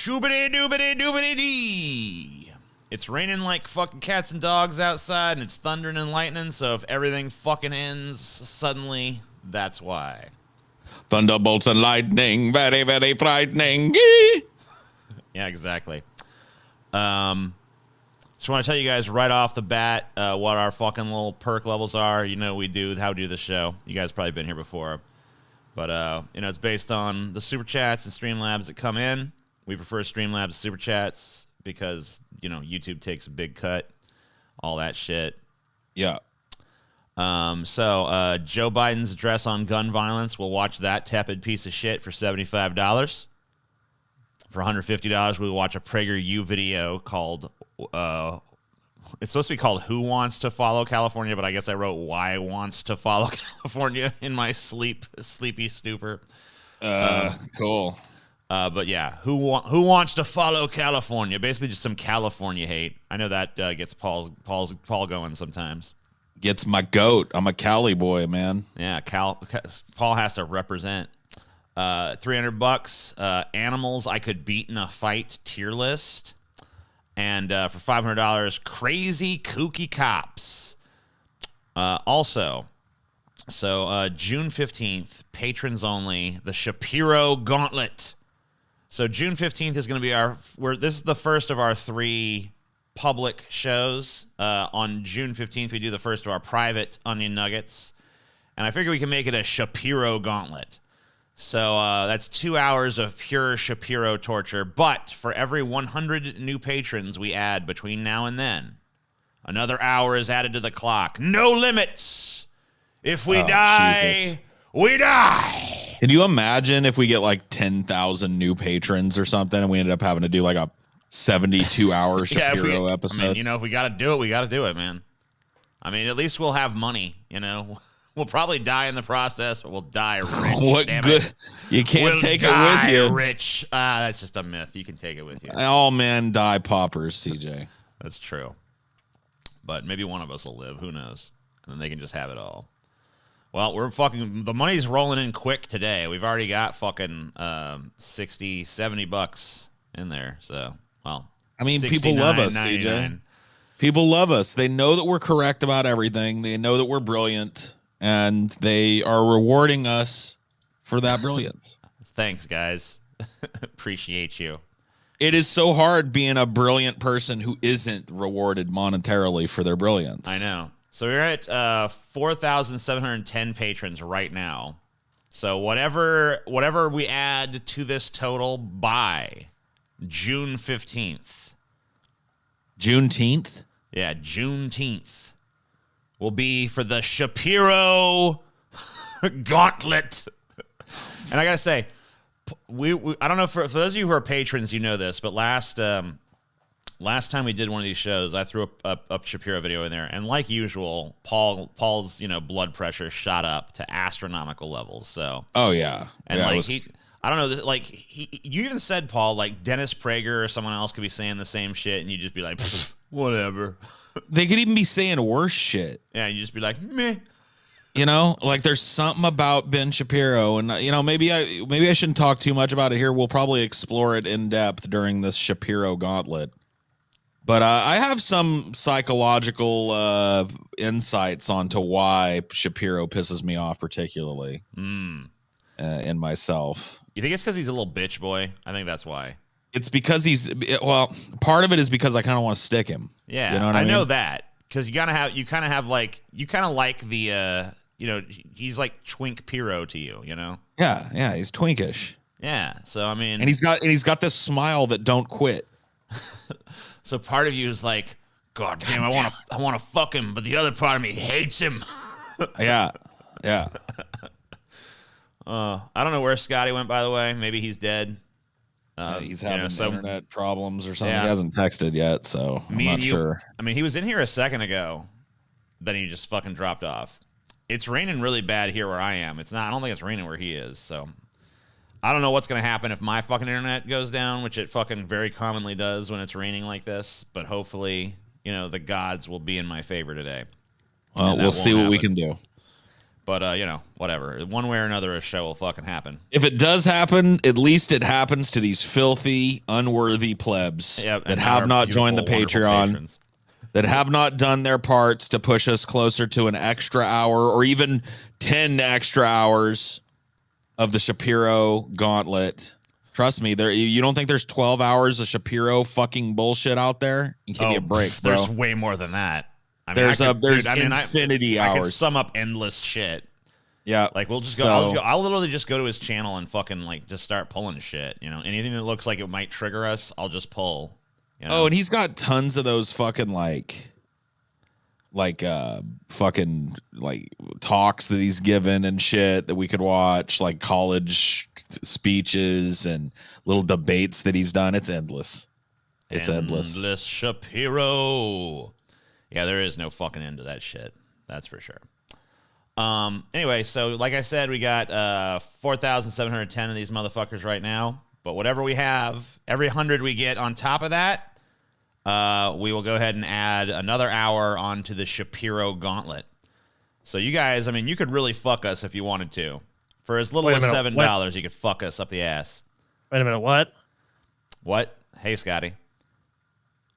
Shoobity doobity doobity dee. It's raining like fucking cats and dogs outside, and it's thundering and lightning, so if everything fucking ends suddenly, that's why. Thunderbolts and lightning, very, very frightening. Yeah, exactly. Just want to tell you guys right off the bat what our fucking little perk levels are. You know we do the show. You guys probably been here before. But, it's based on the Super Chats and Streamlabs that come in. We prefer Streamlabs to Super Chats because, YouTube takes a big cut. All that shit. Yeah. So Joe Biden's address on gun violence, we'll watch that tepid piece of shit for $75. For $150, we'll watch a PragerU video called, it's supposed to be called Who Wants to Follow California, but I guess I wrote Why Wants to Follow California in my sleepy stupor. Cool. But yeah, who wants to follow California? Basically just some California hate. I know that gets Paul going sometimes. Gets my goat. I'm a Cali boy, man. Yeah, Paul has to represent. $300. Animals I could beat in a fight tier list. And for $500, crazy kooky cops. Also, so June 15th, patrons only, the Shapiro gauntlet. So June 15th is going to be this is the first of our 3 public shows. On June 15th, we do the first of our private Onion Nuggets. And I figure we can make it a Shapiro gauntlet. So that's 2 hours of pure Shapiro torture. But for every 100 new patrons we add between now and then, another hour is added to the clock. No limits. If we die, Jesus. We die. Can you imagine if we get like 10,000 new patrons or something and we ended up having to do like a 72-hour Shapiro episode? If we got to do it, we got to do it, man. I mean, at least we'll have money, We'll probably die in the process, but we'll die rich. What good? You can't take it with you. Rich. That's just a myth. You can take it with you. All men die paupers, TJ. That's true. But maybe one of us will live. Who knows? And then they can just have it all. Well, the money's rolling in quick today. We've already got fucking $60, $70 in there. So, well, I mean, people love us, TJ. People love us. They know that we're correct about everything. They know that we're brilliant. And they are rewarding us for that brilliance. Thanks, guys. Appreciate you. It is so hard being a brilliant person who isn't rewarded monetarily for their brilliance. I know. So we're at 4,710 patrons right now. So whatever we add to this total by June 15th. Juneteenth? Yeah, Juneteenth. Will be for the Shapiro gauntlet. And I got to say, I don't know, for those of you who are patrons, you know this, but last time we did one of these shows, I threw a Shapiro video in there, and like usual, Paul's blood pressure shot up to astronomical levels. So yeah, and I don't know, you even said, Paul, like Dennis Prager or someone else could be saying the same shit, and you'd just be like, whatever. They could even be saying worse shit. Yeah, you just be like, meh. Like there's something about Ben Shapiro, and maybe I shouldn't talk too much about it here. We'll probably explore it in depth during this Shapiro gauntlet. But I have some psychological insights onto why Shapiro pisses me off particularly in myself. You think it's because he's a little bitch boy? I think that's why. It's because part of it is because I kind of want to stick him. Yeah, you know what I mean? know that because you kind of like the he's like Twink Piro to you, Yeah, he's twinkish. Yeah, so I mean, and he's got this smile that don't quit. So part of you is like, God damn, I want to fuck him, but the other part of me hates him. Yeah. I don't know where Scotty went, by the way. Maybe he's dead. He's having internet problems or something. Yeah. He hasn't texted yet, so I'm not sure. I mean, he was in here a second ago, then he just fucking dropped off. It's raining really bad here where I am. I don't think it's raining where he is, so I don't know what's going to happen if my fucking internet goes down, which it fucking very commonly does when it's raining like this, but hopefully, the gods will be in my favor today. Well, we'll see what we can do. But whatever. One way or another, a show will fucking happen. If it does happen, at least it happens to these filthy, unworthy plebs that have not joined the Patreon, that have not done their parts to push us closer to an extra hour or even 10 extra hours of the Shapiro gauntlet. Trust me, you don't think there's 12 hours of Shapiro fucking bullshit out there? You give me a break, bro. There's way more than that. I mean, there's infinity hours. I could sum up endless shit. Yeah, like we'll just go. I'll literally just go to his channel and fucking like just start pulling shit. Anything that looks like it might trigger us, I'll just pull. Oh, and he's got tons of those fucking fucking talks that he's given and shit that we could watch, like college speeches and little debates that he's done. It's endless. It's endless. Endless Shapiro. Yeah, there is no fucking end to that shit. That's for sure. Anyway, so like I said, we got 4,710 of these motherfuckers right now. But whatever we have, every 100 we get on top of that, we will go ahead and add another hour onto the Shapiro gauntlet. So you guys, I mean, you could really fuck us if you wanted to. For as little as $7, you could fuck us up the ass. Wait a minute, what? What? Hey, Scotty.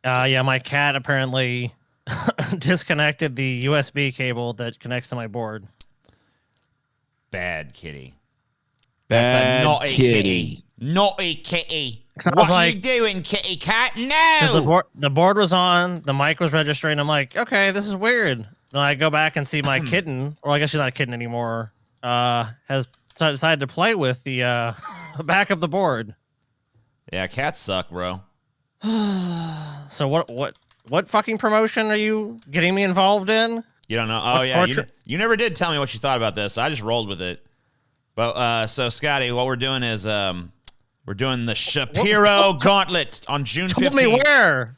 Yeah, my cat apparently disconnected the USB cable that connects to my board. Bad kitty. Bad naughty kitty. Naughty kitty. What are you doing, kitty cat? No! The board was on, the mic was registering. I'm like, okay, this is weird. Then I go back and see my kitten, or I guess she's not a kitten anymore, has decided to play with the back of the board. Yeah, cats suck, bro. So what fucking promotion are you getting me involved in? You don't know? Oh, yeah. You never did tell me what you thought about this. I just rolled with it. But so, Scotty, what we're doing is we're doing the Shapiro gauntlet on June 15th. Told me where?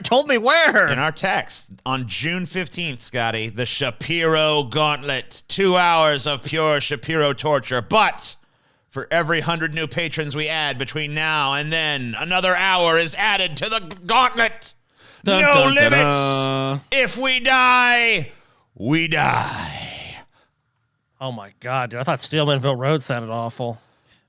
Told me where? In our text. On June 15th, Scotty, the Shapiro gauntlet. 2 hours of pure Shapiro torture. But for every 100 new patrons we add between now and then, another hour is added to the gauntlet. Dun, no dun, limits. Dun. If we die, we die. Oh my God, dude. I thought Steelmanville Road sounded awful.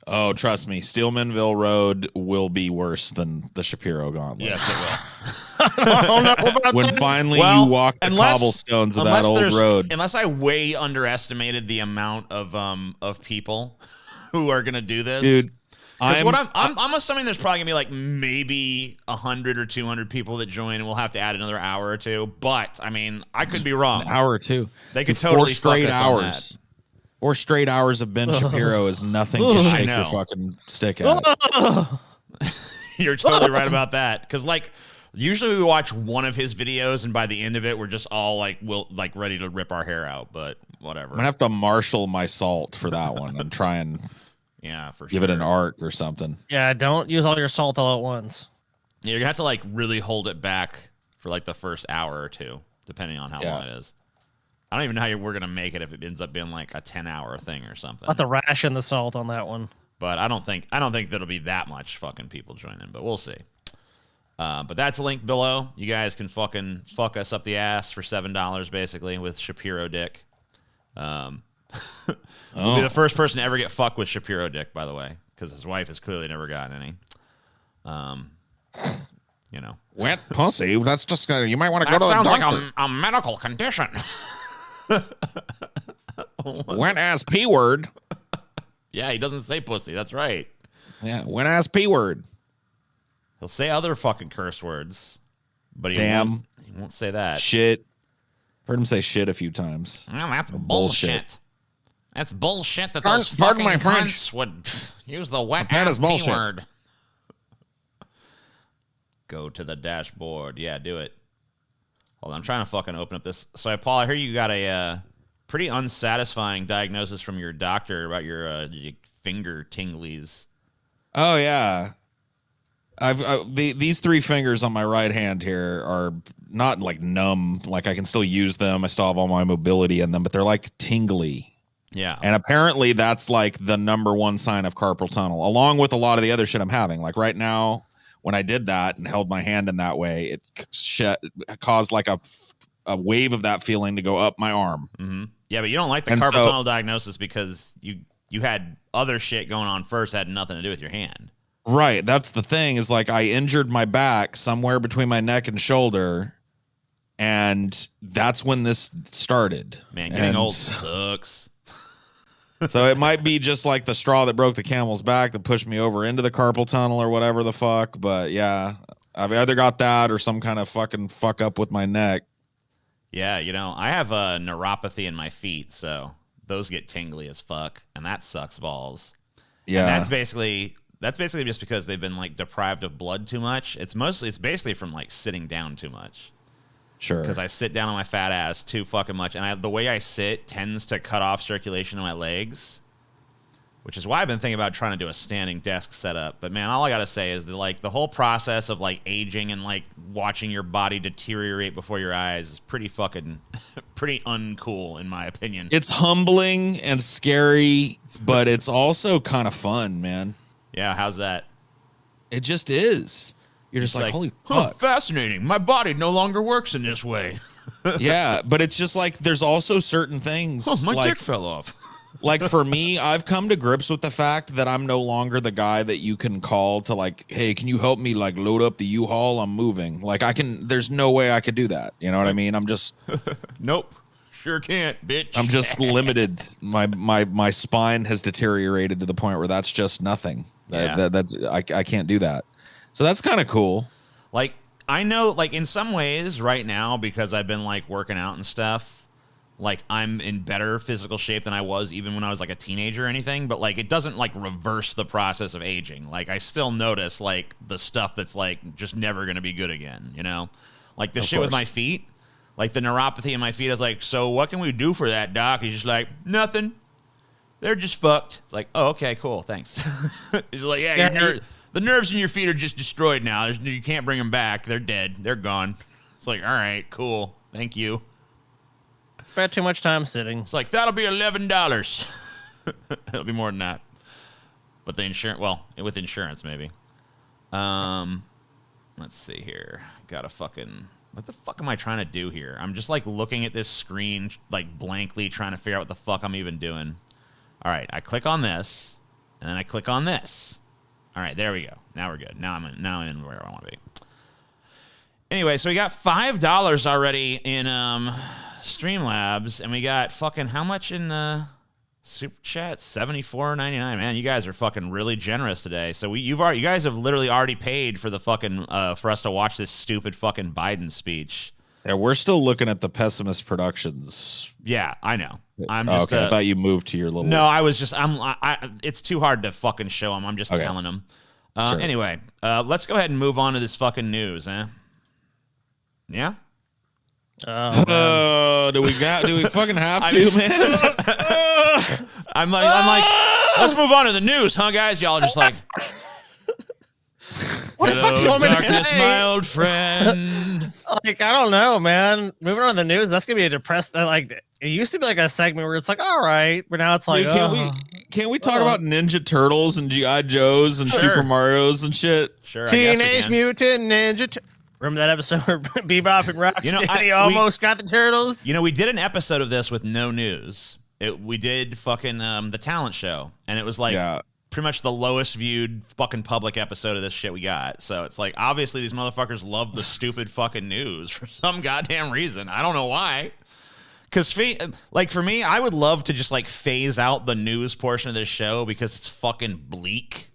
Oh, trust me, Steelmanville Road will be worse than the Shapiro gauntlet. Yes, it will. I don't know about when that. finally you walk the cobblestones of that old road. Unless I way underestimated the amount of people who are gonna do this, dude. I'm assuming there's probably gonna be like maybe 100 or 200 people that join, and we'll have to add another hour or two. But I mean, I could be wrong. An hour or two. They could totally 4 straight fuck us hours. on that. 4 straight hours of Ben Shapiro is nothing to shake your fucking stick at. You're totally right about that. Because like usually we watch one of his videos, and by the end of it, we're just all like ready to rip our hair out. But whatever. I'm gonna have to marshal my salt for that one and try and give it an arc or something. Yeah, don't use all your salt all at once. Yeah, you're gonna have to like really hold it back for like the first hour or two, depending on how long it is. I don't even know how we're gonna make it if it ends up being like a 10-hour thing or something. I'll have to ration the salt on that one. But I don't think there'll be that much fucking people joining, but we'll see. But that's a link below. You guys can fucking fuck us up the ass for $7 basically with Shapiro dick. We'll be the first person to ever get fucked with Shapiro dick, by the way, because his wife has clearly never gotten any. Wet pussy. That's just you might want to go to the doctor. That sounds like a medical condition. Wet ass P word. Yeah, he doesn't say pussy. That's right. Yeah, wet ass P word. He'll say other fucking curse words, but he won't say that. Shit. Heard him say shit a few times. Well, that's bullshit. That's bullshit that those fucking cunts would use the wet ass P word. Go to the dashboard. Yeah, do it. Hold on, I'm trying to fucking open up this. So, Paul, I hear you got a pretty unsatisfying diagnosis from your doctor about your finger tinglies. Oh, yeah. These 3 fingers on my right hand here are not like numb. Like I can still use them. I still have all my mobility in them, but they're like tingly. Yeah. And apparently that's like the #1 sign of carpal tunnel, along with a lot of the other shit I'm having. Like right now, when I did that and held my hand in that way, it caused like a a wave of that feeling to go up my arm. Mm-hmm. Yeah, but you don't like the And carpal so- tunnel diagnosis because you had other shit going on first that had nothing to do with your hand. Right. That's the thing is like I injured my back somewhere between my neck and shoulder. And that's when this started. Man, getting old sucks. So it might be just like the straw that broke the camel's back that pushed me over into the carpal tunnel or whatever the fuck. But yeah, I've either got that or some kind of fucking fuck up with my neck. Yeah, I have a neuropathy in my feet, so those get tingly as fuck, and that sucks balls. Yeah. And that's basically just because they've been like deprived of blood too much. It's basically from like sitting down too much. Sure. Because I sit down on my fat ass too fucking much, and the way I sit tends to cut off circulation in my legs, which is why I've been thinking about trying to do a standing desk setup. But man, all I gotta say is that like the whole process of like aging and like watching your body deteriorate before your eyes is pretty uncool in my opinion. It's humbling and scary, but it's also kind of fun, man. Yeah, how's that? It just is. You're just like, holy fuck. Fascinating. My body no longer works in this way. Yeah, but it's just like there's also certain things. My like, dick fell off. Like for me, I've come to grips with the fact that I'm no longer the guy that you can call to like, hey, can you help me like load up the U-Haul? I'm moving. Like there's no way I could do that. You know what I mean? I'm just Nope. Sure can't, bitch. I'm just limited. My spine has deteriorated to the point where that's just nothing. Yeah. I can't do that. So that's kind of cool. Like, I know, like, in some ways right now, because I've been, like, working out and stuff, like, I'm in better physical shape than I was even when I was, like, a teenager or anything. But, like, it doesn't, like, reverse the process of aging. Like, I still notice, like, the stuff that's, like, just never going to be good again, Like, the shit with my feet, like, the neuropathy in my feet, I was like, so what can we do for that, doc? He's just like, nothing. They're just fucked. It's like, oh, okay, cool, thanks. He's like, yeah, the nerves in your feet are just destroyed now. You can't bring them back. They're dead. They're gone. It's like, all right, cool. Thank you. Spent too much time sitting. It's like, that'll be $11. It'll be more than that. But the insurance, with insurance, maybe. Let's see here. What the fuck am I trying to do here? I'm just, like, looking at this screen, like, blankly trying to figure out what the fuck I'm even doing. All right, I click on this, and then I click on this. All right, there we go. Now we're good. Now I'm in where I want to be. Anyway, so we got $5 already in Streamlabs, and we got fucking how much in Super Chat? $74.99. Man, you guys are fucking really generous today. So you guys have literally already paid for the fucking for us to watch this stupid fucking Biden speech. Yeah, we're still looking at the Pessimist Productions. Yeah, I know. I'm just okay. I thought you moved to your little. No, I was just. It's too hard to fucking show them. I'm just telling them. Sure. Anyway, let's go ahead and move on to this fucking news, eh? Yeah. Do we fucking have to, man? I'm like, let's move on to the news, huh, guys? Y'all are just like. What the fuck do you want me to say? My old friend. Like, I don't know, man. Moving on to the news, that's gonna be a depressed. Like, it used to be like a segment where it's like, all right, but now it's like, can we talk about Ninja Turtles and GI Joes and Super Mario's and shit? Sure. Teenage Mutant Ninja. Remember that episode where Bebop and Rocksteady almost got the turtles? We did an episode of this with no news. We did fucking the talent show, and it was like pretty much the lowest viewed fucking public episode of this shit we got. So it's like, obviously these motherfuckers love the stupid fucking news for some goddamn reason. I don't know why. Because like for me, I would love to just like phase out the news portion of this show because it's fucking bleak.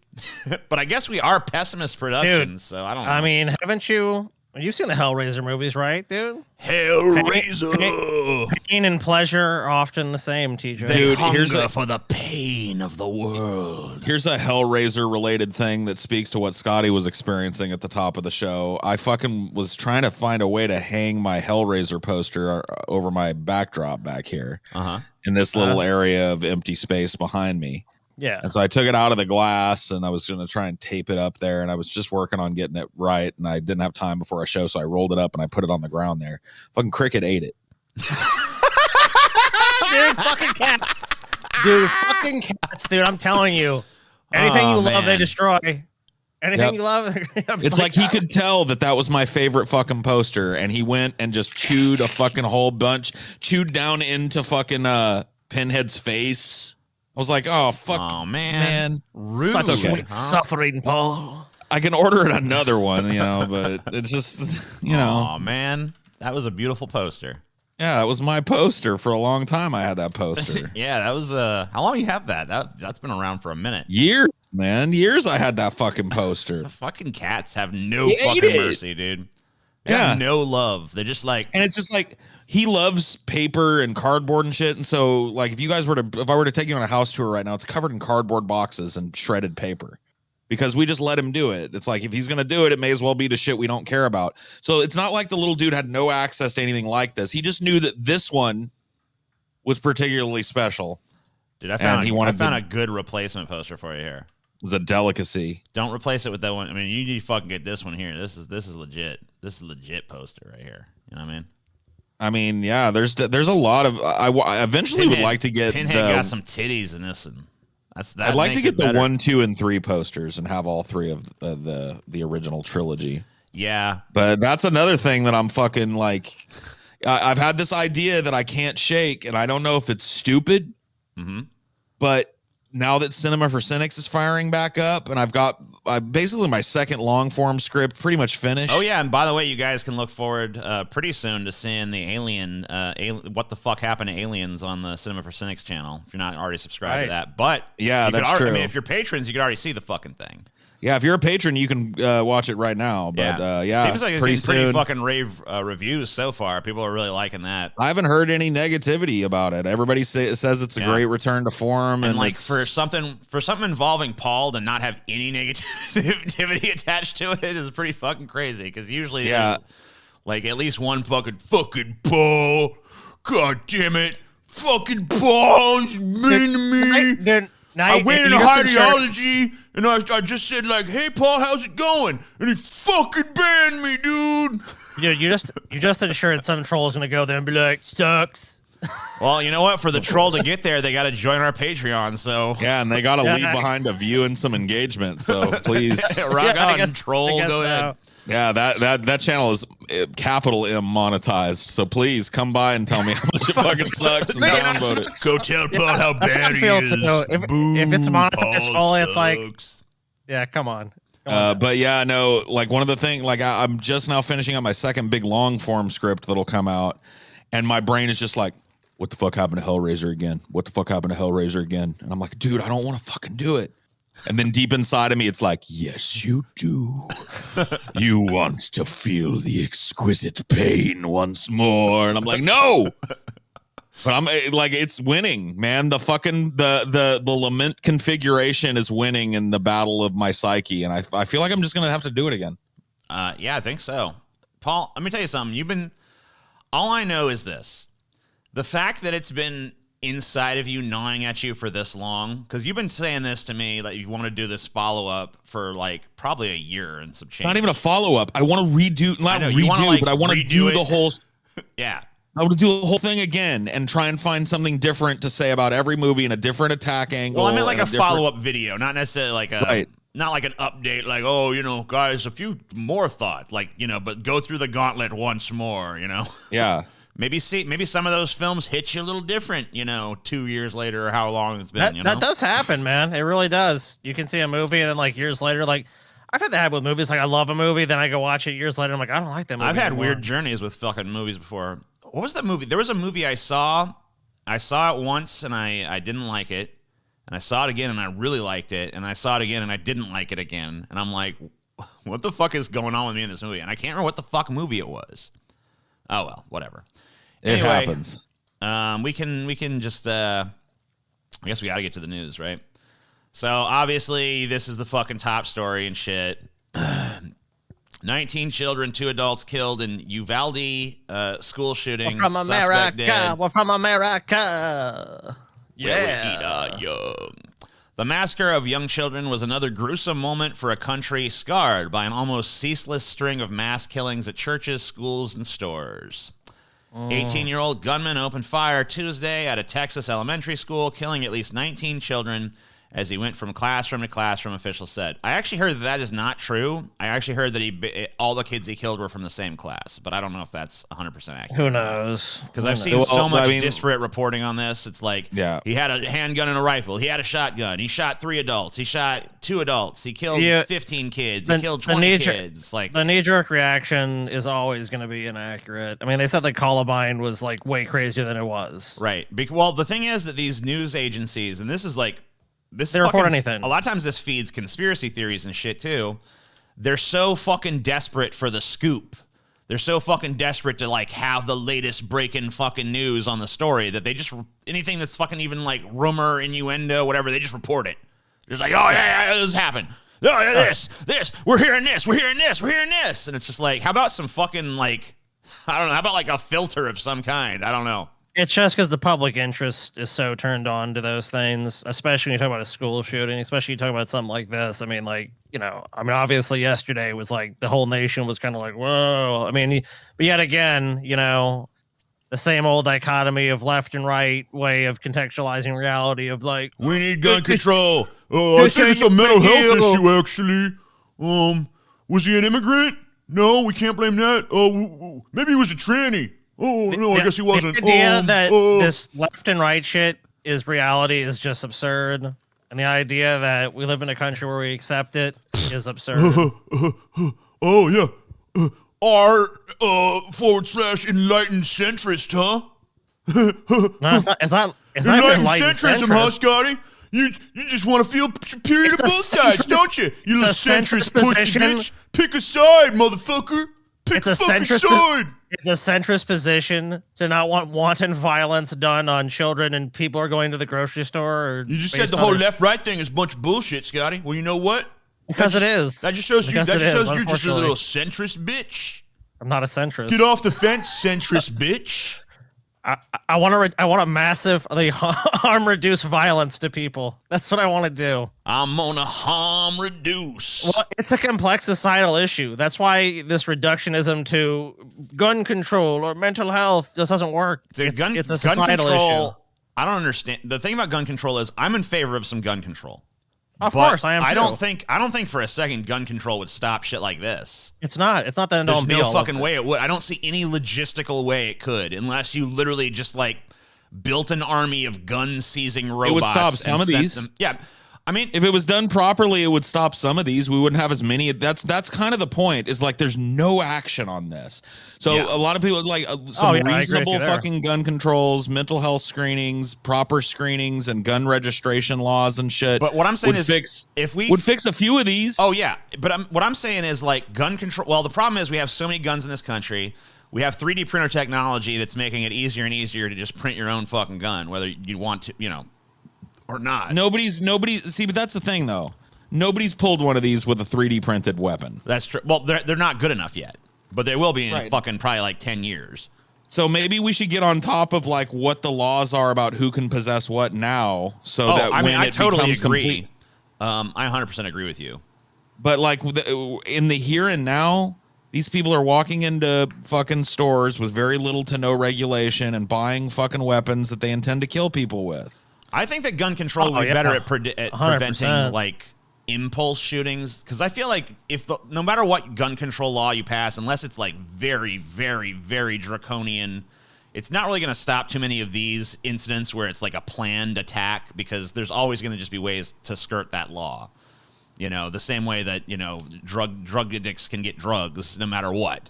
But I guess we are Pessimist Productions, so I don't know. I mean, haven't you? You've seen the Hellraiser movies, right, dude? Hellraiser. Pain and pleasure are often the same, TJ. Dude, here's for the pain of the world. Here's a Hellraiser related thing that speaks to what Scotty was experiencing at the top of the show. I fucking was trying to find a way to hang my Hellraiser poster over my backdrop back here in this little area of empty space behind me. Yeah. And so I took it out of the glass and I was going to try and tape it up there. And I was just working on getting it right. And I didn't have time before a show. So I rolled it up and I put it on the ground there. Fucking cricket ate it. Dude, fucking cats. Dude, fucking cats, dude. I'm telling you. Anything you love, they destroy. Anything you love? It's like he could tell that was my favorite fucking poster, and he went and just chewed a fucking whole bunch, chewed down into fucking Pinhead's face. I was like, oh fuck, man. Rude. Such sweet suffering, Paul. I can order another one, but it's just, Oh man, that was a beautiful poster. Yeah, it was my poster for a long time. I had that poster. Yeah, that was how long you have that? That's been around for a minute. Years, man. Years I had that fucking poster. The fucking cats have no fucking mercy, dude. They have no love. They're just like, and it's just like, he loves paper and cardboard and shit. And so like if I were to take you on a house tour right now, it's covered in cardboard boxes and shredded paper. Because we just let him do it. It's like, if he's going to do it, it may as well be to shit we don't care about. So it's not like the little dude had no access to anything like this. He just knew that this one was particularly special. Dude, I found a good replacement poster for you here. It was a delicacy. Don't replace it with that one. I mean, you need to fucking get this one here. This is legit. This is a legit poster right here. You know what I mean? I mean, yeah, there's a lot of, I eventually would like to get Pinhead got some titties in this one. I'd like to get the 1, 2, and 3 posters and have all 3 of the original trilogy. Yeah. But that's another thing that I'm fucking like, I've had this idea that I can't shake, and I don't know if it's stupid, but now that Cinema for Cynics is firing back up, and I've got basically my second long form script pretty much finished. Oh yeah, and by the way, you guys can look forward pretty soon to seeing the Alien, what the fuck happened to Aliens on the Cinema for Cynics channel. If you're not already subscribed to that, but yeah, that's true. I mean, if you're patrons, you could already see the fucking thing. Yeah, if you're a patron, you can watch it right now. But seems like it's getting pretty fucking rave reviews so far. People are really liking that. I haven't heard any negativity about it. Everybody says it's a great return to form, and like for something involving Paul to not have any negativity attached to it is pretty fucking crazy. Because usually, there's like at least one fucking Paul. God damn it, fucking Paul's mean to me. I went into ideology, and I just said, like, hey, Paul, how's it going? And he fucking banned me, dude. You just ensured some troll is going to go there and be like, sucks. Well, you know what? For the troll to get there, they got to join our Patreon, so. Yeah, and they got to leave behind a view and some engagement, so please. Rock on, troll, go ahead. Yeah, that channel is capital M monetized. So please come by and tell me how much it fucking sucks and downvote it. Go tell Paul how bad he is. If it's monetized fully, it's like, yeah, come on. But yeah, no, like one of the things, like I'm just now finishing up my second big long form script that'll come out, and my brain is just like, what the fuck happened to Hellraiser again? What the fuck happened to Hellraiser again? And I'm like, dude, I don't want to fucking do it. And then deep inside of me, it's like, yes, you do. You want to feel the exquisite pain once more. And I'm like, no. But I'm like, it's winning, man. The fucking the lament configuration is winning in the battle of my psyche, and I feel like I'm just gonna have to do it again. Yeah, I think so. Paul, let me tell you something. All I know is this: the fact that it's been inside of you, gnawing at you for this long, because you've been saying this to me that you want to do this follow-up for like probably a year and some change. Not even a follow-up. I want to redo, but I want to do the whole. Yeah. I want to do the whole thing again and try and find something different to say about every movie in a different attack angle. Well, I meant like a follow-up video, not necessarily like not like an update, like, oh, guys, a few more thought, like, but go through the gauntlet once more, Yeah. Maybe some of those films hit you a little different, 2 years later or how long it's been. That does happen, man. It really does. You can see a movie and then like years later, like I've had that happen with movies. Like I love a movie, then I go watch it years later. I'm like, I don't like that movie. I've had weird journeys with fucking movies before. What was that movie? There was a movie I saw. I saw it once and I didn't like it. And I saw it again and I really liked it. And I saw it again and I didn't like it again. And I'm like, what the fuck is going on with me in this movie? And I can't remember what the fuck movie it was. Oh well, whatever. It happens. We can just I guess we got to get to the news, right? So obviously this is the fucking top story and shit. 19 children, 2 adults killed in Uvalde school shooting. We're from America. We're from America. Yeah. Young. The massacre of young children was another gruesome moment for a country scarred by an almost ceaseless string of mass killings at churches, schools, and stores. 18-year-old gunman opened fire Tuesday at a Texas elementary school, killing at least 19 children as he went from classroom to classroom, officials said. I actually heard that is not true. I actually heard that all the kids he killed were from the same class, but I don't know if that's 100% accurate. Who knows? Because I've seen so much disparate reporting on this. It's like he had a handgun and a rifle. He had a shotgun. He shot 3 adults. He shot 2 adults. He killed 15 kids. He killed 20 kids. Like the knee-jerk reaction is always going to be inaccurate. I mean, they said that Columbine was like way crazier than it was. Right. Well, the thing is that these news agencies, and this is like, they report anything. A lot of times this feeds conspiracy theories and shit too. They're so fucking desperate for the scoop. They're so fucking desperate to like have the latest breaking fucking news on the story that they just, anything that's fucking even like rumor, innuendo, whatever, they just report it. They're just like, oh yeah, this happened. Oh, yeah, this, we're hearing this, we're hearing this, we're hearing this. And it's just like, how about some fucking like, I don't know, how about like a filter of some kind? I don't know. It's just because the public interest is so turned on to those things, especially when you talk about a school shooting, especially you talk about something like this. I mean, like, obviously yesterday was like the whole nation was kind of like, whoa. I mean, but yet again, the same old dichotomy of left and right way of contextualizing reality of like, we need gun control. Oh, I think it's a mental health issue, actually. Was he an immigrant? No, we can't blame that. Oh, maybe he was a tranny. Oh, no, I guess he wasn't. The idea that this left and right shit is reality is just absurd. And the idea that we live in a country where we accept it is absurd. Oh, yeah. R/enlightened centrist, huh? No, it's not enlightened centrism, huh, Scotty? You just want to feel superior to both sides, don't you? You little centrist pussy bitch. Pick a side, motherfucker. Pick a fucking side. It's a centrist position to not want wanton violence done on children and people are going to the grocery store. You just said the whole left-right thing is a bunch of bullshit, Scotty. Well, you know what? Because it is. That just shows you're just a little centrist bitch. I'm not a centrist. Get off the fence, centrist bitch. I want a massive harm reduce violence to people. That's what I want to do. I'm on a harm reduce. Well, it's a complex societal issue. That's why this reductionism to gun control or mental health just doesn't work. It's a societal issue. I don't understand. The thing about gun control is I'm in favor of some gun control. Of course, I am. I don't think for a second gun control would stop shit like this. It's not that There's no fucking way it would. I don't see any logistical way it could, unless you literally just like built an army of gun seizing robots. It would stop some of these. Yeah. I mean, if it was done properly, it would stop some of these. We wouldn't have as many. That's kind of the point. Is like there's no action on this. So a lot of people like some reasonable fucking gun controls, mental health screenings, proper screenings, and gun registration laws and shit. But what I'm saying would fix a few of these. Oh yeah, but what I'm saying is like gun control. Well, the problem is we have so many guns in this country. We have 3D printer technology that's making it easier and easier to just print your own fucking gun, whether you want to, or not. Nobody. See, but that's the thing, though. Nobody's pulled one of these with a 3D printed weapon. That's true. Well, they're not good enough yet, but they will be in fucking probably like 10 years. So maybe we should get on top of like what the laws are about who can possess what now, so that I totally becomes agree. Complete. I 100% agree with you. But like in the here and now, these people are walking into fucking stores with very little to no regulation and buying fucking weapons that they intend to kill people with. I think that gun control would be better at preventing like impulse shootings, because I feel like no matter what gun control law you pass, unless it's like very, very, very draconian, it's not really going to stop too many of these incidents where it's like a planned attack, because there's always going to just be ways to skirt that law. The same way that drug addicts can get drugs no matter what.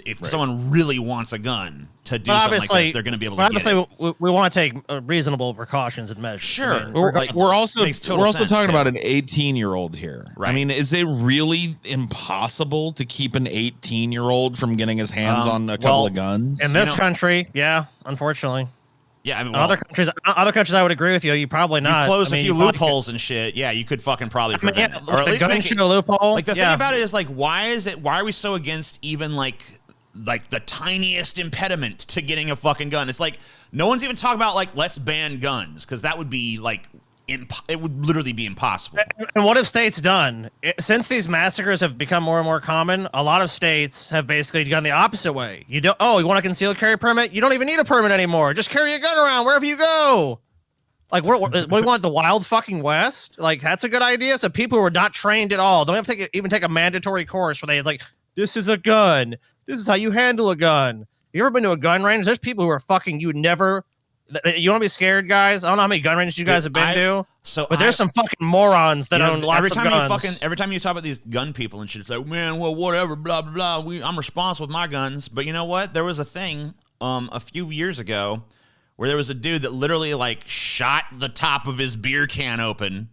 If someone really wants a gun to do something like this, they're going to be able to get it. Obviously, we want to take reasonable precautions and measures. Sure. I mean, we're also talking about an 18-year-old here. Right. I mean, is it really impossible to keep an 18-year-old from getting his hands on a couple of guns? In this country, yeah, unfortunately. Yeah, I mean, other countries, I would agree with you. You probably not. You close a few loopholes and shit. Yeah, you could fucking probably prevent it. Or at least make it a loophole. Like the thing about it is like, why are we so against even like the tiniest impediment to getting a fucking gun? It's like no one's even talking about like let's ban guns, because that would be like it would literally be impossible. And what have states done? Since these massacres have become more and more common, a lot of states have basically gone the opposite way. You want a concealed carry permit? You don't even need a permit anymore. Just carry a gun around wherever you go. Like, what do we want? The Wild fucking West? Like, that's a good idea. So people who are not trained at all don't have to even take a mandatory course where they like, this is a gun. This is how you handle a gun. You ever been to a gun range? There's people who are fucking you never. You want to be scared, guys? I don't know how many gun ranges you guys have been to. But there's some fucking morons that own lots of guns. Every time you talk about these gun people and shit, it's like, man, well, whatever, blah blah blah. I'm responsible with my guns. But you know what? There was a thing a few years ago where there was a dude that literally like shot the top of his beer can open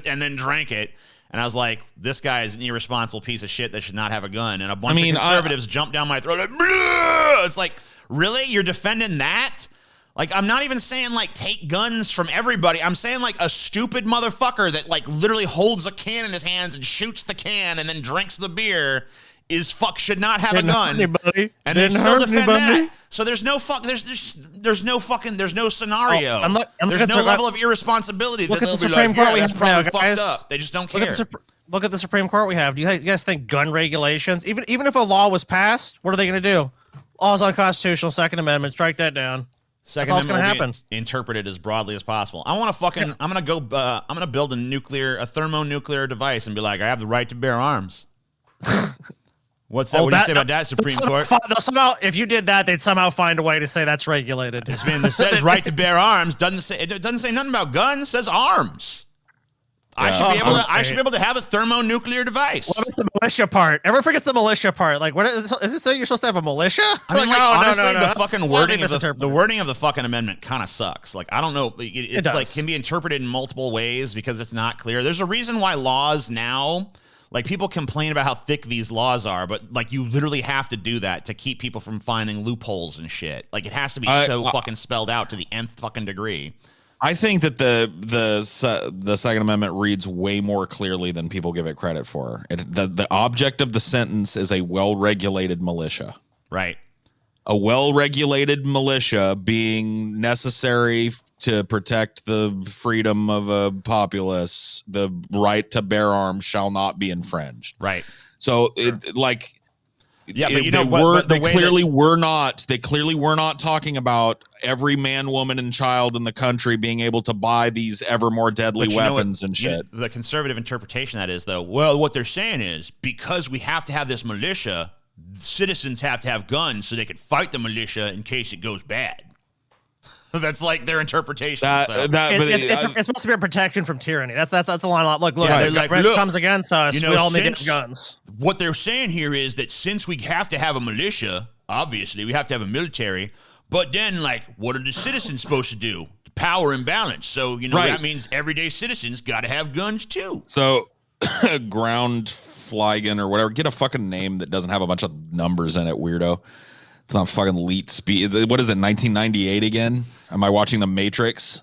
and then drank it. And I was like, this guy is an irresponsible piece of shit that should not have a gun. And a bunch of conservatives jumped down my throat. Like, it's like, really? You're defending that? Like, I'm not even saying, like, take guns from everybody. I'm saying, like, a stupid motherfucker that, like, literally holds a can in his hands and shoots the can and then drinks the beer should not have a gun. And they still defend that. So there's no scenario. There's no level of irresponsibility that they'll be like, yeah, that's probably fucked up. They just don't care. Look at the Supreme Court we have. Do you guys think gun regulations, even if a law was passed, what are they going to do? Law's unconstitutional, Second Amendment, strike that down. Second Amendment will be interpreted as broadly as possible. I'm gonna build a thermonuclear device and be like, I have the right to bear arms. What's that? What do you say about that, Supreme Court? Somehow, if you did that, they'd somehow find a way to say that's regulated. It says right to bear arms. It doesn't say nothing about guns. It says arms. Yeah. I should be able to have a thermonuclear device. What about the militia part? Everyone forgets the militia part. Like, what is it? So you're supposed to have a militia? I mean, like, honestly, the fucking wording of the fucking amendment kind of sucks. Like, I don't know. It's like can be interpreted in multiple ways because it's not clear. There's a reason why laws now. Like, people complain about how thick these laws are, but, like, you literally have to do that to keep people from finding loopholes and shit. Like, it has to be fucking spelled out to the nth fucking degree. I think that the Second Amendment reads way more clearly than people give it credit for. The object of the sentence is a well-regulated militia. Right. A well-regulated militia being necessary to protect the freedom of a populace, the right to bear arms shall not be infringed. Right. So they clearly were not talking about every man, woman, and child in the country being able to buy these ever more deadly weapons and shit. The conservative interpretation of that is, though, well, what they're saying is because we have to have this militia, citizens have to have guns so they could fight the militia in case it goes bad. That's like their interpretation. It's supposed to be a protection from tyranny. That's a line. Look, when it comes against us, we all need guns. What they're saying here is that since we have to have a militia, obviously we have to have a military. But then, like, what are the citizens supposed to do? Power imbalance. So that means everyday citizens got to have guns too. So, ground flygun or whatever. Get a fucking name that doesn't have a bunch of numbers in it, weirdo. It's not fucking elite speed. What is it, 1998 again? Am I watching The Matrix?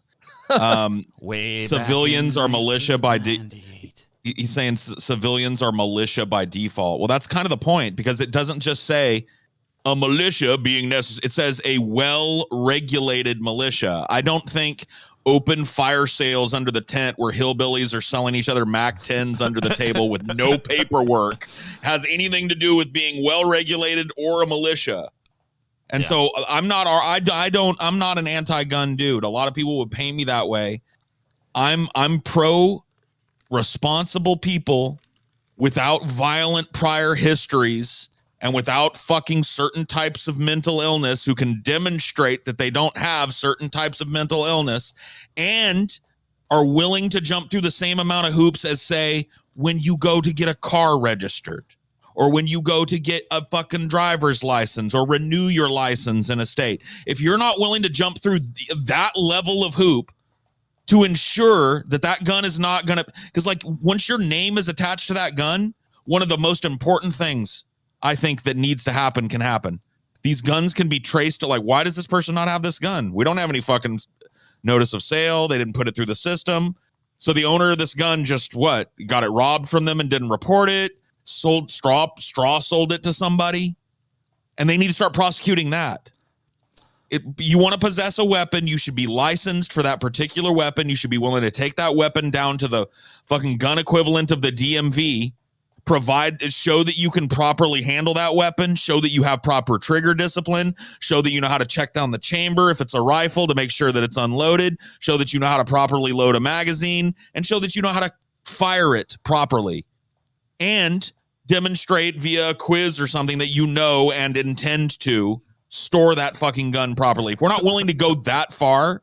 Civilians are militia by he's saying civilians are militia by default. Well, that's kind of the point because it doesn't just say a militia being necessary. It says a well-regulated militia. I don't think open fire sales under the tent where hillbillies are selling each other Mac 10s under the table with no paperwork has anything to do with being well-regulated or a militia. And so I'm not an anti-gun dude. A lot of people would paint me that way. I'm pro responsible people without violent prior histories and without fucking certain types of mental illness who can demonstrate that they don't have certain types of mental illness and are willing to jump through the same amount of hoops as, say, when you go to get a car registered. Or when you go to get a fucking driver's license or renew your license in a state. If you're not willing to jump through that level of hoop to ensure that gun is not going to... Because, like, once your name is attached to that gun, one of the most important things I think that needs to happen can happen. These guns can be traced to, like, why does this person not have this gun? We don't have any fucking notice of sale. They didn't put it through the system. So the owner of this gun just, got it robbed from them and didn't report it. Sold straw sold it to somebody, and they need to start prosecuting that. You want to possess a weapon, you should be licensed for that particular weapon. You should be willing to take that weapon down to the fucking gun equivalent of the DMV, show that you can properly handle that weapon, show that you have proper trigger discipline, show that you know how to check down the chamber if it's a rifle to make sure that it's unloaded, show that you know how to properly load a magazine, and show that you know how to fire it properly. And demonstrate via a quiz or something that you know and intend to store that fucking gun properly. If we're not willing to go that far,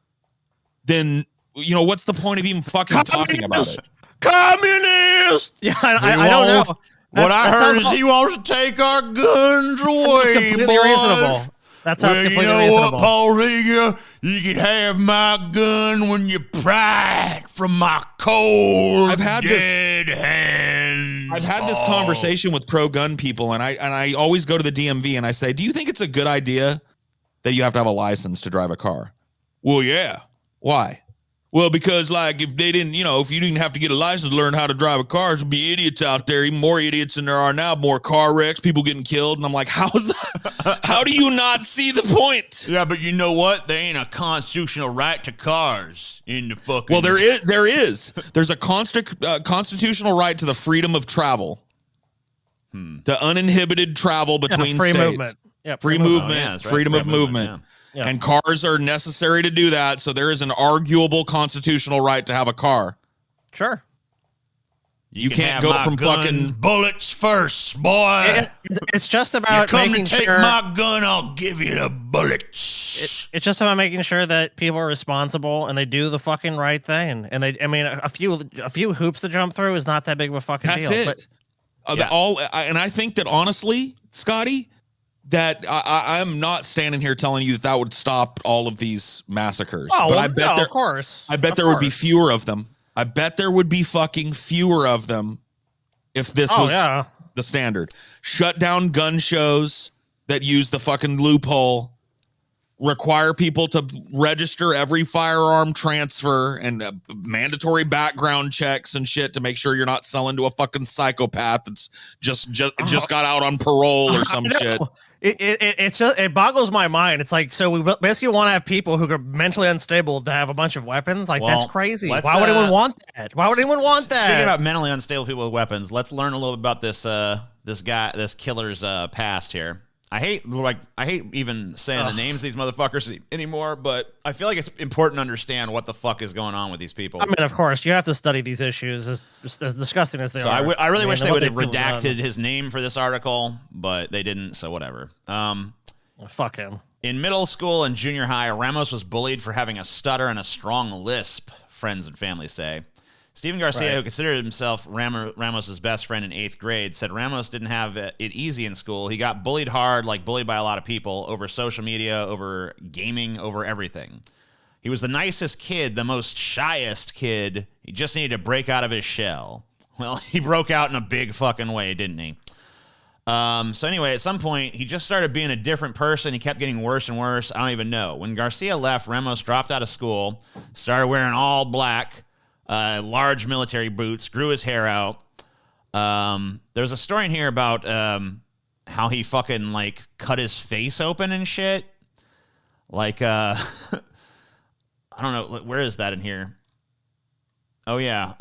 then, you know, what's the point of even fucking talking about it? Communist! Yeah, I don't know. What I heard is he wants to take our guns away, completely boys. Reasonable. That sounds completely you know reasonable. What, Paul Rieger? You can have my gun when you pry it from my cold, dead hands. I've had this conversation with pro-gun people, and I always go to the DMV and I say, do you think it's a good idea that you have to have a license to drive a car? Well, yeah. Why? Well, because, like, if they didn't, you know, if you didn't have to get a license to learn how to drive a car, there'd be idiots out there, even more idiots than there are now, more car wrecks, people getting killed. And I'm like, how do you not see the point? Yeah, but you know what? There ain't a constitutional right to cars in the fucking... Well, there is. There's a constitutional right to the freedom of travel. To uninhibited travel between free states. Movement. Yeah, free movement. Oh, yeah, that's right. Freedom Free of movement. yeah. Yeah. And cars are necessary to do that. So there is an arguable constitutional right to have a car. Sure. You can't go from fucking bullets first, boy. It's just about making to take sure my gun, I'll give you the bullets. It's just about making sure that people are responsible and they do the fucking right thing. And I mean, a few hoops to jump through is not that big of a fucking That's deal. it. But And I think that honestly, Scotty, that I'm not standing here telling you that would stop all of these massacres. Oh, but well, I bet of course. I bet there would be fewer of them. I bet there would be fucking fewer of them if this was the standard. Shut down gun shows that use the fucking loophole. Require people to register every firearm transfer and mandatory background checks and shit to make sure you're not selling to a fucking psychopath that's just got out on parole or some shit. It boggles my mind. It's like, so we basically want to have people who are mentally unstable to have a bunch much Like, well, that's crazy. Why would anyone want that? Why would anyone want that? Speaking about mentally unstable people with weapons, let's learn a little bit about this killer's past here. I hate even saying the names of these motherfuckers anymore, but I feel like it's important to understand what the fuck is going on with these people. I mean, of course, you have to study these issues as disgusting as they are. I really wish they would have redacted his name for this article, but they didn't, so whatever. Fuck him. In middle school and junior high, Ramos was bullied for having a stutter and a strong lisp, friends and family say. Stephen Garcia, who considered himself Ramos's best friend in 8th grade, said Ramos didn't have it easy in school. He got bullied hard, like bullied by a lot of people, over social media, over gaming, over everything. He was the nicest kid, the most shyest kid. He just needed to break out of his shell. Well, he broke out in a big fucking way, didn't he? So anyway, at some point, he just started being a different person. He kept getting worse and worse. I don't even know. When Garcia left, Ramos dropped out of school, started wearing all black, large military boots, grew his hair out. There's a story in here about how he fucking like cut his face open and shit. Like I don't know, where is that in here? Oh yeah.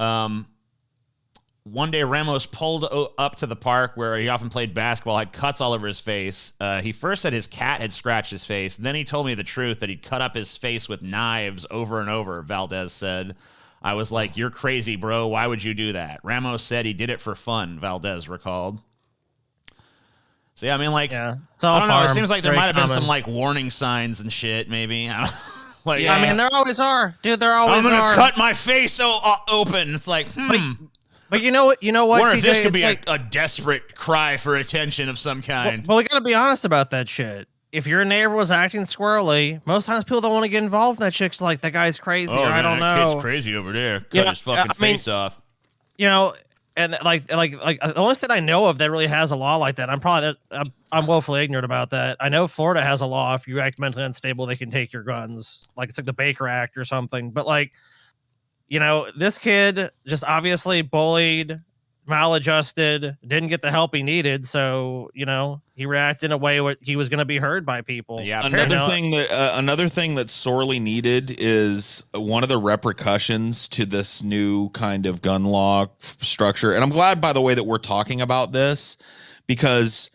One day Ramos pulled up to the park where he often played basketball, had cuts all over his face. He first said his cat had scratched his face. Then he told me the truth that he'd cut up his face with knives over and over, Valdez said. I was like, you're crazy, bro. Why would you do that? Ramos said he did it for fun, Valdez recalled. So, yeah, I mean, like, I don't know. It seems like there might have been some, like, warning signs and shit, maybe. Like, I mean, there always are. Dude, there always are. I'm going to cut my face open. It's like, But you know what? Wonder if this could be a desperate cry for attention of some kind. Well, we got to be honest about that shit. If your neighbor was acting squirrely, most times people don't want to get involved in that shit. 'Cause like, that guy's crazy, or I don't know. That kid's crazy over there. Cut his fucking face off. You know, and like the only state I know of that really has a law like that. I'm woefully ignorant about that. I know Florida has a law. If you act mentally unstable, they can take your guns. Like, it's like the Baker Act or something. But like, you know, this kid just obviously bullied maladjusted, didn't get the help he needed. So, he reacted in a way where he was going to be heard by people. Yeah. Another thing that's sorely needed is one of the repercussions to this new kind of gun law structure. And I'm glad, by the way, that we're talking about this, because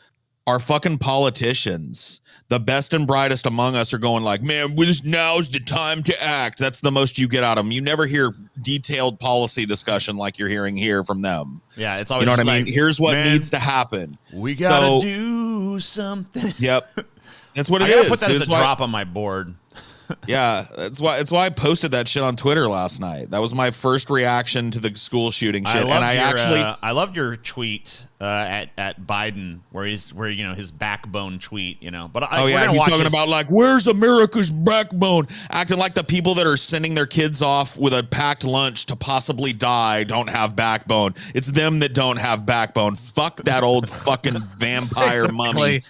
our fucking politicians, the best and brightest among us, are going like, man, now's the time to act. That's the most you get out of them. You never hear detailed policy discussion like you're hearing here from them. Yeah, it's always, you know what I mean? Here's what needs to happen. We gotta do something. Yep. That's what it is. I gotta put that as a drop on my board. Yeah, that's why I posted that shit on Twitter last night. That was my first reaction to the school shooting shit. I loved your tweet at Biden where his backbone tweet, But he's talking about like, where's America's backbone? Acting like the people that are sending their kids off with a packed lunch to possibly die don't have backbone. It's them that don't have backbone. Fuck that old fucking vampire mummy.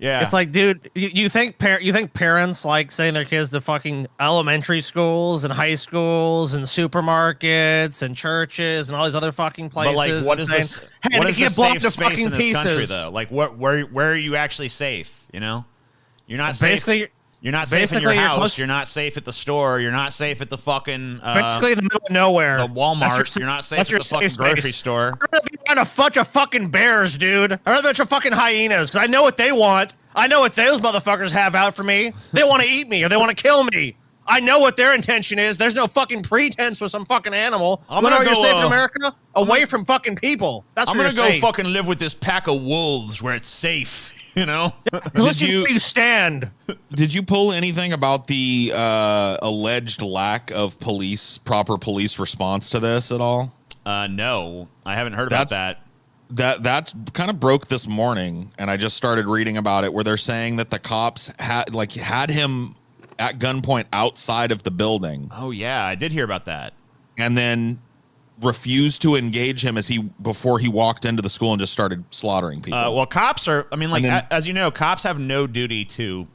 Yeah, it's like, dude, you think parents like sending their kids to fucking elementary schools and high schools and supermarkets and churches and all these other fucking places? But like, what is this? Hey, what is the safe space fucking in this pieces. Country though? Like, where are you actually safe? You're not safe. You're not safe in your house. You're not safe at the store. You're not safe at the fucking basically in the middle of nowhere. The Walmart. You're not safe at the fucking grocery store. I'd rather be around a bunch of fucking bears, dude. I'd rather be a bunch of fucking hyenas, because I know what they want. I know what those motherfuckers have out for me. They want to eat me or they want to kill me. I know what their intention is. There's no fucking pretense with some fucking animal. When are you safe in America? Away from fucking people. That's where I'm gonna go fucking live with this pack of wolves where it's safe. Did you stand? Did you pull anything about the alleged lack of proper police response to this at all? No, I haven't heard about that. That kind of broke this morning, and I just started reading about it, where they're saying that the cops had him at gunpoint outside of the building. Oh yeah, I did hear about that. And then refused to engage him before he walked into the school and just started slaughtering people. Well, cops are, as you know, cops have no duty to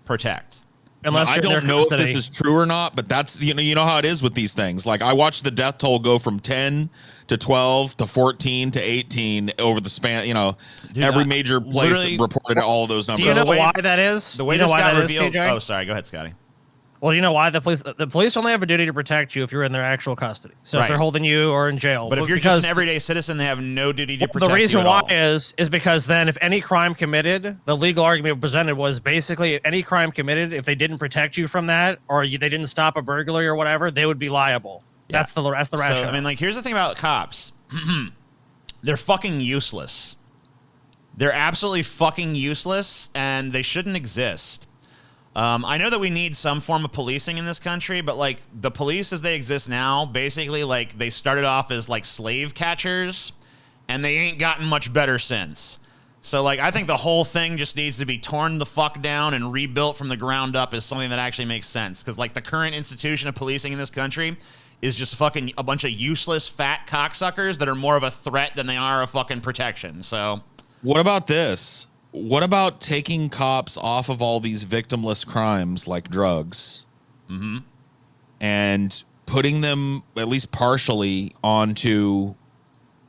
protect. Unless I don't know if this is true or not, but that's, you know how it is with these things. Like, I watched the death toll go from 10 to 12 to 14 to 18 over the span, dude, every major place reported all of those numbers. Do you know why that is? The way this got revealed. Oh, sorry. Go ahead, Scotty. Well, you know why? The police only have a duty to protect you if you're in their actual custody. So if they're holding you or in jail. But if you're just an everyday citizen, they have no duty to protect you. The reason why is because then if any crime committed, the legal argument presented was basically any crime committed, if they didn't protect you from that or they didn't stop a burglary or whatever, they would be liable. Yeah. That's the rationale. So, here's the thing about cops. They're fucking useless. They're absolutely fucking useless, and they shouldn't exist. I know that we need some form of policing in this country, but like the police as they exist now, basically like they started off as like slave catchers and they ain't gotten much better since. So like I think the whole thing just needs to be torn the fuck down and rebuilt from the ground up is something that actually makes sense. Because like the current institution of policing in this country is just fucking a bunch of useless fat cocksuckers that are more of a threat than they are a fucking protection. So what about this? What about taking cops off of all these victimless crimes like drugs and putting them at least partially onto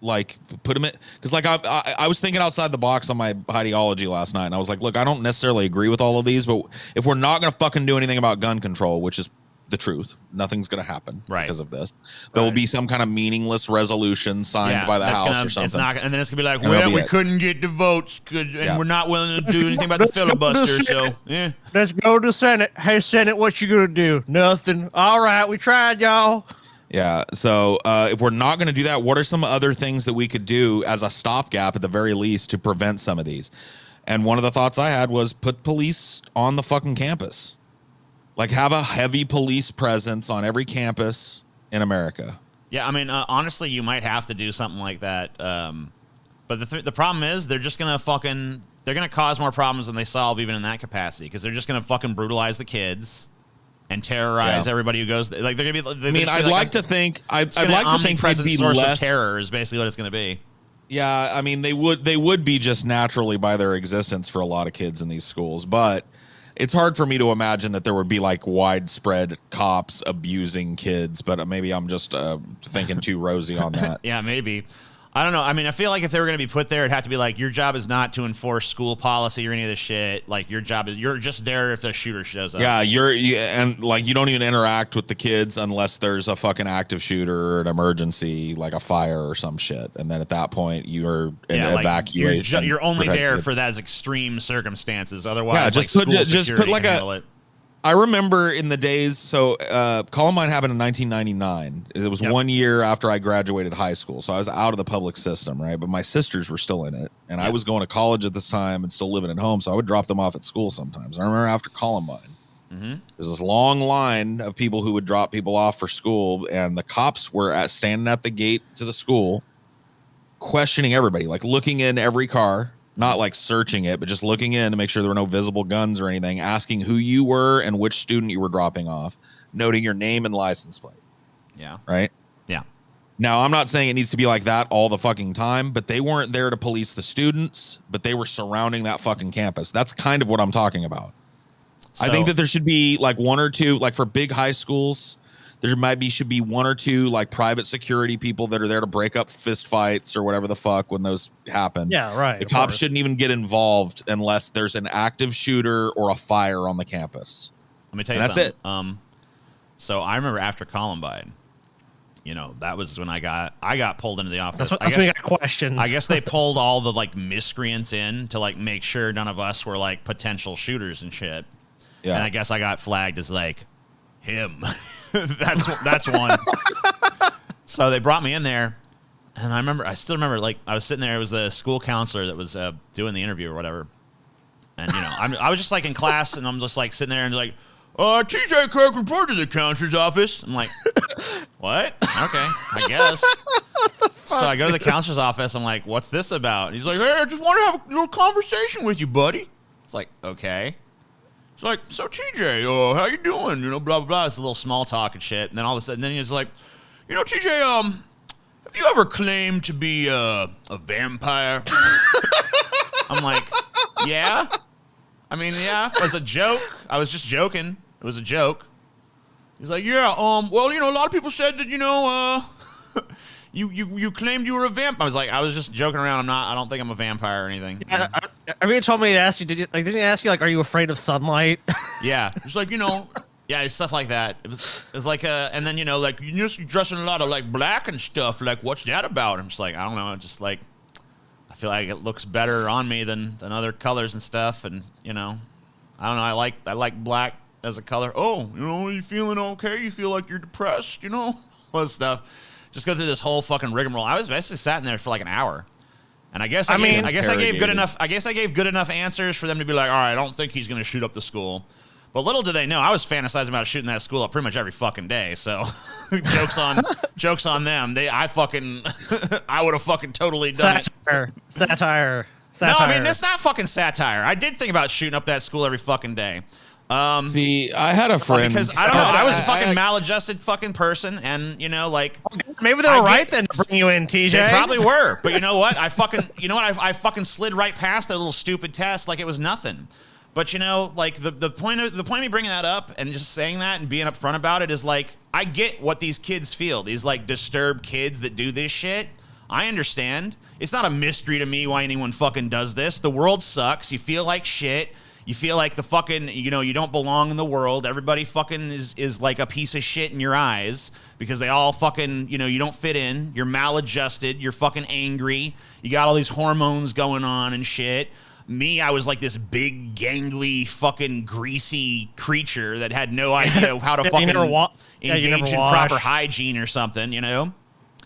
like put them in? Because like I was thinking outside the box on my ideology last night, and I was like, look, I don't necessarily agree with all of these, but if we're not going to fucking do anything about gun control, which is the truth, nothing's going to happen because of this. There will be some kind of meaningless resolution signed by the House or something. It's not, and then it's going to be like, we couldn't get the votes, and we're not willing to do anything about the filibuster. So, yeah. Let's go to Senate. Hey, Senate, what you going to do? Nothing. All right, we tried, y'all. Yeah. So if we're not going to do that, what are some other things that we could do as a stopgap at the very least to prevent some of these? And one of the thoughts I had was put police on the fucking campus. Like, have a heavy police presence on every campus in America. Yeah, honestly, you might have to do something like that. But the problem is they're just going to they're going to cause more problems than they solve even in that capacity because they're just going to fucking brutalize the kids and terrorize everybody who goes. Like, they're going to be... I'd like to think they'd be source less... of terror is basically what it's going to be. Yeah, they would be just naturally by their existence for a lot of kids in these schools, but... It's hard for me to imagine that there would be like widespread cops abusing kids, but maybe I'm just thinking too rosy on that. Yeah, maybe. I don't know. I mean, I feel like if they were going to be put there, it'd have to be like, your job is not to enforce school policy or any of this shit. Like, your job is, you're just there if the shooter shows up. Yeah, and like, you don't even interact with the kids unless there's a fucking active shooter or an emergency, like a fire or some shit. And then at that point, you're in evacuation. You're only there for those extreme circumstances. Otherwise, yeah, just put like a. I remember in the days, so Columbine happened in 1999. It was 1 year after I graduated high school. So I was out of the public system, right? But my sisters were still in it. And I was going to college at this time and still living at home. So I would drop them off at school sometimes. I remember after Columbine, there's this long line of people who would drop people off for school. And the cops were standing at the gate to the school, questioning everybody, like looking in every car. Not like searching it, but just looking in to make sure there were no visible guns or anything, asking who you were and which student you were dropping off, noting your name and license plate. Yeah. Right? Yeah. Now, I'm not saying it needs to be like that all the fucking time, but they weren't there to police the students, but they were surrounding that fucking campus. That's kind of what I'm talking about. So, I think that there should be like one or two, like for big high schools, should be one or two like private security people that are there to break up fist fights or whatever the fuck when those happen. Yeah, right. The cops shouldn't even get involved unless there's an active shooter or a fire on the campus. Let me tell you something. That's it. So I remember after Columbine, that was when I got pulled into the office. That's when you got questioned. I guess they pulled all the like miscreants in to like make sure none of us were like potential shooters and shit. Yeah. And I guess I got flagged as like him. that's one. So they brought me in there, and I still remember, like, I was sitting there. It was the school counselor that was doing the interview or whatever, and I was just like in class, and I'm just like sitting there and like, TJ Kirk report to the counselor's office. I'm like, what? Okay, I guess. So I go to the counselor's office. I'm like, what's this about? And he's like, hey, I just want to have a little conversation with you, buddy. It's like, okay. It's like, so TJ, how you doing? Blah, blah, blah. It's a little small talk and shit. And then all of a sudden, he's like, TJ, have you ever claimed to be a vampire? I'm like, yeah. I mean, yeah, it was a joke. I was just joking. It was a joke. He's like, yeah, well, a lot of people said that, you claimed you were a vampire. I was just joking around. I don't think I'm a vampire or anything. Yeah, I mean, told me to ask you, didn't he ask you, like, are you afraid of sunlight? Yeah. It's like, yeah, stuff like that. It was like, and then, like, you're just dressing a lot of, like, black and stuff. Like, what's that about? I'm just like, I don't know. Just like, I feel like it looks better on me than other colors and stuff. And, I don't know. I like black as a color. Oh, you feeling okay? You feel like you're depressed, all this stuff. Just go through this whole fucking rigmarole. I was basically sat in there for like an hour. And I guess I gave good enough. I guess I gave good enough answers for them to be like, all right, I don't think he's going to shoot up the school. But little do they know, I was fantasizing about shooting that school up pretty much every fucking day. So jokes on them. I would have fucking totally done Satire. No, I mean, it's not fucking satire. I did think about shooting up that school every fucking day. See, I had a friend because I don't know. I was a fucking maladjusted fucking person, and like maybe they were right then to bring you in, TJ. They probably were, but you know what? I fucking slid right past their little stupid test like it was nothing. But like the point of me bringing that up and just saying that and being upfront about it is like I get what these kids feel. These like disturbed kids that do this shit. I understand. It's not a mystery to me why anyone fucking does this. The world sucks. You feel like shit. You feel like the fucking, you don't belong in the world. Everybody fucking is like a piece of shit in your eyes because they all fucking, you don't fit in. You're maladjusted. You're fucking angry. You got all these hormones going on and shit. Me, I was like this big, gangly, fucking greasy creature that had no idea how to fucking engage in proper hygiene or something,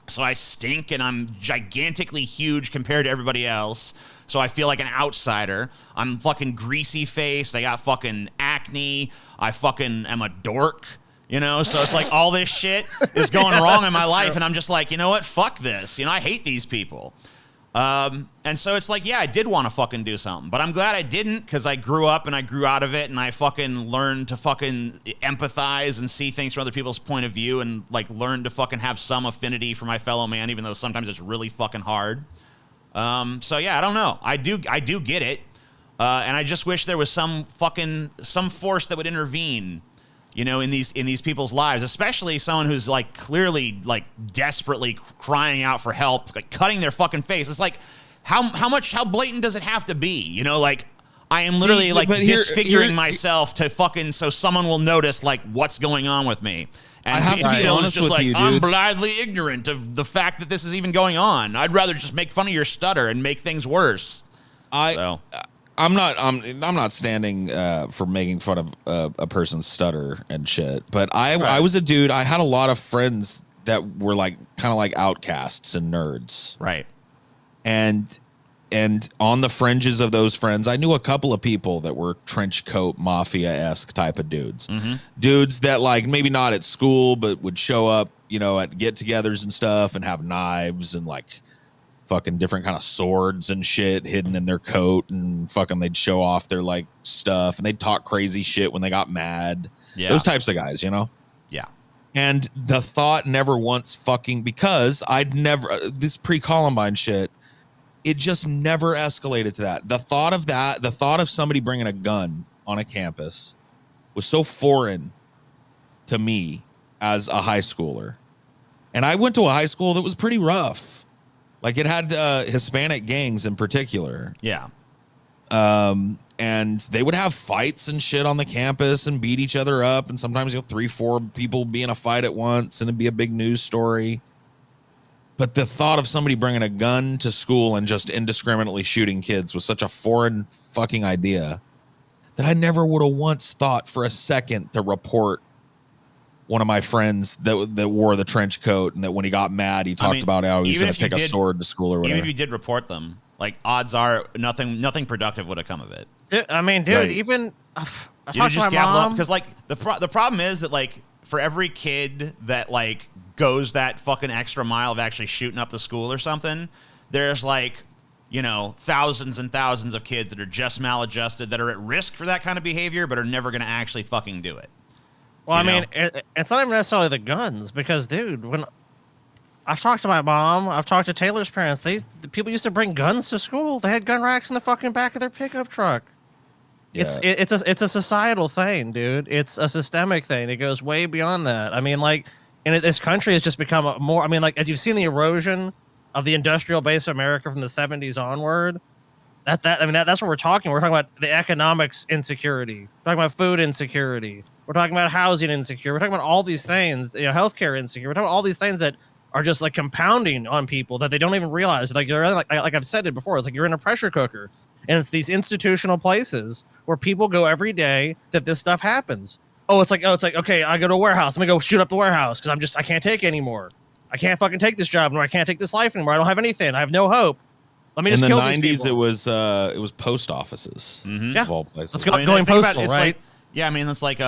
So I stink and I'm gigantically huge compared to everybody else. So I feel like an outsider. I'm fucking greasy faced. I got fucking acne. I fucking am a dork, So it's like all this shit is going wrong in my life. And I'm just like, you know what? Fuck this. I hate these people. And so it's like, yeah, I did want to fucking do something. But I'm glad I didn't because I grew up and I grew out of it. And I fucking learned to fucking empathize and see things from other people's point of view. And like learn to fucking have some affinity for my fellow man, even though sometimes it's really fucking hard. So yeah, I don't know. I do get it. And I just wish there was some force that would intervene, you know, in these people's lives, especially someone who's like clearly like desperately crying out for help, like cutting their fucking face. It's like how blatant does it have to be? You know, like I am literally like disfiguring myself to fucking so someone will notice like what's going on with me. And I have to be honest just with like, you, dude. I'm blithely ignorant of the fact that this is even going on. I'd rather just make fun of your stutter and make things worse. I'm not standing for making fun of a person's stutter and shit. But I was a dude. I had a lot of friends that were like kind of like outcasts and nerds. Right. And on the fringes of those friends, I knew a couple of people that were trench coat mafia-esque type of dudes. Dudes that like maybe not at school, but would show up, you know, at get-togethers and stuff and have knives and like fucking different kind of swords and shit hidden in their coat, and fucking they'd show off their like stuff, and they'd talk crazy shit when they got mad. Yeah. Those types of guys, you know? Yeah. And the thought never once fucking, because I'd never, this pre-Columbine shit, it just never escalated to that. The thought of somebody bringing a gun on a campus was so foreign to me as a high schooler. And I went to a high school that was pretty rough. Like it had Hispanic gangs in particular. Yeah. And they would have fights and shit on the campus and beat each other up. And sometimes, you know, 3-4 people be in a fight at once and it'd be a big news story. But the thought of somebody bringing a gun to school and just indiscriminately shooting kids was such a foreign fucking idea that I never would have once thought for a second to report one of my friends that wore the trench coat, and that when he got mad, he talked about how he was going to take a sword to school or whatever. Even if you did report them, like odds are nothing productive would have come of it. Dude, I mean, dude, right. Even I talked to my mom, because like the problem is that like for every kid that like goes that fucking extra mile of actually shooting up the school or something, there's like, you know, thousands and thousands of kids that are just maladjusted that are at risk for that kind of behavior but are never going to actually fucking do it. Well, I mean, it's not even necessarily the guns, because, dude, when I've talked to my mom, I've talked to Taylor's parents, the people used to bring guns to school. They had gun racks in the fucking back of their pickup truck. Yeah. It's a societal thing, dude. It's a systemic thing. It goes way beyond that. I mean, like, and this country has just become a more, I mean, like, as you've seen the erosion of the industrial base of America from the 70s onward, that's what we're talking. We're talking about the economics insecurity. We're talking about food insecurity. We're talking about housing insecurity. We're talking about all these things, you know, healthcare insecurity. We're talking about all these things that are just like compounding on people that they don't even realize. Like you're like I've said it before, it's like you're in a pressure cooker, and it's these institutional places where people go every day that this stuff happens. It's like okay, I go to a warehouse. I'm gonna go shoot up the warehouse because I can't take anymore. I can't fucking take this job, nor I can't take this life anymore. I don't have anything. I have no hope. Let me just kill these people. In the 90s, it was post offices. Yeah, of all places. Let's go going postal, right? Like, yeah, I mean, it's like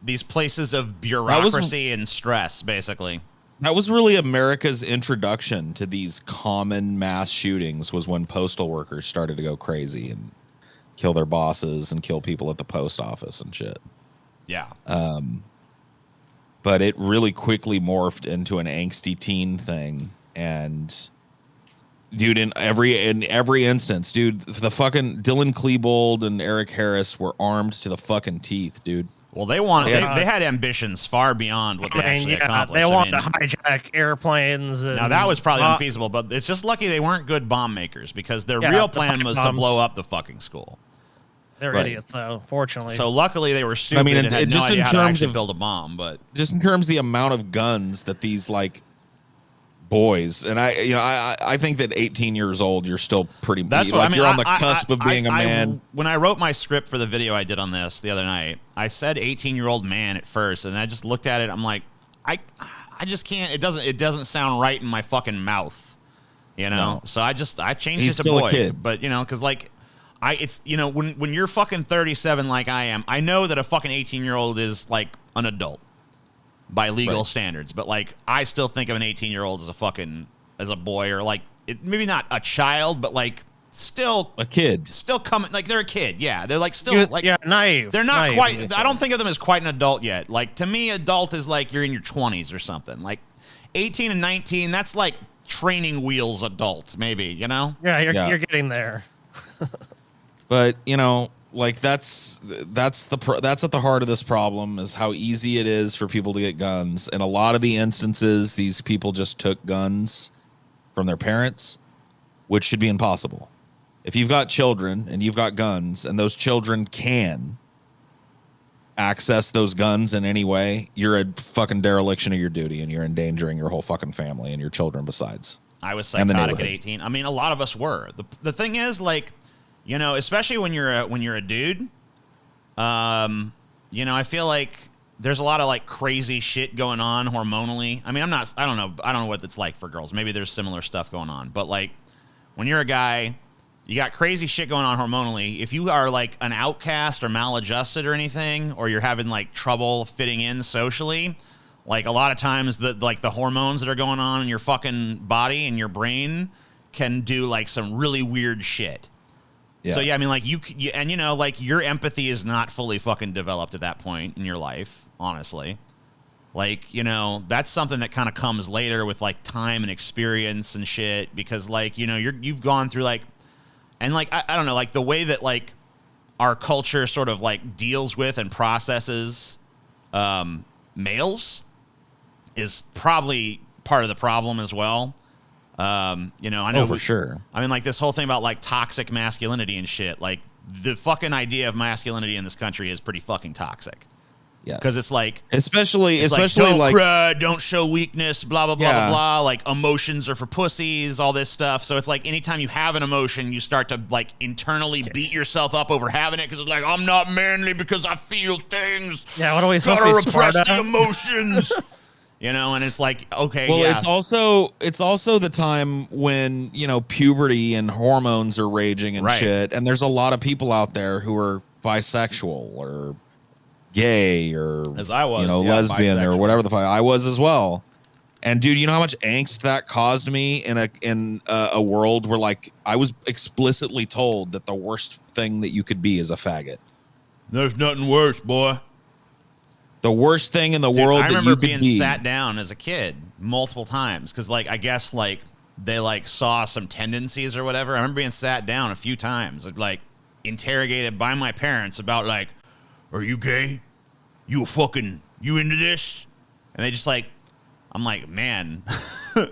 these places of bureaucracy and stress, basically. That was really America's introduction to these common mass shootings, was when postal workers started to go crazy and kill their bosses and kill people at the post office and shit. Yeah. But it really quickly morphed into an angsty teen thing. And dude, in every instance, dude, the fucking Dylan Klebold and Eric Harris were armed to the fucking teeth, dude. Well, they had ambitions far beyond what they actually accomplished. They wanted to hijack airplanes. Now that was probably unfeasible, but it's just lucky they weren't good bomb makers, because their real plan was to blow up the fucking school. They're idiots, though, fortunately. So luckly they were stupid and had no idea how to actually build a bomb. But just in terms of the amount of guns that these like boys, and I think that 18 years old, you're still pretty. That's what I mean. You're on the cusp of being a man. When I wrote my script for the video I did on this the other night, I said 18-year-old man at first, and I just looked at it. I'm like, I just can't. It doesn't sound right in my fucking mouth, you know. No. So I changed it to boy. A kid. But because like. It's when you're fucking 37 like I am, I know that a fucking 18-year-old is like an adult by legal standards, but like I still think of an 18-year-old as a boy, or like maybe not a child, but like still a kid, still coming, like they're a kid. Yeah, they're like still naive. They're not quite. I don't think of them as quite an adult yet. Like to me, adult is like you're in your 20s or something. Like 18 and 19, that's like training wheels adults, maybe. You know? Yeah, you're getting there. But, like that's at the heart of this problem, is how easy it is for people to get guns. In a lot of the instances, these people just took guns from their parents, which should be impossible. If you've got children and you've got guns and those children can access those guns in any way, you're a fucking dereliction of your duty, and you're endangering your whole fucking family and your children besides. I was psychotic at 18. I mean, a lot of us were. The thing is, like, you know, especially when you're a dude, you know, I feel like there's a lot of like crazy shit going on hormonally. I mean, I don't know what it's like for girls. Maybe there's similar stuff going on, but like when you're a guy, you got crazy shit going on hormonally. If you are like an outcast or maladjusted or anything, or you're having like trouble fitting in socially, like a lot of times the hormones that are going on in your fucking body and your brain can do like some really weird shit. Yeah. So yeah, I mean, like you and you know, like your empathy is not fully fucking developed at that point in your life, honestly. Like, you know, that's something that kind of comes later with like time and experience and shit, because like, you know, you've gone through like, and like I don't know, like the way that like our culture sort of like deals with and processes males is probably part of the problem as well. You know, I know for sure. I mean, like this whole thing about like toxic masculinity and shit. Like the fucking idea of masculinity in this country is pretty fucking toxic. Yes. Because it's like, especially don't like cry, don't show weakness, blah blah blah Yeah. blah blah. Like emotions are for pussies, all this stuff. So it's like anytime you have an emotion, you start to like internally beat yourself up over having it, because it's like, I'm not manly because I feel things. Yeah, what are we supposed Gotta to be repress smart the at? emotions. You know, and it's like, okay, well, yeah. it's also the time when, you know, puberty and hormones are raging and Right. shit, and there's a lot of people out there who are bisexual or gay or, As I was, you know, yeah, lesbian or bisexual. whatever the fuck. I was as well. And dude, you know how much angst that caused me in a world where like I was explicitly told that the worst thing that you could be is a faggot. There's nothing worse, boy. The worst thing in the Dude, world I that remember you could being be. sat down as a kid multiple times because, like, I guess like they like saw some tendencies or whatever. I remember being sat down a few times, like interrogated by my parents about like, are you gay? You into this? And they just like, I'm like, man.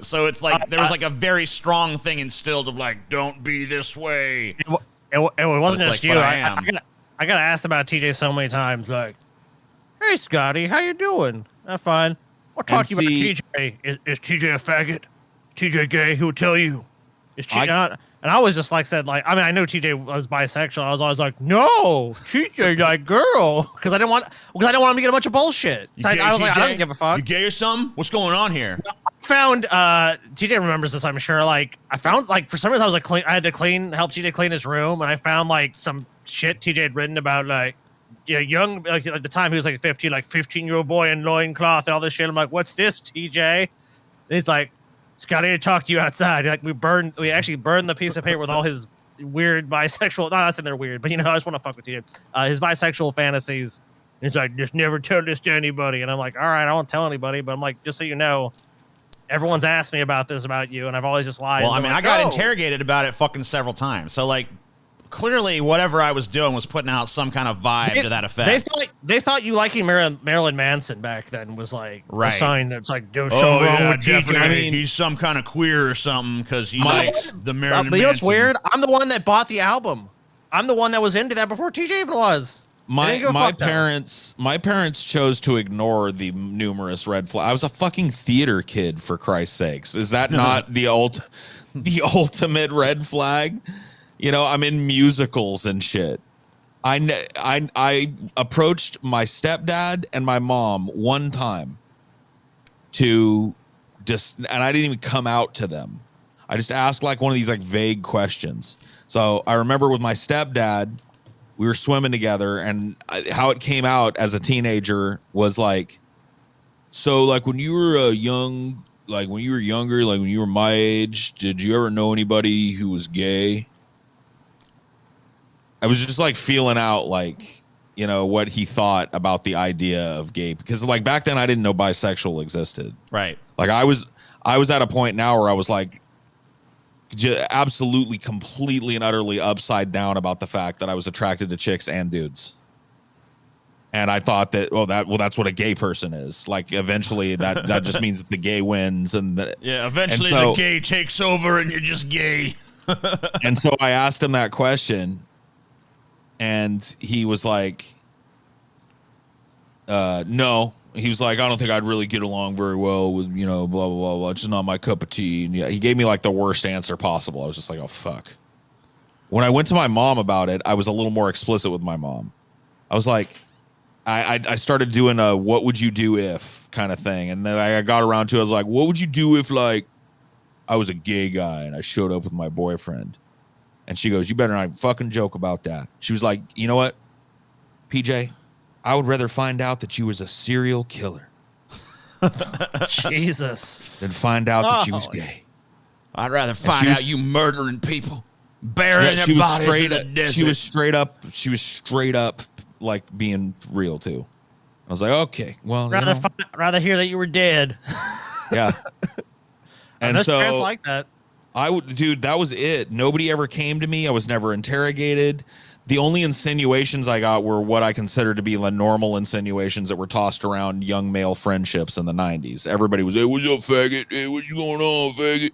So it's like there was like a very strong thing instilled of like, don't be this way. It wasn't But it's just like, you. but I am. I got asked about TJ so many times, like, hey, Scotty, how you doing? I'm fine. I'll talk to you about TJ. Is TJ a faggot? TJ gay? Who would tell you? Is TJ not? And I was just like said, like, I mean, I knew TJ was bisexual. I was always like, no, TJ like girl, because I didn't want him to get a bunch of bullshit. So I was like, I don't give a fuck. You gay or something? What's going on here? I found TJ remembers this, I'm sure. Like, I found like for some reason I was like I had to help TJ clean his room, and I found like some shit TJ had written about like, yeah, young, like at the time he was like 15, like 15-year-old boy in loincloth and all this shit. I'm like, what's this, TJ? And he's like, Scotty, to talk to you outside. Like we actually burned the piece of paper with all his weird bisexual. No, that's in there weird, but you know, I just want to fuck with you. His bisexual fantasies. And he's like, just never tell this to anybody. And I'm like, all right, I won't tell anybody, but I'm like, just so you know, everyone's asked me about this about you, and I've always just lied. Well, I I'm mean, like, I got "No." interrogated about it fucking several times. So like, clearly, whatever I was doing was putting out some kind of vibe to that effect. They thought you liking Marilyn Manson back then was like a Right. sign that's like, there's something wrong with TJ. I mean, he's some kind of queer or something because he likes the Marilyn But you know what's Manson. weird? I'm the one that bought the album. I'm the one that was into that before TJ even was. My parents chose to ignore the numerous red flags. I was a fucking theater kid, for Christ's sakes. Is that not the ultimate red flag? You know, I'm in musicals and shit. I approached my stepdad and my mom one time and I didn't even come out to them. I just asked like one of these like vague questions. So I remember with my stepdad, we were swimming together, and how it came out as a teenager was like, so like when you were younger, like when you were my age, did you ever know anybody who was gay? I was just like feeling out, like, you know, what he thought about the idea of gay, because like back then I didn't know bisexual existed. Right. Like I was at a point now where I was like absolutely, completely, and utterly upside down about the fact that I was attracted to chicks and dudes. And I thought that, that's what a gay person is. Like, eventually, that just means that the gay wins, and eventually the gay takes over, and you're just gay. And so I asked him that question, and he was like, "No." He was like, "I don't think I'd really get along very well with, blah blah blah blah. It's just not my cup of tea." And yeah, he gave me like the worst answer possible. I was just like, "Oh fuck." When I went to my mom about it, I was a little more explicit with my mom. I was like, I started doing a "what would you do if" kind of thing, and then I got around to it. I was like, "What would you do if like I was a gay guy and I showed up with my boyfriend?" And she goes, "You better not fucking joke about that." She was like, "You know what, PJ? I would rather find out that you was a serial killer Jesus than find out that you was gay. I'd rather find out you murdering people, burying their bodies in the desert." She was straight up like being real too. I was like, okay, well, rather hear that you were dead. Yeah. And so parents like that. Dude, that was it. Nobody ever came to me. I was never interrogated. The only insinuations I got were what I consider to be the normal insinuations that were tossed around young male friendships in the 90s. Everybody was, "Hey, what's up, faggot? Hey, what's going on, faggot?"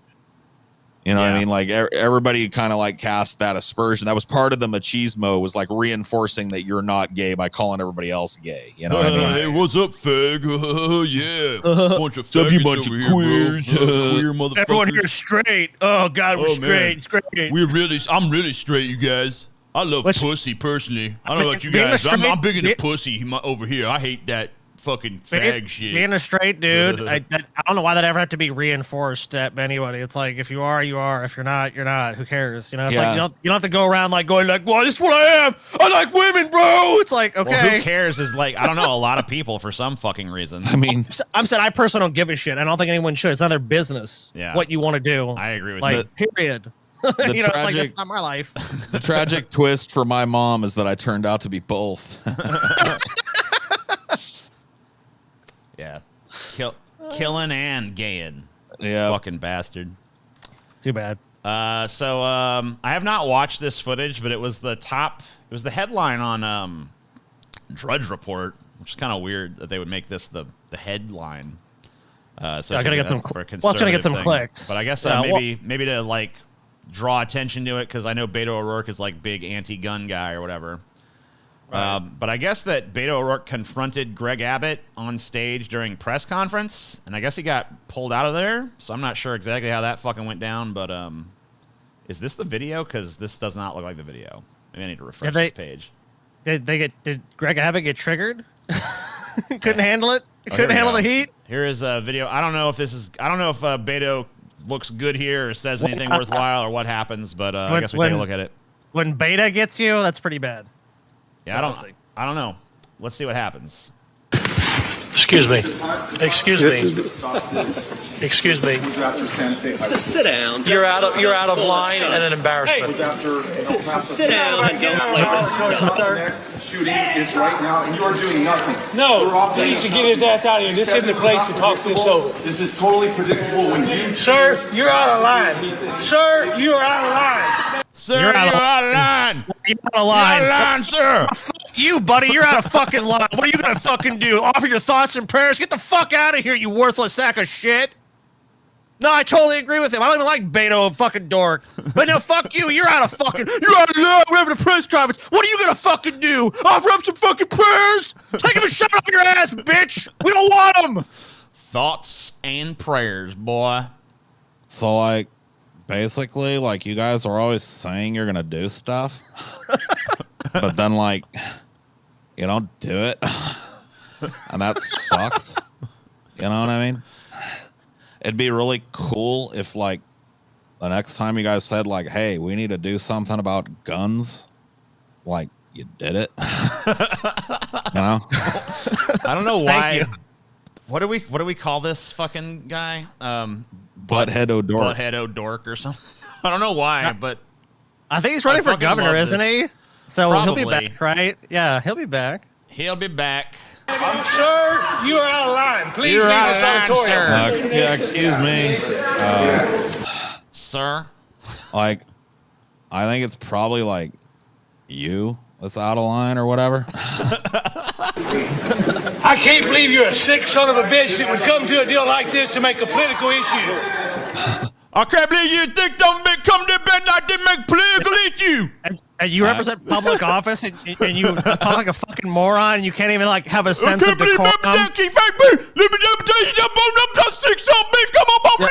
You know what I mean? Like, everybody kind of like cast that aspersion. That was part of the machismo, was like reinforcing that you're not gay by calling everybody else gay. You know what I mean? Hey, what's up, fag? Yeah. Bunch of faggots, bunch of queers. Queer motherfuckers. Everyone here is straight. Oh, God, we're straight. Straight. I'm really straight, you guys. I love pussy, personally. I don't know about you guys. I'm big into pussy over here. I hate that fucking fag shit. Being a straight dude, I don't know why that ever have to be reinforced at anybody. It's like, if you are, you are. If you're not, you're not. Who cares? It's like you don't have to go around like going like, "Well, this is what I am. I like women, bro." It's like, okay. Well, who cares is like, I don't know, a lot of people for some fucking reason. I mean, I'm saying I personally don't give a shit. I don't think anyone should. It's not their business. Yeah. What you want to do. I agree with like, period. It's like, that's not my life. The tragic twist for my mom is that I turned out to be both. Yeah. Killing and gaying. Yeah. Fucking bastard. Too bad. So I have not watched this footage, but it was the headline on Drudge Report, which is kind of weird that they would make this the headline. So I gotta get some. It's gonna get some clicks. But I guess maybe to like draw attention to it, because I know Beto O'Rourke is like big anti-gun guy or whatever. Right. But I guess that Beto O'Rourke confronted Greg Abbott on stage during press conference, and I guess he got pulled out of there. So I'm not sure exactly how that fucking went down. But is this the video? Because this does not look like the video. Maybe I need to refresh this page. Did Greg Abbott get triggered? Couldn't handle it. Couldn't handle the heat. Here is a video. I don't know if Beto looks good here or says anything worthwhile or what happens, but I guess we take a look at it. When Beta gets you, that's pretty bad. Yeah, I don't know. Let's see what happens. Excuse me. Excuse me. Excuse me. Sit down. You're out of line and an embarrassment. Hey, sit down. Shooting is right now, and you are doing nothing. No, he needs to get his ass out of here. This isn't the place to talk this over. This is totally predictable when you... Sir, you're out of line. Sir, you are out of line. Sir, you're out of line. You're out of line. You're out of line, sir. Fuck you, buddy. You're out of fucking line. What are you gonna fucking do? Offer your thoughts and prayers? Get the fuck out of here, you worthless sack of shit. No, I totally agree with him. I don't even like Beto, fucking dork. But no, fuck you. You're out of fucking... You're out of line. We're having a press conference. What are you gonna fucking do? Offer up some fucking prayers? Take him a shot up your ass, bitch. We don't want him. Thoughts and prayers, boy. So, like, basically, like, you guys are always saying you're gonna do stuff, but then, like, you don't do it, and that sucks. You know what I mean? It'd be really cool if, like, the next time you guys said, like, "Hey, we need to do something about guns," like, you did it. You know? I don't know why. What do we call this fucking guy? Butthead O'Dork. Butthead O'Dork or something. I don't know why, but I think he's running for governor, isn't he? So Probably. he'll be back, right? Yeah, he'll be back. He'll be back. Sir, you are out of line. Please leave this auditorium. Excuse me. Sir. Like, I think it's probably like you that's out of line or whatever. I can't believe you're a sick son of a bitch that would come to a deal like this to make a political issue. I can't believe you think don't come to bed like they make political issue. And you represent public office, and you talk like a fucking moron, and you can't even like have a sense of decorum. Let me tell you something, bitch. Come on,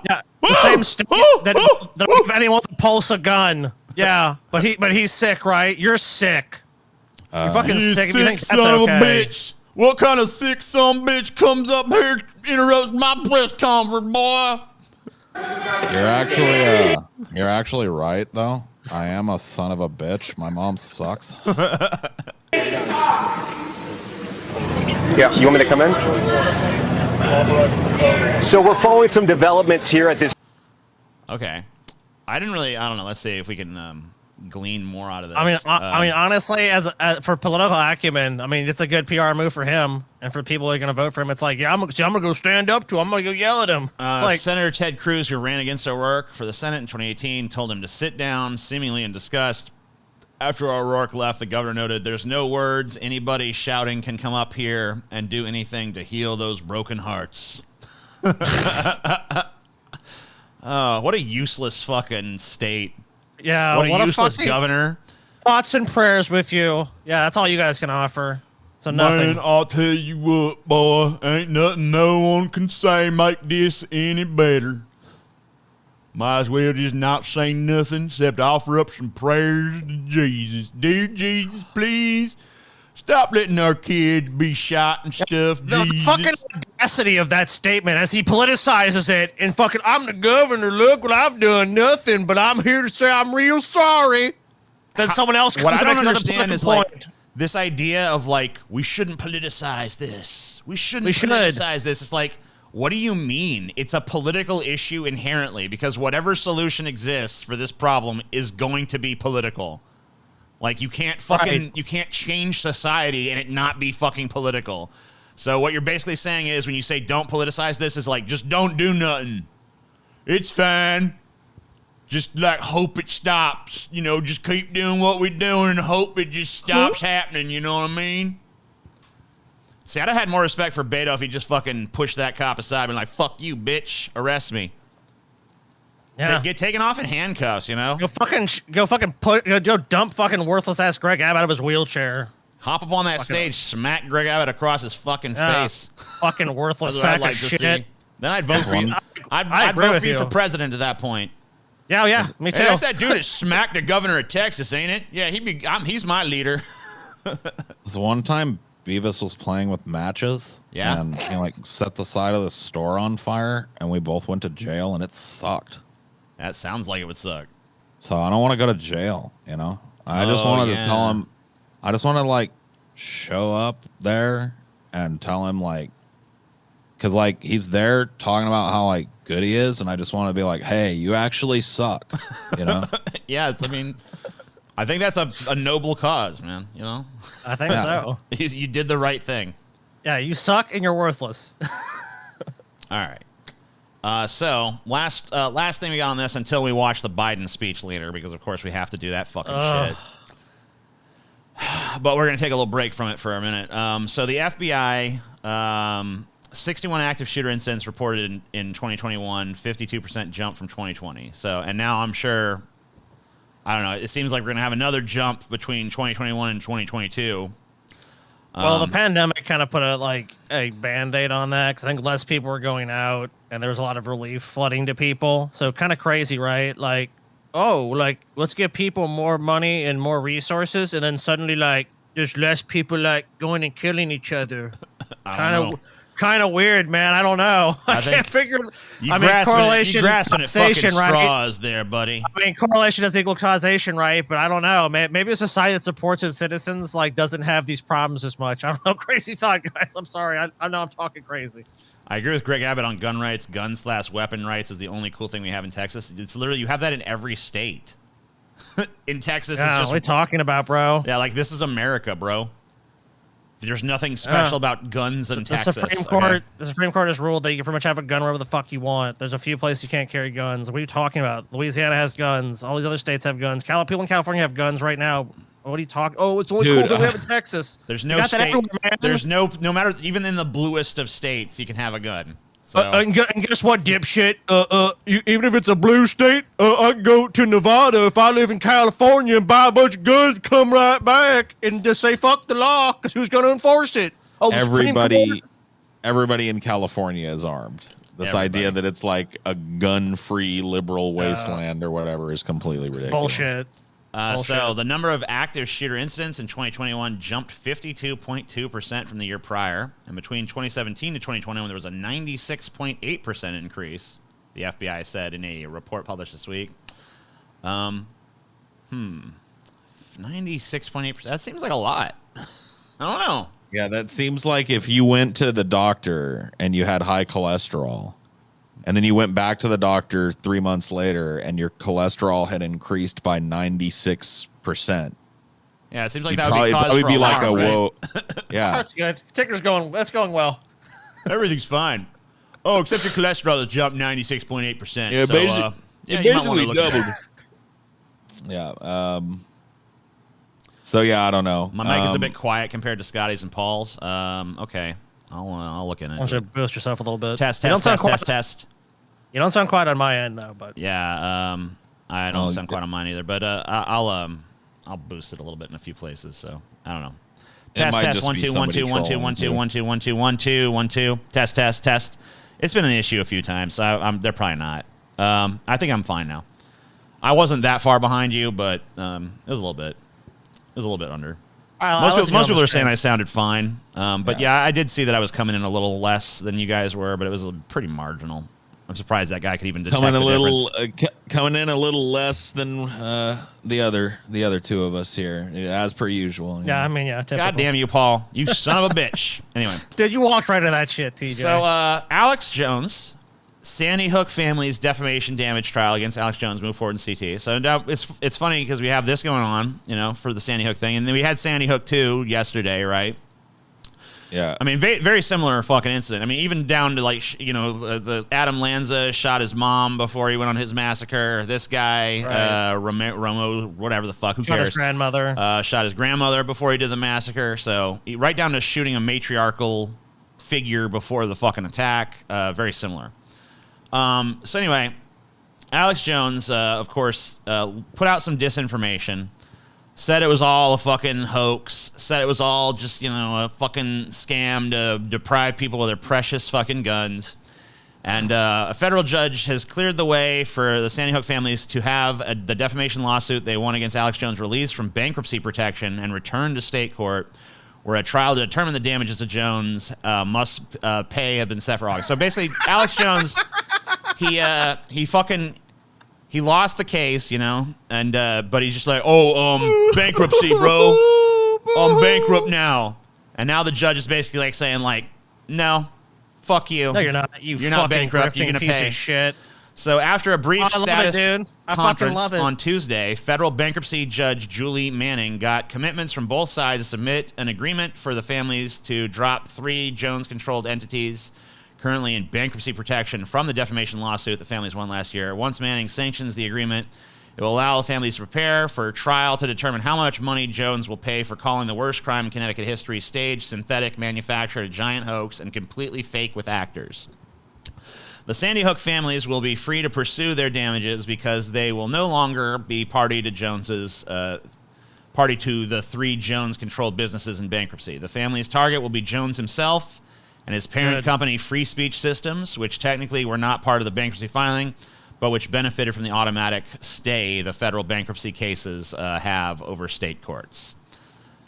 Yeah, the same state that anyone with a pulse a gun. Yeah, but he's sick, right? You're sick. You're fucking sick. If you think that's son okay. of a bitch. What kind of sick son of a bitch comes up here interrupts my press conference, boy? You're actually right though. I am a son of a bitch. My mom sucks. Yeah, you want me to come in? So we're following some developments here at this. Okay. I don't know. Let's see if we can glean more out of this. I mean, honestly, as for political acumen, I mean, it's a good PR move for him, and for people who are going to vote for him, it's like, yeah, I'm gonna go stand up to him. I'm gonna go yell at him. It's like Senator Ted Cruz, who ran against O'Rourke for the Senate in 2018, told him to sit down, seemingly in disgust. After O'Rourke left, the governor noted, "There's no words anybody shouting can come up here and do anything to heal those broken hearts." Oh, what a useless fucking state. Yeah, what a useless governor. Thoughts and prayers with you. Yeah, that's all you guys can offer. So nothing. Man, I'll tell you what, boy. Ain't nothing no one can say make this any better. Might as well just not say nothing except offer up some prayers to Jesus. Dear Jesus, please stop letting our kids be shot and stuff, The Jesus. fucking audacity of that statement as he politicizes it and fucking, I'm the governor, look what I've done, nothing, but I'm here to say I'm real sorry. Then someone else comes What I and don't makes another understand is political like point. this idea of like, we shouldn't politicize this. We should. Politicize this. It's like, what do you mean? It's a political issue inherently because whatever solution exists for this problem is going to be political. Like you can't you can't change society and it not be fucking political. So what you're basically saying is when you say don't politicize this is like just don't do nothing. It's fine. Just like hope it stops. You know, just keep doing what we're doing and hope it just stops happening. You know what I mean? See, I'd have had more respect for Beto if he just fucking pushed that cop aside and been like, fuck you, bitch. Arrest me. Yeah. Get taken off in handcuffs, you know? Go dump fucking worthless ass Greg Abbott out of his wheelchair. Hop up on that stage, smack Greg Abbott across his fucking face. Fucking worthless That's what I'd sack like of to shit. see. Then I'd vote for you. I'd agree vote with for you you. for president at that point. Yeah, me too. Hey, that's that dude that smacked the governor of Texas, ain't it? Yeah, he's my leader. This one time Beavis was playing with matches. Yeah. And he like set the side of the store on fire and we both went to jail and it sucked. That sounds like it would suck. So I don't want to go to jail, you know? I just wanted to tell him, I just want to like show up there and tell him like, cause like he's there talking about how like good he is. And I just want to be like, hey, you actually suck, you know? Yeah, I think that's a noble cause, man. You know, I think so. You did the right thing. Yeah, you suck and you're worthless. All right. So last thing we got on this until we watch the Biden speech later, because of course we have to do that fucking shit. But we're gonna take a little break from it for a minute. So the FBI, 61 active shooter incidents reported in 2021, 52% jump from 2020. So, and now I'm sure, I don't know, it seems like we're going to have another jump between 2021 and 2022. Well, the pandemic kind of put a Band-Aid on that because I think less people were going out and there was a lot of relief flooding to people. So kind of crazy, right? Like, let's give people more money and more resources, and then suddenly there's less people going and killing each other. Kind of weird, man. I don't know. I can't figure. Correlation, you grasping at fucking right? straws there, buddy. I mean, correlation doesn't equal causation, right? But I don't know. Maybe a society that supports its citizens doesn't have these problems as much. I don't know. Crazy thought, guys. I'm sorry. I know I'm talking crazy. I agree with Greg Abbott on gun rights. Gun/weapon rights is the only cool thing we have in Texas. It's literally, you have that in every state. In Texas, Yeah, it's just what are we talking about, bro? Yeah, this is America, bro. There's nothing special about guns in The Texas. Supreme Court, the Supreme Court has ruled that you can pretty much have a gun wherever the fuck you want. There's a few places you can't carry guns. What are you talking about? Louisiana has guns. All these other states have guns. People in California have guns right now. What are you talking? Oh, it's only cool that we have in Texas. There's no state. There's no matter, even in the bluest of states, you can have a gun. So. And guess what, dipshit? Even if it's a blue state, I can go to Nevada if I live in California and buy a bunch of guns, come right back and just say fuck the law, because who's going to enforce it? Oh, everybody in California is armed. This idea that it's like a gun-free liberal wasteland or whatever is completely ridiculous. Bullshit. So the number of active shooter incidents in 2021 jumped 52.2% from the year prior. And between 2017 to 2021, there was a 96.8% increase, the FBI said in a report published this week. 96.8%. That seems like a lot. I don't know. Yeah, that seems like if you went to the doctor and you had high cholesterol, and then you went back to the doctor 3 months later and your cholesterol had increased by 96%. Yeah, it seems like You'd that would probably be like alarm, a right? whoa. Yeah. That's good. That's going well. Everything's fine. Oh, except your cholesterol has jumped 96.8%. Yeah, so, it basically doubled. Yeah. So yeah, I don't know. My mic is a bit quiet compared to Scotty's and Paul's. Okay, I'll look in it. Why don't you boost yourself a little bit? Test. You don't sound quiet on my end though, but yeah, I don't sound quite on mine either. But I'll boost it a little bit in a few places. So I don't know. Test 1 2 1 2 1 2 1 2 1 2 1 2 1 2 1 2. Test. It's been an issue a few times. So they're probably not. I think I'm fine now. I wasn't that far behind you, but it was a little bit. It was a little bit under. Most people are saying I sounded fine. But yeah, I did see that I was coming in a little less than you guys were, but it was pretty marginal. I'm surprised that guy could even detect coming the difference. Coming in a little less than the other two of us here, as per usual. Yeah, I mean, yeah. Typical. God damn you, Paul! You son of a bitch. Anyway, dude, you walked right into that shit, TJ. So, Alex Jones, Sandy Hook family's defamation damage trial against Alex Jones moved forward in CT. So now it's funny because we have this going on, for the Sandy Hook thing, and then we had Sandy Hook 2 yesterday, right? Yeah. I mean, very similar fucking incident. I mean, even down to the Adam Lanza shot his mom before he went on his massacre. This guy, right. Romo, whatever the fuck, who cares? Shot his grandmother. Shot his grandmother before he did the massacre. So right down to shooting a matriarchal figure before the fucking attack. Very similar. So anyway, Alex Jones, of course, put out some disinformation. Said it was all a fucking hoax. Said it was all just, a fucking scam to deprive people of their precious fucking guns. And a federal judge has cleared the way for the Sandy Hook families to have the defamation lawsuit they won against Alex Jones released from bankruptcy protection and returned to state court, where a trial to determine the damages of Jones must pay have been set for August. So basically, Alex Jones, he lost the case, and but he's just like, bankruptcy, bro. I'm bankrupt now. And now the judge is basically like saying, like, no, fuck you. No, you're not. You're not bankrupt. You're gonna piece pay. Of shit. So after a brief status conference love it. on Tuesday, federal bankruptcy judge Julie Manning got commitments from both sides to submit an agreement for the families to drop 3 Jones-controlled entities currently in bankruptcy protection from the defamation lawsuit the families won last year. Once Manning sanctions the agreement, it will allow the families to prepare for a trial to determine how much money Jones will pay for calling the worst crime in Connecticut history staged, synthetic, manufactured, a giant hoax, and completely fake with actors. The Sandy Hook families will be free to pursue their damages because they will no longer be party to the 3 Jones-controlled businesses in bankruptcy. The family's target will be Jones himself and his parent company, Free Speech Systems, which technically were not part of the bankruptcy filing, but which benefited from the automatic stay the federal bankruptcy cases have over state courts.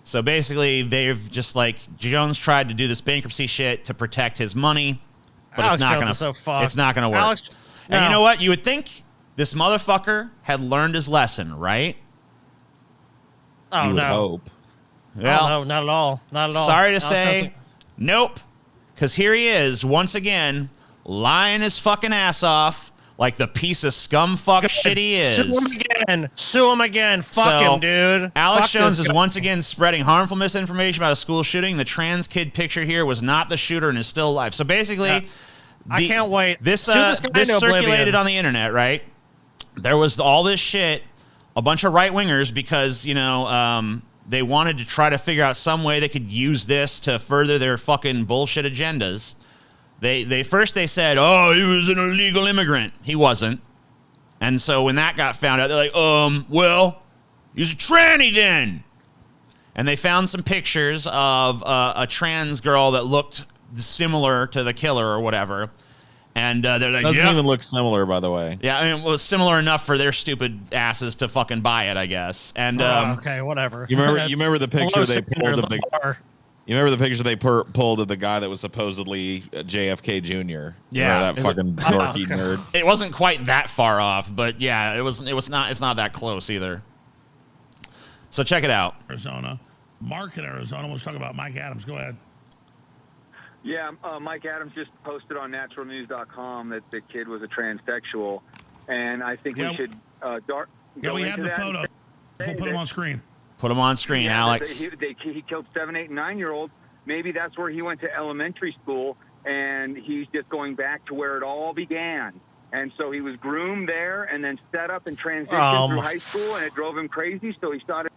So basically, they've just Jones tried to do this bankruptcy shit to protect his money, but Alex it's not gonna. It's not gonna work. And you know what? You would think this motherfucker had learned his lesson, right? Oh, you would hope. Well, no, not at all. Not at all. Sorry to say, nope. Because here he is, once again, lying his fucking ass off like the piece of scum fuck shit he is. Sue him again. Sue him again. Fuck him, dude. Alex Fuck Jones this is guy. once again spreading harmful misinformation about a school shooting. The trans kid picture here was not the shooter and is still alive. So basically, I can't wait. This Sue this guy this into circulated oblivion. on the internet, right? There was all this shit, a bunch of right wingers because they wanted to try to figure out some way they could use this to further their fucking bullshit agendas. They first said, oh, he was an illegal immigrant. He wasn't. And so when that got found out, they're like, well, he's a tranny then. And they found some pictures of a trans girl that looked similar to the killer or whatever. And they're like, Doesn't even look similar, by the way. yeah, I mean, it was similar enough for their stupid asses to fucking buy it, I guess. And okay, whatever. You remember the picture they pulled of the bar. You remember the picture they pulled of the guy that was supposedly JFK Jr. Yeah. that fucking dorky nerd. it wasn't quite that far off, but yeah, it's not that close either. So check it out. Arizona. Mark in Arizona. Let's talk about Mike Adams. Go ahead. Yeah, Mike Adams just posted on naturalnews.com that the kid was a transsexual, and I think we should go we into have the that and photo. say We'll put them on screen. Put them on screen, yeah, Alex. He killed 7, 8, and 9-year-olds. Maybe that's where he went to elementary school, and he's just going back to where it all began. And so he was groomed there and then set up and transitioned through high school, and it drove him crazy, so he started.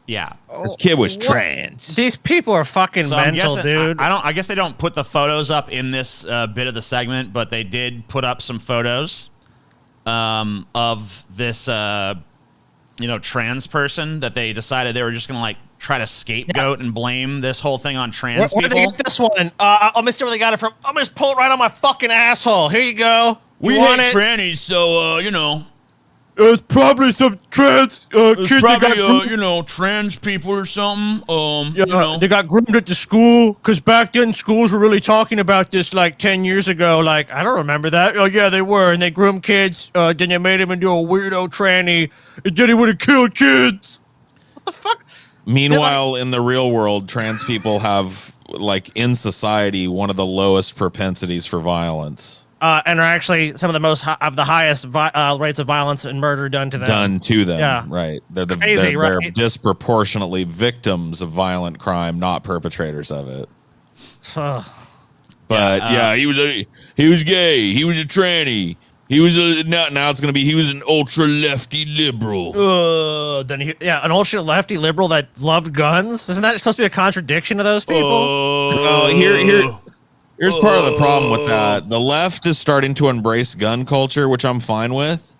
Yeah. This kid was trans. These people are fucking So I'm mental, guessing, dude. I guess they don't put the photos up in this bit of the segment, but they did put up some photos of this trans person that they decided they were just gonna like try to scapegoat and blame this whole thing on trans Where people. did they get this one? I'll miss where they got it from. I'm just pull it right on my fucking asshole. Here you go. We You want hate it? trannies, so It's probably some trans kids that got groomed. trans people or something. They got groomed at the school because back then schools were really talking about this like 10 years ago. Like, I don't remember that. Oh, yeah, they were. And they groomed kids. Then they made him into a weirdo tranny. And then he would have killed kids. What the fuck? Meanwhile, in the real world, trans people have, like, in society, one of the lowest propensities for violence. And are actually some of the most of the highest rates of violence and murder done to them. Yeah. Right. They're Crazy, they're right? disproportionately victims of violent crime, not perpetrators of it. But he was gay. He was a tranny. He was now it's going to be he was an ultra lefty liberal. An ultra lefty liberal that loved guns. Isn't that supposed to be a contradiction to those people? Here's part of the problem with that. The left is starting to embrace gun culture, which I'm fine with.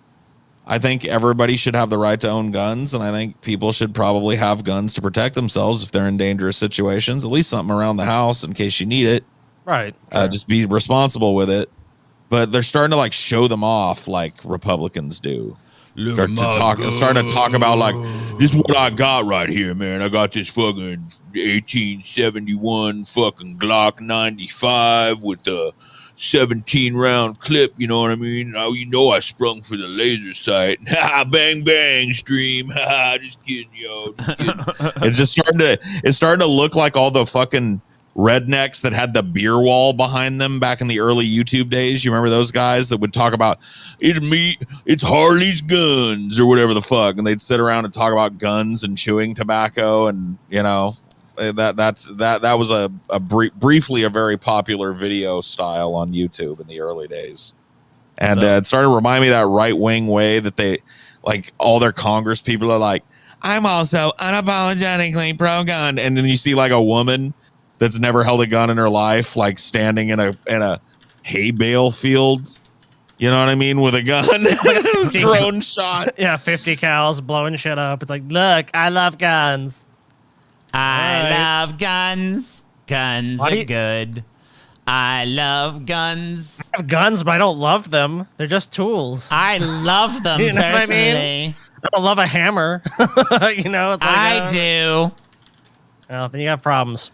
I think everybody should have the right to own guns, and I think people should probably have guns to protect themselves if they're in dangerous situations. At least something around the house in case you need it. Right. Just be responsible with it. But they're starting to like show them off like Republicans do. Starting to talk about like, this is what I got right here, man. I got this fucking 1871 fucking Glock 95 with the 17-round clip. You know what I mean? Now I sprung for the laser sight. Bang bang stream. Just kidding, yo. Just kidding. It's starting to look like all the fucking rednecks that had the beer wall behind them back in the early YouTube days. You remember those guys that would talk about it's Harley's guns or whatever the fuck, and they'd sit around and talk about guns and chewing tobacco, and that was briefly a very popular video style on YouTube in the early days, and it started to remind me of that right wing way that they like all their Congress people are like, I'm also unapologetically pro gun, and then you see like a woman that's never held a gun in her life, like standing in a hay bale field, you know what I mean, with a gun, drone shot. Yeah, 50 cals blowing shit up. It's like, look, I love guns. I love guns. Guns are good. I love guns. I have guns, but I don't love them. They're just tools. I love them You know what I personally. mean? I don't love a hammer. It's like, I do. Well, then you have problems.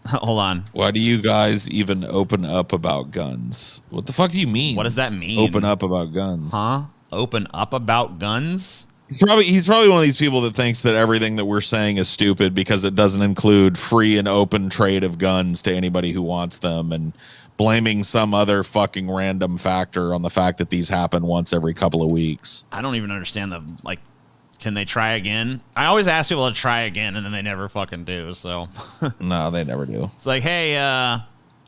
Hold on. Why do you guys even open up about guns? What the fuck do you mean? What does that mean? Open up about guns? Huh? Open up about guns? He's probably one of these people that thinks that everything that we're saying is stupid because it doesn't include free and open trade of guns to anybody who wants them, and blaming some other fucking random factor on the fact that these happen once every couple of weeks. I don't even understand can they try again? I always ask people to try again, and then they never fucking do. So No, they never do. it's like, hey,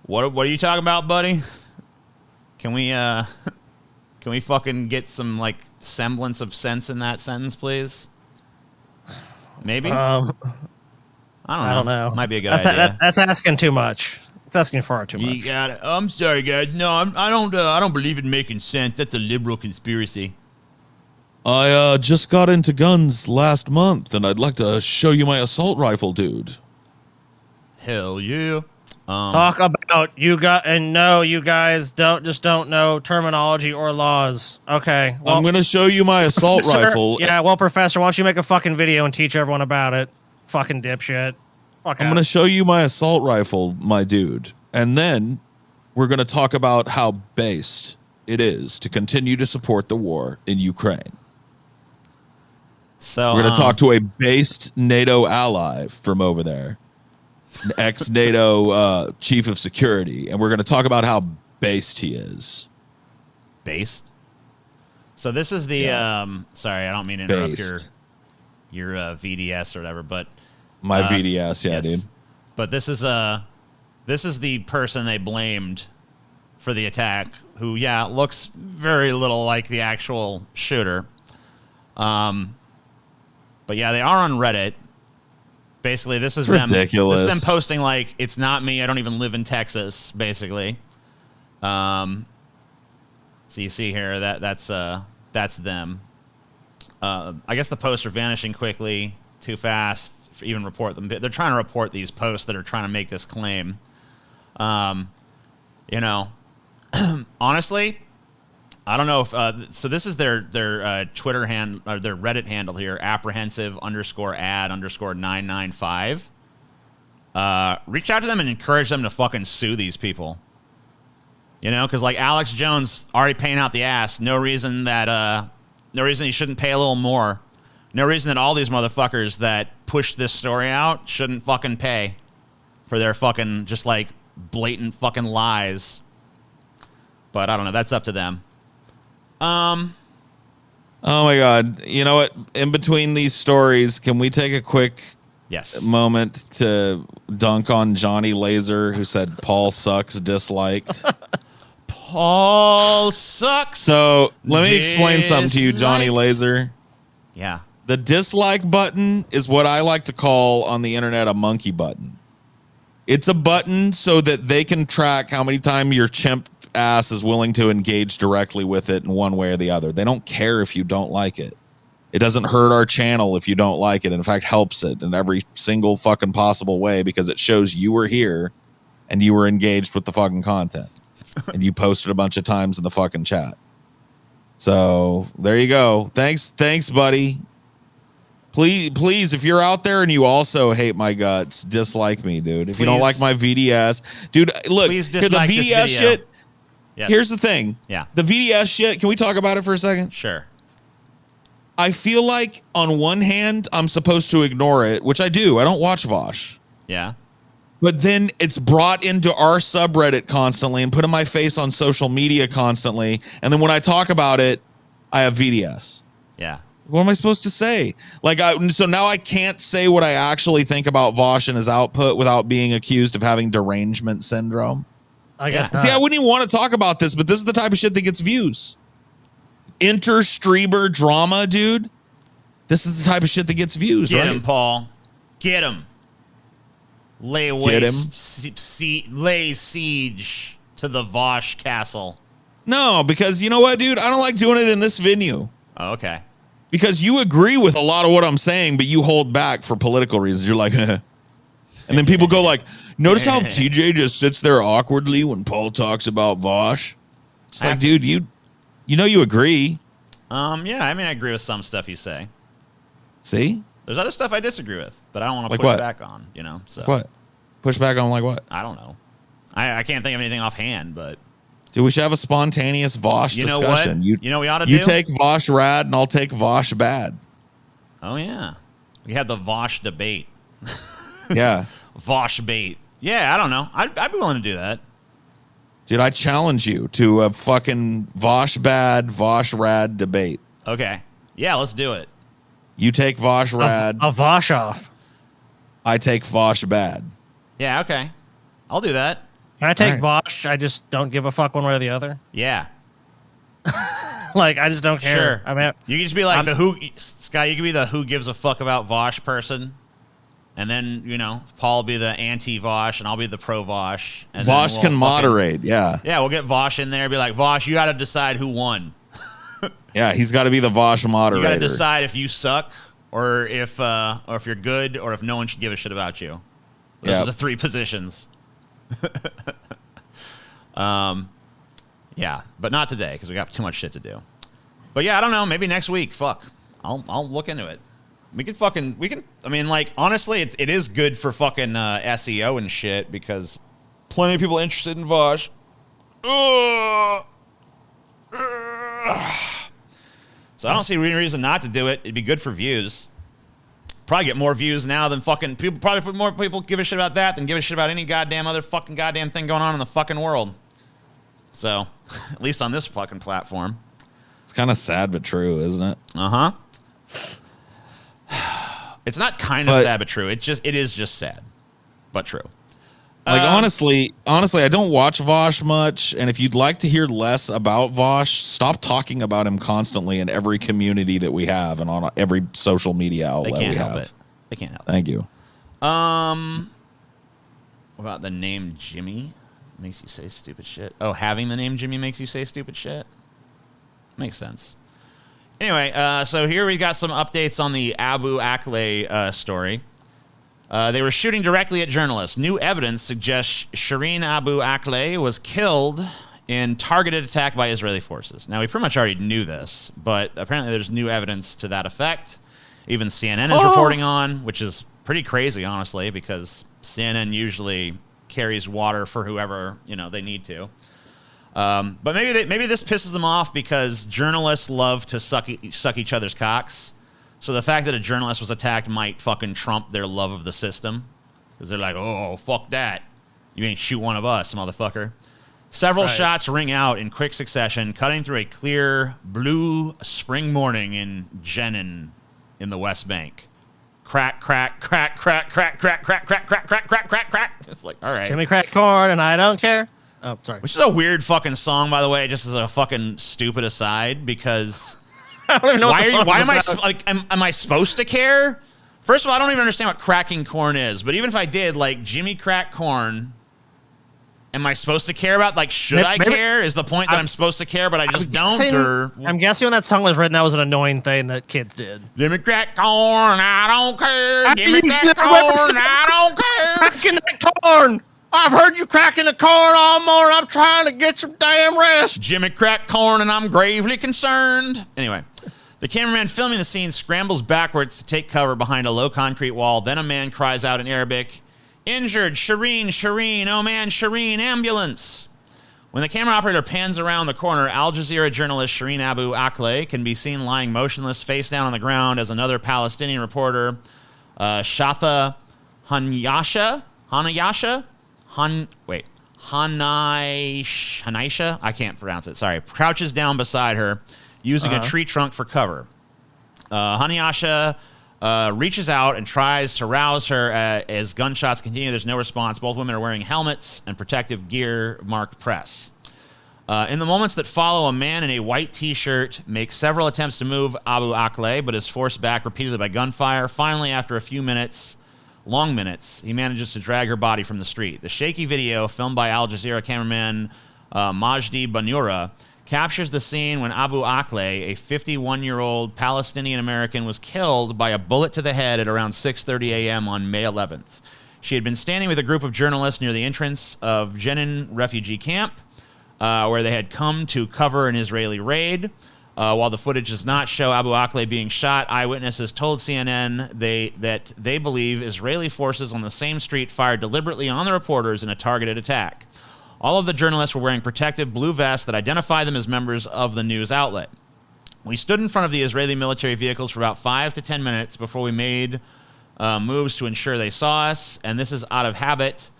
what are you talking about, buddy? Can we fucking get some like semblance of sense in that sentence, please? Maybe. I don't know. Might be a good idea. That's asking too much. It's asking far too much. You got it. I'm sorry, guys. No, I don't believe in making sense. That's a liberal conspiracy. I just got into guns last month, and I'd like to show you my assault rifle, dude. Hell yeah. Talk about you guys don't know terminology or laws. Okay. Well, I'm going to show you my assault rifle. Yeah, well, Professor, why don't you make a fucking video and teach everyone about it? Fucking dipshit. I'm going to show you my assault rifle, my dude. And then we're going to talk about how based it is to continue to support the war in Ukraine. So we're going to talk to a based NATO ally from over there, an ex-NATO chief of security, and we're going to talk about how based he is. Based? So this is the sorry, I don't mean to interrupt your VDS or whatever, but my VDS, yeah, yes. dude. But this is the person they blamed for the attack, who looks very little like the actual shooter. But yeah, they are on Reddit. Basically, this is them. Ridiculous. This is them posting like, "It's not me. I don't even live in Texas." Basically. So you see here that's them. I guess the posts are vanishing quickly, too fast to even report them. They're trying to report these posts that are trying to make this claim. Honestly, I don't know if so. This is their Twitter or their Reddit handle here: apprehensive_ad_995. Reach out to them and encourage them to fucking sue these people. Because like Alex Jones already paying out the ass. No reason he shouldn't pay a little more. No reason that all these motherfuckers that pushed this story out shouldn't fucking pay for their fucking just like blatant fucking lies. But I don't know. That's up to them. Oh my God. You know what? In between these stories, can we take a quick moment to dunk on Johnny Laser, who said Paul sucks disliked? Paul sucks. So let me explain something to you, Johnny Laser. Yeah. The dislike button is what I like to call on the internet a monkey button. It's a button so that they can track how many times your chimp ass is willing to engage directly with it in one way or the other. They don't care if you don't like it. It doesn't hurt our channel if you don't like it. In fact, helps it in every single fucking possible way, because it shows you were here and you were engaged with the fucking content and you posted a bunch of times in the fucking chat. So there you go. Thanks, buddy. Please, if you're out there and you also hate my guts, dislike me, dude. If you don't like my VDS, dude, look, please the dislike VDS this video. shit. Yes. Here's the thing. Yeah. The VDS shit, can we talk about it for a second? Sure. I feel like on one hand, I'm supposed to ignore it, which I do. I don't watch Vosh. Yeah. But then it's brought into our subreddit constantly and put in my face on social media constantly. And then when I talk about it, I have VDS. Yeah. What am I supposed to say? So now I can't say what I actually think about Vosh and his output without being accused of having derangement syndrome. I guess not. See, I wouldn't even want to talk about this, but this is the type of shit that gets views. Inter-streamer drama, dude. This is the type of shit that gets views, Get right? him, Paul. Get him. Lay siege to the Vosh castle. No, because you know what, dude? I don't like doing it in this venue. Oh, okay. Because you agree with a lot of what I'm saying, but you hold back for political reasons. You're like, and then people go like, notice how TJ just sits there awkwardly when Paul talks about Vosh? It's like, dude, you agree. Yeah, I mean, I agree with some stuff you say. See? There's other stuff I disagree with that I don't want to push back on, So what? Push back on like what? I don't know. I can't think of anything offhand, but Dude, we should have a spontaneous Vosh discussion. What? You know what we ought to do? You take Vosh rad and I'll take Vosh bad. Oh, yeah. We had the Vosh debate. Yeah. Vosh bait. Yeah, I don't know. I'd be willing to do that. Dude, I challenge you to a fucking Vosh bad, Vosh rad debate. Okay. Yeah, let's do it. You take Vosh rad. A Vosh off. I take Vosh bad. Yeah, okay. I'll do that. Can I take All Vosh? I just don't give a fuck one way or the other. Yeah. Like, I just don't care. Sure. I mean, You can just be like Sky, you can be the who gives a fuck about Vosh person. And then, you know, Paul will be the anti-Vosh, and I'll be the pro-Vosh. And Vosh can moderate, yeah. Yeah, we'll get Vosh in there and be like, Vosh, you got to decide who won. Yeah, he's got to be the Vosh moderator. You got to decide if you suck, or if you're good, or if no one should give a shit about you. Those are the three positions. Yeah, but not today, because we got too much shit to do. But yeah, I don't know. Maybe next week. Fuck. I'll look into it. I mean, like, honestly, it is good for fucking SEO and shit, because plenty of people interested in Vosh. So I don't see any reason not to do it. It'd be good for views. Probably get more views now than fucking people. Probably put more people give a shit about that than give a shit about any goddamn other fucking goddamn thing going on in the fucking world. So, at least on this fucking platform. It's kind of sad but true, isn't it? Uh-huh. It's not kind of sad but true. It is just sad, but true. Like, honestly, I don't watch Vosh much, and if you'd like to hear less about Vosh, stop talking about him constantly in every community that we have and on every social media outlet we have. They can't help it. They can't help it. Thank you. What about the name Jimmy? Makes you say stupid shit. Oh, having the name Jimmy makes you say stupid shit? Makes sense. Anyway, so here we got some updates on the Abu Akleh story. They were shooting directly at journalists. New evidence suggests Shireen Abu Akleh was killed in targeted attack by Israeli forces. Now, we pretty much already knew this, but apparently there's new evidence to that effect. Even CNN is reporting on, which is pretty crazy, honestly, because CNN usually carries water for whoever, you know, they need to. But maybe this pisses them off because journalists love to suck each other's cocks. So the fact that a journalist was attacked might fucking trump their love of the system. Because they're like, oh, fuck that. You ain't shoot one of us, motherfucker. Several shots ring out in quick succession, cutting through a clear blue spring morning in Gannon in the West Bank. Crack, crack, crack, crack, crack, crack, crack, crack, crack, crack, crack, crack, crack. It's like, all right. Jimmy crack corn and I don't care. Oh, sorry. Which is a weird fucking song, by the way, just as a fucking stupid aside, because I don't even know why am I like am I supposed to care? First of all, I don't even understand what cracking corn is, but even if I did, like, Jimmy crack corn, am I supposed to care about? Like, should I care? Is the point that I'm supposed to care, but I just don't? I'm guessing when that song was written, that was an annoying thing that kids did. Jimmy crack corn, I don't care. Jimmy crack corn, I don't care. Cracking that corn. I've heard you cracking the corn all morning. I'm trying to get some damn rest. Jimmy crack corn, and I'm gravely concerned. Anyway, the cameraman filming the scene scrambles backwards to take cover behind a low concrete wall. Then a man cries out in Arabic, "Injured, Shireen, Shireen, oh man, Shireen, ambulance." When the camera operator pans around the corner, Al Jazeera journalist Shireen Abu Akleh can be seen lying motionless, face down on the ground, as another Palestinian reporter, Shatha Hanaisha, I can't pronounce it, sorry, crouches down beside her, using a tree trunk for cover. Hanaisha reaches out and tries to rouse her as gunshots continue. There's no response. Both women are wearing helmets and protective gear marked press. In the moments that follow, a man in a white T-shirt makes several attempts to move Abu Akleh, but is forced back repeatedly by gunfire. Finally, after a few minutes, long minutes, he manages to drag her body from the street. The shaky video, filmed by Al Jazeera cameraman Majdi Banura, captures the scene when Abu Akleh, a 51-year-old Palestinian-American, was killed by a bullet to the head at around 6:30 a.m. on May 11th. She had been standing with a group of journalists near the entrance of Jenin refugee camp, where they had come to cover an Israeli raid. While the footage does not show Abu Akleh being shot, eyewitnesses told CNN that they believe Israeli forces on the same street fired deliberately on the reporters in a targeted attack. All of the journalists were wearing protective blue vests that identify them as members of the news outlet. We stood in front of the Israeli military vehicles for about 5 to 10 minutes before we made moves to ensure they saw us, and this is out of habit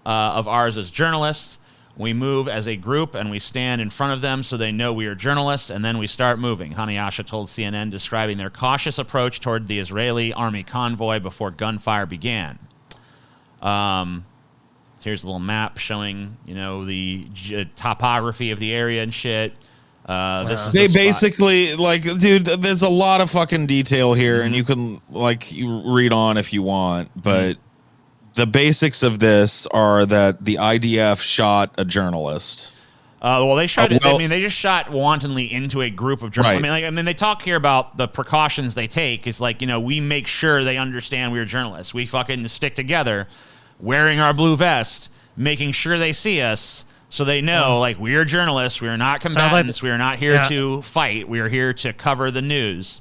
of ours as journalists. We move as a group and we stand in front of them so they know we are journalists, and then we start moving, Hanayasha told CNN, describing their cautious approach toward the Israeli army convoy before gunfire began. Here's a little map showing, the topography of the area and shit. This is they basically like, dude, there's a lot of fucking detail here, and you can you read on if you want, but the basics of this are that the IDF shot a journalist. Well, they shot. They just shot wantonly into a group of journalists. Right. I mean, they talk here about the precautions they take. It's we make sure they understand we're journalists. We fucking stick together, wearing our blue vest, making sure they see us. So they know, we are journalists. We are not combatants. We are not here to fight. We are here to cover the news.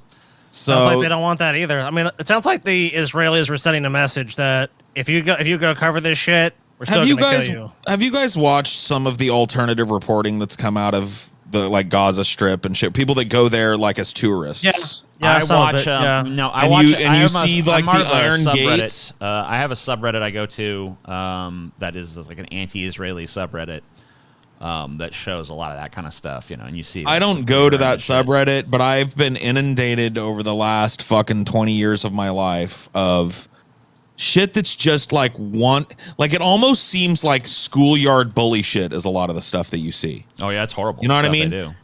Sounds like they don't want that either. I mean, it sounds like the Israelis were sending a message that if you go cover this shit, we're still going to kill you. Have you guys watched some of the alternative reporting that's come out of the Gaza Strip and shit? People that go there as tourists. Yeah, I watch. No, I watch. You see the Iron Gates. I have a subreddit I go to that is like an anti-Israeli subreddit. That shows a lot of that kind of stuff, and you see. I don't go to that subreddit, but I've been inundated over the last fucking 20 years of my life of shit that's just it almost seems like schoolyard bully shit is a lot of the stuff that you see. Oh yeah, it's horrible. You know what I mean? They do.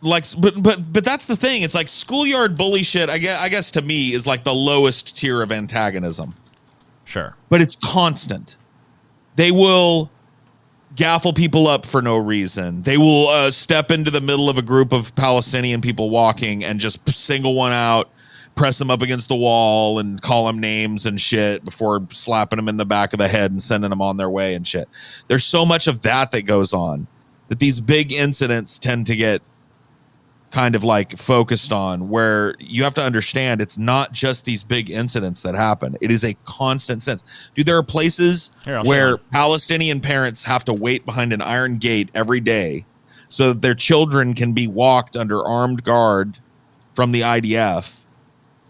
But that's the thing. It's like schoolyard bully shit. I guess to me is the lowest tier of antagonism. Sure, but it's constant. They will gaffle people up for no reason. They will step into the middle of a group of Palestinian people walking and just single one out, press them up against the wall and call them names and shit before slapping them in the back of the head and sending them on their way and shit. There's so much of that goes on that these big incidents tend to get kind of focused on, where you have to understand it's not just these big incidents that happen. It is a constant sense. Dude, there are places where Palestinian parents have to wait behind an iron gate every day so that their children can be walked under armed guard from the IDF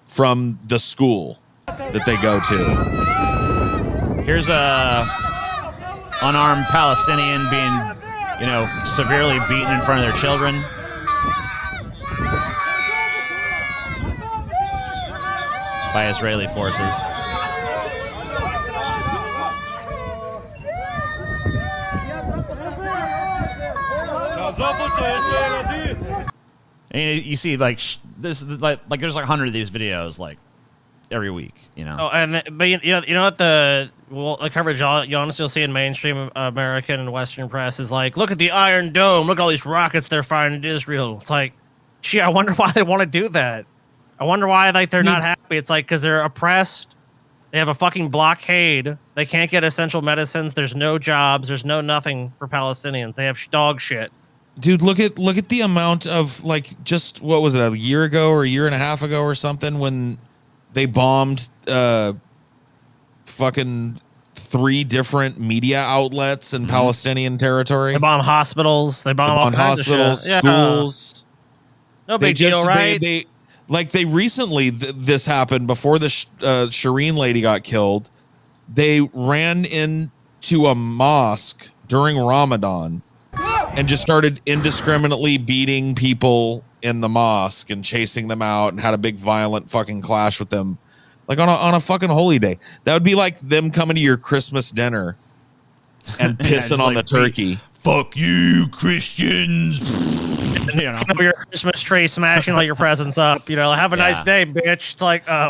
from the school that they go to. Here's a unarmed Palestinian being, severely beaten in front of their children. By Israeli forces. And you see, there's there's 100 of these videos every week, Oh, but you know what the coverage you honestly see in mainstream American and Western press is look at the Iron Dome, look at all these rockets they're firing at Israel. It's gee, I wonder why they want to do that. I wonder why they're not happy. It's because they're oppressed. They have a fucking blockade. They can't get essential medicines. There's no jobs. There's no nothing for Palestinians. They have dog shit. Dude, look at the amount of just what was it, a year ago or a year and a half ago or something, when they bombed fucking 3 different media outlets in Palestinian territory. They bomb hospitals. They bomb all kinds hospitals, of shit. schools. Yeah. No big deal, right? They recently, this happened before the Shireen lady got killed. They ran into a mosque during Ramadan and just started indiscriminately beating people in the mosque and chasing them out and had a big violent fucking clash with them. On a fucking holy day. That would be like them coming to your Christmas dinner and pissing on the turkey. Fuck you, Christians. Your Christmas tree, smashing all your presents up. Have a nice day, bitch. It's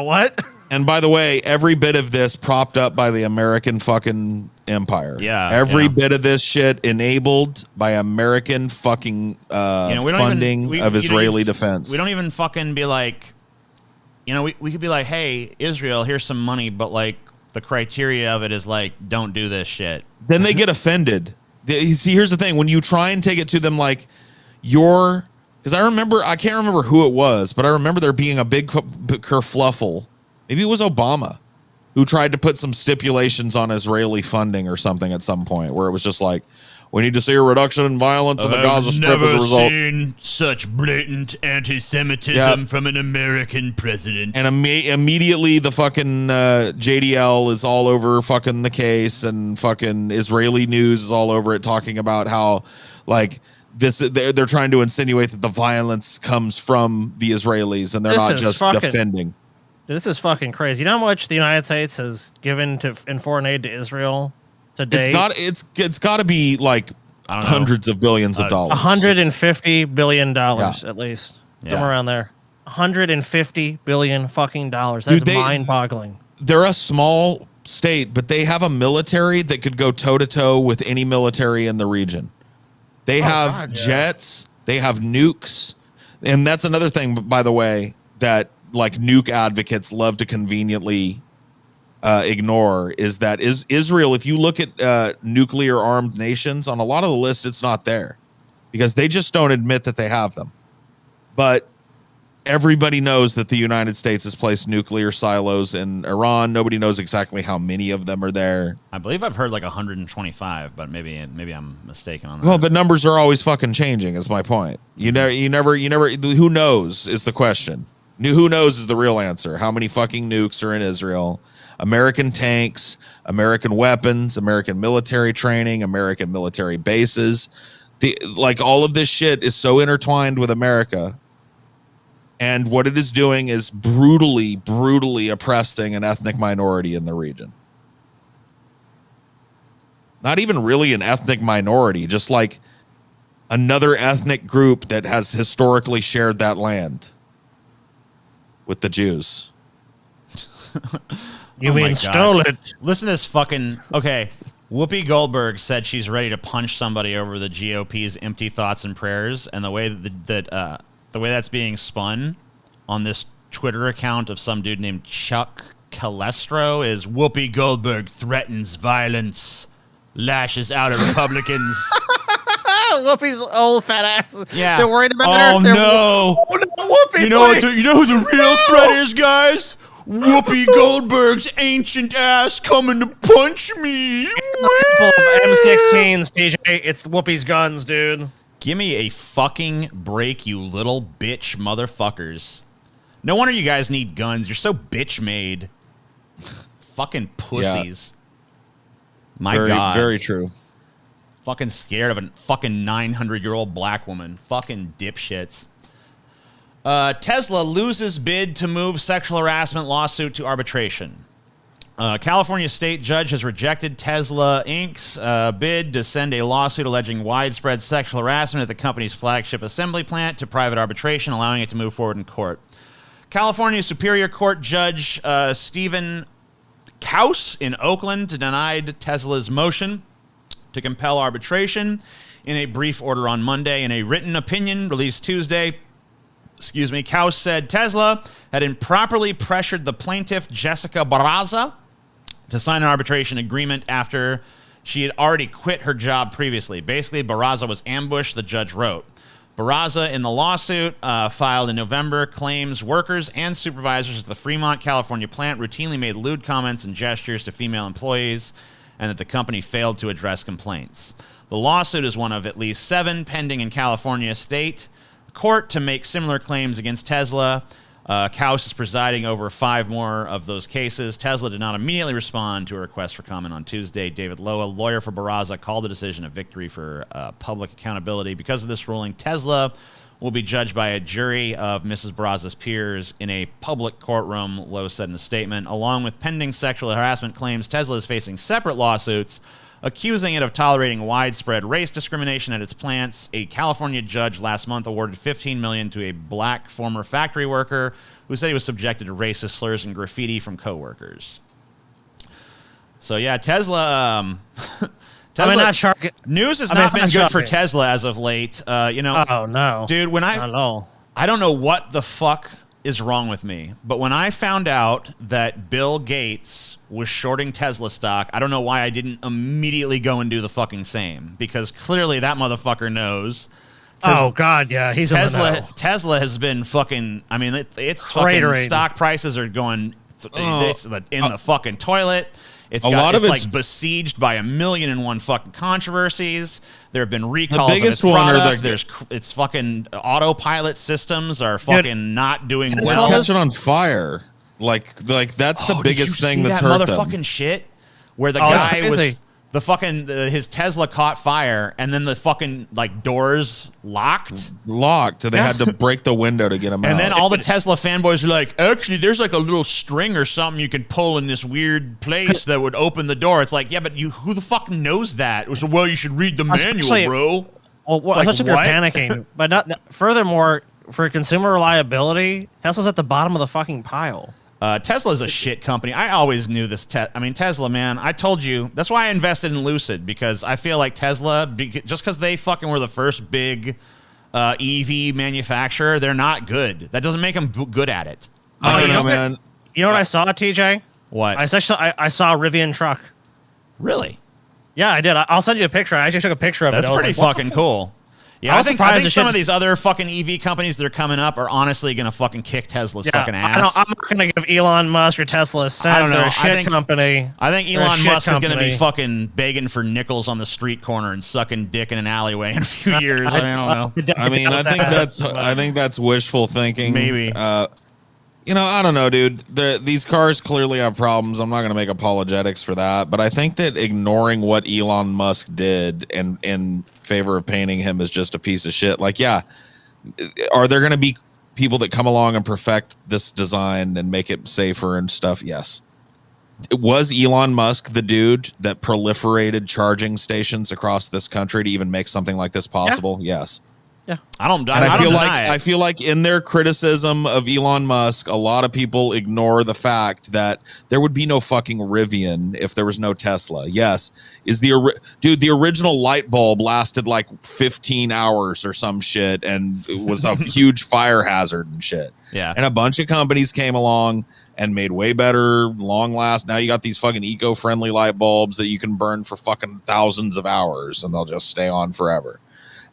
what? And by the way, every bit of this propped up by the American fucking empire. Yeah. Every bit of this shit enabled by American fucking funding of Israeli defense. We don't even fucking be we could be hey, Israel, here's some money, but the criteria of it is don't do this shit. Then they get offended. You see, here's the thing. When you try and take it to them because I can't remember who it was, but I remember there being a big kerfluffle. Maybe it was Obama who tried to put some stipulations on Israeli funding or something at some point, where it was just We need to see a reduction in violence in the Gaza Strip as a result. I've never seen such blatant anti-Semitism from an American president. And immediately the fucking JDL is all over fucking the case, and fucking Israeli news is all over it, talking about how like they're trying to insinuate that the violence comes from the Israelis and they're not just defending. This is fucking crazy. You know how much the United States has given in foreign aid to Israel to date? It's got to be like hundreds of billions of dollars. $150 billion at least. Somewhere around there. $150 billion fucking dollars. That's mind-boggling. They're a small state, but they have a military that could go toe-to-toe with any military in the region. They have jets. They have nukes. And that's another thing, by the way, that like nuke advocates love to conveniently ignore, is that Israel, if you look at nuclear armed nations on a lot of the lists, it's not there because they just don't admit that they have them. But everybody knows that the United States has placed nuclear silos in Iran. Nobody knows exactly how many of them are there. I believe I've heard like 125, but maybe I'm mistaken on that. Well, the numbers are always fucking changing, is my point. You never, who knows is the question. Who knows is the real answer. How many fucking nukes are in Israel? American tanks, American weapons, American military training, American military bases. Like all of this shit is so intertwined with America. And what it is doing is brutally oppressing an ethnic minority in the region. Not even really an ethnic minority, just like another ethnic group that has historically shared that land with the Jews. You mean stole it? Listen to this fucking... Okay, Whoopi Goldberg said she's ready to punch somebody over the GOP's empty thoughts and prayers, and the way the way that's being spun on this Twitter account of some dude named Chuck Calestro is Whoopi Goldberg threatens violence, lashes out at Republicans. Whoopi's old fat ass. Yeah. They're worried about her. Oh, no. Whoopi, you know who the real threat is, guys? Whoopi Goldberg's ancient ass coming to punch me. M16s, TJ. It's Whoopi's guns, dude. Give me a fucking break, you little bitch motherfuckers. No wonder you guys need guns. You're so bitch made. Fucking pussies. Yeah. My God. Very true. Fucking scared of a fucking 900-year-old black woman. Fucking dipshits. Tesla loses bid to move sexual harassment lawsuit to arbitration. California state judge has rejected Tesla Inc.'s bid to send a lawsuit alleging widespread sexual harassment at the company's flagship assembly plant to private arbitration, allowing it to move forward in court. California Superior Court Judge Stephen Kaus in Oakland denied Tesla's motion to compel arbitration in a brief order on Monday. In a written opinion released Tuesday, Kaus said Tesla had improperly pressured the plaintiff, Jessica Barraza, to sign an arbitration agreement after she had already quit her job previously. Basically, Barraza was ambushed, the judge wrote. Barraza, in the lawsuit filed in November, claims workers and supervisors at the Fremont, California plant routinely made lewd comments and gestures to female employees and that the company failed to address complaints. The lawsuit is one of at least 7 pending in California state court to make similar claims against Tesla. Kaus is presiding over 5 more of those cases. Tesla did not immediately respond to a request for comment on Tuesday. David Lowe, a lawyer for Barraza, called the decision a victory for public accountability. Because of this ruling, Tesla will be judged by a jury of Mrs. Barraza's peers in a public courtroom, Lowe said in a statement. Along with pending sexual harassment claims, Tesla is facing separate lawsuits accusing it of tolerating widespread race discrimination at its plants. A California judge last month awarded $15 million to a black former factory worker who said he was subjected to racist slurs and graffiti from coworkers. So yeah, Tesla. News has not been good for Tesla as of late. Oh no, dude. I don't know what the fuck is wrong with me, but when I found out that Bill Gates was shorting Tesla stock, I don't know why I didn't immediately go and do the fucking same, because clearly that motherfucker knows. Oh God, yeah, he's Tesla has been fucking. I mean, it's fucking stock prices are going. It's in the fucking toilet. It's A lot of it's it's- like besieged by 1,000,001 fucking controversies. There have been recalls. biggest of its one are product. the- It's fucking autopilot systems are fucking not doing It's well. catching on fire. Like that's the biggest thing that's hurt them. motherfucking shit where the Oh, it's guy crazy. was the fucking his Tesla caught fire and then the fucking like doors locked. They had to break the window to get him out. And then all the Tesla fanboys are like, actually, there's like a little string or something you could pull in this weird place that would open the door. It's like, yeah, but who the fuck knows that? It was, well, you should read the Especially- manual, bro. Well, It's especially like, if you're panicking. But furthermore, for consumer reliability, Tesla's at the bottom of the fucking pile. Tesla's a shit company. I always knew this. Tesla, man. I told you. That's why I invested in Lucid, because I feel like Tesla, just because they fucking were the first big EV manufacturer, they're not good. That doesn't make them good at it. I don't know, man. You know what I saw, TJ? What? I saw a Rivian truck. Really? Yeah, I did. I'll send you a picture. I actually took a picture of That's it. I was pretty like, what fucking the cool. Yeah, I I was think surprised the some shit- of these other fucking EV companies that are coming up are honestly going to fucking kick Tesla's fucking ass. I'm not going to give Elon Musk or Tesla a cent. I don't know. They're a I shit think- company. I think They're a Elon shit Musk is going to be company. fucking begging for nickels on the street corner and sucking dick in an alleyway in a few years. I don't know. I mean, I think that's wishful thinking. Maybe. I don't know, dude. These cars clearly have problems. I'm not going to make apologetics for that, but I think that ignoring what Elon Musk did and in favor of painting him as just a piece of shit, like, yeah, are there going to be people that come along and perfect this design and make it safer and stuff? Yes. Was Elon Musk the dude that proliferated charging stations across this country to even make something like this possible? Yeah. Yes. Yeah. I feel like in their criticism of Elon Musk, a lot of people ignore the fact that there would be no fucking Rivian if there was no Tesla. Yes, the original light bulb lasted like 15 hours or some shit, and it was a huge fire hazard and shit. Yeah. And a bunch of companies came along and made way better, long last. Now you got these fucking eco-friendly light bulbs that you can burn for fucking thousands of hours, and they'll just stay on forever.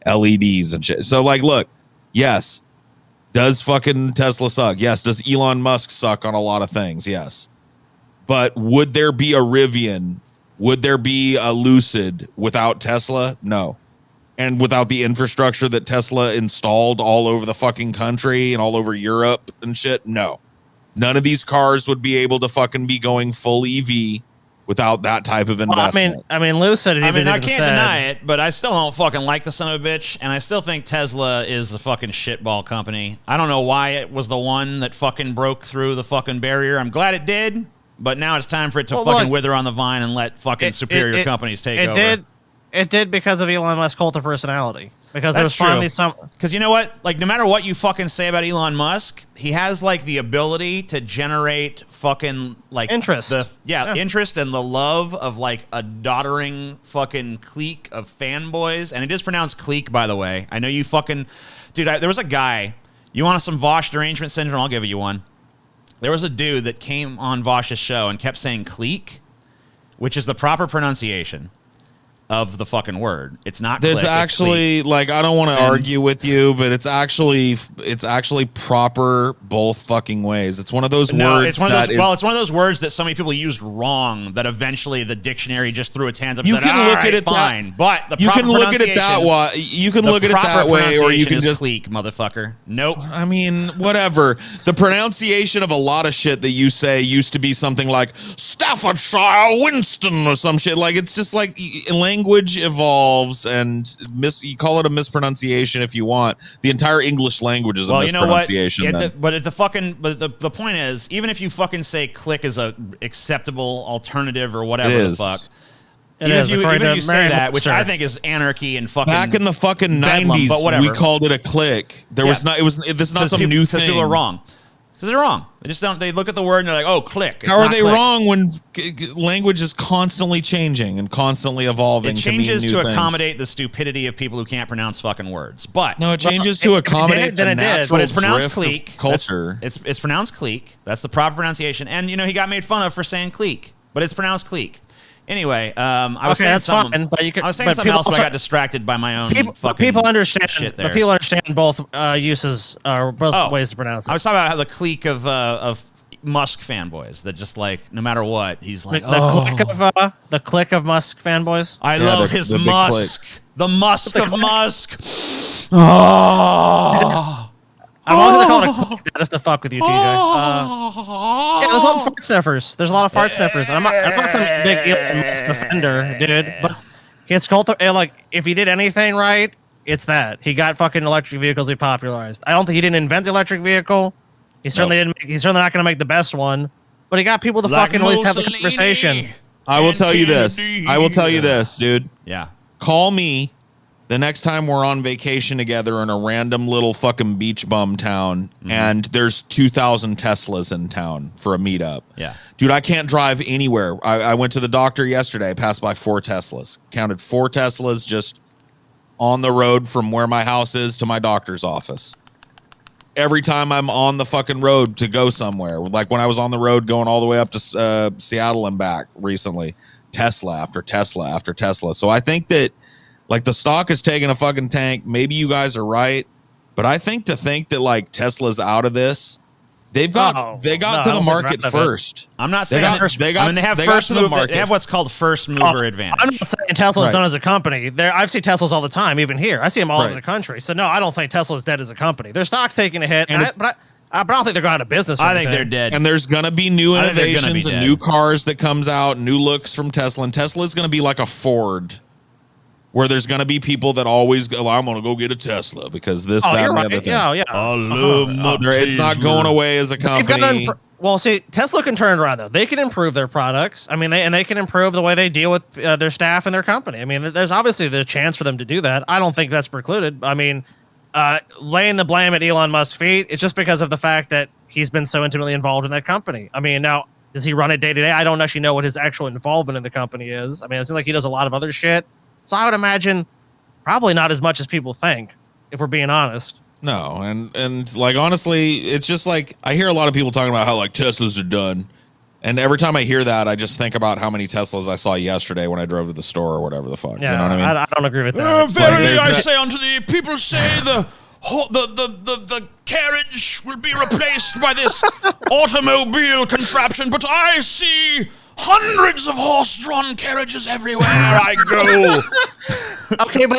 LEDs and shit. So, like, look, yes, does fucking Tesla suck? Yes. Does Elon Musk suck on a lot of things? Yes. But would there be a Rivian? Would there be a Lucid without Tesla? No. And without the infrastructure that Tesla installed all over the fucking country and all over Europe and shit? No. None of these cars would be able to fucking be going full EV without that type of investment. I mean, Lucid. I mean, I even can't said- deny it, but I still don't fucking like the son of a bitch, and I still think Tesla is a fucking shitball company. I don't know why it was the one that fucking broke through the fucking barrier. I'm glad it did, but now it's time for it to fucking wither on the vine and let fucking superior companies take over. It did because of Elon Musk's cult of personality. Because there was That's true. finally some. Because you know what? Like, no matter what you fucking say about Elon Musk, he has like the ability to generate fucking like interest. Interest and the love of like a doddering fucking clique of fanboys. And it is pronounced clique, by the way. I know you fucking dude. There was a guy. You want some Vosh derangement syndrome? I'll give you one. There was a dude that came on Vosh's show and kept saying clique, which is the proper pronunciation of the fucking word. It's not. There's click, actually like, I don't want to argue with you, but it's actually proper both fucking ways. It's one of those words. It's one of those. Well, it's one of those words that so many people used wrong that eventually the dictionary just threw its hands up. And You said, can "All look right, at it fine," but the you proper can look at it that pronunciation- way. You can the look at it proper that way, or you pronunciation can is just clique, motherfucker. Nope. I mean, whatever. The pronunciation of a lot of shit that you say used to be something like Staffordshire Winston or some shit. Like, it's just like language evolves, and you call it a mispronunciation if you want. The entire English language is a mispronunciation. But the point is, even if you fucking say click is a acceptable alternative or whatever the fuck. Even if you say that, which I think is anarchy and fucking back in the fucking bedlam, 90s, but whatever. we called it a click. This is not some new thing. Because people are wrong. Because they're wrong. They just don't. They look at the word and they're like, "Oh, click." How are they wrong when language is constantly changing and constantly evolving? It changes to, mean new accommodate the stupidity of people who can't pronounce fucking words. But no, it changes to accommodate the natural But it's pronounced drift of clique. culture. It's pronounced clique. That's the proper pronunciation. And he got made fun of for saying clique, but it's pronounced clique. Anyway, I was saying something. Fine, but I was saying something else, but I got distracted by my own people understand. shit there. But people understand both uses or both ways to pronounce it. I was talking about how the clique of Musk fanboys that just like no matter what he's like the clique of Musk fanboys. I love his the big Musk, the Musk of Musk. I'm always gonna call it a clique just to fuck with you, TJ. Yeah, there's a lot of fart sniffers. There's a lot of fart sniffers. And I'm not some big Elon Musk offender, dude. But it's like if he did anything right, it's that he got fucking electric vehicles repopularized. I don't think he didn't invent the electric vehicle. He certainly didn't. He's certainly not going to make the best one, but he got people to fucking at least have the conversation. I will tell you this. I will tell you this, dude. Yeah. Call me the next time we're on vacation together in a random little fucking beach bum town, and there's 2,000 Teslas in town for a meetup. Yeah. Dude, I can't drive anywhere. I went to the doctor yesterday. I passed by 4 Teslas. Counted 4 Teslas just on the road from where my house is to my doctor's office. Every time I'm on the fucking road to go somewhere, like when I was on the road going all the way up to Seattle and back recently, Tesla after Tesla after Tesla. So I think that like the stock is taking a fucking tank. Maybe you guys are right, but I think that like Tesla's out of this. They got to the market first. I'm not saying they have what's called first mover advantage. I'm not saying Tesla's done as a company. I've seen Teslas all the time, even here. I see them all over the country. So no, I don't think Tesla's dead as a company. Their stock's taking a hit, but I don't think they're going out of business. I think they're dead. And there's gonna be new innovations and new cars that comes out, new looks from Tesla. And Tesla's gonna be like a Ford, where there's going to be people that always go, I'm going to go get a Tesla because this, that, and the other thing. Yeah. It's not going away as a company. Well, see, Tesla can turn it around, though. They can improve their products. I mean, they can improve the way they deal with their staff and their company. I mean, there's obviously the chance for them to do that. I don't think that's precluded. I mean, laying the blame at Elon Musk's feet, it's just because of the fact that he's been so intimately involved in that company. I mean, now, does he run it day to day? I don't actually know what his actual involvement in the company is. I mean, it seems like he does a lot of other shit. So I would imagine probably not as much as people think, if we're being honest. No, and like honestly, it's just like I hear a lot of people talking about how like Teslas are done. And every time I hear that, I just think about how many Teslas I saw yesterday when I drove to the store or whatever the fuck. Yeah, you know what I mean? I don't agree with that. Verily, I say unto thee, people say the carriage will be replaced by this automobile contraption, but I see hundreds of horse-drawn carriages everywhere I go. Okay, but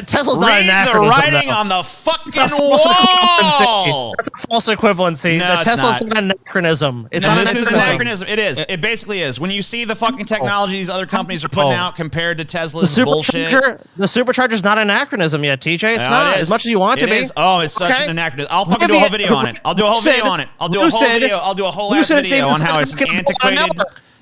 Tesla's not an anachronism. Read the writing on the fucking wall. That's a false equivalency. No, Tesla's not an anachronism. It's not an anachronism. It is. It basically is. When you see the fucking technology these other companies are putting out compared to Tesla's bullshit. The supercharger's not an anachronism yet, TJ. It's not. As much as you want to be. Oh, it's such an anachronism. I'll fucking do a whole video on it. I'll do a whole video on it. I'll do a whole video. I'll do a whole ass video on how it's antiquated.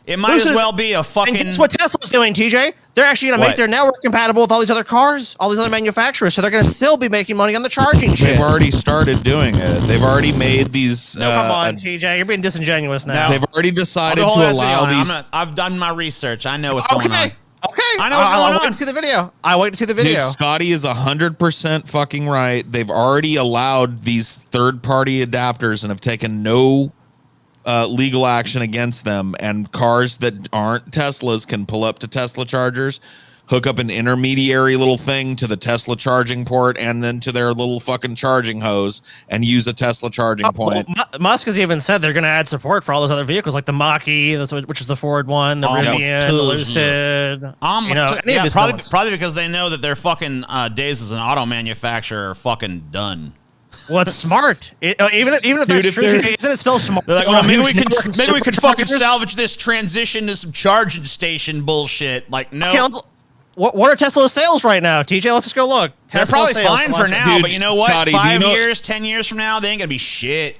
It might as well be a fucking... And guess what Tesla's doing, TJ? They're actually going to make their network compatible with all these other cars, all these other manufacturers, so they're going to still be making money on the charging shit. They've already started doing it. They've already made these... No, come on, TJ. You're being disingenuous now. They've already decided to allow these... I've done my research. I know what's going on. Okay. I know what's going on. I'll wait to see the video. I'll wait to see the video. Dude, Scotty is 100% fucking right. They've already allowed these third-party adapters and have taken no... legal action against them, and cars that aren't Teslas can pull up to Tesla chargers, hook up an intermediary little thing to the Tesla charging port and then to their little fucking charging hose and use a Tesla charging point. Well, Musk has even said they're going to add support for all those other vehicles like the Mach-E, which is the Ford one, the Rivian, the Lucid. Probably because they know that their fucking days as an auto manufacturer are fucking done. Well, it's smart. Even if that's true, isn't it still smart? They're like, maybe we can fucking salvage this transition to some charging station bullshit. Like, no. Okay, what are Tesla's sales right now, TJ? Let's just go look. They're probably fine for now, but you know what? Scotty, 5 years, 10 years from now, they ain't gonna be shit.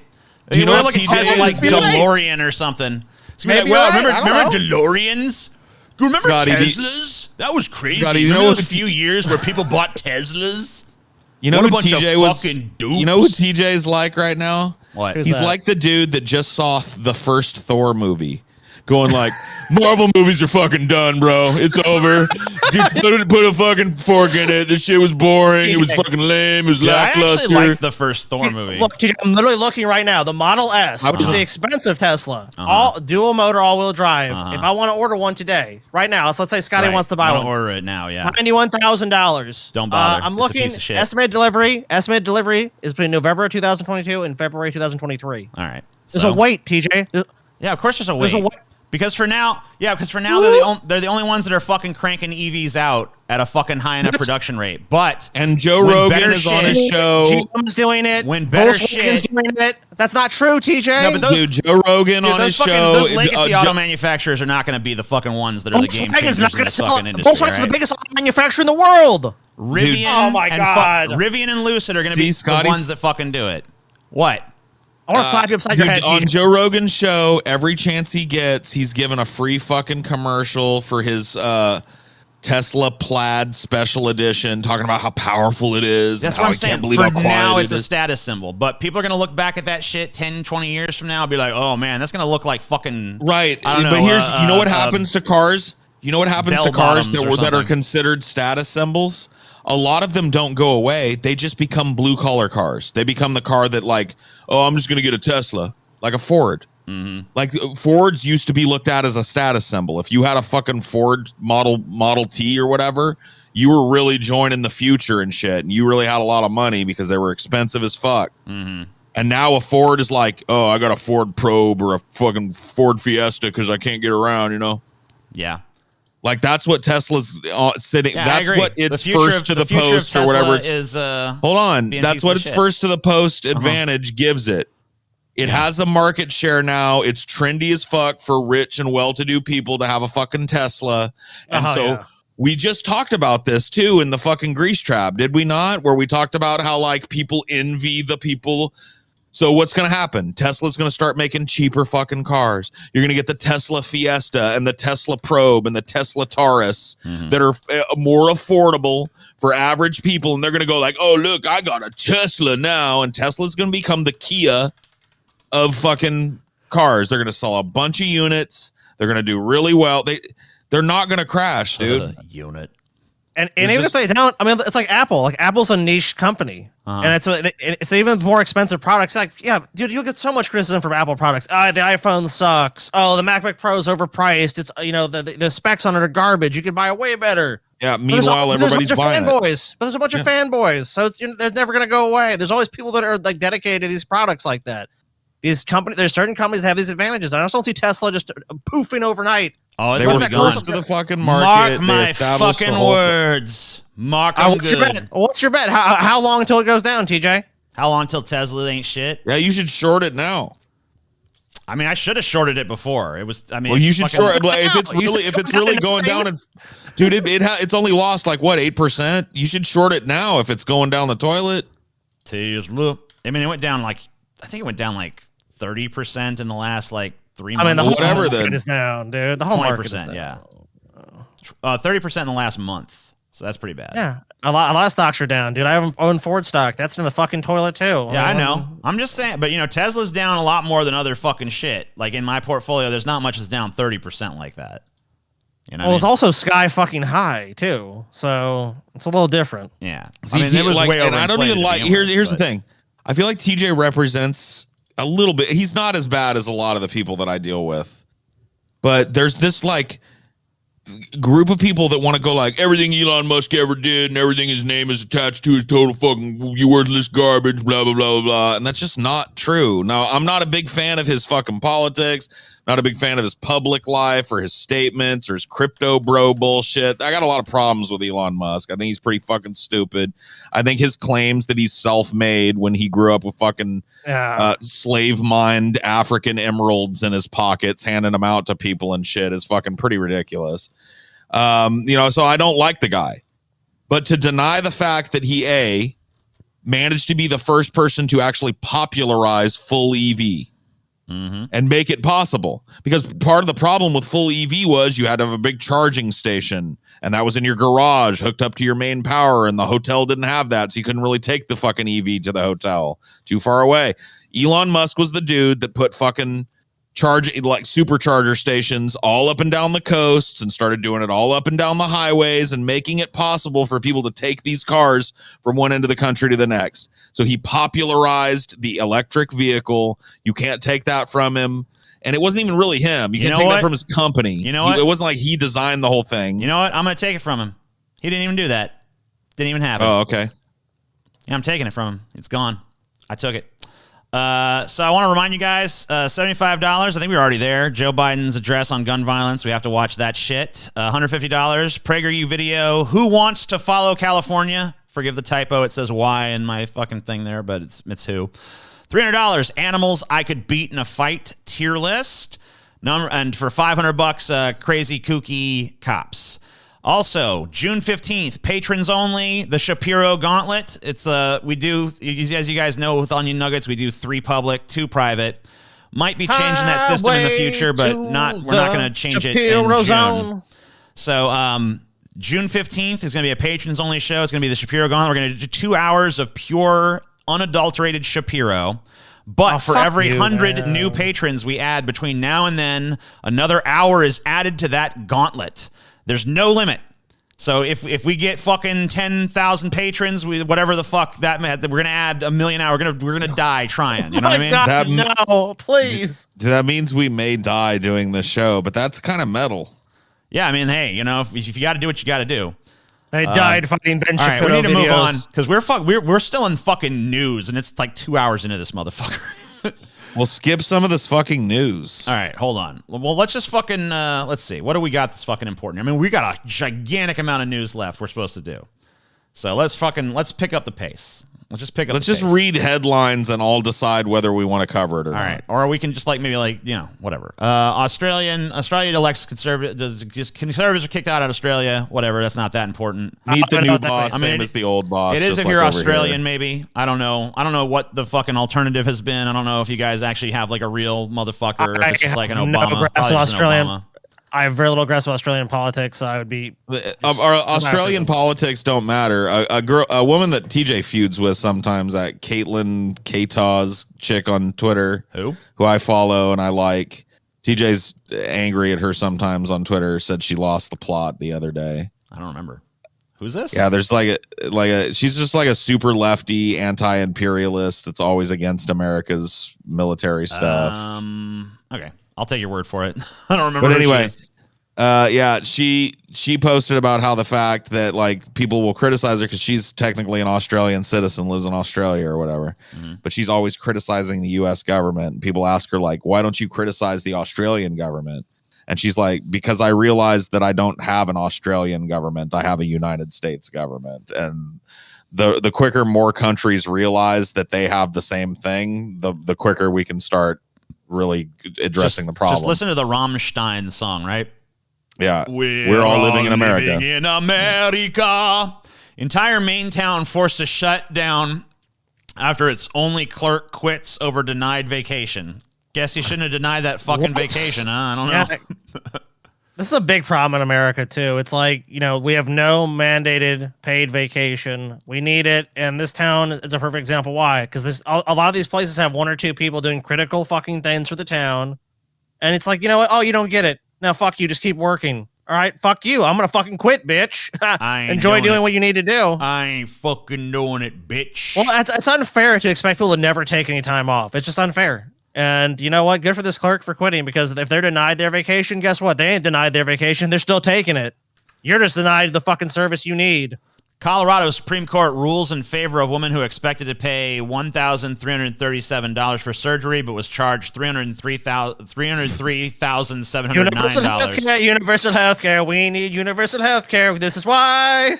Do you know like a Tesla like DeLorean or something? It's gonna be like, remember DeLoreans? You remember Teslas? That was crazy. Scotty, you know those few years where people bought Teslas? You know what what TJ was? Dupes. You know what TJ's like right now? What? He's like the dude that just saw the first Thor movie, going like, Marvel movies are fucking done, bro. It's over. Just put a fucking fork in it. This shit was boring. It was fucking lame. It was lackluster. I actually liked the first Thor movie. Look, TJ, I'm literally looking right now. The Model S, which is the expensive Tesla, all dual motor, all-wheel drive. If I want to order one today, right now, let's say Scotty wants to buy one. Order it now, yeah. $91,000. Don't bother. I'm looking. It's a piece of shit. Estimated delivery is between November 2022 and February 2023. All right. There's a weight, TJ. Yeah, of course there's a weight. Because for now, they're the only ones that are fucking cranking EVs out at a fucking high enough production rate. But Joe Rogan is on his show. GM's doing it. When better Volkswagen's shit, doing it. That's not true, TJ. No, but Joe Rogan on his show. Those legacy auto manufacturers are not going to be the fucking ones that are the game changers in this fucking industry. Volkswagen's the biggest auto manufacturer in the world. Rivian, oh my god, Rivian and Lucid are going to be the ones that fucking do it. What? I want to slap you upside your head. On Joe Rogan's show, every chance he gets, he's given a free fucking commercial for his Tesla Plaid Special Edition, talking about how powerful it is. That's what I'm saying. For now, it's a status symbol. But people are going to look back at that shit 10, 20 years from now and be like, oh, man, that's going to look like fucking... Right. I don't know, but here's, you know what happens to cars? You know what happens to cars that are considered status symbols? A lot of them don't go away. They just become blue-collar cars. They become the car that like, oh, I'm just going to get a Tesla, like a Ford. Mm-hmm. Like Fords used to be looked at as a status symbol. If you had a fucking Ford Model T or whatever, you were really joining the future and shit. And you really had a lot of money because they were expensive as fuck. Mm-hmm. And now a Ford is like, oh, I got a Ford Probe or a fucking Ford Fiesta because I can't get around, you know? Yeah. Like that's what Tesla's sitting. Yeah, that's what it's first to the post or whatever. Hold on. That's what it's first to the post advantage gives it. It has a market share now. It's trendy as fuck for rich and well-to-do people to have a fucking Tesla. And we just talked about this too in the fucking Grease Trap, did we not? Where we talked about how like people envy the people. So what's going to happen? Tesla's going to start making cheaper fucking cars. You're going to get the Tesla Fiesta and the Tesla Probe and the Tesla Taurus that are more affordable for average people. And they're going to go like, oh, look, I got a Tesla now. And Tesla's going to become the Kia of fucking cars. They're going to sell a bunch of units. They're going to do really well. They're not going to crash, dude. Unit. And even if they don't, I mean, it's like Apple. Like Apple's a niche company, and it's even more expensive products. Like, yeah, dude, you'll get so much criticism from Apple products. The iPhone sucks. Oh, the MacBook Pro is overpriced. It's the specs on it are garbage. You could buy a way better. Yeah. Meanwhile, everybody's buying fanboys. But there's a bunch of fanboys, so it's they're never gonna go away. There's always people that are like dedicated to these products like that. There's certain companies that have these advantages. I just don't see Tesla just poofing overnight. Oh, they were first to the fucking market. Mark my fucking words. Mark them what's your bet? What's your bet? How long until it goes down, TJ? How long until Tesla ain't shit? Yeah, you should short it now. I mean, I should have shorted it before. It was. I mean, well, you should short it. If it's really going down, and dude, it's only lost like what 8%. You should short it now if it's going down the toilet. Tesla. I mean, it went down like I think it went down like 30% in the last like 3 months. I mean, the whole market is down, dude. The whole 20%, market is down. Yeah. 30% in the last month. So that's pretty bad. Yeah. A lot of stocks are down, dude. I own Ford stock. That's in the fucking toilet too. Yeah, I know. I'm just saying, but Tesla's down a lot more than other fucking shit. Like in my portfolio, there's not much that's down 30% like that. It's also sky fucking high too, so it's a little different. Yeah. See, I mean, it was way over. I don't even like. Here's the thing. I feel like TJ represents a little bit. He's not as bad as a lot of the people that I deal with, but there's this like group of people that want to go like everything Elon Musk ever did and everything his name is attached to is total fucking you worthless garbage, blah blah blah blah, and that's just not true. Now, I'm not a big fan of his fucking politics. Not a big fan of his public life or his statements or his crypto bro bullshit. I got a lot of problems with Elon Musk. I think he's pretty fucking stupid. I think his claims that he's self-made when he grew up with fucking slave mined African emeralds in his pockets, handing them out to people and shit is fucking pretty ridiculous. So I don't like the guy. But to deny the fact that he, managed to be the first person to actually popularize full EV. And make it possible, because part of the problem with full EV was you had to have a big charging station, and that was in your garage hooked up to your main power, and the hotel didn't have that, so you couldn't really take the fucking EV to the hotel, too far away. Elon Musk was the dude that put fucking supercharger stations all up and down the coasts and started doing it all up and down the highways and making it possible for people to take these cars from one end of the country to the next. So he popularized the electric vehicle. You can't take that from him. And it wasn't even really him. You can't take that from his company. You know what? It wasn't like he designed the whole thing. You know what? I'm going to take it from him. He didn't even do that. Didn't even happen. Oh, okay. Yeah, I'm taking it from him. It's gone. I took it. So I want to remind you guys, $75. I think we were already there. Joe Biden's address on gun violence. We have to watch that shit. $150. PragerU video. Who wants to follow California? Forgive the typo. It says why in my fucking thing there, but it's who. $300. Animals I could beat in a fight tier list. And for $500, crazy kooky cops. Also, June 15th, patrons only, the Shapiro gauntlet. It's we do, as you guys know, with Onion Nuggets, we do 3 public, 2 private. Might be changing that system in the future, but we're not going to change it in June. So June 15th is going to be a patrons only show. It's going to be the Shapiro gauntlet. We're going to do 2 hours of pure, unadulterated Shapiro. But for every 100 new patrons we add between now and then, another hour is added to that gauntlet. There's no limit. So if we get fucking 10,000 patrons, whatever the fuck that meant, we're gonna add a million hours. We're gonna die trying. You know what I mean? God, no, please. That means we may die doing this show, but that's kind of metal. Yeah, I mean, hey, you know, if you got to do what you got to do. They died fighting Ben Shapiro. All right, we need to move on because we're still in fucking news, and it's like 2 hours into this motherfucker. We'll skip some of this fucking news. All right, hold on. Well, let's just fucking, let's see. What do we got that's fucking important? I mean, we got a gigantic amount of news left we're supposed to do. So let's pick up the pace. Let's just pick up Let's just read headlines and I'll decide whether we want to cover it or not. All right. Or we can just whatever. Australia elects conservatives are kicked out of Australia. Whatever. That's not that important. Meet the new boss, same as the old boss. It is if you're Australian, maybe. I don't know. I don't know what the fucking alternative has been. I don't know if you guys actually have like a real motherfucker or if it's just like an Obama. I have very little grasp of Australian politics, so I would be. Our Australian politics don't matter. A woman that TJ feuds with sometimes, that Caitlin Kataw's chick on Twitter, who I follow and I like. TJ's angry at her sometimes on Twitter. Said she lost the plot the other day. I don't remember. Who's this? Yeah, there's she's just like a super lefty anti-imperialist. That's always against America's military stuff. Okay. I'll take your word for it. I don't remember. But anyway, she posted about how the fact that like people will criticize her because she's technically an Australian citizen, lives in Australia or whatever, but she's always criticizing the U.S. government. People ask her like, "Why don't you criticize the Australian government?" And she's like, "Because I realized that I don't have an Australian government. I have a United States government, and the quicker more countries realize that they have the same thing, the quicker we can start." Really addressing the problem. Just listen to the Rammstein song, right? Yeah. We're all living in America. Living in America. Entire main town forced to shut down after its only clerk quits over denied vacation. Guess you shouldn't have denied that fucking vacation, huh? I don't know. Yeah. This is a big problem in America, too. It's like, we have no mandated paid vacation. We need it. And this town is a perfect example why. Because a lot of these places have 1 or 2 people doing critical fucking things for the town. And it's like, you know what? Oh, you don't get it. Now, fuck you. Just keep working. All right? Fuck you. I'm going to fucking quit, bitch. Enjoy doing what you need to do. I ain't fucking doing it, bitch. Well, it's unfair to expect people to never take any time off. It's just unfair. And you know what? Good for this clerk for quitting, because if they're denied their vacation, guess what? They ain't denied their vacation. They're still taking it. You're just denied the fucking service you need. Colorado Supreme Court rules in favor of woman who expected to pay $1,337 for surgery, but was charged $303,709. Universal health care. We need universal health care. This is why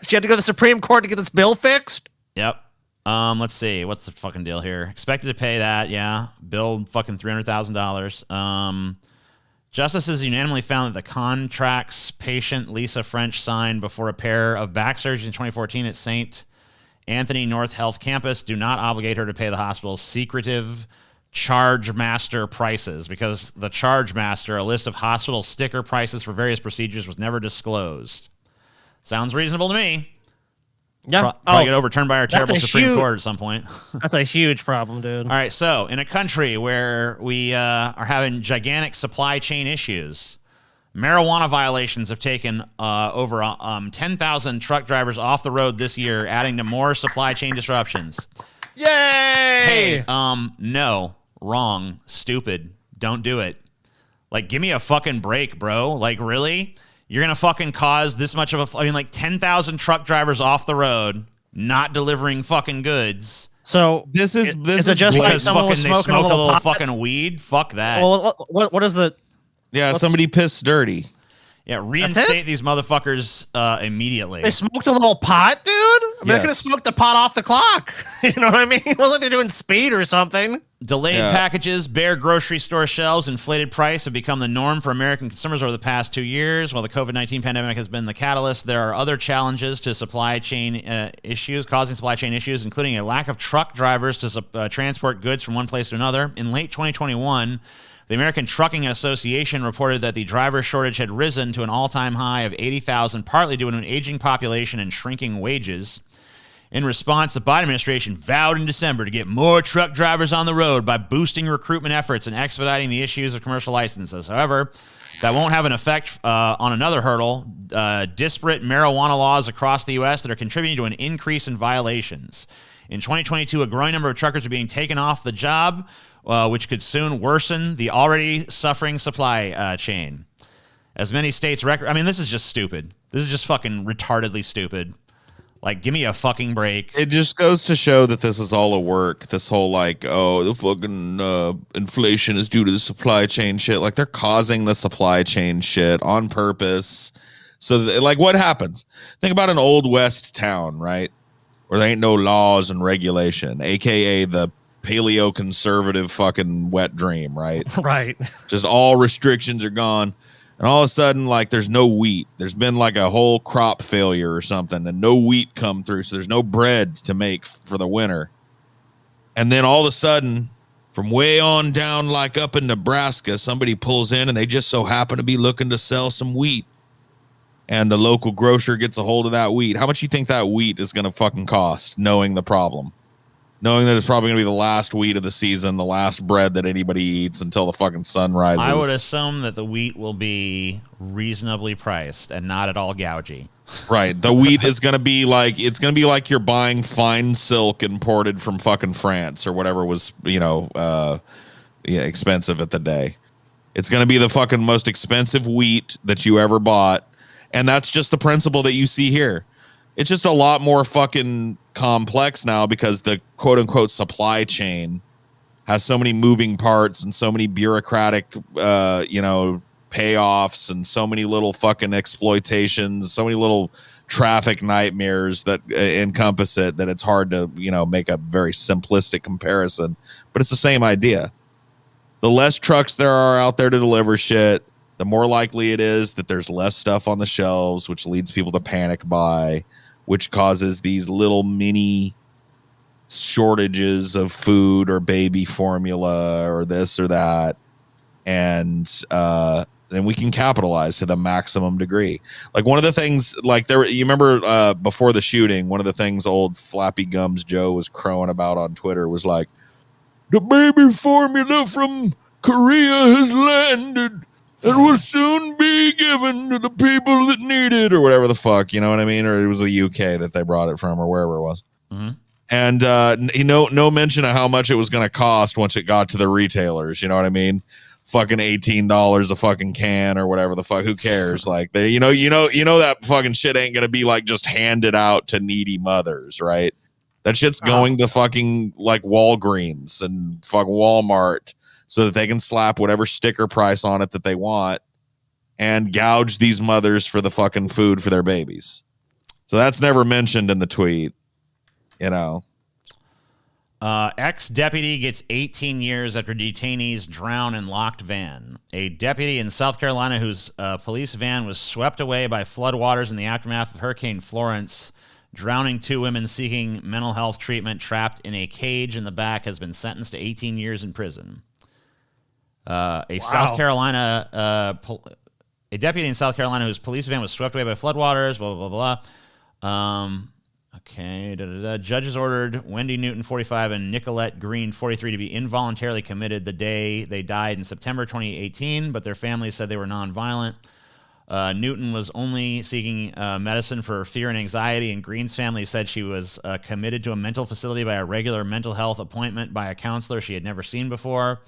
she had to go to the Supreme Court to get this bill fixed. Yep. Let's see. What's the fucking deal here? Expected to pay that, yeah. Bill fucking $300,000. Justices unanimously found that the contracts patient Lisa French signed before a pair of back surgeries in 2014 at St. Anthony North Health Campus do not obligate her to pay the hospital's secretive charge master prices, because the charge master, a list of hospital sticker prices for various procedures, was never disclosed. Sounds reasonable to me. Yeah, probably get overturned by our terrible Supreme Court at some point. That's a huge problem, dude. All right, so in a country where we are having gigantic supply chain issues, marijuana violations have taken over 10,000 truck drivers off the road this year, adding to more supply chain disruptions. Yay! Hey, no, wrong, stupid, don't do it. Like, give me a fucking break, bro. Like, really? You're going to fucking cause this much of 10,000 truck drivers off the road, not delivering fucking goods, So This is it just like Because someone was they smoking a smoked little pot? fucking weed. Fuck that. Well, what is it? yeah, somebody pissed dirty. Yeah, That's reinstate it? these motherfuckers immediately. They smoked a little pot, dude? I mean, they could have Yes. smoked the pot off the clock. You know what I mean? It wasn't like they're doing speed or something. Delayed packages, bare grocery store shelves, inflated price have become the norm for American consumers over the past 2 years. While the COVID-19 pandemic has been the catalyst, there are other challenges to supply chain issues, causing supply chain issues, including a lack of truck drivers to transport goods from one place to another. In late 2021, the American Trucking Association reported that the driver shortage had risen to an all-time high of 80,000, partly due to an aging population and shrinking wages. In response, the Biden administration vowed in December to get more truck drivers on the road by boosting recruitment efforts and expediting the issues of commercial licenses. However, that won't have an effect on another hurdle, disparate marijuana laws across the U.S. that are contributing to an increase in violations. In 2022, a growing number of truckers are being taken off the job, which could soon worsen the already suffering supply chain. As many states I mean, this is just stupid. This is just fucking retardedly stupid. Like, give me a fucking break. It just goes to show that this is all a work. This whole like, oh, the fucking inflation is due to the supply chain shit. Like, they're causing the supply chain shit on purpose. So, like, what happens? Think about an old west town, right? Where there ain't no laws and regulation, aka the paleo conservative fucking wet dream, right? Right. Just all restrictions are gone. And all of a sudden, like, there's no wheat. There's been like a whole crop failure or something, and no wheat come through. So there's no bread to make for the winter. And then all of a sudden, from way on down, like up in Nebraska, somebody pulls in and they just so happen to be looking to sell some wheat. And the local grocer gets a hold of that wheat. How much you think that wheat is going to fucking cost, knowing the problem? Knowing that it's probably going to be the last wheat of the season, the last bread that anybody eats until the fucking sun rises. I would assume that the wheat will be reasonably priced and not at all gougy. Right. The wheat is going to be like, it's going to be like you're buying fine silk imported from fucking France or whatever was, expensive at the day. It's going to be the fucking most expensive wheat that you ever bought. And that's just the principle that you see here. It's just a lot more fucking complex now because the quote unquote supply chain has so many moving parts and so many bureaucratic, payoffs and so many little fucking exploitations, so many little traffic nightmares that encompass it that it's hard to, make a very simplistic comparison. But it's the same idea. The less trucks there are out there to deliver shit, the more likely it is that there's less stuff on the shelves, which leads people to panic buy, which causes these little mini shortages of food or baby formula or this or that. And then we can capitalize to the maximum degree. Like one of the things, like you remember before the shooting, one of the things old Flappy Gums Joe was crowing about on Twitter was like, the baby formula from Korea has landed and will soon be given to the people that need it, or whatever the fuck, you know what I mean? Or it was the UK that they brought it from, or wherever it was. Mm-hmm. And no mention of how much it was going to cost once it got to the retailers. You know what I mean? Fucking $18 a fucking can or whatever the fuck. Who cares? Like they, you know that fucking shit ain't going to be like just handed out to needy mothers, right? That shit's going to fucking like Walgreens and fucking Walmart, so that they can slap whatever sticker price on it that they want and gouge these mothers for the fucking food for their babies. So that's never mentioned in the tweet, Ex-deputy gets 18 years after detainees drown in locked van. A deputy in South Carolina whose police van was swept away by floodwaters in the aftermath of Hurricane Florence, drowning two women seeking mental health treatment trapped in a cage in the back, has been sentenced to 18 years in prison. A deputy in South Carolina whose police van was swept away by floodwaters, blah, blah, blah, blah. Judges ordered Wendy Newton, 45, and Nicolette Green, 43, to be involuntarily committed the day they died in September 2018, but their families said they were nonviolent. Newton was only seeking medicine for fear and anxiety, and Green's family said she was committed to a mental facility by a regular mental health appointment by a counselor she had never seen before.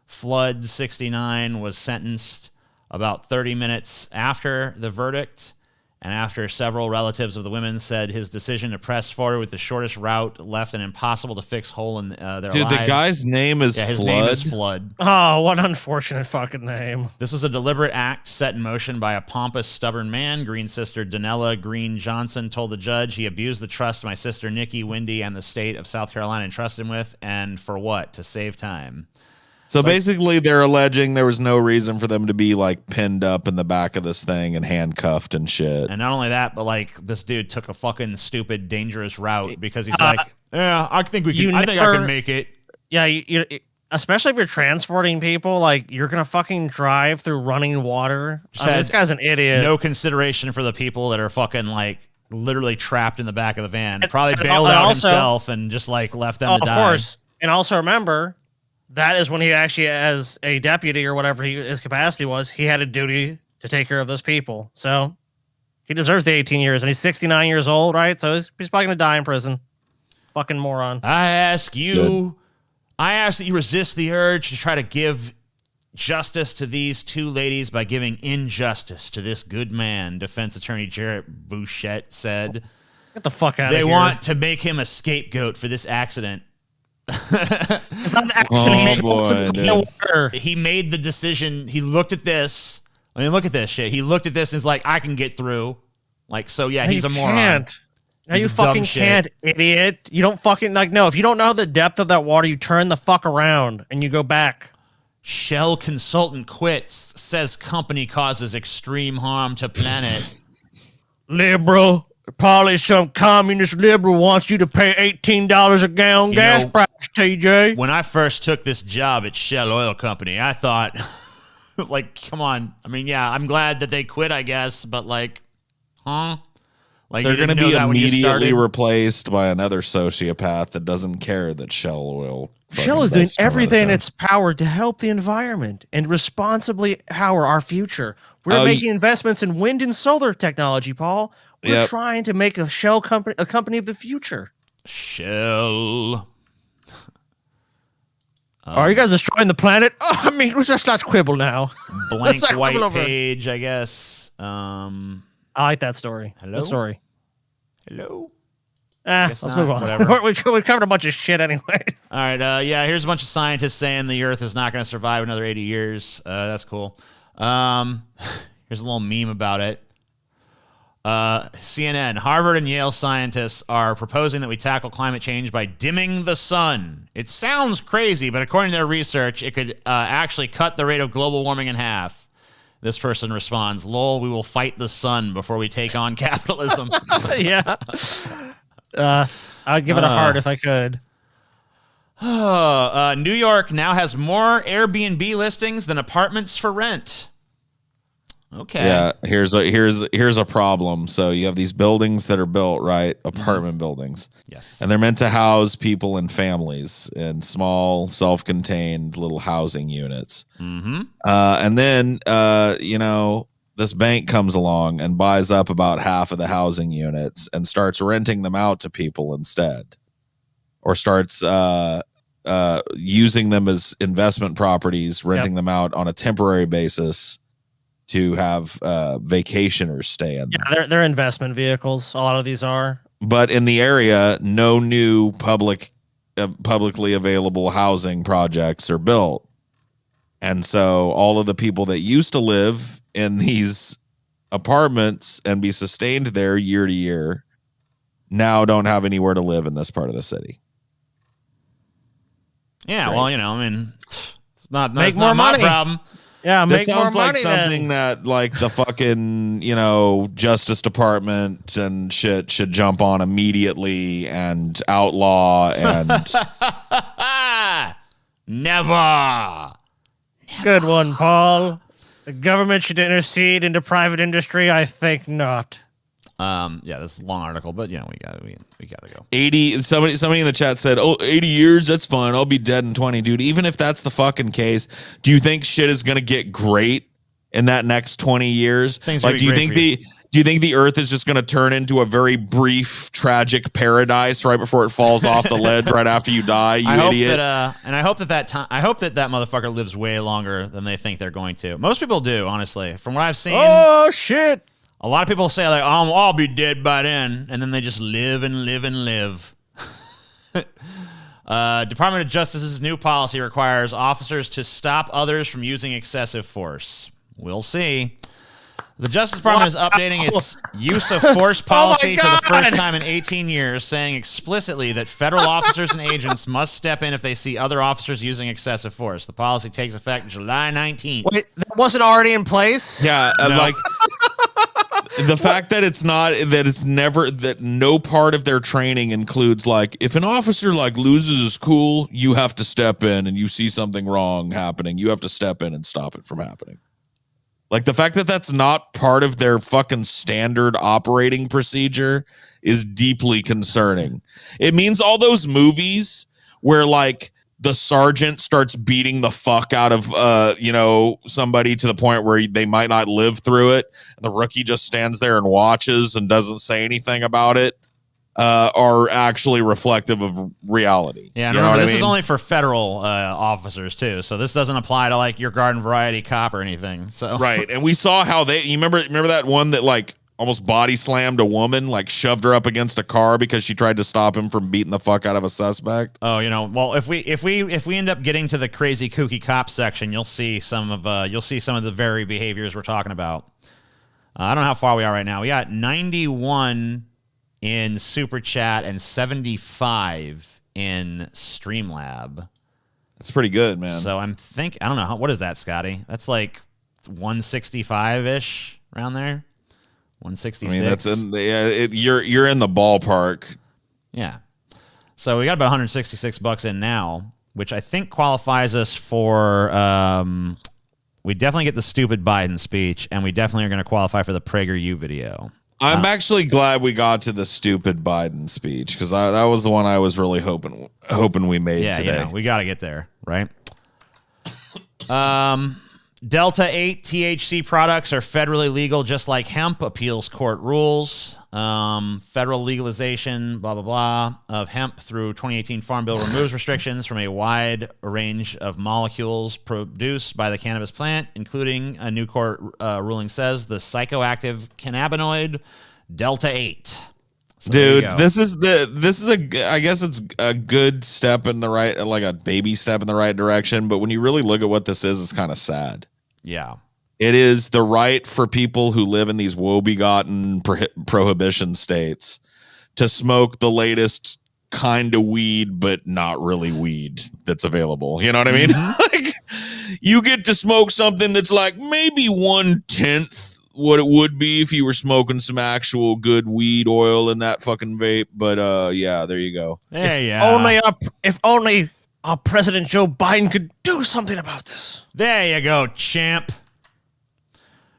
Flood, 69, was sentenced about 30 minutes after the verdict, And after several relatives of the women said his decision to press forward with the shortest route left an impossible to fix hole in their lives. Dude, the guy's name is his Flood. name is Flood. Oh, what an unfortunate fucking name. This was a deliberate act set in motion by a pompous, stubborn man. Green sister Danella Green Johnson told the judge he abused the trust my sister Nikki, Wendy, and the state of South Carolina entrusted him with, and for what? To save time. So basically, they're alleging there was no reason for them to be like pinned up in the back of this thing and handcuffed and shit. And not only that, but like this dude took a fucking stupid, dangerous route because he's like, yeah, I think we can. I think I can make it. Yeah, you especially if you're transporting people, like you're gonna fucking drive through running water. This guy's an idiot. No consideration for the people that are fucking like literally trapped in the back of the van. Probably bailed out himself and just like left them to die. Of course. And also remember, that is when he actually, as a deputy or whatever his capacity was, he had a duty to take care of those people. So he deserves the 18 years, and he's 69 years old, right? So he's probably going to die in prison. Fucking moron. I ask that you resist the urge to try to give justice to these two ladies by giving injustice to this good man, defense attorney Jarrett Bouchette said. Get the fuck out of here. They want to make him a scapegoat for this accident. It's not an accident. He made the decision. He looked at this. I mean, look at this shit. He looked at this and is like, I can get through. Like, so yeah, he's a moron. Can't. No, you fucking can't, idiot. You don't fucking, like, no, if you don't know the depth of that water, you turn the fuck around and you go back. Shell consultant quits, says company causes extreme harm to planet. Liberal. Probably some communist liberal wants you to pay $18 a gallon gas price, TJ. When I first took this job at Shell Oil Company, I thought, like, come on. I mean, yeah, I'm glad that they quit, I guess, but like, huh? Like, they're going to be immediately replaced by another sociopath that doesn't care that Shell Oil. Shell is doing everything in its power to help the environment and responsibly power our future. We're making investments in wind and solar technology, Paul. We're trying to make a Shell company, a company of the future. Shell. Are you guys destroying the planet? Oh, I mean, let's just not quibble now. Blank white page, I guess. I like that story. Hello? Good story. Hello? Let's move on. We've covered a bunch of shit anyways. All right. Yeah, here's a bunch of scientists saying the Earth is not going to survive another 80 years. That's cool. Here's a little meme about it. CNN, Harvard and Yale scientists are proposing that we tackle climate change by dimming the sun. It sounds crazy, but according to their research, it could actually cut the rate of global warming in half. This person responds, lol, we will fight the sun before we take on capitalism. Yeah. I'd give it a heart if I could. New York now has more Airbnb listings than apartments for rent. Okay. Yeah, here's a problem. So you have these buildings that are built, right? Apartment buildings. Yes. And they're meant to house people and families in small, self-contained little housing units. Mm-hmm. And then this bank comes along and buys up about half of the housing units and starts renting them out to people instead. Or starts using them as investment properties, renting them out on a temporary basis to have vacationers stay in them. Yeah, they're investment vehicles. A lot of these are. But in the area, no new publicly available housing projects are built. And so all of the people that used to live in these apartments and be sustained there year to year now don't have anywhere to live in this part of the city. Yeah, well, I mean, it's not make more money. My problem. Yeah, this make more sounds like money. Something that like the fucking Justice Department and shit should jump on immediately and outlaw and never. Good one, Paul. The government should intercede into private industry. I think not. Yeah, this is a long article, but we gotta go. 80. Somebody in the chat said, 80 years, that's fine. I'll be dead in 20, dude. Even if that's the fucking case, do you think shit is gonna get great in that next 20 years? Like, do you think the Earth is just gonna turn into a very brief, tragic paradise right before it falls off the ledge right after you die? You idiot. I hope that motherfucker lives way longer than they think they're going to. Most people do, honestly. From what I've seen. Oh shit. A lot of people say, like, oh, I'll be dead by then. And then they just live and live and live. Department of Justice's new policy requires officers to stop others from using excessive force. We'll see. The Justice Department is updating its use of force policy for the first time in 18 years, saying explicitly that federal officers and agents must step in if they see other officers using excessive force. The policy takes effect July 19th. Wait, that wasn't already in place? Yeah, like the fact that that no part of their training includes, like, if an officer like loses his cool, you have to step in, and you see something wrong happening, you have to step in and stop it from happening. Like, the fact that that's not part of their fucking standard operating procedure is deeply concerning. It means all those movies where, like, the sergeant starts beating the fuck out of, somebody to the point where they might not live through it, and the rookie just stands there and watches and doesn't say anything about it, are actually reflective of reality. Yeah, and remember, this is only for federal officers too, so this doesn't apply to like your garden variety cop or anything. So right, and we saw how you remember that one that like almost body slammed a woman, like shoved her up against a car because she tried to stop him from beating the fuck out of a suspect. Oh, well, if we end up getting to the crazy kooky cop section, you'll see some of the very behaviors we're talking about. I don't know how far we are right now. We got 91 in Super Chat and 75 in Streamlab. That's pretty good, man. So I don't know, what is that, Scotty? That's like 165-ish around there. 166. I mean, you're in the ballpark. Yeah. So we got about $166 in now, which I think qualifies us for we definitely get the stupid Biden speech, and we definitely are going to qualify for the PragerU video. I'm actually glad we got to the stupid Biden speech, because that was the one I was really hoping we made today. Yeah, we got to get there, right? Delta 8 THC products are federally legal just like hemp, appeals court rules. Federal legalization, blah, blah, blah, of hemp through 2018 Farm Bill removes restrictions from a wide range of molecules produced by the cannabis plant, including a new court ruling says the psychoactive cannabinoid Delta 8. So dude, this is I guess it's a good step in the right, like a baby step in the right direction. But when you really look at what this is, it's kind of sad. Yeah. It is the right for people who live in these woe-begotten prohibition states to smoke the latest kind of weed, but not really weed that's available. You know what I mean? Like, you get to smoke something that's like maybe 1/10 what it would be if you were smoking some actual good weed oil in that fucking vape. But yeah, there you go. If only President Joe Biden could do something about this. There you go, champ.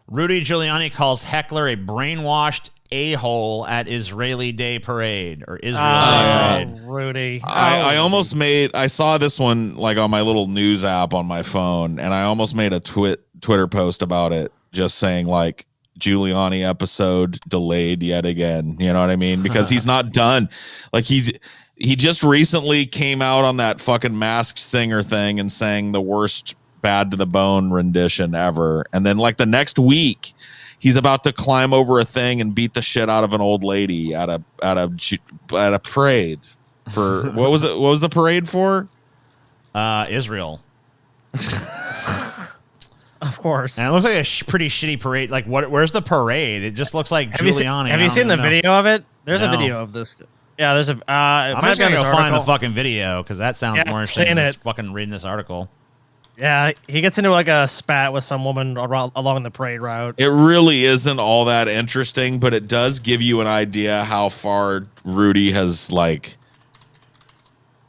Rudy Giuliani calls heckler a brainwashed a-hole at Israeli Day Parade or Israel Day Parade. Rudy. I saw this one like on my little news app on my phone, and I almost made a Twitter post about it, just saying like Giuliani episode delayed yet again. You know what I mean? Because he's not done. Like he just recently came out on that fucking Masked Singer thing and sang the worst Bad to the Bone rendition ever, and then like the next week he's about to climb over a thing and beat the shit out of an old lady at a parade for what was the parade for? Israel. Of course. And it looks like a pretty shitty parade. Like, where's the parade? It just looks like Giuliani. Have you seen the video of it? There's a video of this. Yeah, there's a. I'm just gonna go find the fucking video because that sounds more interesting than fucking reading this article. Yeah, he gets into like a spat with some woman along the parade route. It really isn't all that interesting, but it does give you an idea how far Rudy has like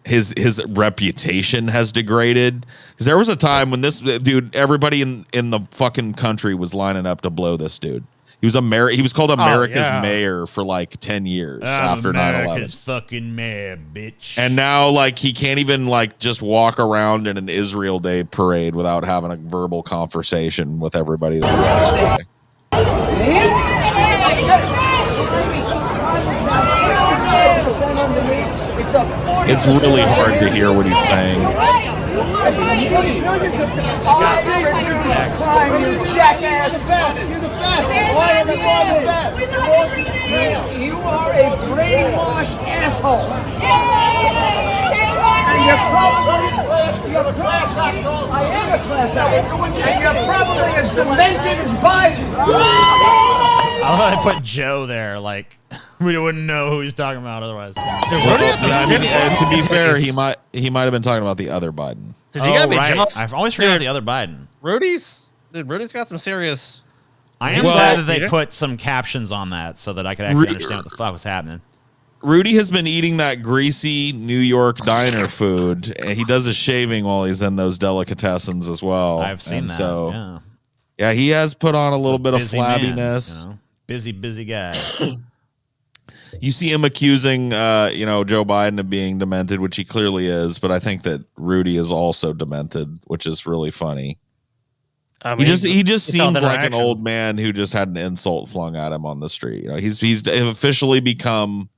his reputation has degraded. Because there was a time when this dude, everybody in the fucking country was lining up to blow this dude. He was called America's mayor for like 10 years after 9/11. America's fucking mayor, bitch. And now like he can't even like just walk around in an Israel Day parade without having a verbal conversation with everybody that walks by. It's really hard to hear what he's saying. jackass. You're the best. Why am I the best? You are a brainwashed asshole. And you're probably I am a class act. And you're probably as demented as Biden. I love how I put Joe there, like we wouldn't know who he's talking about otherwise. To be fair, he might have been talking about the other Biden. Dude, you gotta be jealous. I've always forgot about the other Biden. Rudy's got some serious. I am glad that they put some captions on that so that I could actually understand what the fuck was happening. Rudy has been eating that greasy New York diner food, and he does his shaving while he's in those delicatessens as well. I've seen that. So, yeah, he has put on a little bit of flabbiness. Man, busy guy. You see him accusing, Joe Biden of being demented, which he clearly is. But I think that Rudy is also demented, which is really funny. I mean, he just seems like an old man who just had an insult flung at him on the street. You know, he's officially become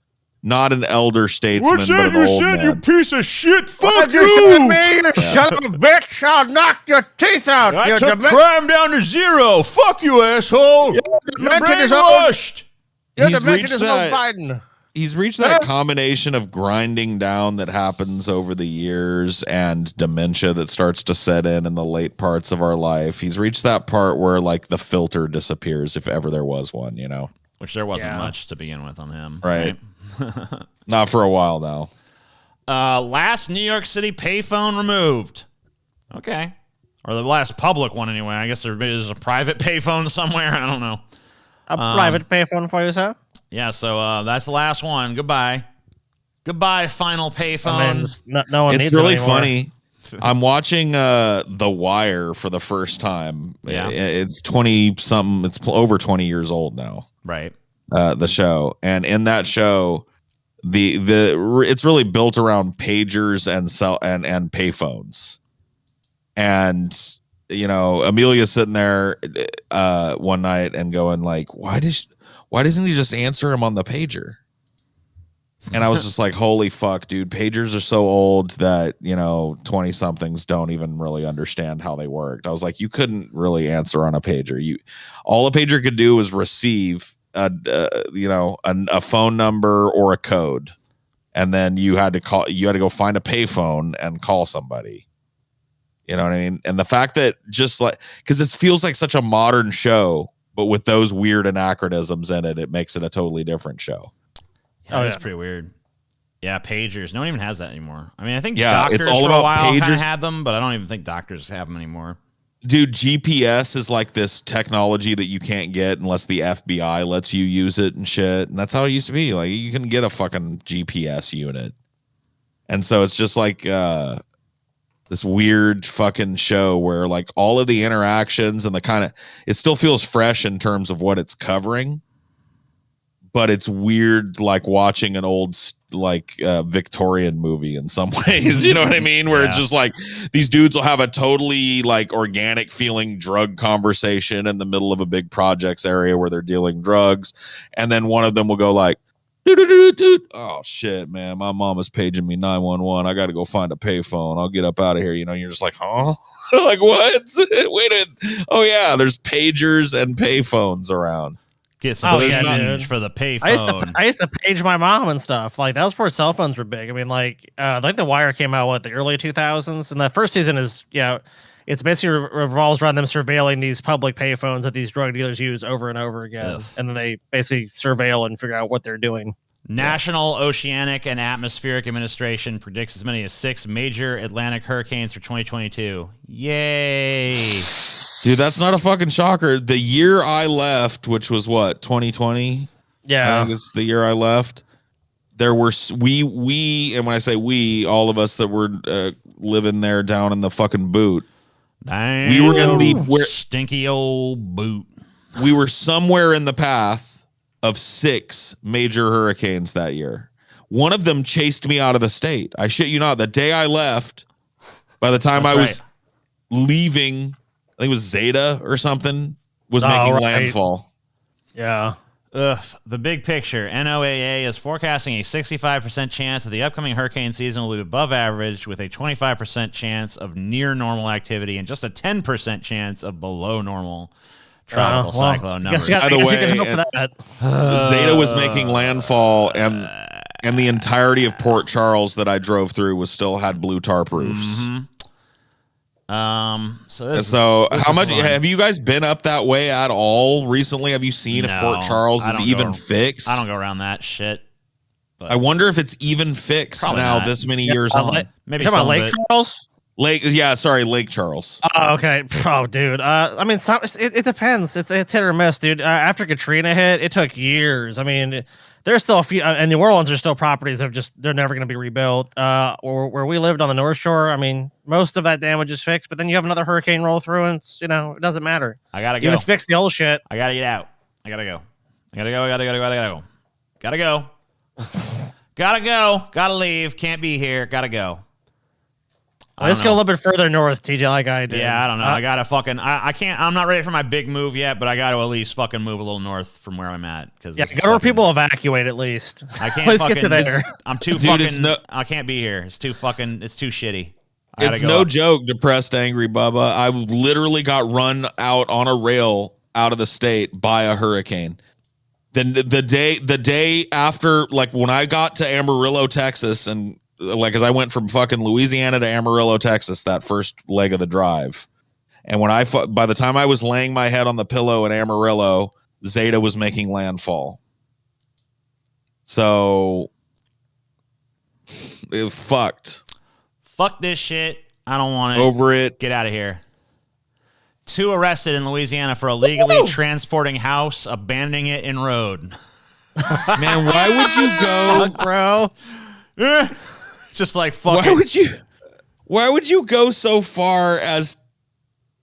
not an elder statesman. What's that but you said, man. you piece of shit? Fuck you! You son of a bitch! I'll knock your teeth out. I took crime down to 0. Fuck you, asshole. You're brainwashed. You're demented as old Biden. He's reached that combination of grinding down that happens over the years and dementia that starts to set in the late parts of our life. He's reached that part where like the filter disappears, if ever there was one, you know. Which there wasn't much to begin with on him. Right. Not for a while now. Last New York City payphone removed. Okay. Or the last public one anyway. I guess there's a private payphone somewhere. I don't know. A private payphone for you, sir? Yeah, so that's the last one. Goodbye, final payphone. No one needs it's really it funny. I'm watching The Wire for the first time. Yeah. It's 20-something. It's over 20 years old now. Right. The show. And in that show, it's really built around pagers and payphones. And Amelia's sitting there one night and going like, why doesn't he just answer him on the pager? And I was just like, holy fuck, dude. Pagers are so old that, 20-somethings don't even really understand how they worked. I was like, you couldn't really answer on a pager. All a pager could do was receive a phone number or a code. And then you had to go find a payphone and call somebody. You know what I mean? And the fact that because it feels like such a modern show, but with those weird anachronisms in it, it makes it a totally different show. Yeah, that's pretty weird. Yeah, pagers. No one even has that anymore. I mean, I think doctors it's all for a while kind of had them, but I don't even think doctors have them anymore. Dude, GPS is like this technology that you can't get unless the FBI lets you use it and shit. And that's how it used to be. Like, you can get a fucking GPS unit. And so it's just like this weird fucking show where like all of the interactions and it still feels fresh in terms of what it's covering, but it's weird like watching an old Victorian movie in some ways, you know what I mean? Where it's just like these dudes will have a totally like organic feeling drug conversation in the middle of a big projects area where they're dealing drugs, and then one of them will go like, oh shit, man, my mom is paging me 911. I got to go find a payphone. I'll get up out of here. You're just like, huh? Like what? Wait. Oh yeah, there's pagers and payphones around. Get some for the payphone. I used to page my mom and stuff. Like that was before cell phones were big. I mean, like The Wire came out the early 2000s, and the first season is it's basically revolves around them surveilling these public payphones that these drug dealers use over and over again, and then they basically surveil and figure out what they're doing. National Oceanic and Atmospheric Administration predicts as many as 6 major Atlantic hurricanes for 2022. Yay! Dude, that's not a fucking shocker. The year I left, which was what, 2020? Yeah, I think it's the year I left. There were we, and when I say we, all of us that were living there down in the fucking boot. Damn, we were in the stinky old boot. We were somewhere in the path of 6 major hurricanes that year. One of them chased me out of the state. I shit you not. The day I left, by the time I was leaving, I think it was Zeta or something, was making landfall. Yeah. The big picture. NOAA is forecasting a 65% chance that the upcoming hurricane season will be above average, with a 25% chance of near normal activity and just a 10% chance of below normal tropical cyclone numbers. By the way, Zeta was making landfall, and the entirety of Port Charles that I drove through was still had blue tarp roofs. So how much have you guys been up that way at all recently? Have you seen if Port Charles is even fixed? I don't go around that shit. But I wonder if it's even fixed now not. this many years on. Maybe talking about Lake Charles. Lake Charles. Oh, okay. Oh, dude. I mean, it depends. It's hit or miss, dude. After Katrina hit, it took years. I mean, there's still a few, and New Orleans are still properties that they're never going to be rebuilt. Where we lived on the North Shore, I mean, most of that damage is fixed, but then you have another hurricane roll through, and it's, it doesn't matter. I gotta go. You can fix the old shit. I gotta get out. I gotta go. Gotta go. Gotta leave. Can't be here. Gotta go. Let's go a little bit further north, TJ, like I did. Yeah, I don't know. I gotta fucking. I can't. I'm not ready for my big move yet, but I got to at least fucking move a little north from where I'm at. Because go to where people evacuate at least. I can't. Let's get to there. I'm too fucking. I can't be here. It's too fucking. It's too shitty. It's no joke. Depressed, angry Bubba. I literally got run out on a rail out of the state by a hurricane. Then the day after, like when I got to Amarillo, Texas, and like, as I went from fucking Louisiana to Amarillo, Texas, that first leg of the drive. And when by the time I was laying my head on the pillow in Amarillo, Zeta was making landfall. So it fucked. Fuck this shit. I don't want it. Over it. Get out of here. 2 arrested in Louisiana for illegally transporting house, abandoning it in road. Man, why would you go, bro? Just like fuck. Why would you go so far as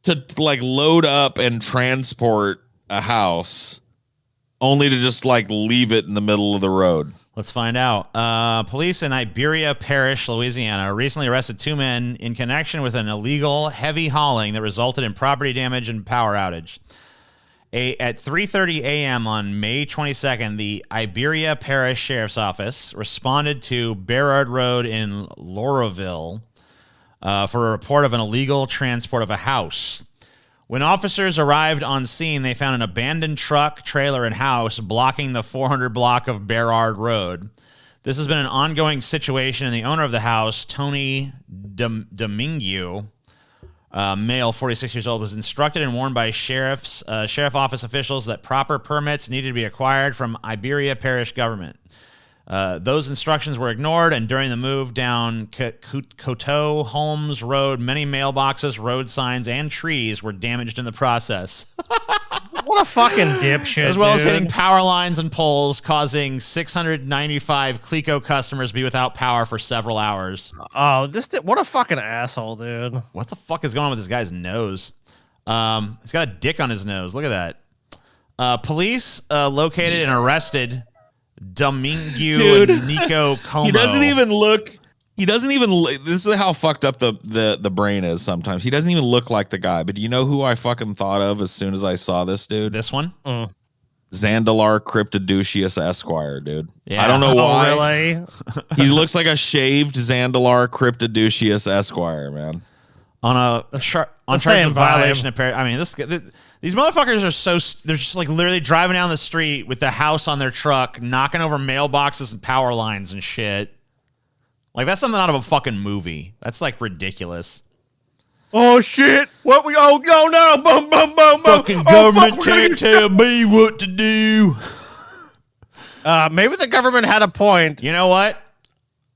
to like load up and transport a house only to just like leave it in the middle of the road? Let's find out. Police in Iberia Parish, Louisiana, recently arrested 2 men in connection with an illegal heavy hauling that resulted in property damage and power outage. At 3:30 a.m. on May 22nd, the Iberia Parish Sheriff's Office responded to Berard Road in Lauraville for a report of an illegal transport of a house. When officers arrived on scene, they found an abandoned truck, trailer, and house blocking the 400 block of Berard Road. This has been an ongoing situation, and the owner of the house, Tony Domingue, male, 46 years old, was instructed and warned by sheriff office officials that proper permits needed to be acquired from Iberia Parish government. Those instructions were ignored, and during the move down Coteau Holmes Road, many mailboxes, road signs, and trees were damaged in the process. What a fucking dipshit, as well as hitting power lines and poles, causing 695 Clico customers to be without power for several hours. Oh, what a fucking asshole, dude. What the fuck is going on with this guy's nose? He's got a dick on his nose. Look at that. Police located and arrested Domingue and Nico Como. He doesn't even look. This is how fucked up the brain is sometimes. He doesn't even look like the guy. But do you know who I fucking thought of as soon as I saw this dude? This one? Zandalar Cryptoducius Esquire, dude. Yeah. I don't know why. Really? He looks like a shaved Zandalar Cryptoducius Esquire, man. On charge of violation of I mean, these motherfuckers are they're just like literally driving down the street with the house on their truck, knocking over mailboxes and power lines and shit. Like, that's something out of a fucking movie. That's like ridiculous. Oh shit! What we all go now? Boom, boom, boom, boom. Fucking government can't tell me what to do. Maybe the government had a point. You know what,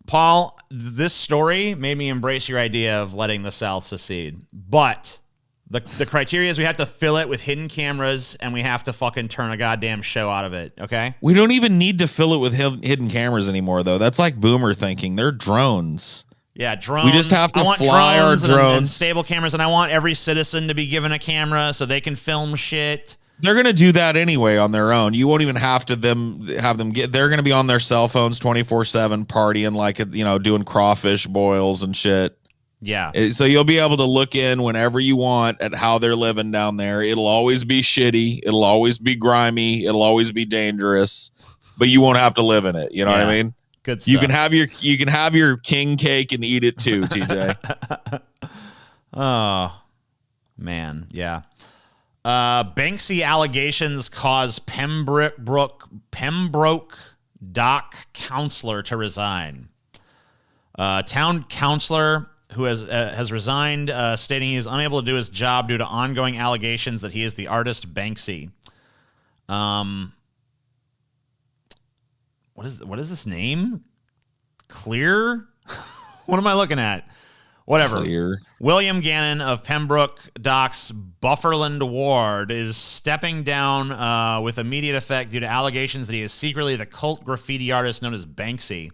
Paul? This story made me embrace your idea of letting the South secede. But the criteria is we have to fill it with hidden cameras, and we have to fucking turn a goddamn show out of it, okay? We don't even need to fill it with hidden cameras anymore, though. That's like boomer thinking. They're drones. Yeah, drones. We just have to fly our drones. And stable cameras, and I want every citizen to be given a camera so they can film shit. They're going to do that anyway on their own. You won't even have to have them get. They're going to be on their cell phones 24/7 partying, like, doing crawfish boils and shit. Yeah. So you'll be able to look in whenever you want at how they're living down there. It'll always be shitty. It'll always be grimy. It'll always be dangerous, but you won't have to live in it. You know what I mean? Good stuff. You can have your king cake and eat it too, TJ. Oh, man. Yeah. Banksy allegations cause Pembroke Dock counselor to resign. Town councilor who has resigned, stating he is unable to do his job due to ongoing allegations that he is the artist Banksy. What is this name? Clear? What am I looking at? Whatever. Clear. William Gannon of Pembroke Dock's Bufferland Ward is stepping down with immediate effect due to allegations that he is secretly the cult graffiti artist known as Banksy.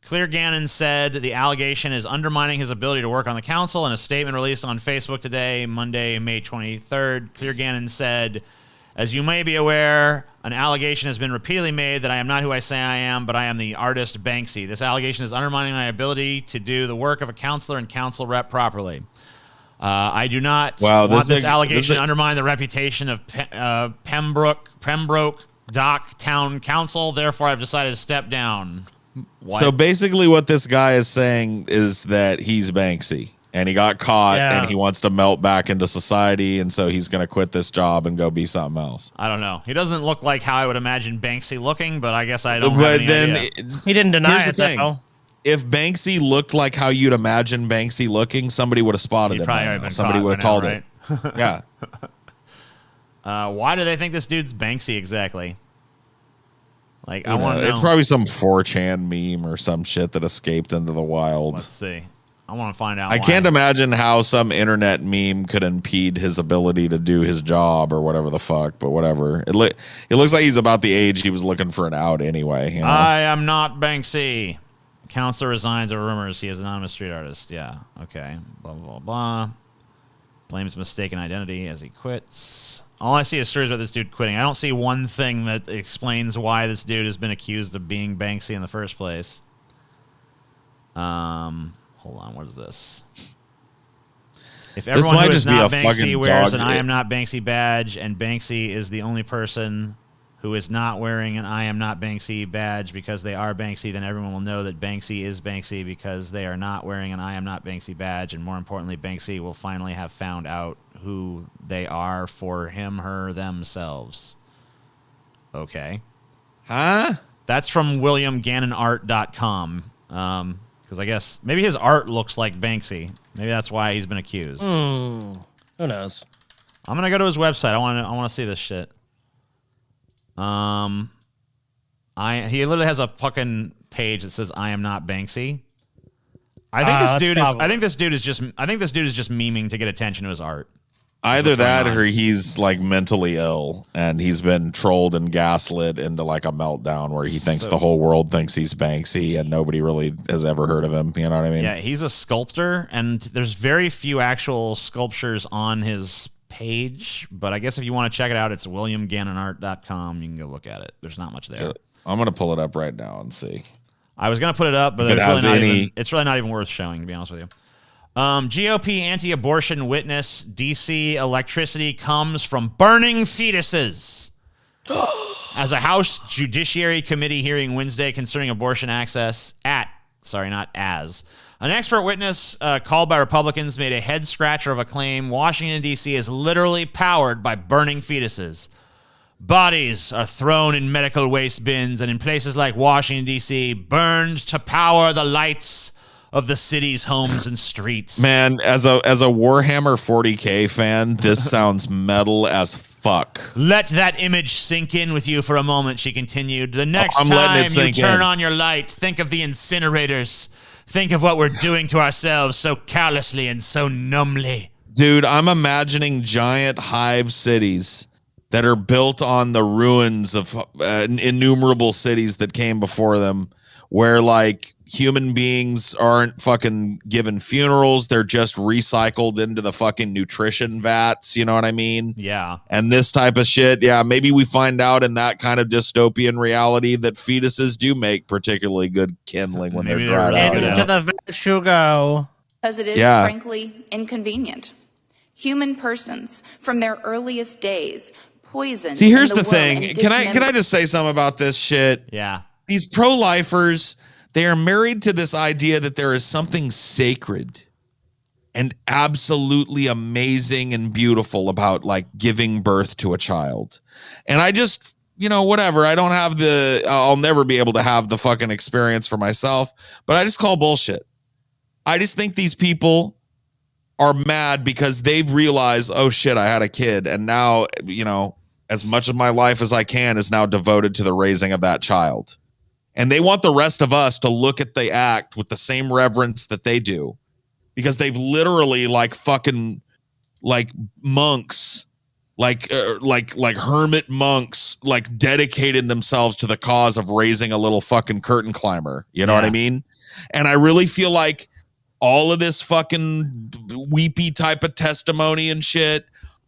Clear Gannon said the allegation is undermining his ability to work on the council. In a statement released on Facebook today, Monday, May 23rd, Clear Gannon said, "As you may be aware, an allegation has been repeatedly made that I am not who I say I am, but I am the artist Banksy. This allegation is undermining my ability to do the work of a counselor and council rep properly. I do not want this allegation to undermine the reputation of Pembroke Dock Town Council. Therefore, I've decided to step down." What? So basically what this guy is saying is that he's Banksy and he got caught and he wants to melt back into society. And so he's going to quit this job and go be something else. I don't know. He doesn't look like how I would imagine Banksy looking, but I guess I don't have any idea. He didn't deny it, though. If Banksy looked like how you'd imagine Banksy looking, somebody would have spotted him. Somebody would have called it. Yeah. Why do they think this dude's Banksy exactly? Like, I want to know. It's probably some 4chan meme or some shit that escaped into the wild. Let's see. I want to find out. I can't imagine how some internet meme could impede his ability to do his job or whatever the fuck, but whatever. It looks like he's about the age he was looking for an out anyway. You know? I am not Banksy. Counselor resigns over rumors he is an anonymous street artist. Yeah. Okay. Blah, blah, blah. Blames mistaken identity as he quits. All I see is stories about this dude quitting. I don't see one thing that explains why this dude has been accused of being Banksy in the first place. Hold on, what is this? If everyone who is not Banksy wears an I am not Banksy badge, and Banksy is the only person who is not wearing an I am not Banksy badge because they are Banksy, then everyone will know that Banksy is Banksy because they are not wearing an I am not Banksy badge, and more importantly, Banksy will finally have found out who they are for him, her, themselves. Okay. Huh? That's from WilliamGannonArt.com. Because I guess maybe his art looks like Banksy. Maybe that's why he's been accused. Who knows? I'm gonna go to his website. I want to see this shit. He literally has a fucking page that says I am not Banksy. I think this dude is just memeing to get attention to his art. Either that or he's like mentally ill and he's been trolled and gaslit into like a meltdown where he thinks the whole world thinks he's Banksy and nobody really has ever heard of him. You know what I mean? Yeah, he's a sculptor and there's very few actual sculptures on his page, but I guess if you want to check it out, it's WilliamGannonArt.com. You can go look at it. There's not much there. I'm going to pull it up right now and see. I was going to put it up, but it's really not even worth showing, to be honest with you. GOP anti-abortion witness, DC electricity comes from burning fetuses. As a House Judiciary Committee hearing Wednesday concerning abortion access an expert witness called by Republicans made a head-scratcher of a claim Washington, D.C. is literally powered by burning fetuses. Bodies are thrown in medical waste bins and in places like Washington, D.C., burned to power the lights of the city's homes and streets. Man, as a Warhammer 40K fan, this sounds metal as fuck. Let that image sink in with you for a moment, she continued. The next time you turn on your light, think of the incinerators. Think of what we're doing to ourselves so callously and so numbly. Dude, I'm imagining giant hive cities that are built on the ruins of innumerable cities that came before them, where like human beings aren't fucking given funerals. They're just recycled into the fucking nutrition vats. You know what I mean? Yeah. And this type of shit. Yeah. Maybe we find out in that kind of dystopian reality that fetuses do make particularly good kindling when they're dried out. Into the vat you go. Because it is, frankly, inconvenient. Human persons, from their earliest days, poisoned. See, here's the thing. Can I just say something about this shit? Yeah. These pro-lifers, they are married to this idea that there is something sacred and absolutely amazing and beautiful about like giving birth to a child. And I just, whatever. I don't have I'll never be able to have the fucking experience for myself, but I just call bullshit. I just think these people are mad because they've realized, oh shit, I had a kid. And now, as much of my life as I can is now devoted to the raising of that child. And they want the rest of us to look at the act with the same reverence that they do. Because they've literally like fucking like monks, like hermit monks, like dedicated themselves to the cause of raising a little fucking curtain climber. You know what I mean? And I really feel like all of this fucking weepy type of testimony and shit,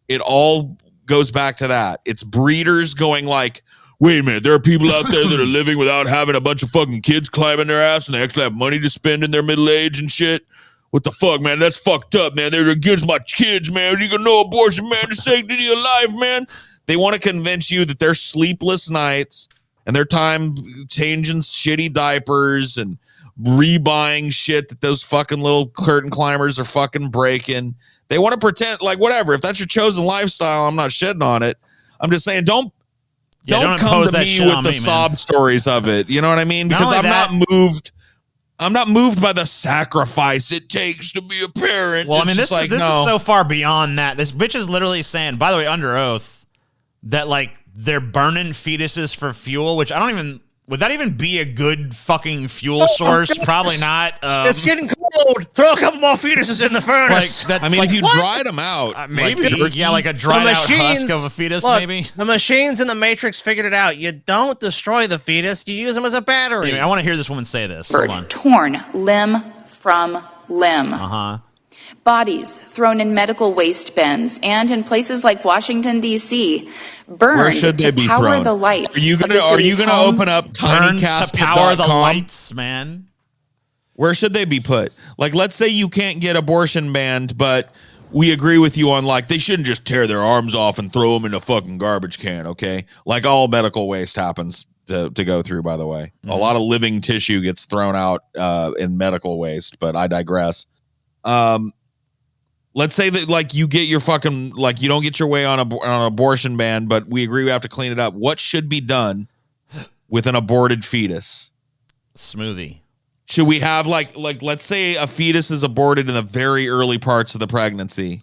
it all goes back to that. It's breeders going like, wait a minute, there are people out there that are living without having a bunch of fucking kids climbing their ass and they actually have money to spend in their middle age and shit. What the fuck, man? That's fucked up, man. They're against my kids, man. You can know abortion, man. The sanctity of life, man. They want to convince you that their sleepless nights and their time changing shitty diapers and rebuying shit that those fucking little curtain climbers are fucking breaking. They want to pretend like whatever. If that's your chosen lifestyle, I'm not shitting on it. I'm just saying, don't come to me with the sob stories of it. You know what I mean? Because I'm not moved. I'm not moved by the sacrifice it takes to be a parent. Well, I mean, this is so far beyond that. This bitch is literally saying, by the way, under oath, that like they're burning fetuses for fuel, which would that even be a good fucking fuel source? Probably not. It's getting cold. Throw a couple more fetuses in the furnace. If you dried them out, maybe like a dried out husk of a fetus, maybe. The machines in the Matrix figured it out. You don't destroy the fetus. You use them as a battery. Anyway, I want to hear this woman say this. Hold on. Torn limb from limb. Bodies thrown in medical waste bins and in places like Washington, D.C. burned Where should they to be power thrown? the lights. Are you gonna open up to power the lights, man? Where should they be put? Like, let's say you can't get abortion banned, but we agree with you on like they shouldn't just tear their arms off and throw them in a fucking garbage can, okay? Like all medical waste happens to go through, by the way. A lot of living tissue gets thrown out in medical waste, but I digress. Let's say that like you get your fucking like you don't get your way on an abortion ban, but we agree we have to clean it up. What should be done with an aborted fetus? Smoothie. Should we have like let's say a fetus is aborted in the very early parts of the pregnancy?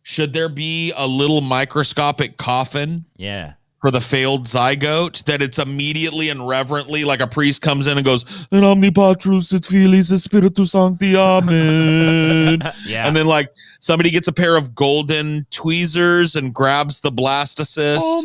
Should there be a little microscopic coffin? Yeah. For the failed zygote, that it's immediately and reverently like a priest comes in and goes, "In omni patris et Filii et Spiritus Sancti, amen." Yeah. And then like somebody gets a pair of golden tweezers and grabs the blastocyst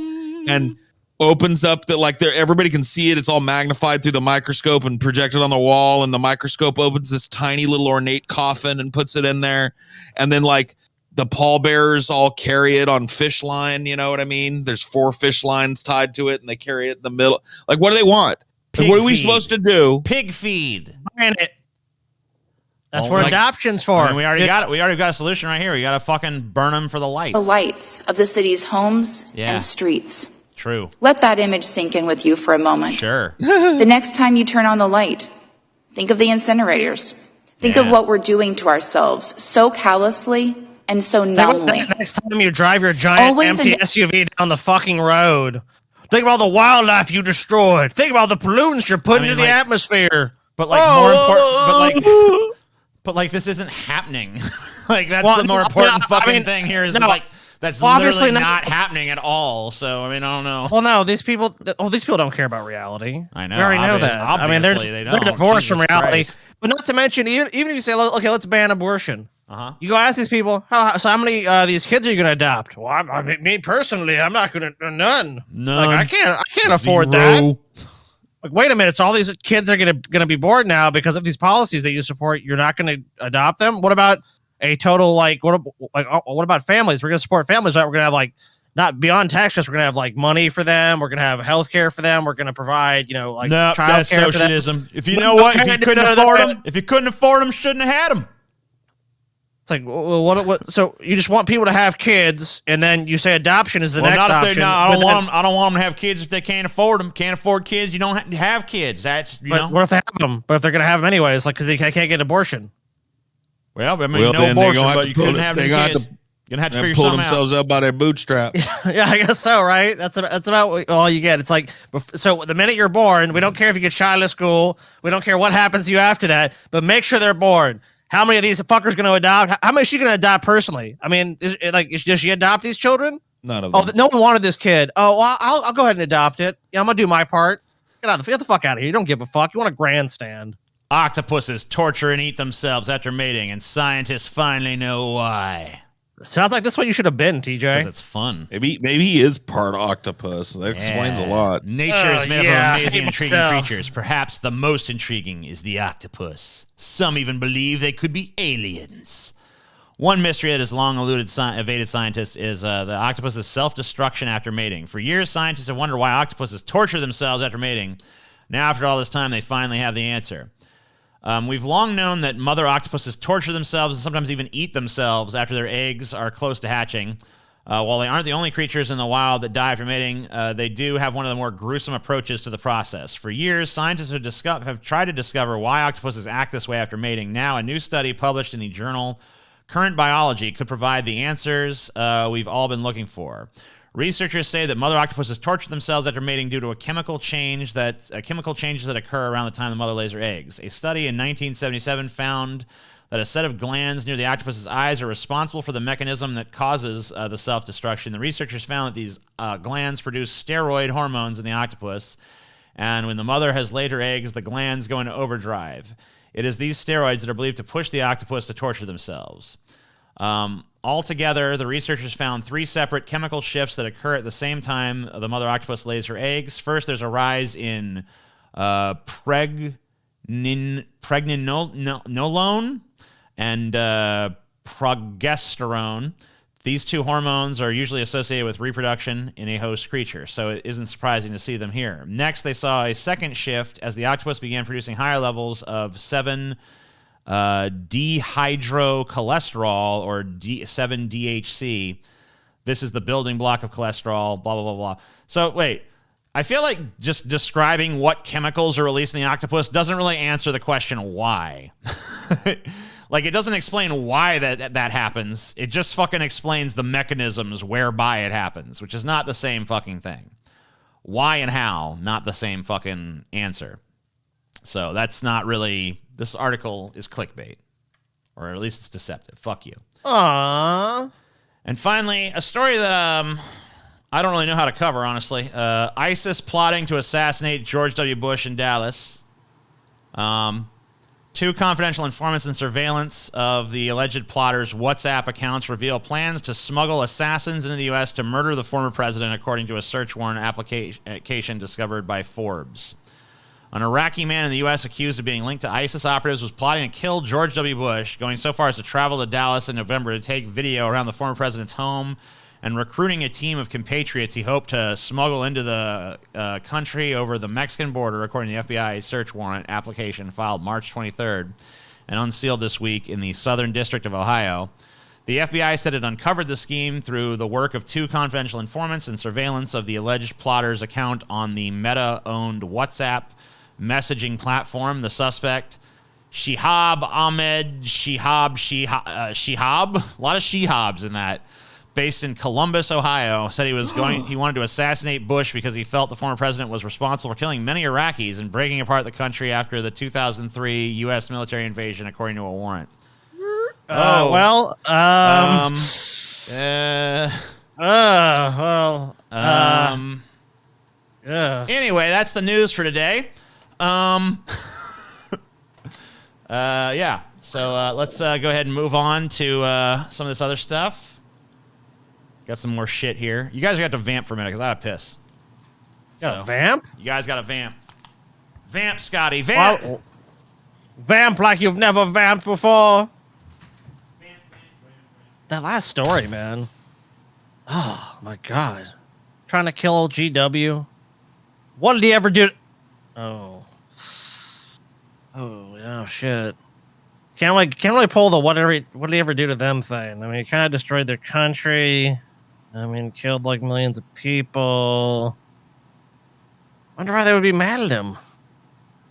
and opens up that like everybody can see it. It's all magnified through the microscope and projected on the wall. And the microscope opens this tiny little ornate coffin and puts it in there. And then like the pallbearers all carry it on fish line. You know what I mean? There's 4 fish lines tied to it and they carry it in the middle. Like, what do they want? Like, what are we supposed to do? Pig feed. That's what adoption's for. I mean, we already got it. We already got a solution right here. We got to fucking burn them for the lights. The lights of the city's homes and streets. True. Let that image sink in with you for a moment. Sure. The next time you turn on the light, think of the incinerators. Think of what we're doing to ourselves so callously and so numbly. Next time you drive your giant empty SUV down the fucking road, think about the wildlife you destroyed. Think about the pollutants you're putting into the atmosphere. But like more important, but like this isn't happening. Like that's the more important thing here is that's literally not happening at all. So I mean, I don't know. Well, no, these people don't care about reality. I know. We already know that. I mean, they're divorced from reality. Christ. But not to mention, even if you say, okay, let's ban abortion. You go ask these people, how many these kids are you going to adopt? Well, I mean, me personally, I'm not going to none. Like I can't afford that. Like, wait a minute, so all these kids are going to be bored now because of these policies that you support. You're not going to adopt them. What about a total what about families? We're going to support families, right? We're going to have like not beyond tax cuts. We're going to have like money for them. We're going to have health care for them. We're going to provide child care for them. If you know what, if you couldn't afford them, shouldn't have had them. It's like, well, what? So you just want people to have kids, and then you say adoption is the next option. I don't want them to have kids if they can't afford them. Can't afford kids, you don't have kids. That's know. What if they have them? But if they're gonna have them anyways, like because they can't get an abortion. Well, I mean, no abortion, but you couldn't have any kids. You're gonna have to figure pull something themselves out. Up by their bootstraps. Yeah, I guess so, right? That's about all you get. It's like, so the minute you're born, we don't care if you get childless school. We don't care what happens to you after that, but make sure they're born. How many of these fuckers going to adopt? How many is she going to adopt personally? I mean, does she adopt these children? None of them. Oh, no one wanted this kid. Oh, well, I'll go ahead and adopt it. Yeah, I'm going to do my part. Get the fuck out of here. You don't give a fuck. You want a grandstand. Octopuses torture and eat themselves after mating, and scientists finally know why. Sounds like this is what you should have been, TJ. Because it's fun. Maybe he is part octopus. That explains a lot. Nature is made up of amazing, intriguing creatures. Perhaps the most intriguing is the octopus. Some even believe they could be aliens. One mystery that has long evaded scientists is the octopus's self-destruction after mating. For years, scientists have wondered why octopuses torture themselves after mating. Now, after all this time, they finally have the answer. We've long known that mother octopuses torture themselves and sometimes even eat themselves after their eggs are close to hatching. While they aren't the only creatures in the wild that die after mating, they do have one of the more gruesome approaches to the process. For years, scientists have tried to discover why octopuses act this way after mating. Now, a new study published in the journal Current Biology could provide the answers we've all been looking for. Researchers say that mother octopuses torture themselves after mating due to chemical changes that occur around the time the mother lays her eggs. A study in 1977 found that a set of glands near the octopus's eyes are responsible for the mechanism that causes the self-destruction. The researchers found that these glands produce steroid hormones in the octopus, and when the mother has laid her eggs, the glands go into overdrive. It is these steroids that are believed to push the octopus to torture themselves. Altogether, the researchers found 3 separate chemical shifts that occur at the same time the mother octopus lays her eggs. First, there's a rise in pregnenolone and progesterone. These 2 hormones are usually associated with reproduction in a host creature, so it isn't surprising to see them here. Next, they saw a second shift as the octopus began producing higher levels of 7-dehydrocholesterol, or 7-DHC. This is the building block of cholesterol, blah, blah, blah, blah. So, wait. I feel like just describing what chemicals are released in the octopus doesn't really answer the question why. Like, it doesn't explain why that happens. It just fucking explains the mechanisms whereby it happens, which is not the same fucking thing. Why and how, not the same fucking answer. So that's not really... This article is clickbait. Or at least it's deceptive. Fuck you. Aww. And finally, a story that I don't really know how to cover, honestly. ISIS plotting to assassinate George W. Bush in Dallas. 2 confidential informants and surveillance of the alleged plotters' WhatsApp accounts reveal plans to smuggle assassins into the U.S. to murder the former president, according to a search warrant application discovered by Forbes. An Iraqi man in the U.S. accused of being linked to ISIS operatives was plotting to kill George W. Bush, going so far as to travel to Dallas in November to take video around the former president's home and recruiting a team of compatriots he hoped to smuggle into the country over the Mexican border, according to the FBI search warrant application filed March 23rd and unsealed this week in the Southern District of Ohio. The FBI said it uncovered the scheme through the work of 2 confidential informants and surveillance of the alleged plotter's account on the Meta-owned WhatsApp messaging platform. The suspect, Shihab Ahmed Shihab, a lot of Shihabs in that, based in Columbus, Ohio, said he wanted to assassinate Bush because he felt the former president was responsible for killing many Iraqis and breaking apart the country after the 2003 U.S. military invasion, according to a warrant. Anyway, that's the news for today. Yeah. So let's go ahead and move on to some of this other stuff. Got some more shit here. You guys got to vamp for a minute because I got to piss. Got a vamp? You guys got to vamp. Vamp, Scotty. Vamp. Well, vamp like you've never vamped before. That last story, man. Oh, my God. Trying to kill old GW. What did he ever do? Oh, shit. can't really pull the what did he ever do to them thing. I mean, he kind of destroyed their country. I mean, killed like millions of people. Wonder why they would be mad at him.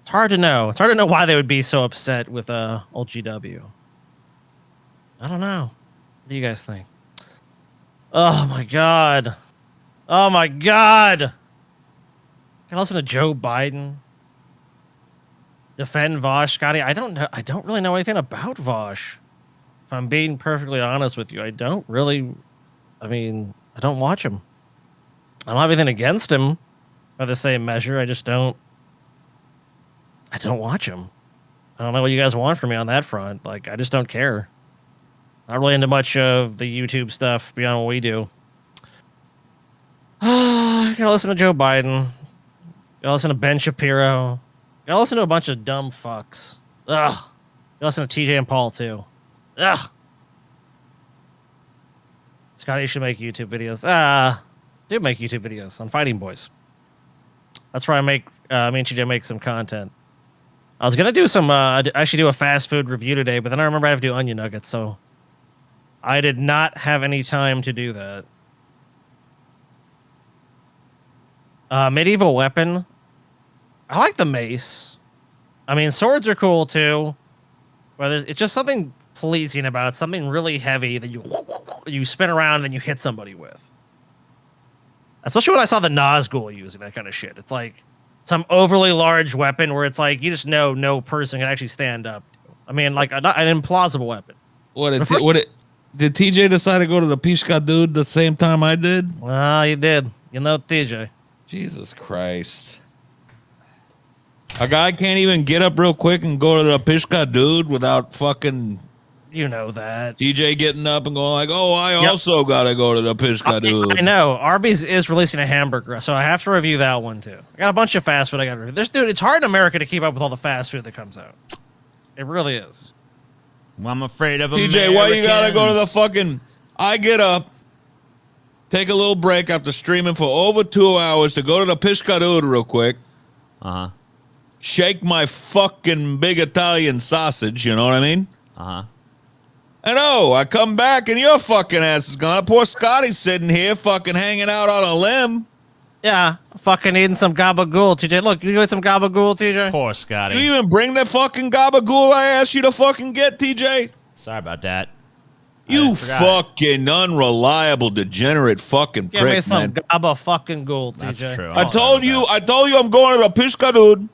It's hard to know. It's hard to know why they would be so upset with old GW. I don't know. What do you guys think? Oh my god. Oh my god. Can I listen to Joe Biden defend Vosh, Scotty? I don't know. I don't really know anything about Vosh. If I'm being perfectly honest with you, I don't really. I mean, I don't watch him. I don't have anything against him by the same measure. I just don't. I don't watch him. I don't know what you guys want from me on that front. Like, I just don't care. Not really into much of the YouTube stuff beyond what we do. I gotta listen to Joe Biden. Gotta listen to Ben Shapiro. Gotta listen to a bunch of dumb fucks. Ugh. Gotta listen to TJ and Paul too. Ugh. Scotty should make YouTube videos. Do make YouTube videos on Fighting Boys. That's where I make me and TJ make some content. I was gonna do some actually do a fast food review today, but then I remember I have to do onion nuggets, so I did not have any time to do that. Medieval weapon. I like the mace. I mean, swords are cool too, but it's just something pleasing about it. Something really heavy that you spin around and then you hit somebody with. Especially when I saw the Nazgul using that kind of shit. It's like some overly large weapon where it's like you just know no person can actually stand up to. I mean, like an implausible weapon. Did TJ decide to go to the Pishka dude the same time I did? Well, you did. You know, TJ. Jesus Christ. A guy can't even get up real quick and go to the Pishka dude without fucking... You know that. TJ getting up and going like, oh, I also got to go to the Pishka dude. I know. Arby's is releasing a hamburger, so I have to review that one too. I got a bunch of fast food I got to review. Dude, it's hard in America to keep up with all the fast food that comes out. It really is. Well, I'm afraid of TJ, why you got to go to the fucking... I get up, take a little break after streaming for over 2 hours to go to the Pishka dude real quick. Uh-huh. Shake my fucking big Italian sausage, you know what I mean? Uh-huh. And I come back and your fucking ass is gone. Poor Scotty's sitting here fucking hanging out on a limb. Yeah, fucking eating some gabagool, TJ. Look, you eat some gabagool, TJ? Poor Scotty. You even bring that fucking gabagool I asked you to fucking get, TJ? Sorry about that. You fucking unreliable, degenerate fucking prick, Give me some man. gaba fucking ghoul, TJ. That's true. I told you I'm going to the Pishka dude.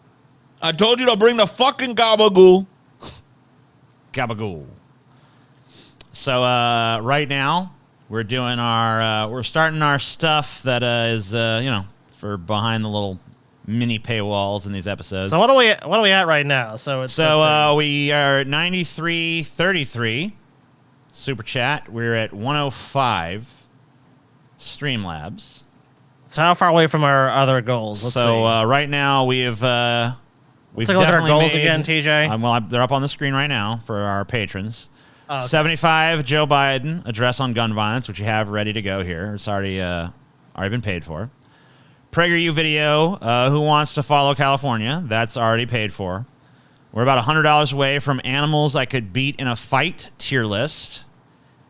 I told you to bring the fucking gabagool. Gabagool. So right now we're doing we're starting our stuff that is for behind the little mini paywalls in these episodes. So what are we at right now? So we are at 93.33 super chat. We're at 105 Streamlabs. So how far away from our other goals? Let's see. Right now we've let's take a look at our goals again, TJ. Well, they're up on the screen right now for our patrons. Oh, okay. 75 Joe Biden address on gun violence, which you have ready to go here. It's already been paid for. PragerU video, who wants to follow California? That's already paid for. We're about $100 away from animals I could beat in a fight tier list.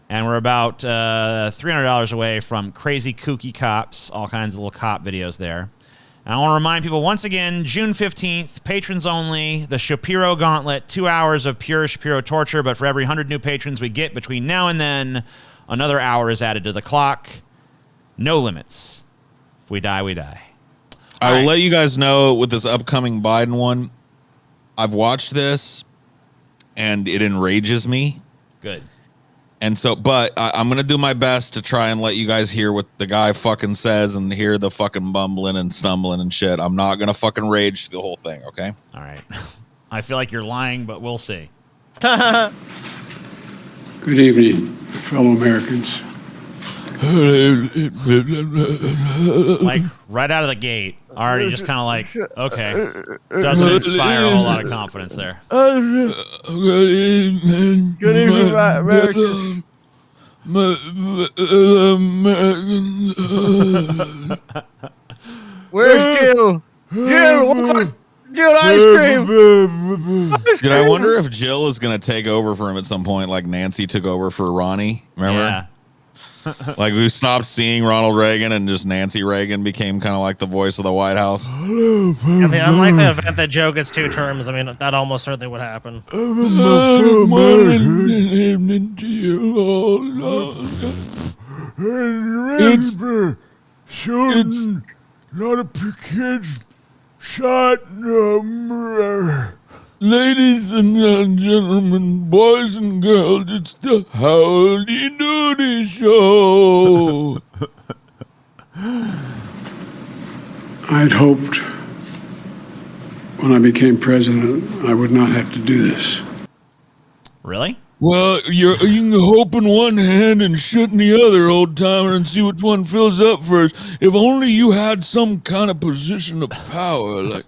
And we're about $300 away from crazy kooky cops, all kinds of little cop videos there. And I want to remind people once again, June 15th, patrons only, the Shapiro gauntlet, 2 hours of pure Shapiro torture. But for every 100 new patrons we get between now and then, another hour is added to the clock. No limits. If we die, we die. I will let you guys know with this upcoming Biden one, I've watched this and it enrages me. Good. And so, but I'm going to do my best to try and let you guys hear what the guy fucking says and hear the fucking bumbling and stumbling and shit. I'm not going to fucking rage through the whole thing, okay? All right. I feel like you're lying, but we'll see. Good evening, fellow Americans. Like, right out of the gate, already just kind of like, okay. Doesn't inspire a whole lot of confidence there. Good evening, American. Where's Jill? Jill, what? Jill ice cream. Dude, I wonder if Jill is going to take over for him at some point, like Nancy took over for Ronnie. Remember? Yeah. Like we stopped seeing Ronald Reagan and just Nancy Reagan became kind of like the voice of the White House. I mean, unlike the event that Joe gets 2 terms, I mean, that almost certainly would happen. Shooting a lot of kids shot. Ladies and gentlemen, boys and girls, it's the Howdy Doody Show. I'd hoped when I became president, I would not have to do this. Really? Well, you can hope in one hand and shit in the other, old timer, and see which one fills up first. If only you had some kind of position of power, like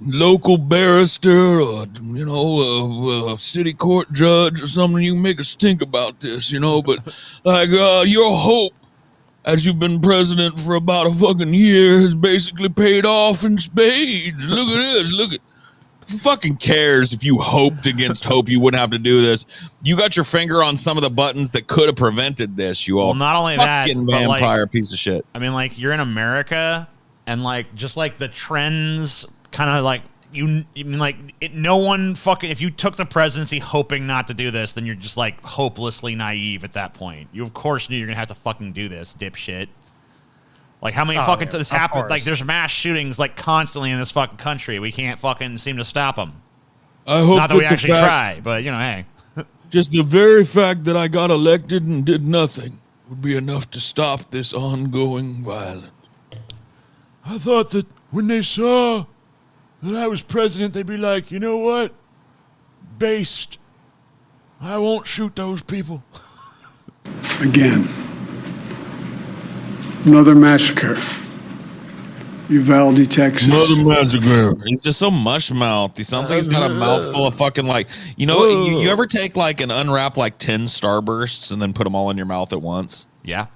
local barrister or, you know, a city court judge or something, you can make us think about this, you know. But, like, your hope, as you've been president for about a fucking year, has basically paid off in spades. Look at this. Look at... Who fucking cares if you hoped against hope you wouldn't have to do this? You got your finger on some of the buttons that could have prevented this, you all. Well, not only that, fucking but vampire like, piece of shit. I mean, like, you're in America, and like, just like the trends, kind of like no one fucking. If you took the presidency hoping not to do this, then you're just like hopelessly naive at that point. You of course knew you're gonna have to fucking do this, dipshit. Like, how many fucking this happened? Like, there's mass shootings like constantly in this fucking country. We can't fucking seem to stop them. I hope not that we actually try, but you know, hey. Just the very fact that I got elected and did nothing would be enough to stop this ongoing violence. I thought that when they saw that I was president, they'd be like, you know what? Based. I won't shoot those people. Again. Another massacre. Uvalde, Texas. Another massacre. He's just so mush mouthed. He sounds like he's got a mouthful of fucking, like, you know, you ever take like and unwrap like 10 Starbursts and then put them all in your mouth at once? Yeah.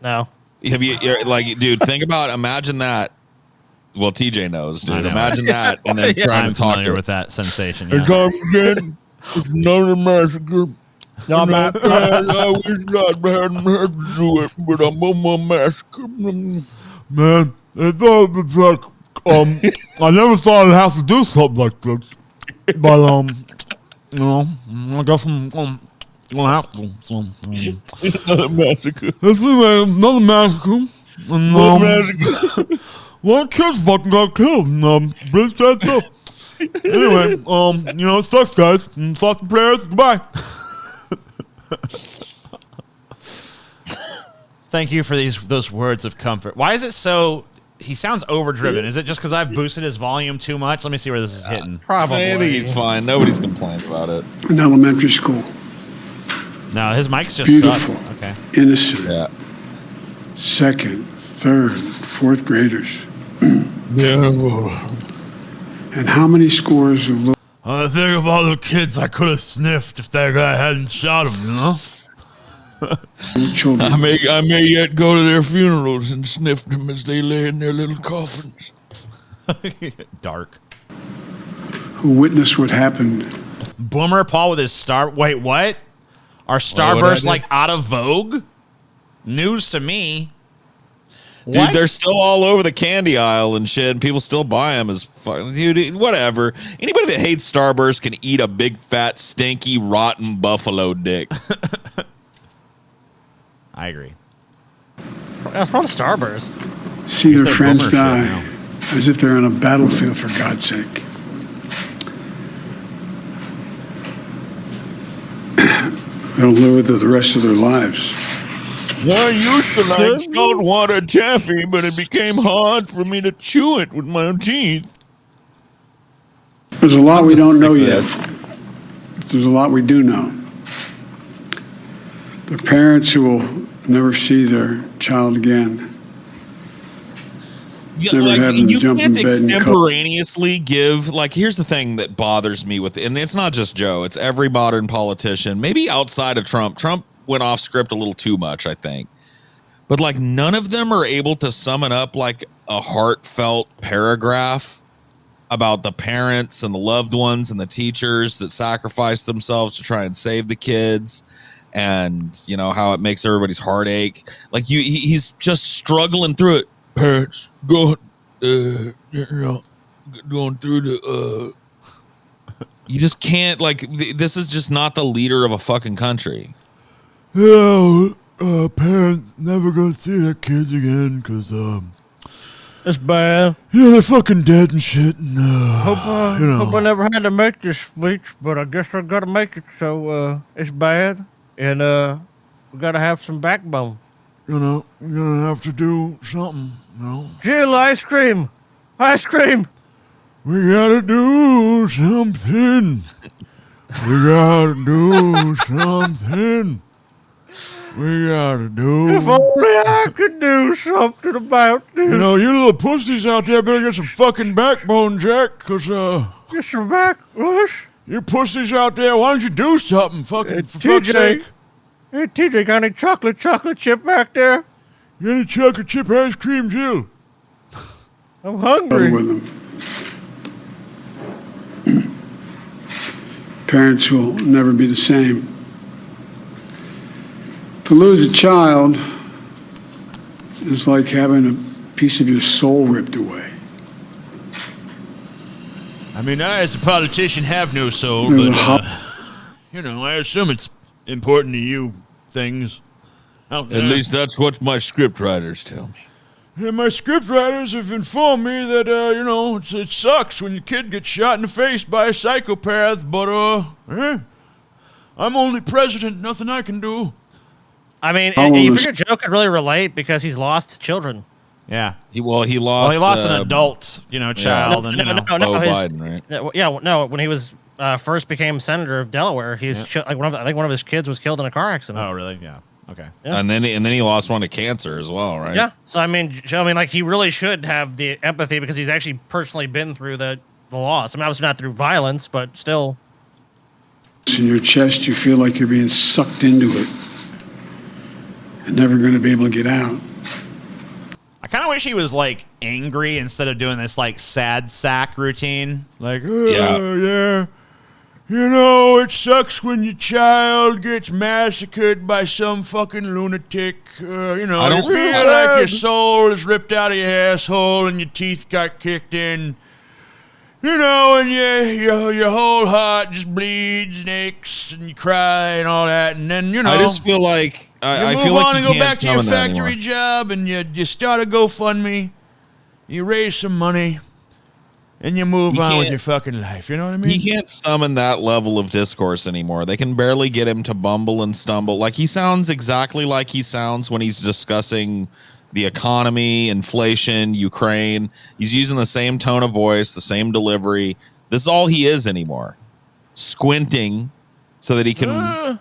No. Have you, like, dude, think about, imagine that. Well, TJ knows, dude. Imagine that and then trying to talk with that sensation. Yeah. Again, it's another massacre. No, I'm not. I wish I hadn't had to do it, but I'm on my massacre. Man, it was like, I never thought I'd have to do something like this. But, you know, I guess I'm gonna have to. So, Another massacre. This is another massacre. And, one kid fucking got killed. And, British dead too. Anyway, you know, it sucks, guys. And thoughts and prayers. Goodbye. Thank you for those words of comfort. Why is it so? He sounds overdriven. Is it just because I've boosted his volume too much? Let me see where this is hitting. Probably. I think he's fine. Nobody's complained about it. In elementary school. No, his mics just Beautiful. suck. Okay. Innocent. Yeah. Second, third, fourth graders. Beautiful. And how many scores of little... I think of all the kids I could have sniffed if that guy hadn't shot him, you know? children I may yet go to their funerals and sniff them as they lay in their little coffins. Dark. who witnessed what happened? Boomer Paul with his star. Wait, what? Are Starbursts like out of vogue? News to me. Dude, What? they're still all over the candy aisle and shit, and people still buy them as fuck. Dude, whatever. Anybody that hates Starburst can eat a big, fat, stinky, rotten buffalo dick. I agree. That's from Starburst. See their friends die as if they're on a battlefield, for God's sake. They'll live with it the rest of their lives. I used to like saltwater taffy, but it became hard for me to chew it with my teeth. There's a lot we don't know yet. There's a lot we do know. The parents who will never see their child again. Yeah, Never like, having to you jump in can't bed and extemporaneously give, like, here's the thing that bothers me with, and it's not just Joe, it's every modern politician, maybe outside of Trump. Trump went off script a little too much, I think. But, like, none of them are able to summon up, like, a heartfelt paragraph about the parents and the loved ones and the teachers that sacrifice themselves to try and save the kids, and you know how it makes everybody's heart ache. Like he's just struggling through it. Parents going through the. You just can't, like, this is just not the leader of a fucking country. Yeah, parents never gonna see their kids again because it's bad. Yeah, they're fucking dead and shit. And hope I never had to make this speech, but I guess I gotta make it. So it's bad, and we gotta have some backbone. You know, you're gonna have to do something. You know, Jill, ice cream. We gotta do something. We gotta do something. We gotta do. If only I could do something about this. You know, you little pussies out there better get some fucking backbone, Jack, because, get some back, Rush. You pussies out there, why don't you do something, fucking, for fuck's sake? Hey, TJ, got any chocolate chip back there? You got any chocolate chip ice cream, Jill? I'm hungry. With them. Parents will never be the same. To lose a child is like having a piece of your soul ripped away. I mean, I as a politician have no soul, but, you know, I assume it's important to you things. At least that's what my script writers tell me. Yeah, my script writers have informed me that, you know, it sucks when your kid gets shot in the face by a psychopath, but, I'm only president, nothing I can do. I mean, you figure Joe could really relate because he's lost children. Yeah. He lost an adult, child. Biden, right? When he was first became senator of Delaware, I think one of his kids was killed in a car accident. Oh, really? Yeah. Okay. Yeah. And then he lost one to cancer as well, right? Yeah. So I mean, Joe, like he really should have the empathy because he's actually personally been through the loss. I mean, obviously not through violence, but still. In your chest, you feel like you're being sucked into it and never going to be able to get out. I kind of wish he was like angry instead of doing this like sad sack routine. Like, yeah. You know, it sucks when your child gets massacred by some fucking lunatic. You know, you feel like your soul is ripped out of your asshole and your teeth got kicked in. You know, and your whole heart just bleeds and aches and you cry and all that. And then, you know. I just feel like I feel like you go back to your factory job and you start a GoFundMe. You raise some money. And you move on with your fucking life. You know what I mean? He can't summon that level of discourse anymore. They can barely get him to bumble and stumble. Like, he sounds exactly like he sounds when he's discussing the economy, inflation, Ukraine. He's using the same tone of voice, the same delivery. This is all he is anymore. Squinting so that he can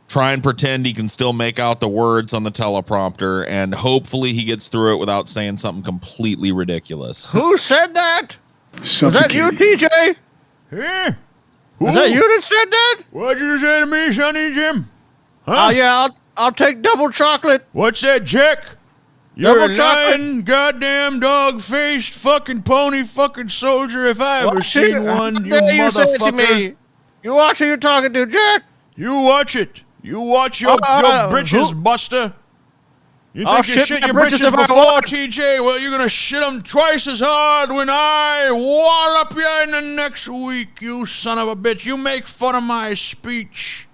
try and pretend he can still make out the words on the teleprompter, and hopefully he gets through it without saying something completely ridiculous. Who said that? Was that you, TJ? Yeah. Was that you that said that? What'd you say to me, Sonny Jim? Huh? Oh, yeah, I'll take double chocolate. What's that, Jack? You're a lying, goddamn dog-faced fucking pony fucking soldier if I ever seen one, you motherfucker. You said it to me. You watch who you're talking to, Jack. You watch it. You watch your britches, Buster. You think you shit your britches before, TJ? Well, you're going to shit them twice as hard when I wallop you in the next week, you son of a bitch. You make fun of my speech.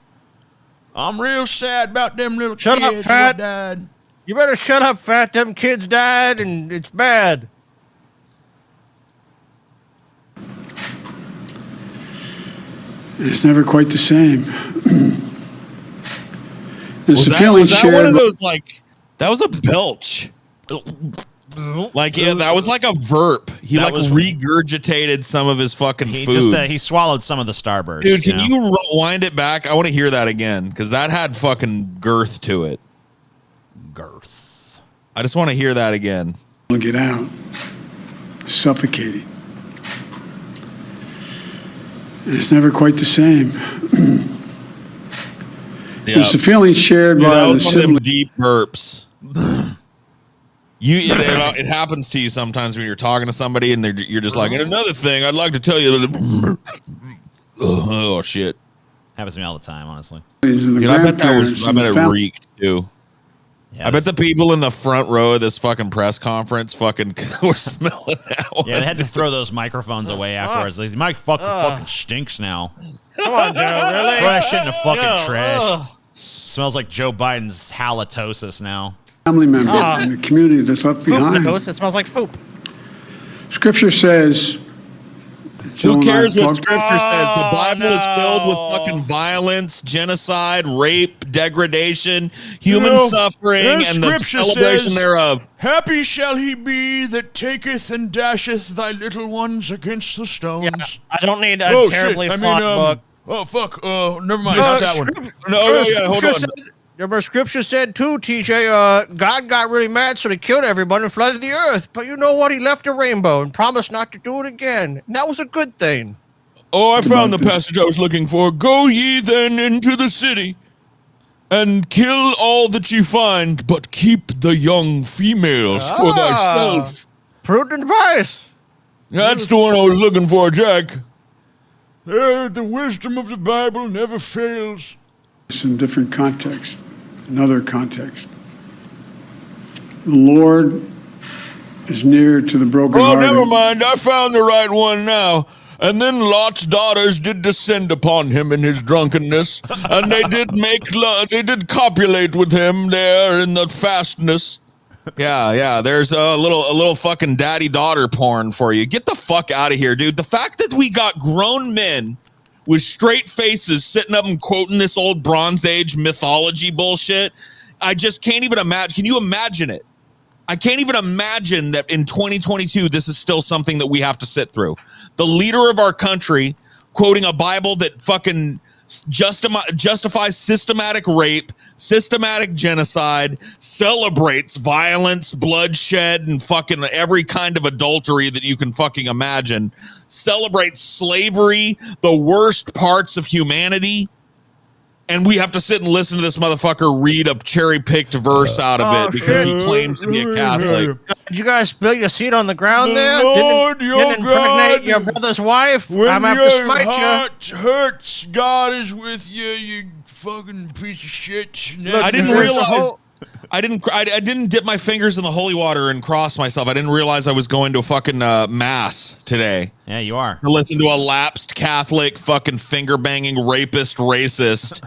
I'm real sad about them little kids up, fat. who died. You better shut up, fat. Them kids died, and it's bad. It's never quite the same. Was that one of those, like... That was a belch. Like, yeah, that was like a verp. He regurgitated some of his fucking food. He swallowed some of the Starburst. Dude, can you rewind it back? I want to hear that again because that had fucking girth to it. Girth. I just want to hear that again. Get out. Suffocating. It's never quite the same. Yeah. It's a feeling shared by that the was one of them deep burps. It happens to you sometimes when you're talking to somebody and you're just like, and another thing I'd like to tell you. Oh shit. Happens to me all the time, honestly. I bet it reeked too. Yeah, I bet the people in the front row of this fucking press conference fucking were smelling that one. Yeah, they had to throw those microphones away afterwards. Like, Mike fucking stinks now. Come on, Joe, really? Throw that shit in the fucking trash. Smells like Joe Biden's halitosis now. Family member in the community that's left behind. It smells like poop. Scripture says... Who cares what Scripture says? The Bible is filled with fucking violence, genocide, rape, degradation, human suffering, and the celebration thereof. Happy shall he be that taketh and dasheth thy little ones against the stones. Yeah, I don't need a terribly flawed book. Oh, fuck. Never mind. Not that one. Hold on. Remember, Scripture said too, TJ, God got really mad, so he killed everybody and flooded the earth. But you know what? He left a rainbow and promised not to do it again. And that was a good thing. Oh, I found the passage I was looking for. Go ye then into the city and kill all that ye find, but keep the young females for thyself. Prudent advice. That's the one I was looking for, Jack. The wisdom of the Bible never fails. It's in different context, another context. The Lord is near to the brokenhearted. Oh, never mind. I found the right one now. And then Lot's daughters did descend upon him in his drunkenness, and they did they did copulate with him there in the fastness. Yeah. There's a little fucking daddy-daughter porn for you. Get the fuck out of here, dude. The fact that we got grown men with straight faces sitting up and quoting this old Bronze Age mythology bullshit, I just can't even imagine. Can you imagine it? I can't even imagine that in 2022, this is still something that we have to sit through. The leader of our country quoting a Bible that fucking justifies systematic rape, systematic genocide, celebrates violence, bloodshed, and fucking every kind of adultery that you can fucking imagine, celebrates slavery, the worst parts of humanity, and we have to sit and listen to this motherfucker read a cherry-picked verse out of it because he claims to be a Catholic. Did you guys spill your seed on the ground there? Lord, didn't impregnate your brother's wife? When I'm going to have to smite heart hurts, God is with you, you fucking piece of shit. Look, I didn't realize... I didn't dip my fingers in the holy water and cross myself. I didn't realize I was going to a fucking mass today. Yeah, you are. To listen to a lapsed Catholic fucking finger-banging rapist racist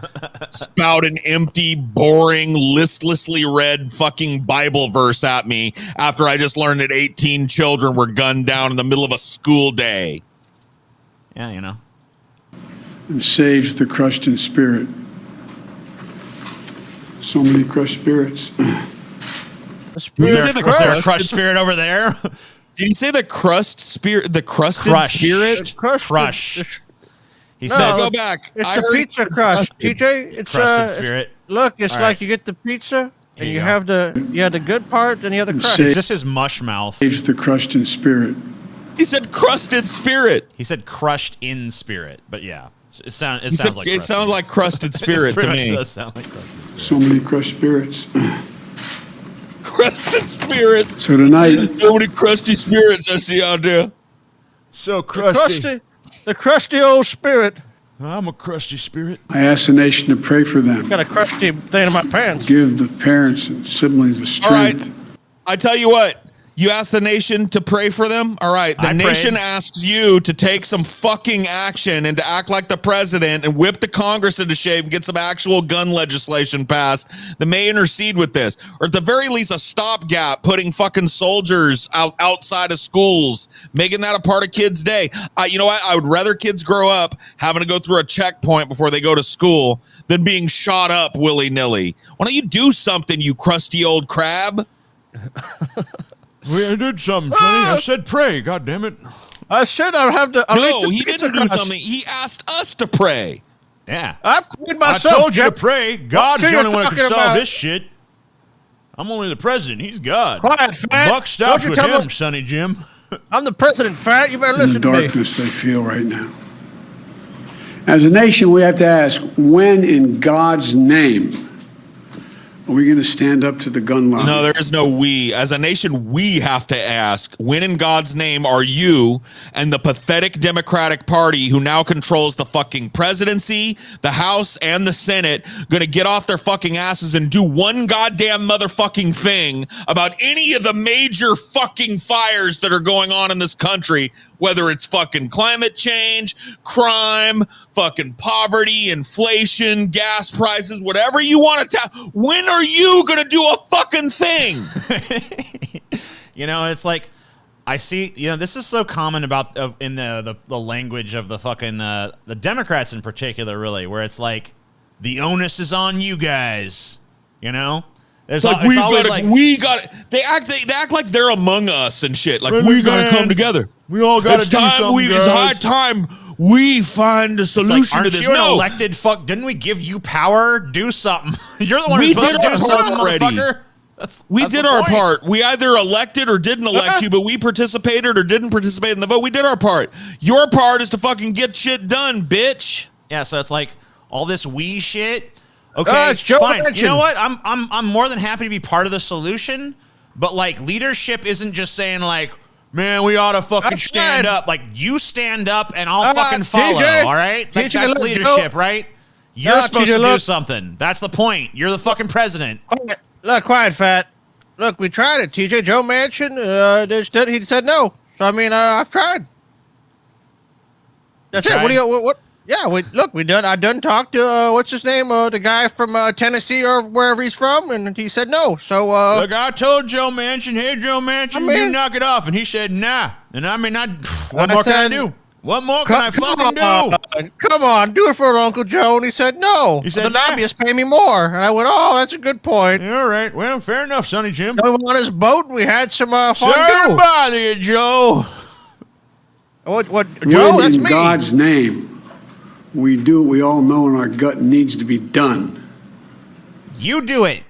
spout an empty, boring, listlessly read fucking Bible verse at me after I just learned that 18 children were gunned down in the middle of a school day. Yeah, you know. And saves the crushed in spirit. So many crushed spirits. Was there a crushed spirit over there? Did he say the crushed spirit? The crusted spirit? Crush. He No, said, go back. It's I the heard pizza crust, TJ. It's crusted spirit. Look, it's All like right. you get the pizza and you you go. have the good part and the other crust. It's just his mush mouth. Saves the crushed in spirit. He said crusted spirit. He said crushed in spirit, but yeah. It sounds like it sounds like crusted spirit to me. It does sound like crusted spirit. So many crushed spirits. Crusted spirits. So tonight, So many crusty spirits I see out there. So crusty. The crusty old spirit. I'm a crusty spirit. I ask the nation to pray for them. Got a crusty thing in my pants. Give the parents and siblings the strength. All right. I tell you what. You ask the nation to pray for them? All right. The nation asks you to take some fucking action and to act like the president and whip the Congress into shape and get some actual gun legislation passed that may intercede with this. Or at the very least, a stopgap, putting fucking soldiers outside of schools, making that a part of kids' day. You know what? I would rather kids grow up having to go through a checkpoint before they go to school than being shot up willy-nilly. Why don't you do something, you crusty old crab? I did something, Sonny. I said pray. God damn it. I said I'd have to. No, he didn't do something. He asked us to pray. Yeah. I prayed myself. I told you to pray. God's the only one that can solve about? this shit. I'm only the president. He's God. Quiet, fat. Buck stops Don't you with tell him, me- Sonny Jim. I'm the president, fat. You better In the listen to me. darkness they feel right now. As a nation, we have to ask, when in God's name Are we going to stand up to the gun lobby? No, there is no we. As a nation, we have to ask, when in God's name are you and the pathetic Democratic Party, who now controls the fucking presidency, the House, and the Senate, going to get off their fucking asses and do one goddamn motherfucking thing about any of the major fucking fires that are going on in this country, whether it's fucking climate change, crime, fucking poverty, inflation, gas prices, whatever you want to tell. When are you going to do a fucking thing? You know, it's like, I see, you know, this is so common about in the language of the fucking, the Democrats in particular, really, where it's like, the onus is on you guys, you know? There's like, we got it. They act like they're among us and shit. Like, we got to come together. We all got to do something, It's high time we find a solution to this. You an elected fuck? Didn't we give you power? Do something. You're the one who's supposed to do something, motherfucker. We did our part. We either elected or didn't elect you, but we participated or didn't participate in the vote. We did our part. Your part is to fucking get shit done, bitch. Yeah, so it's like all this we shit. Okay, fine. You know what? I'm more than happy to be part of the solution, but like leadership isn't just saying like, man, we ought to fucking stand up. Like, you stand up and I'll fucking follow, TJ, all right? Like, TJ, that's leadership, right? You're supposed TJ, to do something. That's the point. You're the fucking president. Look, quiet, fat. Look, we tried it. TJ Joe Manchin, he said no. So, I mean, I've tried. That's it. What do you, what? Yeah, I done talked to, what's his name? The guy from Tennessee or wherever he's from, and he said no. So, look, I told Joe Manchin, hey, Joe Manchin, you knock it off. And he said, nah. And I mean, what more can I do? What more can I fucking do? Come on, do it for Uncle Joe. And he said no. He said, the lobbyists pay me more. And I went, oh, that's a good point. All right. Well, fair enough, Sonny Jim. We went on his boat, and we had some fun. Sorry to bother you, Joe. What, Joe, that's me. In God's name, we do what we all know in our gut needs to be done. You do it.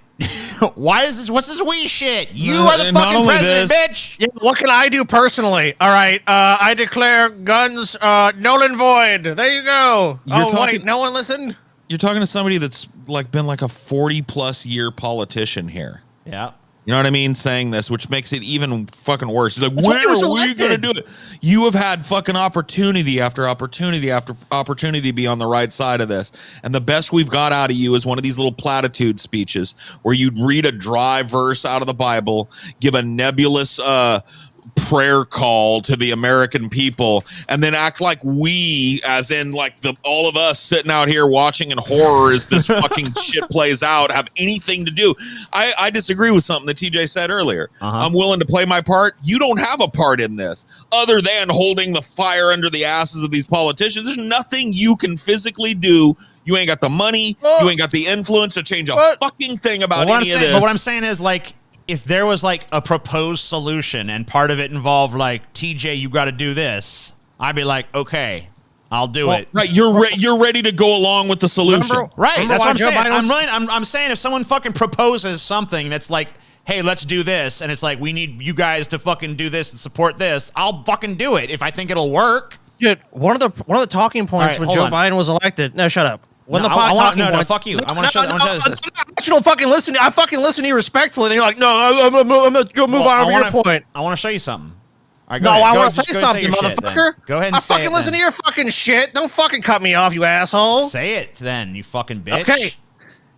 Why is this? What's this we shit? You are the fucking president, bitch. Yeah, what can I do personally? All right, I declare guns null and void. There you go. Wait, no one listened? You're talking to somebody that's like been like a 40+ year politician here. Yeah. You know what I mean? Saying this, which makes it even fucking worse. He's like, when are we going to do it? You have had fucking opportunity after opportunity after opportunity to be on the right side of this. And the best we've got out of you is one of these little platitude speeches where you'd read a dry verse out of the Bible, give a nebulous prayer call to the American people, and then act like we, as in like all of us sitting out here watching in horror as this fucking shit plays out, have anything to do. I disagree with something that TJ said earlier. I'm willing to play my part. You don't have a part in this other than holding the fire under the asses of these politicians. There's nothing you can physically do. You ain't got the money. You ain't got the influence to change a fucking thing about any of this. But what I'm saying is, like, if there was like a proposed solution and part of it involved like, TJ, you got to do this, I'd be like, okay, I'll do it. Right, you're ready to go along with the solution. Right, that's what I'm saying. I'm saying if someone fucking proposes something that's like, hey, let's do this, and it's like, we need you guys to fucking do this and support this, I'll fucking do it if I think it'll work. Dude, one of the talking points when Joe Biden was elected. No, shut up. When fuck you. I want to show this. You don't fucking listen. I fucking listen to you respectfully. Then you're like, no, I'm gonna go move on over your point. I want to show you something. All right, I want to say something, motherfucker. Go ahead and say it. I fucking listen to your fucking shit. Don't fucking cut me off, you asshole. Say it then, you fucking bitch. Okay.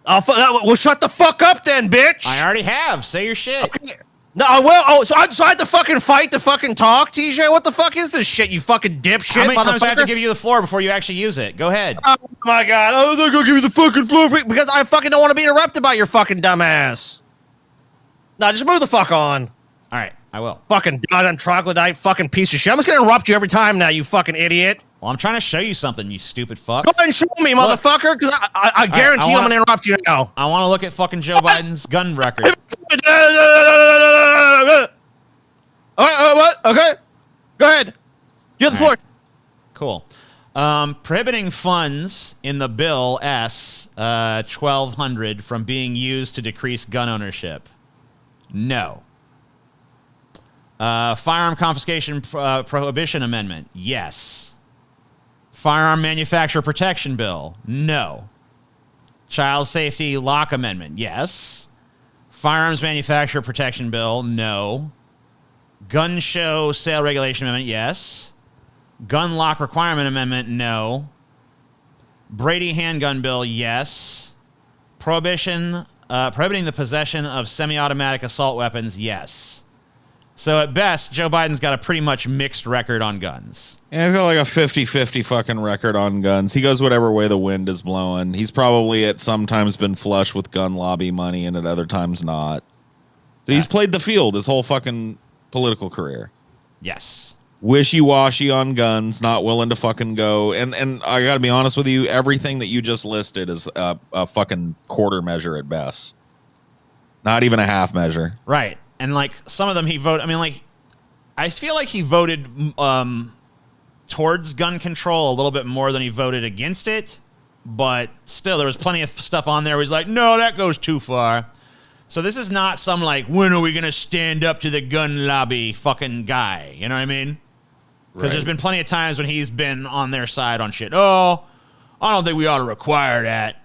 Well, shut the fuck up then, bitch. I already have. Say your shit. Okay. No, so I had to fucking fight to fucking talk, TJ? What the fuck is this shit, you fucking dipshit, How many motherfucker? times do I have to give you the floor before you actually use it? Go ahead. Oh, my God. I was going to give you the fucking floor because I fucking don't want to be interrupted by your fucking dumbass. No, just move the fuck on. All right, I will. Fucking goddamn troglodyte fucking piece of shit. I'm just going to interrupt you every time now, you fucking idiot. Well, I'm trying to show you something, you stupid fuck. Go ahead and show me, motherfucker, because I guarantee I'm going to interrupt you now. I want to look at fucking Joe Biden's gun record. What? Okay. Go ahead. You have the floor. Cool. Prohibiting funds in the bill S 1200 from being used to decrease gun ownership. No. Firearm confiscation prohibition amendment. Yes. Firearm manufacturer protection bill. No. Child safety lock amendment, yes. Firearms manufacturer protection bill, no. Gun show sale regulation amendment, yes. Gun lock requirement amendment, no. Brady handgun bill, yes. Prohibiting the possession of semi-automatic assault weapons, yes. So at best, Joe Biden's got a pretty much mixed record on guns. Yeah, he's got like a 50-50 fucking record on guns. He goes whatever way the wind is blowing. He's probably at sometimes been flush with gun lobby money and at other times not. So he's played the field his whole fucking political career. Yes. Wishy-washy on guns, not willing to fucking go. And I got to be honest with you, everything that you just listed is a fucking quarter measure at best. Not even a half measure. Right. And, like, some of them he voted... I mean, like, I feel like he voted towards gun control a little bit more than he voted against it. But still, there was plenty of stuff on there where he's like, no, that goes too far. So this is not some, like, when are we going to stand up to the gun lobby fucking guy? You know what I mean? Because there's been plenty of times when he's been on their side on shit. Oh, I don't think we ought to require that.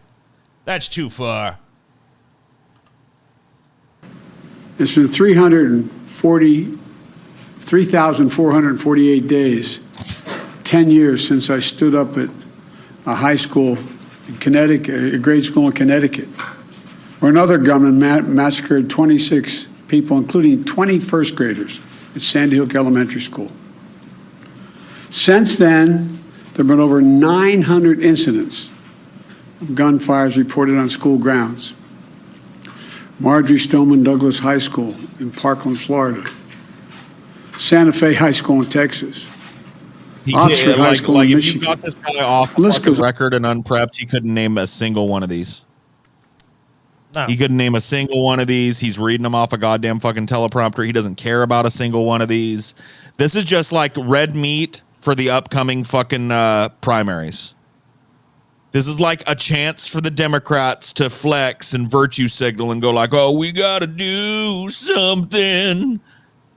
That's too far. It's been 3,448 days, 10 years since I stood up at a high school in Connecticut, a grade school in Connecticut, where another gunman massacred 26 people, including 20 first graders at Sandy Hook Elementary School. Since then, there have been over 900 incidents of gunfires reported on school grounds. Marjorie Stoneman Douglas High School in Parkland, Florida. Santa Fe High School in Texas. Oxford High School in Michigan. If you got this guy off the fucking record and unprepped, he couldn't name a single one of these. No. He couldn't name a single one of these. He's reading them off a goddamn fucking teleprompter. He doesn't care about a single one of these. This is just like red meat for the upcoming fucking primaries. This is like a chance for the Democrats to flex and virtue signal and go like, oh, we got to do something.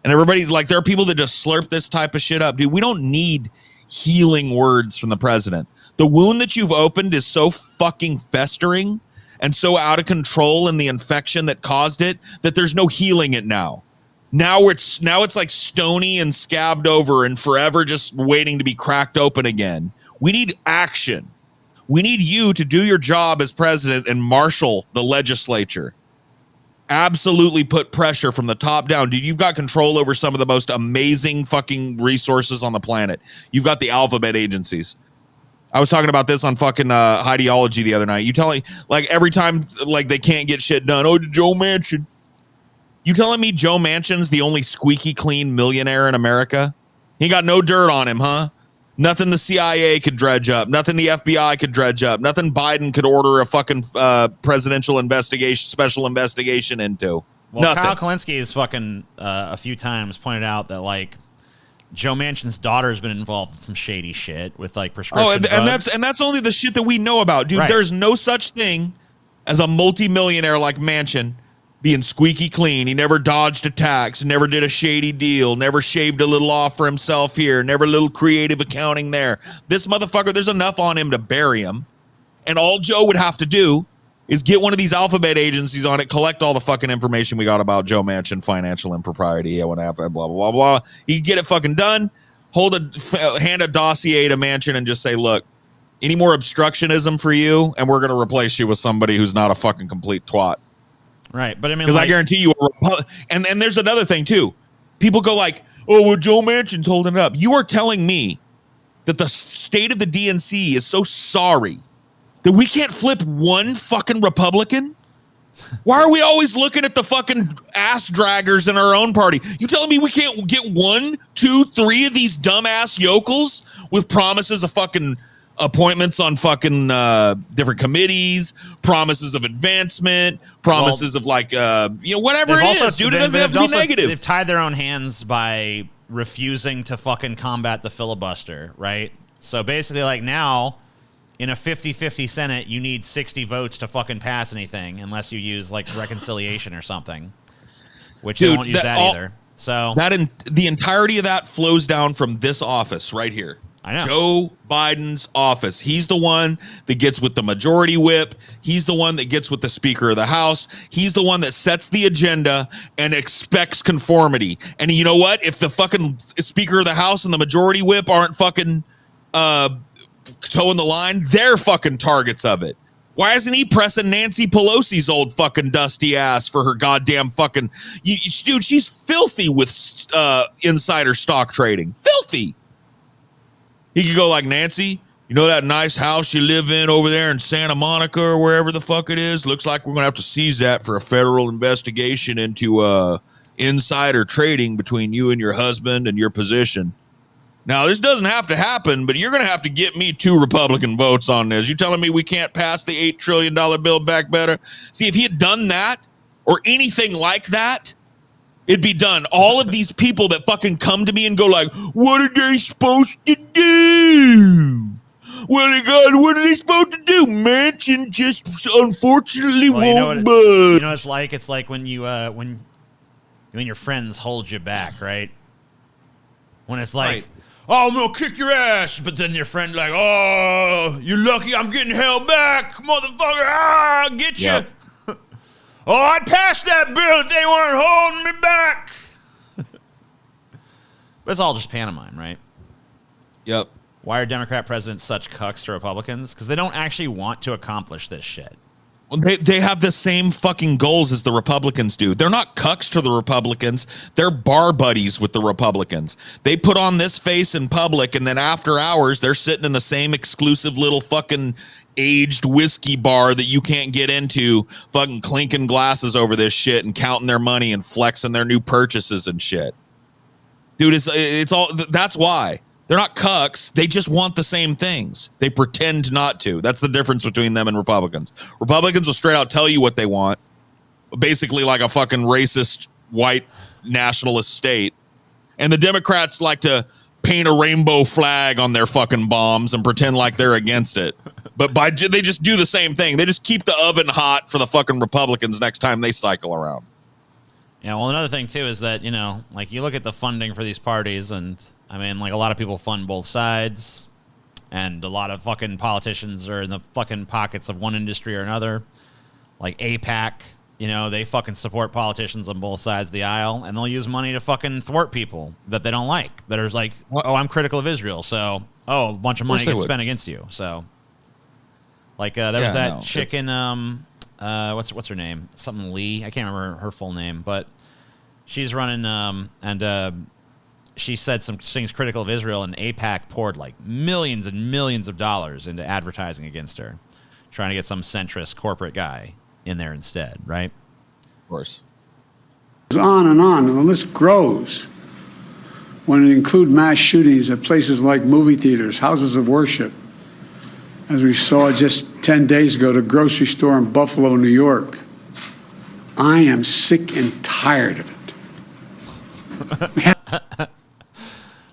And everybody's like, there are people that just slurp this type of shit up. Dude, we don't need healing words from the president. The wound that you've opened is so fucking festering and so out of control in the infection that caused it that there's no healing it now. Now it's like stony and scabbed over and forever just waiting to be cracked open again. We need action. We need you to do your job as president and marshal the legislature. Absolutely put pressure from the top down. Dude, you've got control over some of the most amazing fucking resources on the planet. You've got the alphabet agencies. I was talking about this on fucking Ideology the other night. You telling, like, every time, like, they can't get shit done. Oh, Joe Manchin. You telling me Joe Manchin's the only squeaky clean millionaire in America? He got no dirt on him, huh? Nothing the CIA could dredge up. Nothing the FBI could dredge up. Nothing Biden could order a fucking presidential investigation, special investigation into. Well, Nothing. Kyle Kalinske has fucking a few times pointed out that, like, Joe Manchin's daughter's been involved in some shady shit with, like, prescription drugs. and that's only the shit that we know about, dude. Right. There's no such thing as a multimillionaire like Manchin being squeaky clean. He never dodged a tax, never did a shady deal, never shaved a little off for himself here, never a little creative accounting there. This motherfucker, there's enough on him to bury him. And all Joe would have to do is get one of these alphabet agencies on it, collect all the fucking information we got about Joe Manchin, financial impropriety, blah, blah, blah, blah. He could get it fucking done, hand a dossier to Manchin and just say, look, any more obstructionism for you, and we're going to replace you with somebody who's not a fucking complete twat. Right, but I mean, because I guarantee you, and there's another thing too. People go like, "Oh, well, Joe Manchin's holding it up." You are telling me that the state of the DNC is so sorry that we can't flip one fucking Republican? Why are we always looking at the fucking ass draggers in our own party? You telling me we can't get 1, 2, 3 of these dumbass yokels with promises of fucking appointments on fucking different committees, promises of advancement, promises of like whatever it is, dude. It doesn't have to be negative. They've tied their own hands by refusing to fucking combat the filibuster, right? So basically, like, now in a 50-50 Senate, you need 60 votes to fucking pass anything unless you use like reconciliation or something, which they won't use that either. So the entirety of that flows down from this office right here. I know. Joe Biden's office. He's the one that gets with the majority whip. He's the one that gets with the Speaker of the House. He's the one that sets the agenda and expects conformity. And you know what? If the fucking Speaker of the House and the majority whip aren't fucking toeing the line, they're fucking targets of it. Why isn't he pressing Nancy Pelosi's old fucking dusty ass for her goddamn fucking... dude, she's filthy with insider stock trading. Filthy. He could go like, Nancy, you know that nice house you live in over there in Santa Monica or wherever the fuck it is? Looks like we're going to have to seize that for a federal investigation into insider trading between you and your husband and your position. Now, this doesn't have to happen, but you're going to have to get me 2 Republican votes on this. You telling me we can't pass the $8 trillion Build Back Better? See, if he had done that or anything like that, it'd be done. All of these people that fucking come to me and go like, what are they supposed to do? Well, God, what are they supposed to do? Manchin just unfortunately won't budge. You know what it's like? It's like when you when your friends hold you back, right? When it's like, right. Oh, I'm gonna kick your ass, but then your friend like, oh, you're lucky I'm getting held back, motherfucker. Ah, I'll get you. Yep. Oh, I'd pass that bill if they weren't holding me back. But it's all just pantomime, right? Yep. Why are Democrat presidents such cucks to Republicans? Because they don't actually want to accomplish this shit. Well, they have the same fucking goals as the Republicans do. They're not cucks to the Republicans. They're bar buddies with the Republicans. They put on this face in public, and then after hours, they're sitting in the same exclusive little fucking aged whiskey bar that you can't get into, fucking clinking glasses over this shit and counting their money and flexing their new purchases and shit. Dude, it's all, that's why. They're not cucks. They just want the same things. They pretend not to. That's the difference between them and Republicans. Republicans will straight out tell you what they want. Basically like a fucking racist white nationalist state. And the Democrats like to paint a rainbow flag on their fucking bombs and pretend like they're against it. But they just do the same thing. They just keep the oven hot for the fucking Republicans next time they cycle around. Yeah, well, another thing, too, is that, you know, like, you look at the funding for these parties, and, I mean, like, a lot of people fund both sides, and a lot of fucking politicians are in the fucking pockets of one industry or another. Like, AIPAC, you know, they fucking support politicians on both sides of the aisle, and they'll use money to fucking thwart people that they don't like, that are like, oh, I'm critical of Israel, so, oh, a bunch of money gets spent against you, so. Like, there was that chick in, what's her name? Something Lee. I can't remember her full name, but she's running, and she said some things critical of Israel, and AIPAC poured like millions and millions of dollars into advertising against her, trying to get some centrist corporate guy in there instead, right? Of course. It goes on, and the list grows. When it includes mass shootings at places like movie theaters, houses of worship, as we saw just 10 days ago, the grocery store in Buffalo, New York. I am sick and tired of it.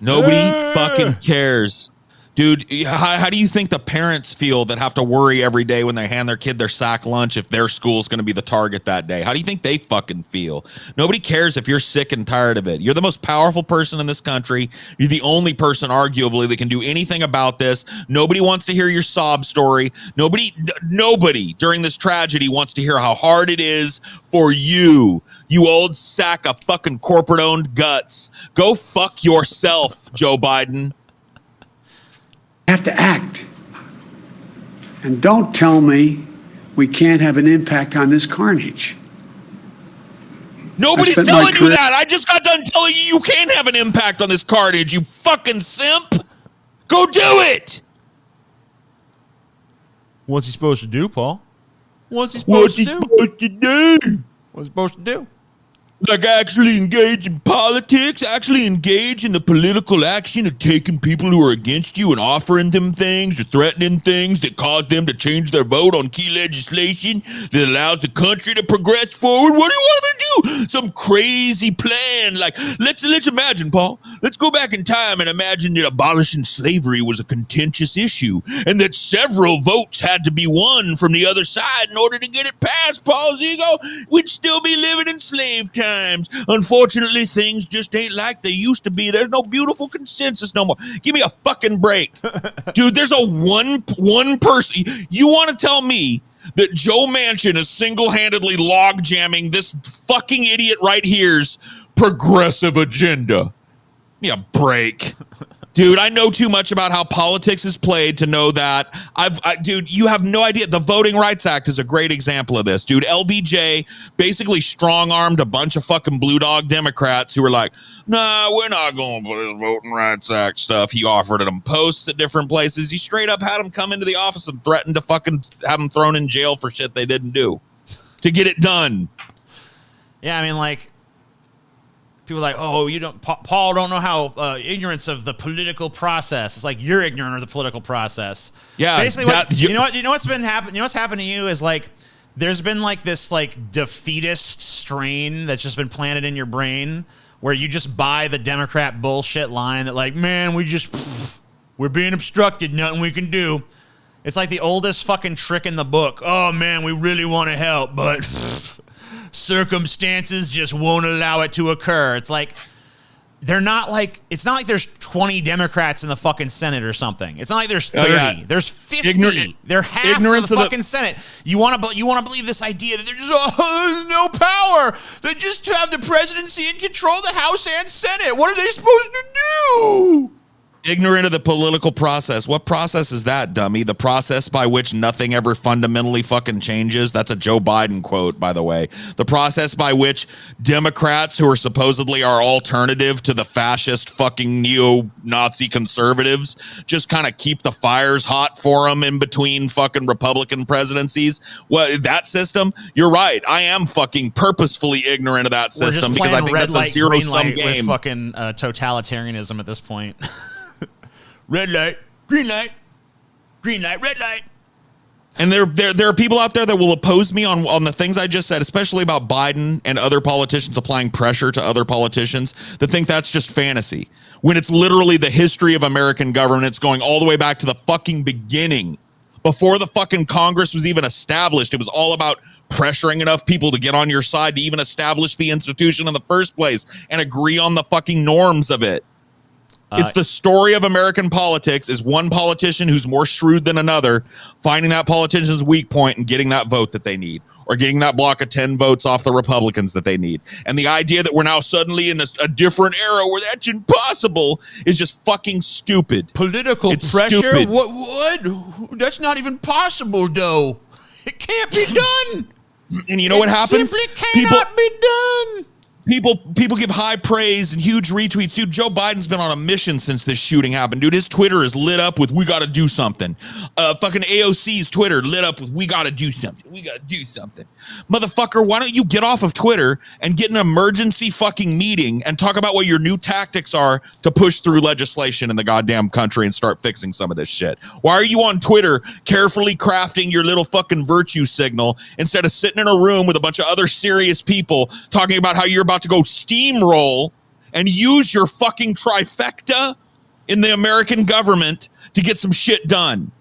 Nobody fucking cares. Dude, how do you think the parents feel that have to worry every day when they hand their kid their sack lunch if their school's going to be the target that day? How do you think they fucking feel? Nobody cares if you're sick and tired of it. You're the most powerful person in this country. You're the only person, arguably, that can do anything about this. Nobody wants to hear your sob story. Nobody during this tragedy wants to hear how hard it is for you. You old sack of fucking corporate-owned guts. Go fuck yourself, Joe Biden. Have to act. And don't tell me we can't have an impact on this carnage. Nobody's telling you that. I just got done telling you can't have an impact on this carnage, you fucking simp. Go do it. What's he supposed to do, Paul? What's he supposed to do? What's he supposed to do? Like actually engage in politics, actually engage in the political action of taking people who are against you and offering them things or threatening things that cause them to change their vote on key legislation that allows the country to progress forward. What do you want me to do? Some crazy plan. Like, let's imagine, Paul. Let's go back in time and imagine that abolishing slavery was a contentious issue and that several votes had to be won from the other side in order to get it passed, Paul's ego. We'd still be living in slave time. times. Unfortunately, things just ain't like they used to be. There's no beautiful consensus no more. Give me a fucking break. Dude, there's a one person. You want to tell me that Joe Manchin is single-handedly log jamming this fucking idiot right here's progressive agenda? Give me a break. Dude, I know too much about how politics is played to know that. Dude, you have no idea. The Voting Rights Act is a great example of this. Dude, LBJ basically strong-armed a bunch of fucking blue dog Democrats who were like, nah, we're not going to put this Voting Rights Act stuff. He offered them posts at different places. He straight up had them come into the office and threatened to fucking have them thrown in jail for shit they didn't do to get it done. Yeah, I mean, like, people are like, oh, you don't, Paul don't know how ignorance of the political process. It's like you're ignorant of the political process. Yeah, basically, you know what's been happening. You know what's happened to you is like there's been like this like defeatist strain that's just been planted in your brain where you just buy the Democrat bullshit line that like, man, we're being obstructed, nothing we can do. It's like the oldest fucking trick in the book. Oh man, we really want to help, but circumstances just won't allow it to occur. It's like they're not like, it's not like there's 20 Democrats in the fucking Senate or something. It's not like there's 30. Yeah. There's 50. They're half of the fucking Senate. You want to believe this idea that there's just no power. They just have the presidency and control the House and Senate. What are they supposed to do? Ignorant of the political process. What process is that, dummy? The process by which nothing ever fundamentally fucking changes. That's a Joe Biden quote, by the way. The process by which Democrats, who are supposedly our alternative to the fascist fucking neo-Nazi conservatives, just kind of keep the fires hot for them in between fucking Republican presidencies. Well, that system, you're right. I am fucking purposefully ignorant of that system because I think that's a zero-sum game. With fucking totalitarianism at this point. Red light, green light, red light. And there are people out there that will oppose me on the things I just said, especially about Biden and other politicians applying pressure to other politicians that think that's just fantasy. When it's literally the history of American government, it's going all the way back to the fucking beginning. Before the fucking Congress was even established, it was all about pressuring enough people to get on your side to even establish the institution in the first place and agree on the fucking norms of it. It's the story of American politics is one politician who's more shrewd than another, finding that politician's weak point and getting that vote that they need, or getting that block of 10 votes off the Republicans that they need. And the idea that we're now suddenly in a different era where that's impossible is just fucking stupid. Political pressure? Stupid. What? That's not even possible, though. It can't be done. And you know what happens? Simply cannot be done. People give high praise and huge retweets. Dude, Joe Biden's been on a mission since this shooting happened. Dude, his Twitter is lit up with, we got to do something. Fucking AOC's Twitter lit up with, we got to do something. We got to do something. Motherfucker, why don't you get off of Twitter and get an emergency fucking meeting and talk about what your new tactics are to push through legislation in the goddamn country and start fixing some of this shit? Why are you on Twitter carefully crafting your little fucking virtue signal instead of sitting in a room with a bunch of other serious people talking about how you're about to go steamroll and use your fucking trifecta in the American government to get some shit done?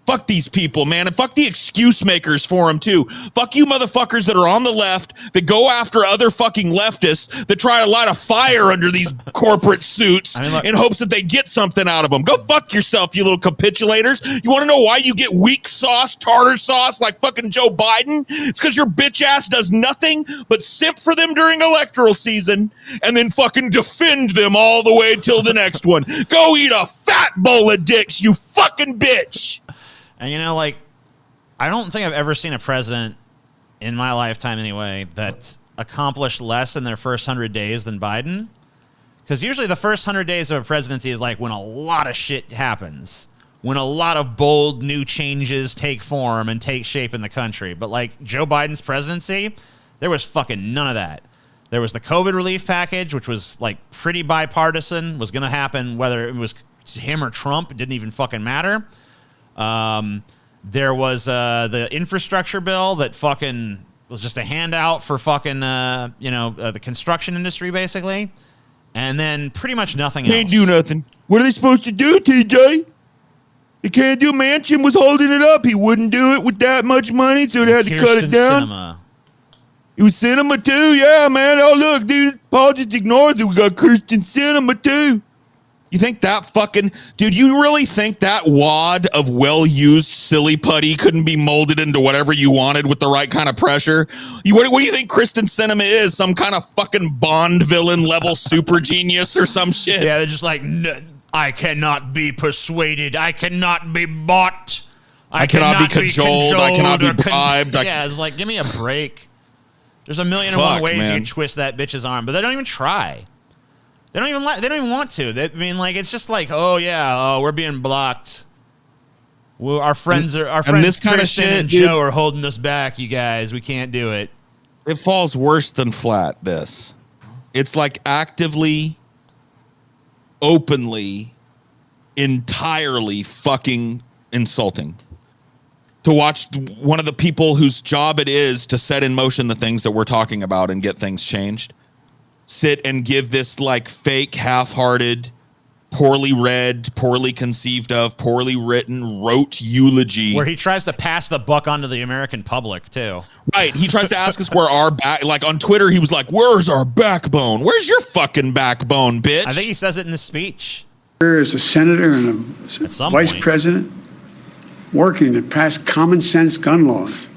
Fuck these people, man, and fuck the excuse makers for them too. Fuck you motherfuckers that are on the left that go after other fucking leftists that try to light a fire under these corporate suits in hopes that they get something out of them. Go fuck yourself, you little capitulators. You want to know why you get weak sauce, tartar sauce like fucking Joe Biden? It's because your bitch ass does nothing but simp for them during electoral season and then fucking defend them all the way till the next one. Go eat a fat bowl of dicks, you fucking bitch. And, you know, like, I don't think I've ever seen a president in my lifetime anyway that's accomplished less in their first 100 days than Biden. Because usually the first 100 days of a presidency is like when a lot of shit happens, when a lot of bold new changes take form and take shape in the country. But like Joe Biden's presidency, there was fucking none of that. There was the COVID relief package, which was like pretty bipartisan, was going to happen whether it was him or Trump. It didn't even fucking matter. There was the infrastructure bill that fucking was just a handout for fucking the construction industry basically, and then pretty much nothing else. Can't do nothing. What are they supposed to do, TJ? They can't do. Manchin was holding it up. He wouldn't do it with that much money, so they had to cut it down. It was cinema too. Yeah, man. Oh, look, dude. Paul just ignores it. We got Christian cinema too. You think that fucking... Dude, you really think that wad of well-used silly putty couldn't be molded into whatever you wanted with the right kind of pressure? What do you think Kristen Cinema is? Some kind of fucking Bond villain level super genius or some shit? Yeah, they're just like, I cannot be persuaded. I cannot be bought. I cannot be cajoled. I cannot be bribed. Yeah, it's like, give me a break. There's a million and one ways you can twist that bitch's arm, but they don't even try. They don't even want to. It's just like, we're being blocked. Our friends this kind of shit, and Joe are holding us back, you guys. We can't do it. It falls worse than flat, this. It's like actively, openly, entirely fucking insulting. To watch one of the people whose job it is to set in motion the things that we're talking about and get things changed sit and give this like fake, half-hearted, poorly read, poorly conceived of, poorly written, rote eulogy. Where he tries to pass the buck onto the American public, too. Right. He tries to ask us where our like on Twitter, he was like, where's our backbone? Where's your fucking backbone, bitch? I think he says it in the speech. There is a senator and a vice president working to pass common sense gun laws.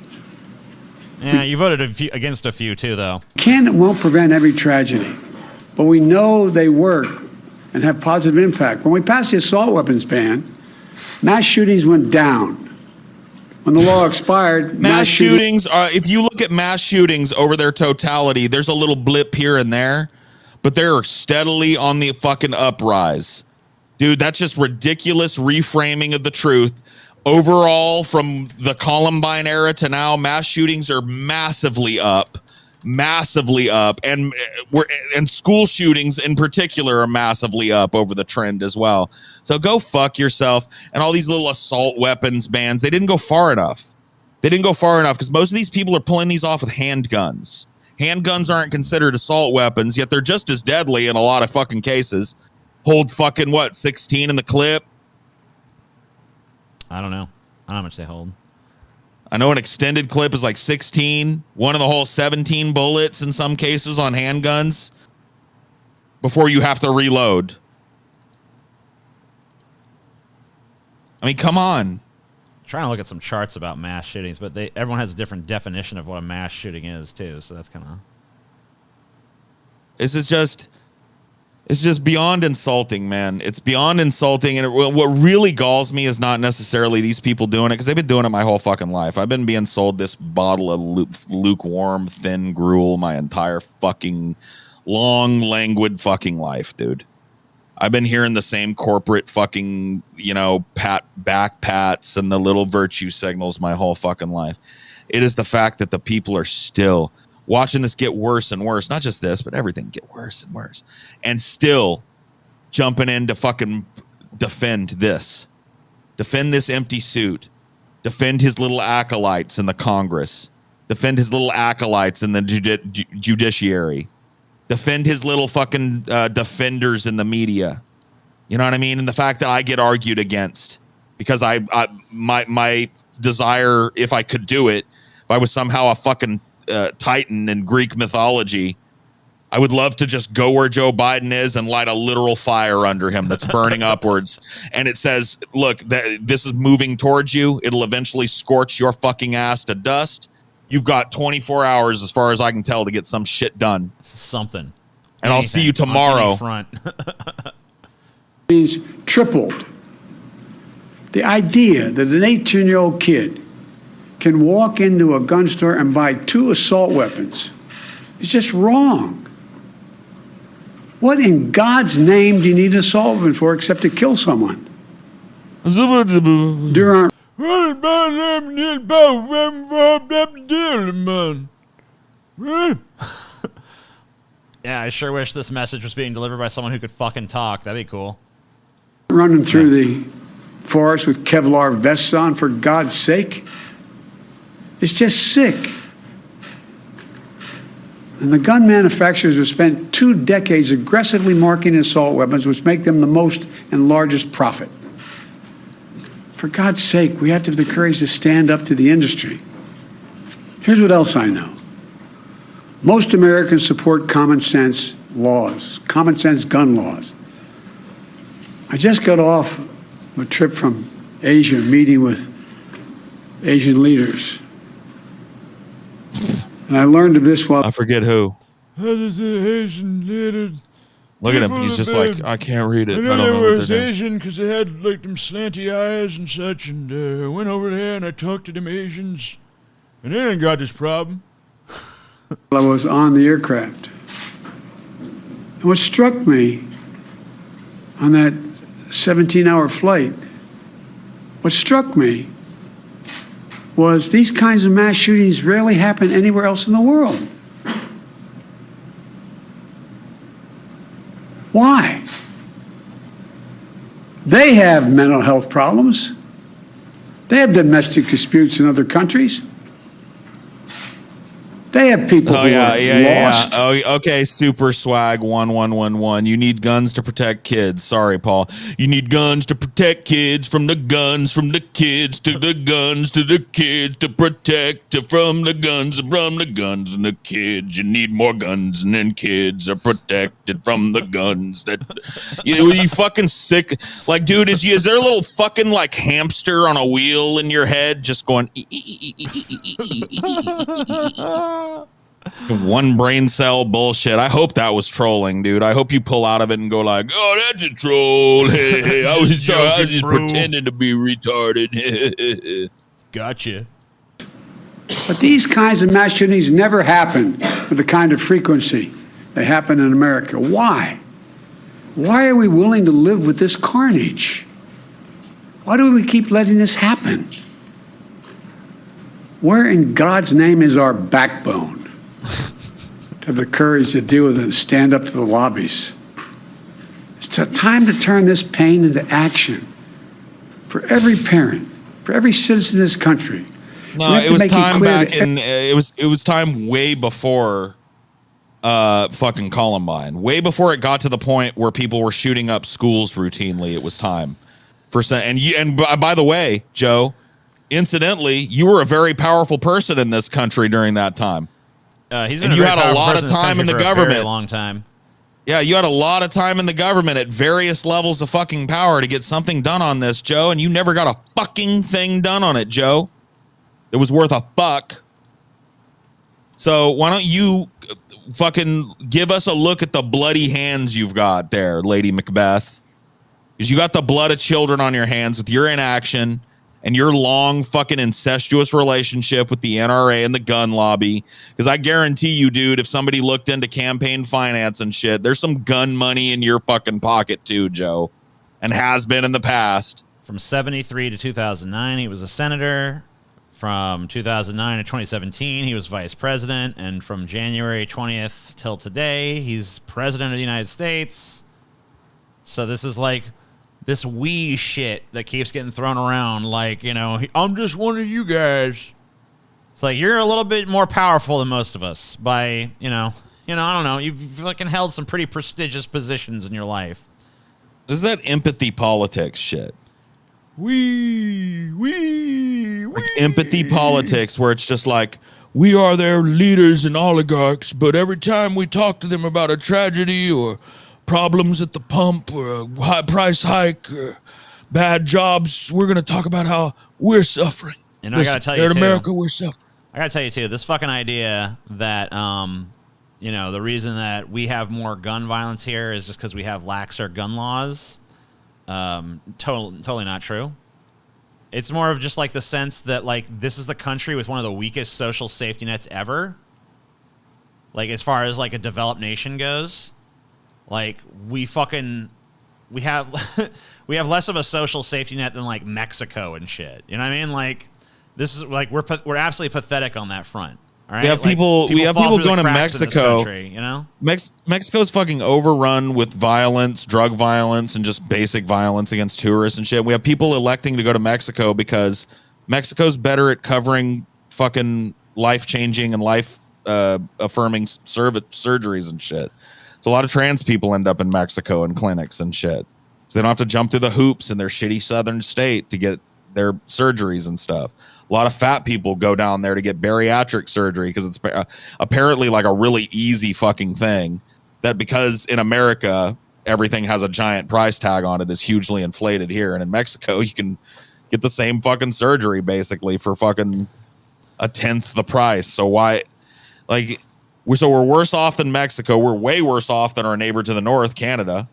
Yeah, you voted against a few, too, though. Can and won't prevent every tragedy, but we know they work and have positive impact. When we passed the assault weapons ban, mass shootings went down. When the law expired, mass shootings are, if you look at mass shootings over their totality, there's a little blip here and there, but they're steadily on the fucking uprise. Dude, that's just ridiculous reframing of the truth. Overall, from the Columbine era to now, mass shootings are massively up, and school shootings in particular are massively up over the trend as well. So go fuck yourself. And all these little assault weapons bans, they didn't go far enough. Because most of these people are pulling these off with handguns. Handguns aren't considered assault weapons, yet they're just as deadly in a lot of fucking cases. Hold fucking 16 in the clip. I don't know how much they hold. I know an extended clip is like 16. One of the whole 17 bullets in some cases on handguns before you have to reload. I mean, come on. I'm trying to look at some charts about mass shootings, but everyone has a different definition of what a mass shooting is, too. So that's kind of... It's just beyond insulting, man. It's beyond insulting. And what really galls me is not necessarily these people doing it, because they've been doing it my whole fucking life. I've been being sold this bottle of lukewarm, thin gruel my entire fucking long, languid fucking life, dude. I've been hearing the same corporate fucking, back pats and the little virtue signals my whole fucking life. It is the fact that the people are still watching this get worse and worse. Not just this, but everything get worse and worse. And still jumping in to fucking defend this. Defend this empty suit. Defend his little acolytes in the Congress. Defend his little acolytes in the judiciary. Defend his little fucking defenders in the media. You know what I mean? And the fact that I get argued against because my desire, if I could do it, if I was somehow a fucking Titan in Greek mythology, I would love to just go where Joe Biden is and light a literal fire under him that's burning upwards. And it says, look, this is moving towards you. It'll eventually scorch your fucking ass to dust. You've got 24 hours, as far as I can tell, to get some shit done. Something. And I'll see you tomorrow. Front. He's tripled. The idea that an 18-year-old kid can walk into a gun store and buy 2 assault weapons is just wrong. What in God's name do you need an assault weapon for except to kill someone? There aren't. Yeah, I sure wish this message was being delivered by someone who could fucking talk. That'd be cool. Running through the forest with Kevlar vests on, for God's sake. It's just sick. And the gun manufacturers have spent 2 decades aggressively marketing assault weapons, which make them the most and largest profit. For God's sake, we have to have the courage to stand up to the industry. Here's what else I know. Most Americans support common sense laws, common sense gun laws. I just got off a trip from Asia, meeting with Asian leaders. And I learned of this while... I forget who. Asian leaders. Look at him. He's just like, I can't read it. I don't know They what was their names. Asian because they had like them slanty eyes and such, and I went over there and I talked to them Asians, and they ain't got this problem. I was on the aircraft. And what struck me on that 17-hour flight, what struck me was these kinds of mass shootings rarely happen anywhere else in the world. Why? They have mental health problems. They have domestic disputes in other countries. They have people who are lost. Oh, okay. Super swag 1111. You need guns to protect kids. Sorry, Paul. You need guns to protect kids from the guns, from the kids to the guns to the kids to protect from the guns and from the guns and the kids. You need more guns and then kids are protected from the guns. That you fucking sick. Like, dude, is there a little fucking like hamster on a wheel in your head just going? One brain cell bullshit. I hope that was trolling, dude. I hope you pull out of it and go like, oh, that's a troll. Hey, I was just pretending to be retarded. Gotcha. But these kinds of mass shootings never happen with the kind of frequency they happen in America. Why? Why are we willing to live with this carnage? Why do we keep letting this happen? Where in God's name is our backbone to have the courage to deal with it and stand up to the lobbies? It's time to turn this pain into action for every parent, for every citizen in this country. No, it was time back in. It was time way before fucking Columbine. Way before it got to the point where people were shooting up schools routinely. It was time for some. And by the way, Joe, incidentally, you were a very powerful person in this country during that time. He's and you had a lot of time in the government. Very long time. Yeah, you had a lot of time in the government at various levels of fucking power to get something done on this, Joe, and you never got a fucking thing done on it, Joe. It was worth a fuck. So why don't you fucking give us a look at the bloody hands you've got there, Lady Macbeth? Because you got the blood of children on your hands with your inaction and your long fucking incestuous relationship with the NRA and the gun lobby. Because I guarantee you, dude, if somebody looked into campaign finance and shit, there's some gun money in your fucking pocket too, Joe. And has been in the past. From 73 to 2009, he was a senator. From 2009 to 2017, he was vice president. And from January 20th till today, he's president of the United States. So this is like this wee shit that keeps getting thrown around. Like, you know, I'm just one of you guys. It's like, you're a little bit more powerful than most of us by, you know, I don't know. You've fucking held some pretty prestigious positions in your life. This is that empathy politics shit. Like empathy politics, where it's just like, we are their leaders and oligarchs, but every time we talk to them about a tragedy or problems at the pump or a high price hike or bad jobs, we're going to talk about how we're suffering. And I got to tell you, in too, America, we're suffering. I got to tell you, too, this fucking idea that, you know, the reason that we have more gun violence here is just because we have laxer gun laws. Totally not true. It's more of just like the sense that like this is the country with one of the weakest social safety nets ever. Like as far as like a developed nation goes, like we have we have less of a social safety net than like Mexico and shit. You know what I mean? Like this is like we're absolutely pathetic on that front. All right? We have people going to Mexico. Country, you know, Mexico's fucking overrun with violence, drug violence, and just basic violence against tourists and shit. We have people electing to go to Mexico because Mexico's better at covering fucking life-changing and life-affirming surgeries and shit. So a lot of trans people end up in Mexico in clinics and shit. So they don't have to jump through the hoops in their shitty southern state to get their surgeries and stuff. A lot of fat people go down there to get bariatric surgery because it's apparently like a really easy fucking thing that, because in America, everything has a giant price tag on it, is hugely inflated here. And in Mexico, you can get the same fucking surgery basically for fucking a tenth the price. So why, like, we're worse off than Mexico. We're way worse off than our neighbor to the north, Canada.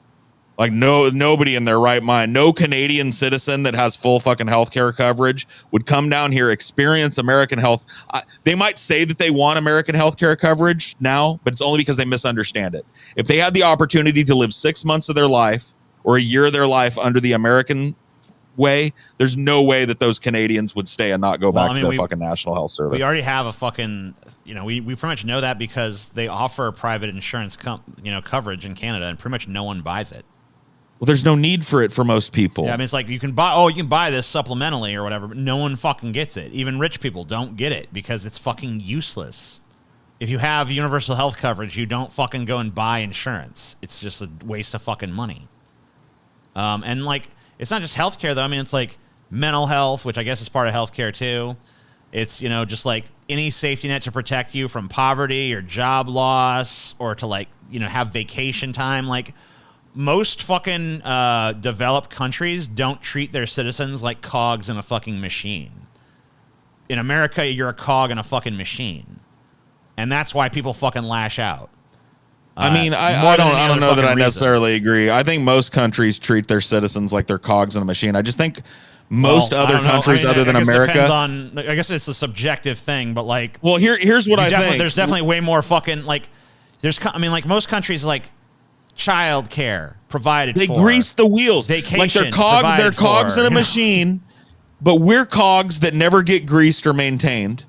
Like, nobody in their right mind, no Canadian citizen that has full fucking healthcare coverage would come down here, experience American health. They might say that they want American healthcare coverage now, but it's only because they misunderstand it. If they had the opportunity to live 6 months of their life or a year of their life under the American way, there's no way that those Canadians would stay and not go back to their fucking National Health Service. We already have a fucking, we pretty much know that because they offer private insurance coverage in Canada, and pretty much no one buys it. Well, there's no need for it for most people. Yeah, I mean, it's like you can buy this supplementally or whatever, but no one fucking gets it. Even rich people don't get it because it's fucking useless. If you have universal health coverage, you don't fucking go and buy insurance. It's just a waste of fucking money. And like, it's not just healthcare though. I mean, it's like mental health, which I guess is part of healthcare too. It's, just like any safety net to protect you from poverty or job loss, or to like, have vacation time. Like, most fucking developed countries don't treat their citizens like cogs in a fucking machine. In America, you're a cog in a fucking machine. And that's why people fucking lash out. I mean, I don't know that I necessarily agree. I think most countries treat their citizens like they're cogs in a machine. I just think most other countries other than America. I guess it's a subjective thing, but like. Well, here's what I think. There's definitely way more fucking like. Like most countries, like child care provided. They for. grease the wheels. Vacation. Like they're cogs in a machine, but we're cogs that never get greased or maintained,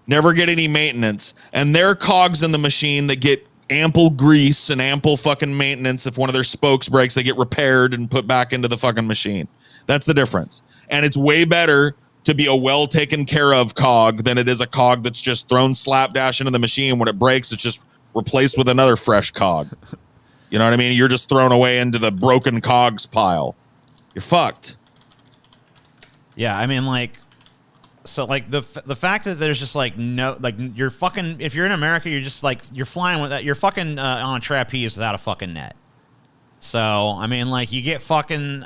never get any maintenance, and they're cogs in the machine that get ample grease and ample fucking maintenance. If one of their spokes breaks, they get repaired and put back into the fucking machine. That's the difference. And it's way better to be a well taken care of cog than it is a cog that's just thrown slapdash into the machine. When it breaks, it's just replaced with another fresh cog. You know what I mean? You're just thrown away into the broken cogs pile. You're fucked. Yeah, I mean, like, so like the fact that there's just like no, like, you're fucking, if you're in America, you're just like, you're flying with that, you're fucking on a trapeze without a fucking net. So I mean, like, you get fucking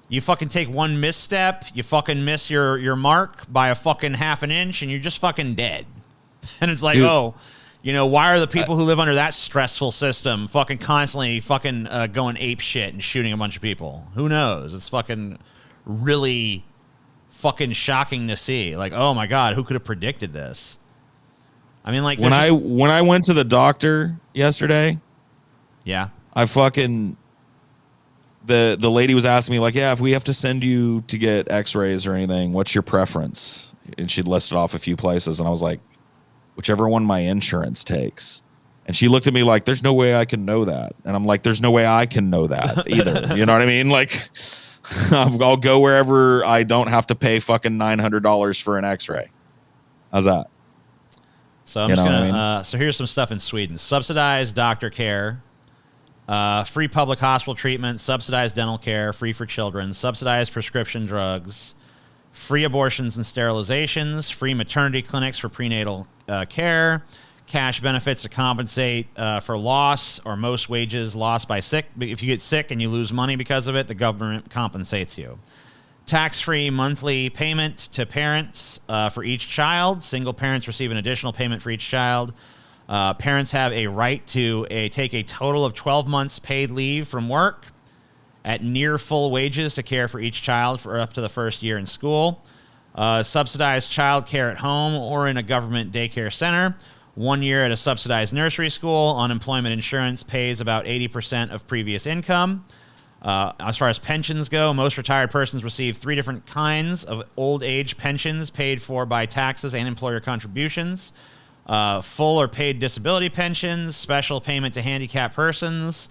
you fucking take one misstep, you fucking miss your mark by a fucking half an inch, and you're just fucking dead. And it's like, dude, why are the people who live under that stressful system fucking constantly fucking going ape shit and shooting a bunch of people? Who knows? It's fucking really fucking shocking to see. Like, oh my God, who could have predicted this? I mean, like, when I went to the doctor yesterday, yeah, I fucking the lady was asking me like, yeah, if we have to send you to get X-rays or anything, what's your preference? And she listed off a few places, and I was like, whichever one my insurance takes. And she looked at me like, there's no way I can know that. And I'm like, there's no way I can know that either. You know what I mean? Like, I'll go wherever I don't have to pay fucking $900 for an X-ray. How's that? So I'm just gonna. So here's some stuff in Sweden: subsidized doctor care, free public hospital treatment, subsidized dental care, free for children, subsidized prescription drugs, free abortions and sterilizations, free maternity clinics for prenatal care, cash benefits to compensate for loss or most wages lost by sick. If you get sick and you lose money because of it, the government compensates you. Tax-free monthly payment to parents for each child. Single parents receive an additional payment for each child. Parents have a right to take a total of 12 months paid leave from work at near full wages to care for each child for up to the first year in school. Subsidized child care at home or in a government daycare center. 1 year at a subsidized nursery school. Unemployment insurance pays about 80% of previous income. As far as pensions go, most retired persons receive 3 different kinds of old age pensions paid for by taxes and employer contributions. Full or paid disability pensions, special payment to handicapped persons,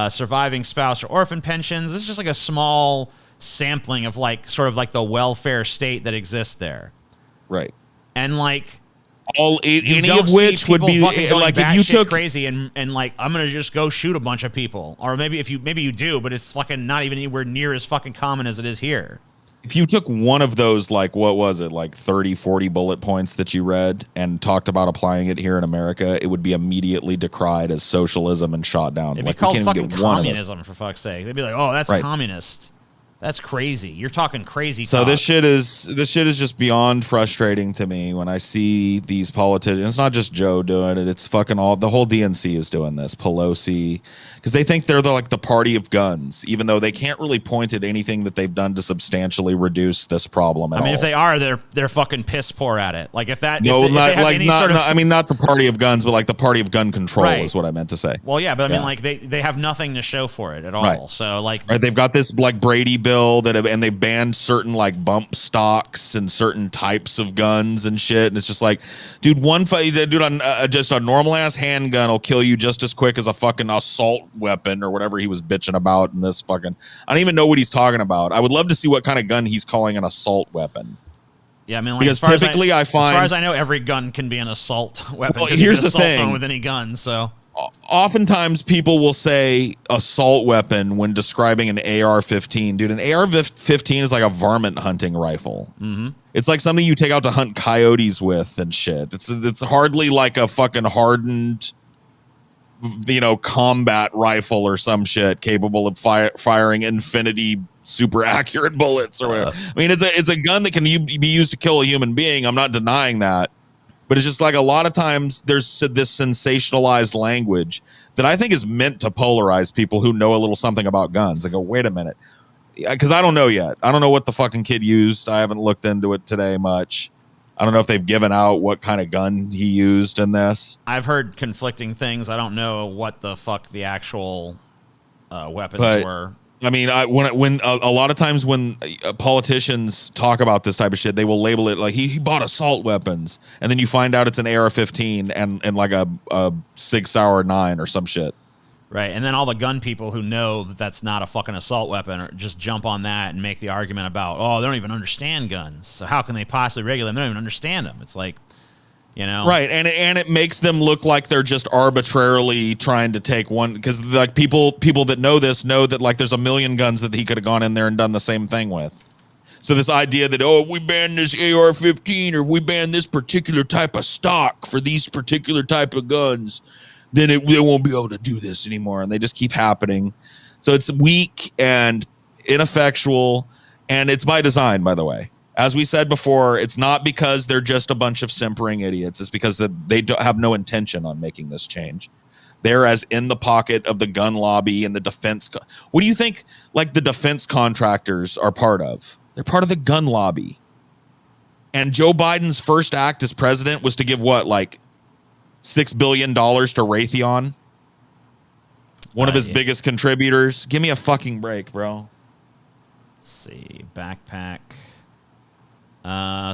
surviving spouse or orphan pensions. This is just like a small sampling of like sort of like the welfare state that exists there. Right. And like any of which would be like if you took crazy and like I'm gonna just go shoot a bunch of people, or maybe you do, but it's fucking not even anywhere near as fucking common as it is here. if you took one of those, like, what was it, like 30, 40 bullet points that you read and talked about applying it here in America, it would be immediately decried as socialism and shot down. It'd like, be called we can't even fucking get one of communism, for fuck's sake. They'd be like, oh, that's communist. That's crazy. You're talking crazy So talk. this shit is just beyond frustrating to me when I see these politicians. It's not just Joe doing it. It's fucking the whole DNC is doing this. Pelosi, because they think they're the party of guns, even though they can't really point at anything that they've done to substantially reduce this problem at all. if they are, they're fucking piss poor at it. Like if that, no, if they have any sort of, I mean, not the party of guns, but like the party of gun control is what I meant to say. Well, yeah, but I mean, like they have nothing to show for it at all. Right. So like, they've got this like Brady bill and they banned certain like bump stocks and certain types of guns and shit. And it's just like, dude, just a normal ass handgun will kill you just as quick as a fucking assault weapon or whatever he was bitching about in this fucking. I don't even know what he's talking about. I would love to see what kind of gun he's calling an assault weapon. Yeah, I mean, like, because typically I find, as far as I know, every gun can be an assault weapon. Well, here's you can the assault thing. someone with any gun. So oftentimes people will say assault weapon when describing an AR-15. Dude, an AR-15 is like a varmint hunting rifle. Mm-hmm. It's like something you take out to hunt coyotes with and shit. It's hardly like a fucking hardened, combat rifle or some shit capable of firing infinity super accurate bullets or whatever. I mean, it's a gun that can be used to kill a human being. I'm not denying that. But it's just like a lot of times there's this sensationalized language that I think is meant to polarize people who know a little something about guns. I go, wait a minute. Because I don't know yet. I don't know what the fucking kid used. I haven't looked into it today much. I don't know if they've given out what kind of gun he used in this. I've heard conflicting things. I don't know what the fuck the actual weapons were. I mean, when a lot of times when politicians talk about this type of shit, they will label it like he bought assault weapons, and then you find out it's an AR-15 and like a Sig Sauer 9 or some shit. Right, and then all the gun people who know that that's not a fucking assault weapon or just jump on that and make the argument about, oh, they don't even understand guns, so how can they possibly regulate them? They don't even understand them. It's like, right, and it makes them look like they're just arbitrarily trying to take one, because like people that know this know that like there's a million guns that he could have gone in there and done the same thing with. So this idea that, if we ban this AR-15 or if we ban this particular type of stock for these particular type of guns, then they won't be able to do this anymore, and they just keep happening. So it's weak and ineffectual, and it's by design, by the way. As we said before, it's not because they're just a bunch of simpering idiots. It's because they don't have no intention on making this change. They're as in the pocket of the gun lobby and the defense. What do you think, like, the defense contractors are part of? They're part of the gun lobby. And Joe Biden's first act as president was to give what, like $6 billion to Raytheon? One of his biggest contributors. Give me a fucking break, bro. Let's see. Backpack.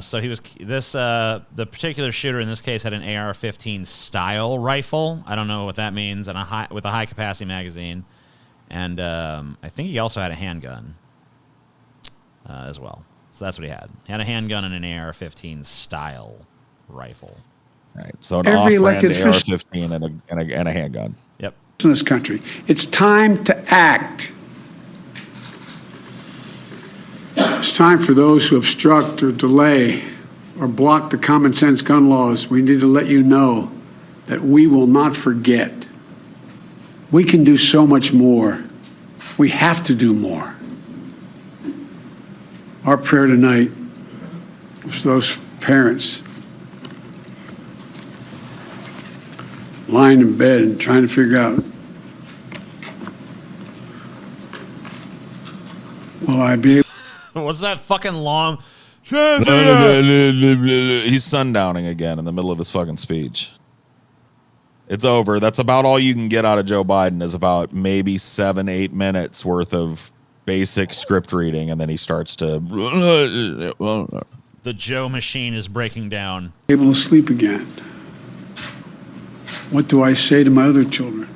So he was the particular shooter in this case had an AR-15 style rifle. I don't know what that means, and with a high capacity magazine, and I think he also had a handgun as well. So that's what he had. He had a handgun and an AR-15 style rifle. Right. So an off-brand AR-15 and a handgun. Yep. In this country, it's time to act. It's time for those who obstruct or delay or block the common sense gun laws. We need to let you know that we will not forget. We can do so much more. We have to do more. Our prayer tonight is those parents lying in bed and trying to figure out, will I be able? What's that fucking long? He's sundowning again in the middle of his fucking speech. It's over. That's about all you can get out of Joe Biden, is about maybe 7-8 minutes worth of basic script reading, and then he starts to. The Joe machine is breaking down. Able to sleep again. What do I say to my other children?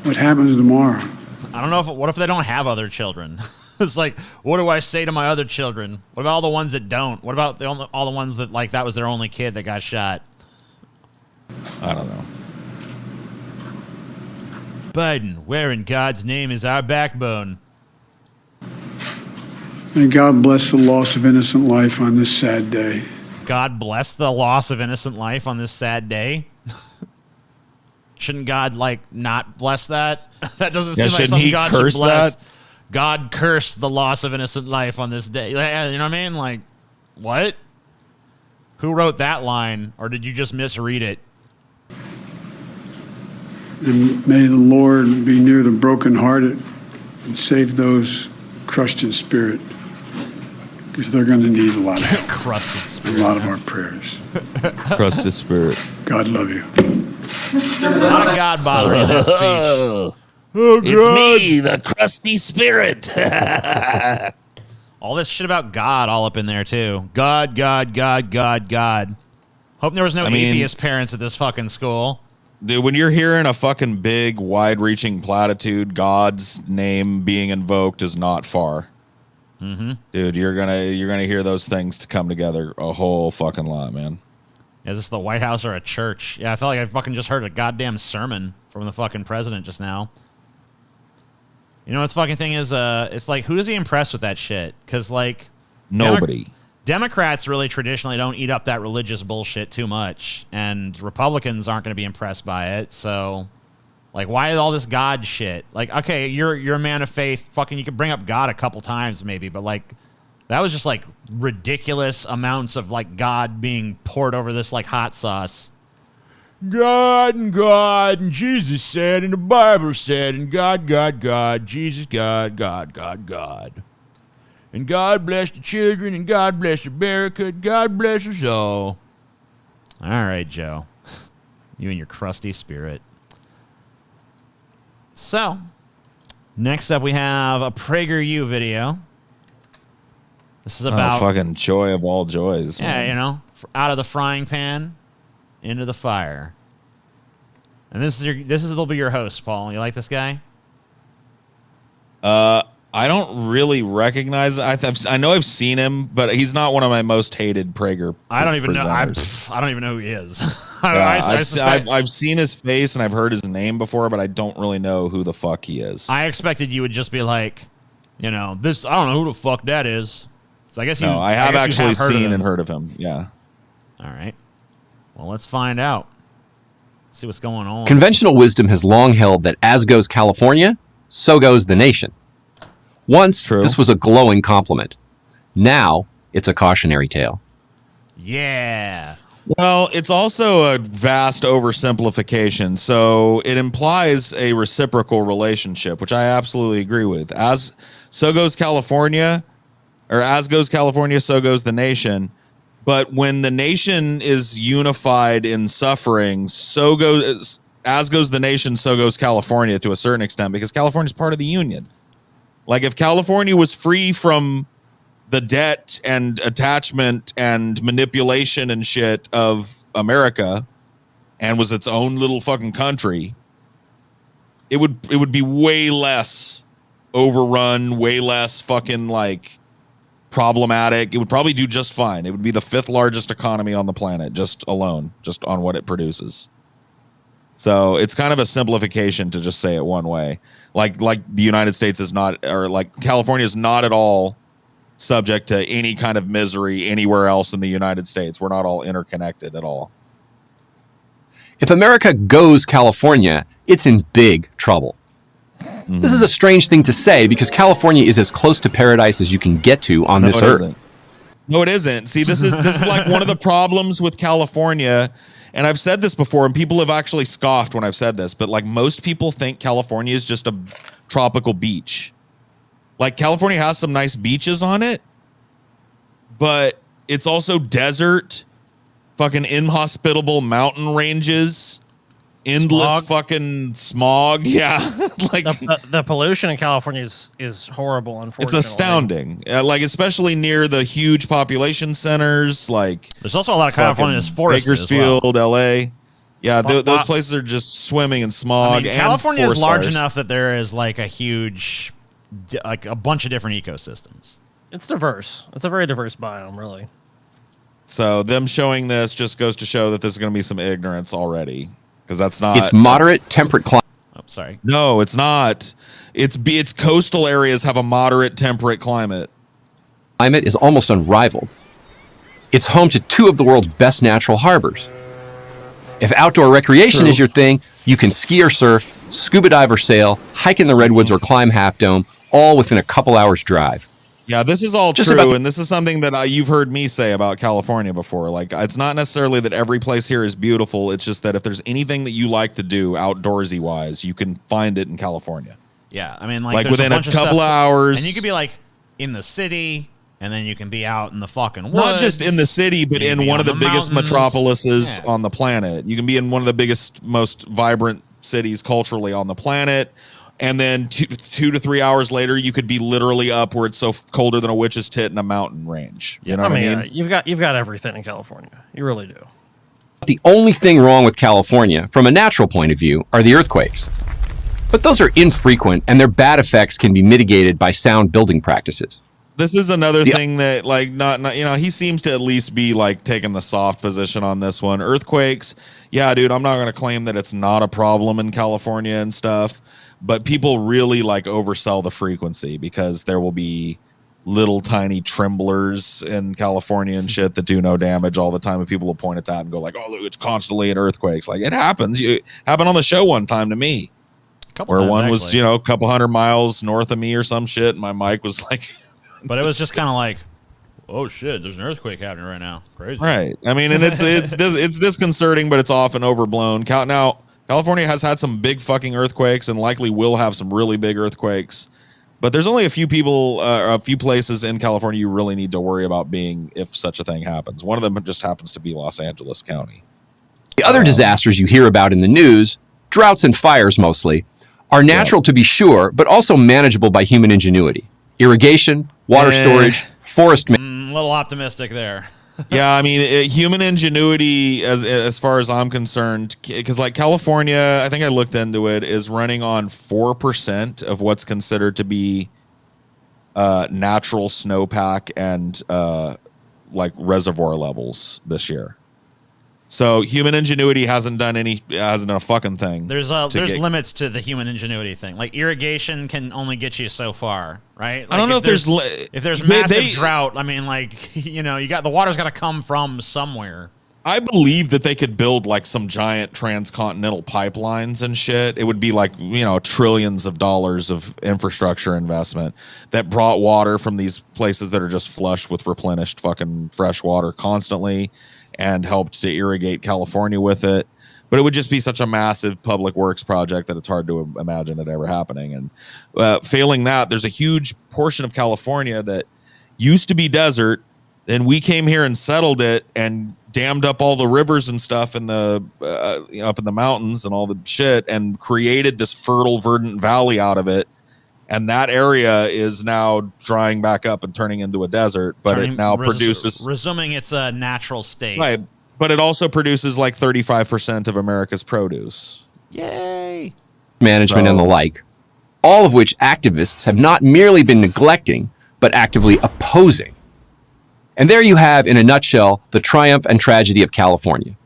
What happens tomorrow? I don't know what if they don't have other children? It's like, what do I say to my other children? What about all the ones that don't? What about all the ones that, like, that was their only kid that got shot? I don't know. Biden, where in God's name is our backbone? May God bless the loss of innocent life on this sad day. God bless the loss of innocent life on this sad day. Shouldn't God like not bless that? That doesn't seem like something God should bless. That? God curse the loss of innocent life on this day. You know what I mean? Like, what? Who wrote that line, or did you just misread it? And may the Lord be near the brokenhearted and save those crushed in spirit, because they're going to need a lot of help. Crusted spirit. A lot of our prayers. Crusted spirit. God love you. There's a lot of God bothering this speech. Oh, it's me, the crusty spirit. All this shit about God all up in there, too. God, God, God, God, God. Hope there was no atheist parents at this fucking school. Dude, when you're hearing a fucking big, wide-reaching platitude, God's name being invoked is not far. Mm-hmm. Dude, you're gonna hear those things to come together a whole fucking lot, man. Is this the White House or a church? Yeah, I felt like I fucking just heard a goddamn sermon from the fucking president just now. You know what's fucking thing is, it's like, who does he impress with that shit? Because, like... Nobody. Democrats really traditionally don't eat up that religious bullshit too much, and Republicans aren't going to be impressed by it, so... Like, why all this God shit? Like, okay, you're a man of faith. Fucking, you could bring up God a couple times maybe, but, like, that was just, like, ridiculous amounts of, like, God being poured over this, like, hot sauce. God and God, and Jesus said, and the Bible said, and God, God, God, Jesus, God, God, God, God. And God bless the children, and God bless America, and God bless us all. All right, Joe. You and your crusty spirit. So, next up we have a PragerU video. This is about... fucking joy of all joys. Yeah, man. You know, out of the frying pan into the fire. And this will be your host, Paul. You like this guy? I don't really recognize. I know I've seen him, but he's not one of my most hated Prager. I don't even know. I don't even know who he is. I've seen his face and I've heard his name before, but I don't really know who the fuck he is. I expected you would just be like, you know, this. I don't know who the fuck that is. So I guess you. No, I have actually seen and heard of him. Yeah. All right. Well, let's find out. See what's going on. Conventional wisdom has long held that as goes California, so goes the nation. Once, this was a glowing compliment. Now, it's a cautionary tale. Yeah. Well, it's also a vast oversimplification. So it implies a reciprocal relationship, which I absolutely agree with. As so goes California, or as goes California, so goes the nation. But when the nation is unified in suffering, as goes the nation, so goes California to a certain extent, because California is part of the union. Like, if California was free from the debt and attachment and manipulation and shit of America and was its own little fucking country, it would be way less overrun, way less fucking, like, problematic. It would probably do just fine. It would be the 5th largest economy on the planet, just on what it produces. So it's kind of a simplification to just say it one way. Like the United States is not, or like California is not at all subject to any kind of misery anywhere else in the United States. We're not all interconnected at all. If America goes California, it's in big trouble. Mm-hmm. This is a strange thing to say because California is as close to paradise as you can get to on this earth. Isn't. No, it isn't. See, this is like one of the problems with California. And I've said this before, and people have actually scoffed when I've said this, but like most people think California is just a tropical beach. Like California has some nice beaches on it, but it's also desert, fucking inhospitable mountain ranges, endless fucking smog. Yeah. Like the pollution in California is horrible, unfortunately. It's astounding. Like, especially near the huge population centers. Like, there's also a lot of California's forests. Bakersfield, LA. Yeah, those places are just swimming in smog. I mean, California is large enough that there is like a huge, like a bunch of different ecosystems. It's diverse. It's a very diverse biome, really. So them showing this just goes to show that there's going to be some ignorance already. Because that's not. It's moderate temperate climate. Oh, sorry. No, it's not. It's coastal areas have a moderate temperate climate. climate is almost unrivaled. It's home to 2 of the world's best natural harbors. If outdoor recreation is your thing, you can ski or surf, scuba dive or sail, hike in the redwoods or climb Half Dome, all within a couple hours drive. Yeah, this is all true, and this is something that you've heard me say about California before. Like, it's not necessarily that every place here is beautiful. It's just that if there's anything that you like to do outdoorsy wise, you can find it in California. Yeah, I mean, like within a couple of hours, and you could be like in the city, and then you can be out in the fucking woods. Not just in the city, but in one of the biggest metropolises on the planet. You can be in one of the biggest, most vibrant cities culturally on the planet. And then 2 to 3 hours later, you could be literally up where it's so colder than a witch's tit in a mountain range. You know what I mean? You've got everything in California. You really do. The only thing wrong with California, from a natural point of view, are the earthquakes. But those are infrequent, and their bad effects can be mitigated by sound building practices. This is another thing that, like, not he seems to at least be like taking the soft position on this one. Earthquakes, yeah, dude, I'm not going to claim that it's not a problem in California and stuff. But people really like oversell the frequency because there will be little tiny tremblers in California and shit that do no damage all the time. And people will point at that and go like, "Oh, look, it's constantly in earthquakes." Like, it happens. It happened on the show one time to me, where one was, a couple 100 miles north of me or some shit, and my mic was like. But it was just kind of like, oh shit, there's an earthquake happening right now. Crazy. Right. I mean, and it's disconcerting, but it's often overblown. Now, California has had some big fucking earthquakes and likely will have some really big earthquakes. But there's only a few places in California you really need to worry about being if such a thing happens. One of them just happens to be Los Angeles County. The other disasters you hear about in the news, droughts and fires mostly, are natural to be sure, but also manageable by human ingenuity. Irrigation, water storage, forest... A little optimistic there. Yeah, I mean, human ingenuity, as far as I'm concerned, because like California, I think I looked into it, is running on 4% of what's considered to be natural snowpack and like reservoir levels this year. So human ingenuity hasn't done a fucking thing. There's limits to the human ingenuity thing. Like irrigation can only get you so far, right? Like I don't know if there's massive drought. I mean, like, you got the water's got to come from somewhere. I believe that they could build like some giant transcontinental pipelines and shit. It would be like, trillions of dollars of infrastructure investment that brought water from these places that are just flush with replenished fucking fresh water constantly, and helped to irrigate California with it. But it would just be such a massive public works project that it's hard to imagine it ever happening. And failing that, there's a huge portion of California that used to be desert. Then we came here and settled it and dammed up all the rivers and stuff in the up in the mountains and all the shit, and created this fertile, verdant valley out of it. And that area is now drying back up and turning into a desert, but it now produces... Resuming its natural state. Right, but it also produces like 35% of America's produce. Yay! Management and the like. All of which activists have not merely been neglecting, but actively opposing. And there you have, in a nutshell, the triumph and tragedy of California.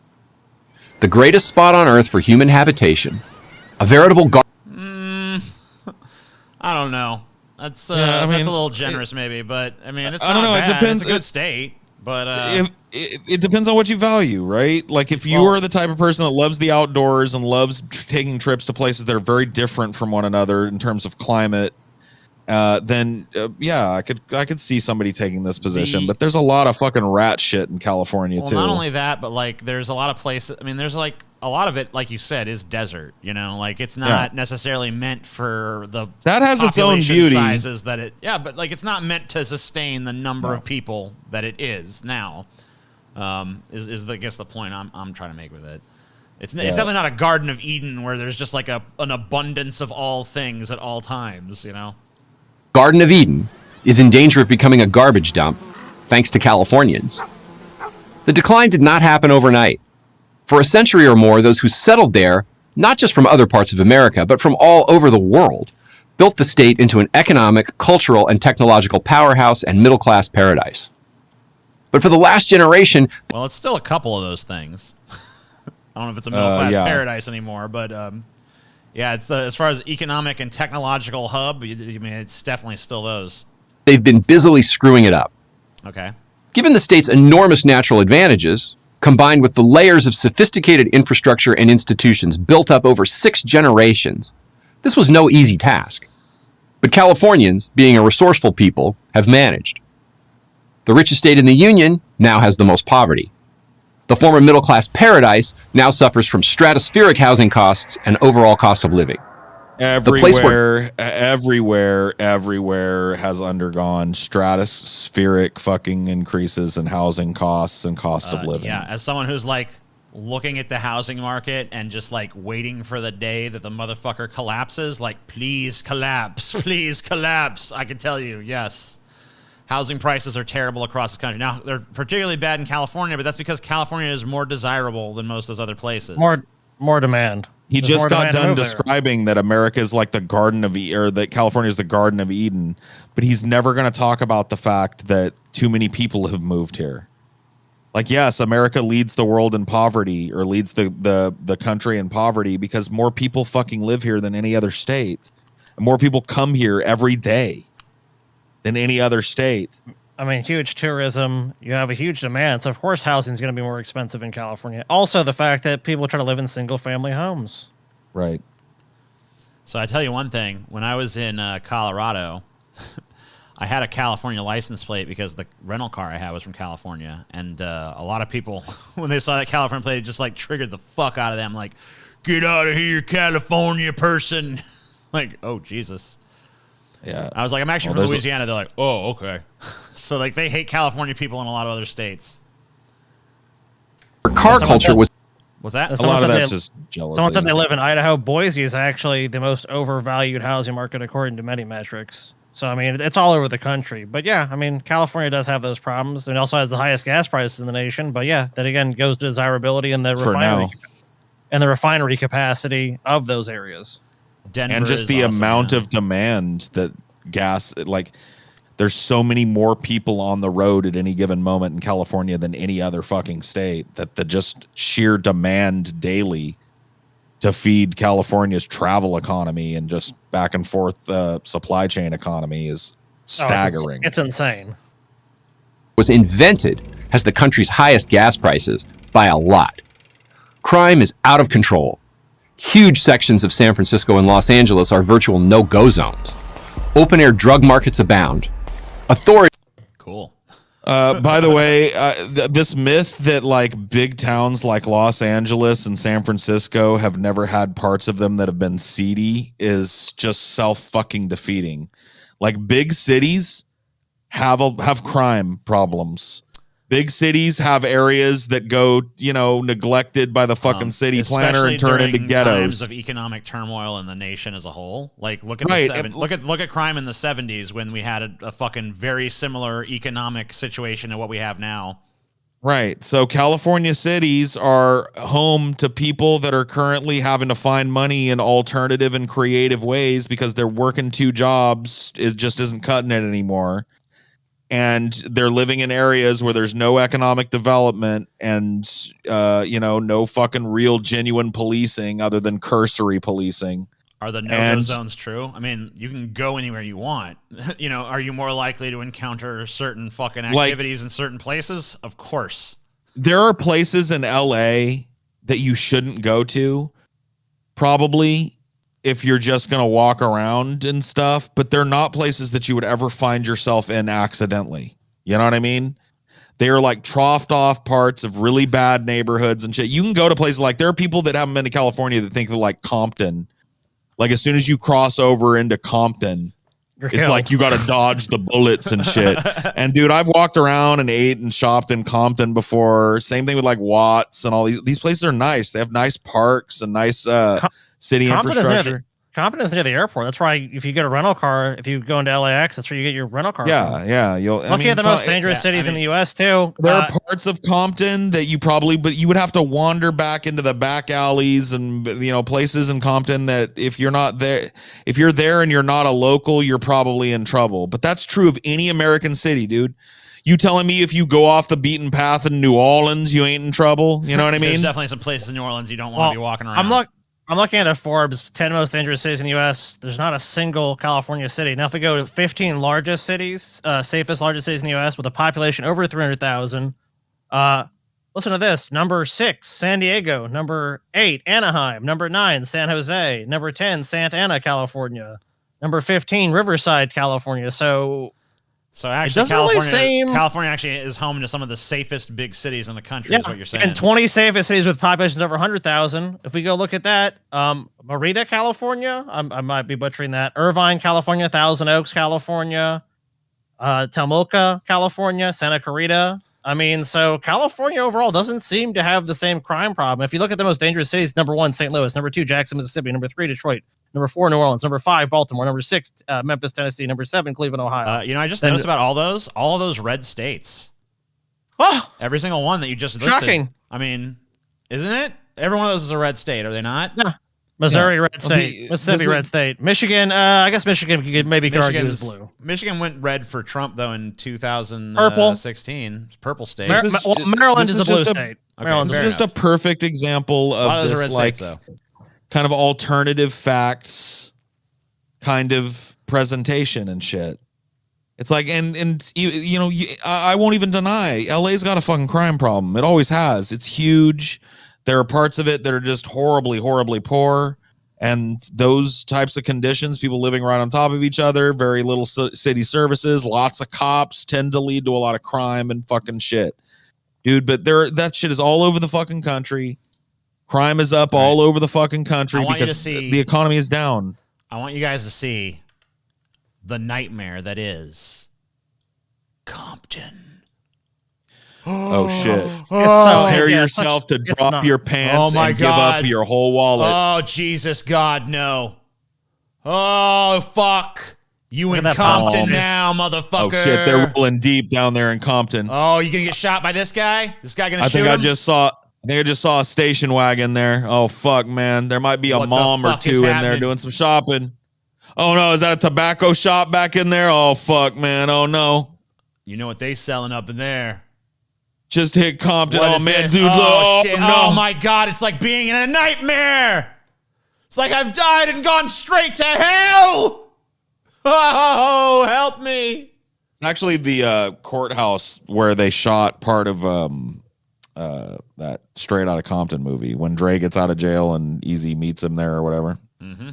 The greatest spot on Earth for human habitation, a veritable... I don't know. That's that's a little generous, maybe, but I mean, it's not bad. It depends. It's a good state, but it depends on what you value, right? Like if you are the type of person that loves the outdoors and loves taking trips to places that are very different from one another in terms of climate, then I could see somebody taking this position. But there's a lot of fucking rat shit in California too. Not only that, but like there's a lot of places. I mean, there's like a lot of it, like you said, is desert. Like it's not necessarily meant for the that has its own beauty sizes that it. Yeah, but like it's not meant to sustain the number of people that it is now. Is I guess the point I'm trying to make with it. It's definitely not a Garden of Eden where there's just like an abundance of all things at all times. Garden of Eden is in danger of becoming a garbage dump, thanks to Californians. The decline did not happen overnight. For a century or more, those who settled there, not just from other parts of America, but from all over the world, built the state into an economic, cultural, and technological powerhouse and middle-class paradise. But for the last generation... Well, it's still a couple of those things. I don't know if it's a middle-class paradise anymore, but... it's as far as economic and technological hub, I mean, it's definitely still those. They've been busily screwing it up. Okay. Given the state's enormous natural advantages, combined with the layers of sophisticated infrastructure and institutions built up over 6 generations, this was no easy task. But Californians, being a resourceful people, have managed. The richest state in the Union now has the most poverty. The former middle-class paradise now suffers from stratospheric housing costs and overall cost of living. Everywhere has undergone stratospheric fucking increases in housing costs and cost of living. Yeah, as someone who's like looking at the housing market and just like waiting for the day that the motherfucker collapses, like, please collapse, please collapse. I can tell you, yes. Housing prices are terrible across the country. Now, they're particularly bad in California, but that's because California is more desirable than most of those other places. More demand. He just got done describing that America is like the Garden of Eden, or that California is the Garden of Eden, but he's never going to talk about the fact that too many people have moved here. Like, yes, America leads the world in poverty, or leads the country in poverty, because more people fucking live here than any other state. And more people come here every day than any other state. I mean, huge tourism. You have a huge demand, so of course housing is going to be more expensive in California. Also, the fact that people try to live in single-family homes. Right. So I tell you one thing. When I was in Colorado, I had a California license plate because the rental car I had was from California, and a lot of people, when they saw that California plate, it just like triggered the fuck out of them. Like, get out of here, California person! Like, oh Jesus. Yeah. I was like, I'm actually from Louisiana. They're like, oh, okay. So like they hate California people in a lot of other states. Car culture was. What's that? A lot of that's just jealousy. Someone said they live in Idaho. Boise is actually the most overvalued housing market according to many metrics. So I mean, it's all over the country. But yeah, I mean, California does have those problems, and it also has the highest gas prices in the nation. But yeah, that again goes to desirability and the refinery capacity of those areas. Denver and just the amount of demand that gas, like, there's so many more people on the road at any given moment in California than any other fucking state, that the just sheer demand daily to feed California's travel economy and just back and forth supply chain economy is staggering. It's insane. Was invented has the country's highest gas prices by a lot. Crime is out of control. Huge sections of San Francisco and Los Angeles are virtual no-go zones. Open-air drug markets abound. Cool. By the way, this myth that like big towns like Los Angeles and San Francisco have never had parts of them that have been seedy is just self-fucking defeating. Like, big cities have crime problems. Big cities have areas that go, neglected by the fucking city planner and turn into ghettos. Times of economic turmoil in the nation as a whole. Like, look at crime in the 70s when we had a fucking very similar economic situation to what we have now. Right. So California cities are home to people that are currently having to find money in alternative and creative ways because they're working 2 jobs. It just isn't cutting it anymore. And they're living in areas where there's no economic development and, no fucking real genuine policing other than cursory policing. Are the no-go zones true? I mean, you can go anywhere you want. Are you more likely to encounter certain fucking activities in certain places? Of course. There are places in LA that you shouldn't go to, probably, if you're just going to walk around and stuff, but they're not places that you would ever find yourself in accidentally. You know what I mean? They are like troughed off parts of really bad neighborhoods and shit. You can go to places like, there are people that haven't been to California that think that like Compton, like as soon as you cross over into Compton, it's like you got to dodge the bullets and shit. And dude, I've walked around and ate and shopped in Compton before. Same thing with like Watts and all these places are nice. They have nice parks and nice, city infrastructure. Compton is near the airport. That's why if you get a rental car, if you go into LAX, that's where you get your rental car. Yeah. Looking at the most dangerous cities in the U.S. too. There are parts of Compton that but you would have to wander back into the back alleys and places in Compton that if you're there and you're not a local, you're probably in trouble. But that's true of any American city, dude. You telling me if you go off the beaten path in New Orleans, you ain't in trouble? You know what I mean? There's definitely some places in New Orleans you don't want to be walking around. I'm looking at a Forbes 10 most dangerous cities in the U.S. There's not a single California city. Now, if we go to 15 largest cities, safest largest cities in the U.S. with a population over 300,000, listen to this. Number 6, San Diego. Number 8, Anaheim. Number 9, San Jose. Number 10, Santa Ana, California. Number 15, Riverside, California. So actually, California actually is home to some of the safest big cities in the country, is what you're saying. And 20 safest cities with populations over 100,000. If we go look at that, Merida, California, I might be butchering that. Irvine, California. Thousand Oaks, California. Telmoca, California. Santa Clarita. I mean, so California overall doesn't seem to have the same crime problem. If you look at the most dangerous cities, number 1, St. Louis. Number 2, Jackson, Mississippi. Number 3, Detroit. Number 4, New Orleans. Number 5, Baltimore. Number 6, Memphis, Tennessee. Number 7, Cleveland, Ohio. I just noticed about all of those red states. Oh, every single one that you just listed. Shocking. I mean, isn't it? Every one of those is a red state, are they not? Yeah. Missouri, red state. Mississippi, red state. Michigan, I guess Michigan could argue is blue. Michigan went red for Trump, though, in 2016. Purple state. Maryland is a blue state. Maryland's just a perfect example of this, like, kind of alternative facts kind of presentation and shit. It's like, and you know, I won't even deny LA's got a fucking crime problem. It always has. It's huge. There are parts of it that are just horribly, horribly poor. And those types of conditions, people living right on top of each other, very little city services, lots of cops, tend to lead to a lot of crime and fucking shit. Dude, but that shit is all over the fucking country. Crime is up all over the fucking country because the economy is down. I want you guys to see the nightmare that is Compton. Oh shit! Prepare yourself to drop your pants and give up your whole wallet. Oh Jesus God, no! Oh fuck! You in Compton now, motherfucker? Oh shit! They're rolling deep down there in Compton. Oh, you gonna get shot by this guy? This guy gonna shoot him? I think I just saw a station wagon there. Oh fuck, man! There might be a mom or two in there doing some shopping. Oh no, is that a tobacco shop back in there? Oh fuck, man! Oh no! You know what they selling up in there? Just hit Compton. What oh man, this? dude! Oh shit! No. Oh my god! It's like being in a nightmare. It's like I've died and gone straight to hell. Oh, help me! It's actually the courthouse where they shot part of that Straight Outta Compton movie when Dre gets out of jail and Easy meets him there or whatever. Mm-hmm.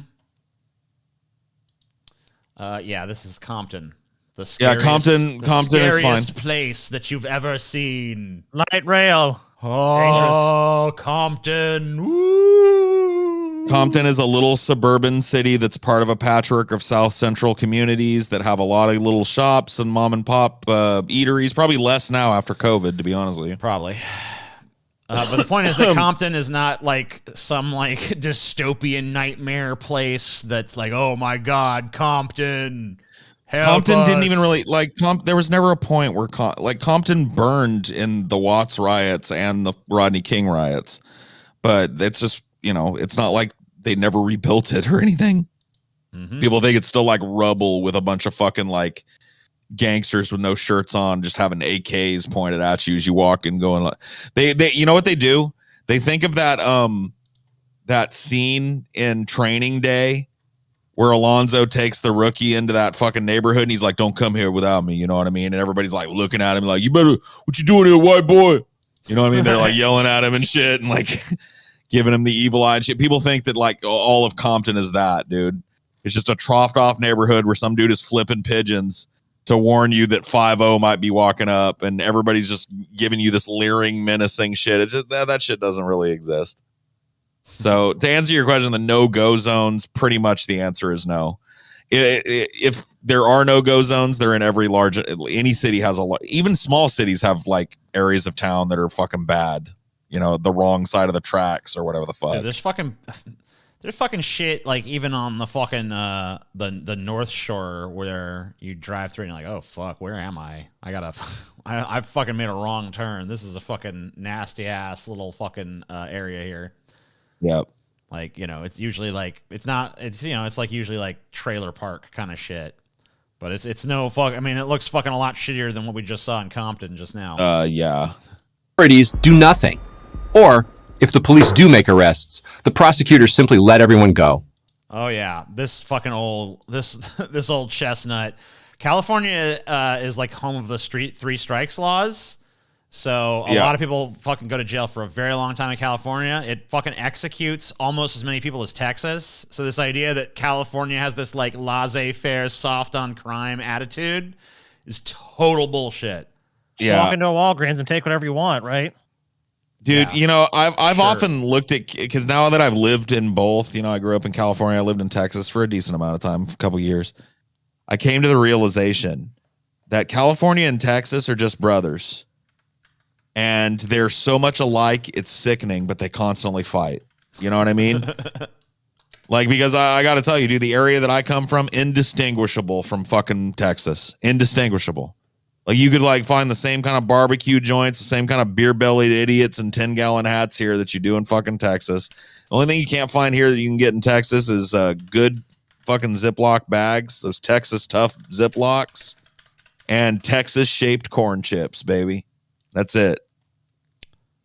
Yeah, this is Compton. The scariest, Compton is fine. Place that you've ever seen. Light rail. Oh, dangerous. Compton. Woo. Compton is a little suburban city that's part of a patchwork of South Central communities that have a lot of little shops and mom and pop eateries. Probably less now after COVID, to be honest with you. Probably. But the point is that Compton is not like some like dystopian nightmare place that's like, oh my God, Compton. Compton didn't even really like there was never a point where Compton burned in the Watts riots and the Rodney King riots, but it's just, you know, it's not like they never rebuilt it or anything. Mm-hmm. People think it's still like rubble with a bunch of fucking like gangsters with no shirts on, just having AKs pointed at you as you walk and going. They you know what they do? They think of that scene in Training Day where Alonzo takes the rookie into that fucking neighborhood and he's like, don't come here without me. You know what I mean? And everybody's like looking at him like, you better, what you doing here, white boy? You know what I mean? They're like yelling at him and shit and like giving him the evil eye and shit. People think that like all of Compton is that, dude. It's just a troughed off neighborhood where some dude is flipping pigeons to warn you that 5-0 might be walking up and everybody's just giving you this leering, menacing shit. It's just that shit doesn't really exist. So to answer your question, the no-go zones, pretty much the answer is no. If there are no-go zones, they're in any city has a lot. Even small cities have like areas of town that are fucking bad. You know, the wrong side of the tracks or whatever the fuck. Dude, there's fucking shit like even on the fucking the North Shore where you drive through and you're like, oh fuck, where am I? I fucking made a wrong turn. This is a fucking nasty ass little fucking area here. Yep. Like, you know, it's usually like it's like usually like trailer park kind of shit. But it's no fuck. I mean, it looks fucking a lot shittier than what we just saw in Compton just now. Yeah. Authorities do nothing. Or If the police do make arrests, the prosecutors simply let everyone go. Oh yeah, this fucking old this old chestnut. California is like home of the three strikes laws. So a lot of people fucking go to jail for a very long time in California. It fucking executes almost as many people as Texas. So this idea that California has this like laissez-faire, soft on crime attitude is total bullshit. Just walk into a Walgreens and take whatever you want, right? Dude, I've often looked at, because now that I've lived in both, I grew up in California, I lived in Texas for a decent amount of time, a couple years. I came to the realization that California and Texas are just brothers. And they're so much alike, it's sickening, but they constantly fight. You know what I mean? Like, because I got to tell you, dude, the area that I come from, indistinguishable from fucking Texas. Indistinguishable. Like, you could, like, find the same kind of barbecue joints, the same kind of beer-bellied idiots and 10-gallon hats here that you do in fucking Texas. The only thing you can't find here that you can get in Texas is good fucking Ziploc bags, those Texas Tough Ziplocs, and Texas-shaped corn chips, baby. That's it.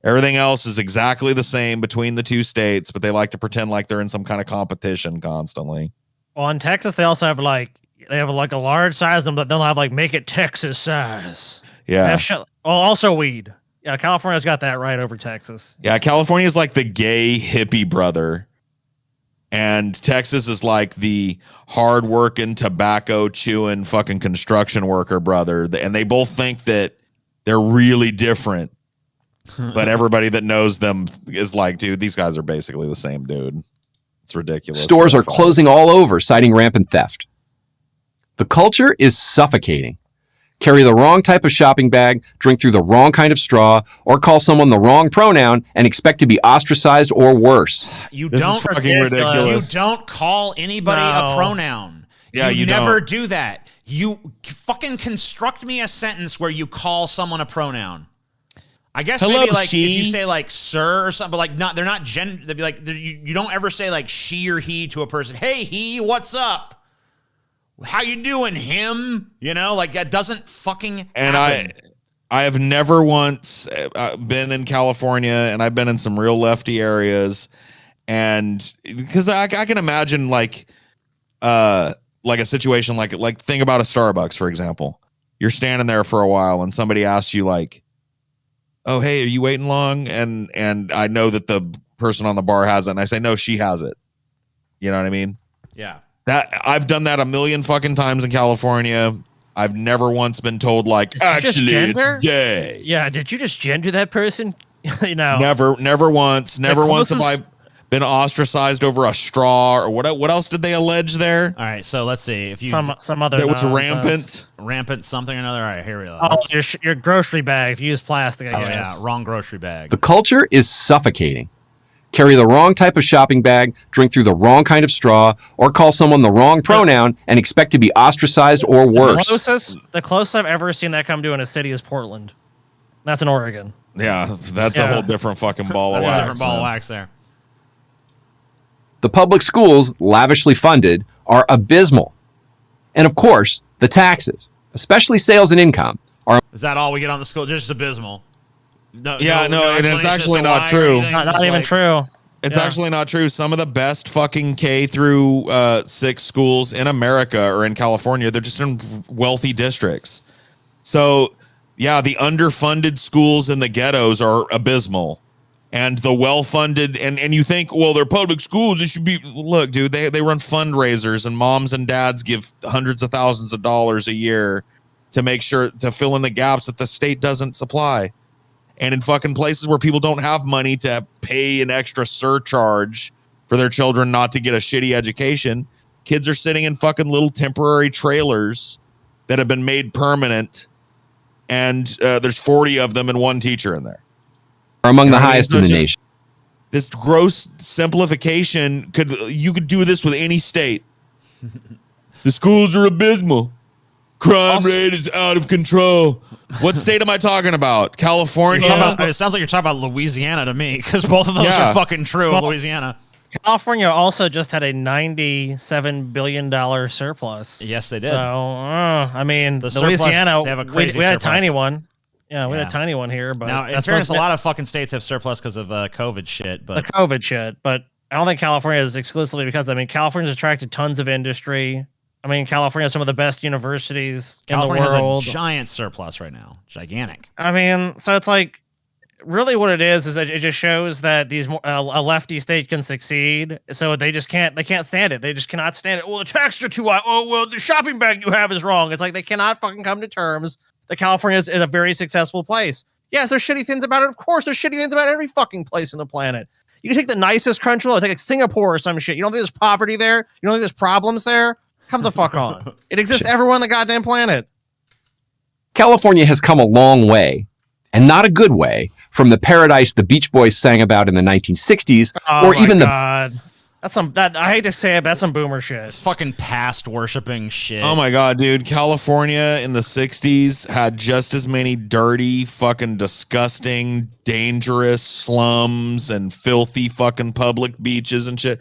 Everything else is exactly the same between the two states, but they like to pretend like they're in some kind of competition constantly. Well, in Texas, they also have like a large size, but they'll have like make it Texas size. Yeah. Also weed. Yeah, California's got that right over Texas. Yeah, California is like the gay hippie brother, and Texas is like the hard-working, tobacco-chewing fucking construction worker brother, and they both think that they're really different, but everybody that knows them is like, dude, these guys are basically the same dude. It's ridiculous. Stores are closing all over, citing rampant theft. The culture is suffocating. Carry the wrong type of shopping bag, drink through the wrong kind of straw, or call someone the wrong pronoun and expect to be ostracized or worse. You don't call anybody a pronoun. Yeah, you never don't. do that. You fucking construct me a sentence where you call someone a pronoun. I guess maybe like she. if you say like sir or something, but like they're not gender. They'd be like you don't ever say like she or he to a person. Hey, he, what's up? How you doing, him? Like that doesn't fucking and happen. I have never once been in California, and I've been in some real lefty areas, and because I can imagine like a situation like think about a Starbucks, for example. You're standing there for a while and somebody asks you like, oh, hey, are you waiting long? And I know that the person on the bar has it, and I say, no, she has it. You know what I mean? Yeah. That I've done that a million fucking times in California. I've never once been told like, actually, it's gay. Yeah, did you just gender that person? Never once. Never once have I been ostracized over a straw or what else did they allege there? All right, so let's see if you some other that was rampant something or another. All right, here we go. Oh, your grocery bag. If you use plastic, I guess. Yeah, wrong grocery bag. The culture is suffocating. Carry the wrong type of shopping bag, drink through the wrong kind of straw, or call someone the wrong pronoun and expect to be ostracized or worse. The closest I've ever seen that come to in a city is Portland. That's in Oregon. Yeah, that's a whole different fucking ball of wax. That's a different ball of wax there. The public schools, lavishly funded, are abysmal. And of course, the taxes, especially sales and income, are... Is that all we get on the school? Just abysmal. And it's actually not true. Not even true. It's actually not true. Some of the best fucking K through 6 schools in America or in California, they're just in wealthy districts. So, yeah, the underfunded schools in the ghettos are abysmal. And the well-funded, and you think, well, they're public schools. It should be. Look, dude, they run fundraisers, and moms and dads give hundreds of thousands of dollars a year to make sure to fill in the gaps that the state doesn't supply. And in fucking places where people don't have money to pay an extra surcharge for their children not to get a shitty education, kids are sitting in fucking little temporary trailers that have been made permanent, and there's 40 of them and one teacher in there. Are among the highest in the nation. This gross simplification you could do this with any state. The schools are abysmal. Crime rate is out of control. What state am I talking about? California? It sounds like you're talking about Louisiana to me, because both of those are fucking true of Louisiana. California also just had a $97 billion surplus. Yes, they did. So, I mean, the Louisiana, surplus, they have a crazy we had a surplus. tiny one. Yeah, we had a tiny one here, but now in fairness, a lot of fucking states have surplus because of COVID shit. But the COVID shit, but I don't think California is exclusively because California's attracted tons of industry. California has some of the best universities California in the world. has a giant surplus right now, gigantic. So it's like, really, what it is that it just shows that a lefty state can succeed. So they can't stand it. They just cannot stand it. Well, the taxes are too high. Oh, well, the shopping bag you have is wrong. It's like they cannot fucking come to terms that California is a very successful place. Yes, there's shitty things about it. Of course, there's shitty things about every fucking place on the planet. You can take the nicest country, take like Singapore or some shit. You don't think there's poverty there? You don't think there's problems there? Come the fuck on. It exists everywhere on the goddamn planet. California has come a long way, and not a good way, from the paradise the Beach Boys sang about in the 1960s, or even God. I hate to say it, but that's some boomer shit. Fucking past worshipping shit. Oh my God, dude. California in the 60s had just as many dirty, fucking disgusting, dangerous slums and filthy fucking public beaches and shit.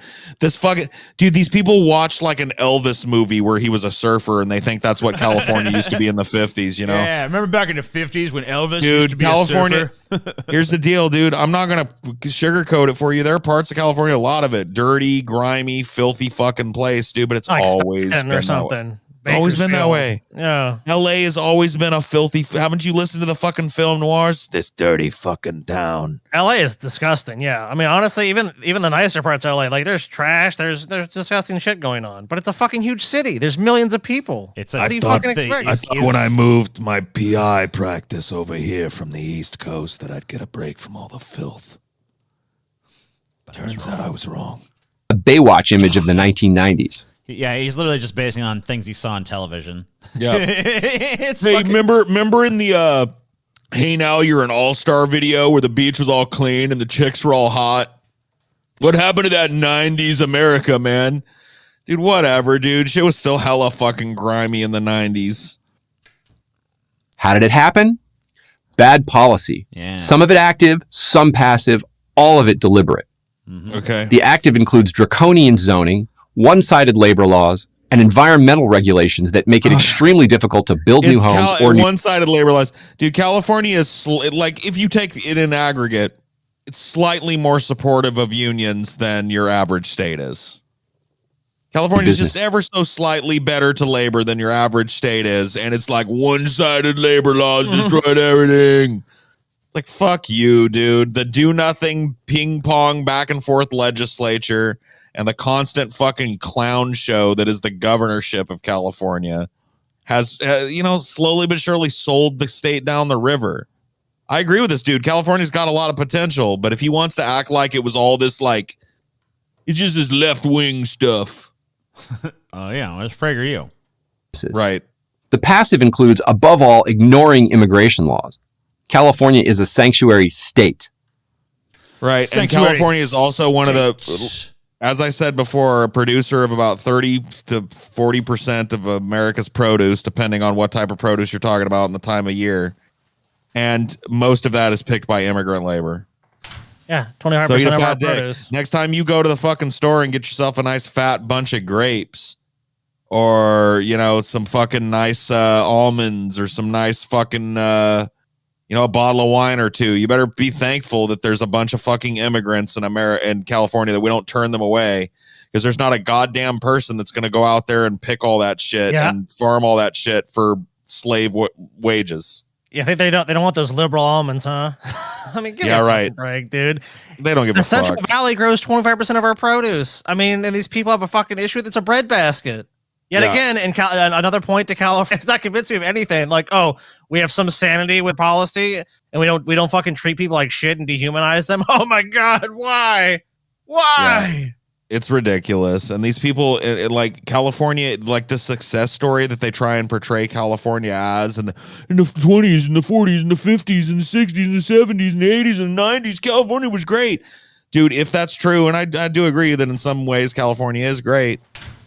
Dude, these people watch like an Elvis movie where he was a surfer and they think that's what California used to be in the 50s, you know? Yeah, remember back in the 50s when Elvis used to be California, a surfer? Here's the deal, dude. I'm not going to sugarcoat it for you. There are parts of California, a lot of it, dirty, grimy, filthy fucking place, dude, but it's like always been or something. It's always been that way. Yeah. LA has always been a filthy. Haven't you listened to the fucking film noirs? This dirty fucking town. LA is disgusting. Yeah. Honestly, even the nicer parts of LA, like there's trash, there's disgusting shit going on, but it's a fucking huge city. There's millions of people. How do you fucking expect? I thought when I moved my PI practice over here from the East Coast that I'd get a break from all the filth. Turns out I was wrong. A Baywatch image of the 1990s. Yeah, he's literally just basing on things he saw on television. Yeah. Remember in the Hey Now You're an All-Star video where the beach was all clean and the chicks were all hot? What happened to that 90s America, man? Dude, whatever, dude. Shit was still hella fucking grimy in the 90s. How did it happen? Bad policy. Yeah. Some of it active, some passive, all of it deliberate. Mm-hmm. Okay. The active includes draconian zoning, one-sided labor laws, and environmental regulations that make it extremely difficult to build new homes or one-sided labor laws. Dude, California is like, if you take it in aggregate, it's slightly more supportive of unions than your average state is. California is just ever so slightly better to labor than your average state is, and it's like one-sided labor laws destroyed everything. Like, fuck you, dude. The do-nothing ping-pong back-and-forth legislature and the constant fucking clown show that is the governorship of California has, slowly but surely sold the state down the river. I agree with this dude. California's got a lot of potential, but if he wants to act like it was all this, like, it's just this left-wing stuff. Oh, yeah. That's PragerU. Right. The passive includes, above all, ignoring immigration laws. California is a sanctuary state. Right. And California is also one of the, as I said before, a producer of about 30 to 40% of America's produce, depending on what type of produce you're talking about and the time of year. And most of that is picked by immigrant labor. Yeah, 25% of our produce. Next time you go to the fucking store and get yourself a nice fat bunch of grapes, or, some fucking nice almonds, or some nice fucking, a bottle of wine or two, you better be thankful that there's a bunch of fucking immigrants in America and California, that we don't turn them away, because there's not a goddamn person that's going to go out there and pick all that shit and farm all that shit for slave wages. Yeah, I think they don't want those liberal almonds, huh? Give me a break, dude. They don't give a fuck. The Central Valley grows 25% of our produce. And these people have a fucking issue with it's a bread basket. Yet again, another point to California, it's not convincing me of anything. Like, oh, we have some sanity with policy, and we don't fucking treat people like shit and dehumanize them. Oh my God, why? Yeah. It's ridiculous. And these people, like California, like the success story that they try and portray California as, in the 20s and the 40s and the 50s and the 60s and the 70s and the 80s and the 90s, California was great. Dude, if that's true, and I do agree that in some ways California is great,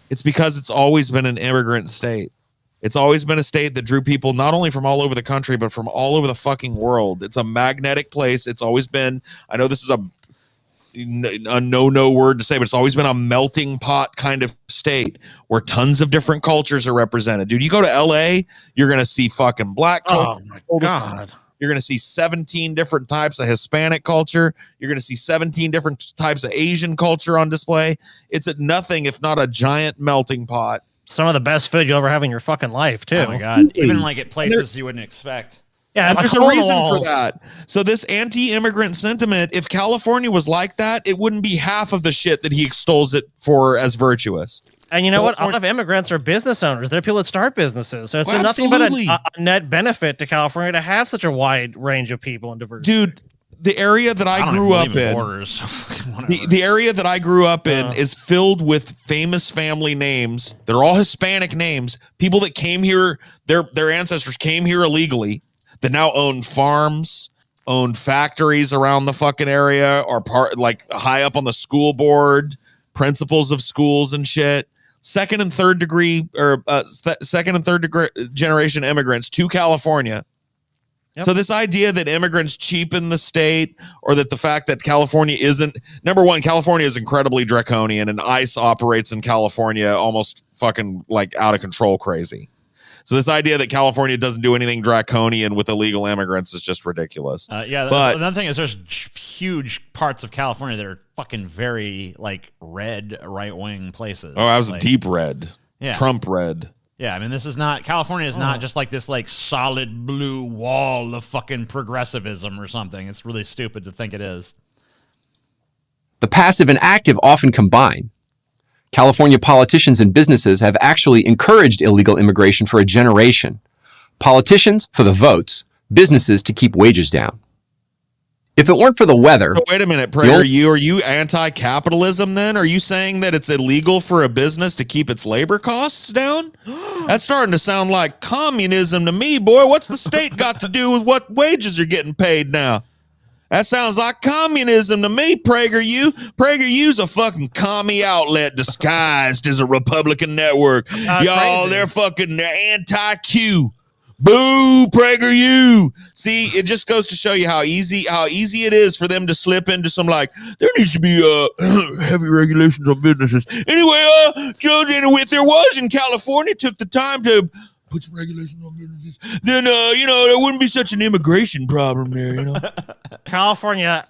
it's because it's always been an immigrant state. It's always been a state that drew people not only from all over the country, but from all over the fucking world. It's a magnetic place. It's always been, I know this is a no word to say, but it's always been a melting pot kind of state where tons of different cultures are represented. Dude, you go to LA, you're going to see fucking black culture. Oh my God. You're going to see 17 different types of Hispanic culture. You're going to see 17 different types of Asian culture on display. It's nothing if not a giant melting pot. Some of the best food you'll ever have in your fucking life, too. Oh my God. Even like at places you wouldn't expect. Yeah, there's a reason for that. So this anti-immigrant sentiment, if California was like that, it wouldn't be half of the shit that he extols it for as virtuous. And you know what? A lot of immigrants are business owners. They're people that start businesses. So it's nothing but a net benefit to California to have such a wide range of people and diversity. Dude, the area that I grew up in, the area that I grew up in is filled with famous family names. They're all Hispanic names. People that came here, their ancestors came here illegally, that now own farms, own factories around the fucking area, are part like high up on the school board, principals of schools and shit. Second and third generation immigrants to California. Yep. So this idea that immigrants cheapen the state, or that the fact that California isn't, number one, California is incredibly draconian, and ICE operates in California almost fucking like out of control crazy. So this idea that California doesn't do anything draconian with illegal immigrants is just ridiculous. But another thing is there's huge parts of California that are fucking very like red right-wing places. Oh, I was like, deep red. Yeah. Trump red. Yeah, I mean, this is not, California is not just like this like solid blue wall of fucking progressivism or something. It's really stupid to think it is. The passive and active often combine. California politicians and businesses have actually encouraged illegal immigration for a generation. Politicians for the votes, businesses to keep wages down. If it weren't for the weather... So wait a minute, PragerU, are you anti-capitalism then? Are you saying that it's illegal for a business to keep its labor costs down? That's starting to sound like communism to me, boy. What's the state got to do with what wages are getting paid now? That sounds like communism to me, PragerU. PragerU's a fucking commie outlet disguised as a Republican network. Y'all, they're anti-Q. Boo, PragerU. See, it just goes to show you how easy it is for them to slip into some like, there needs to be heavy regulations on businesses. Anyway, if there was in California, took the time to put some regulations on businesses, then there wouldn't be such an immigration problem there, California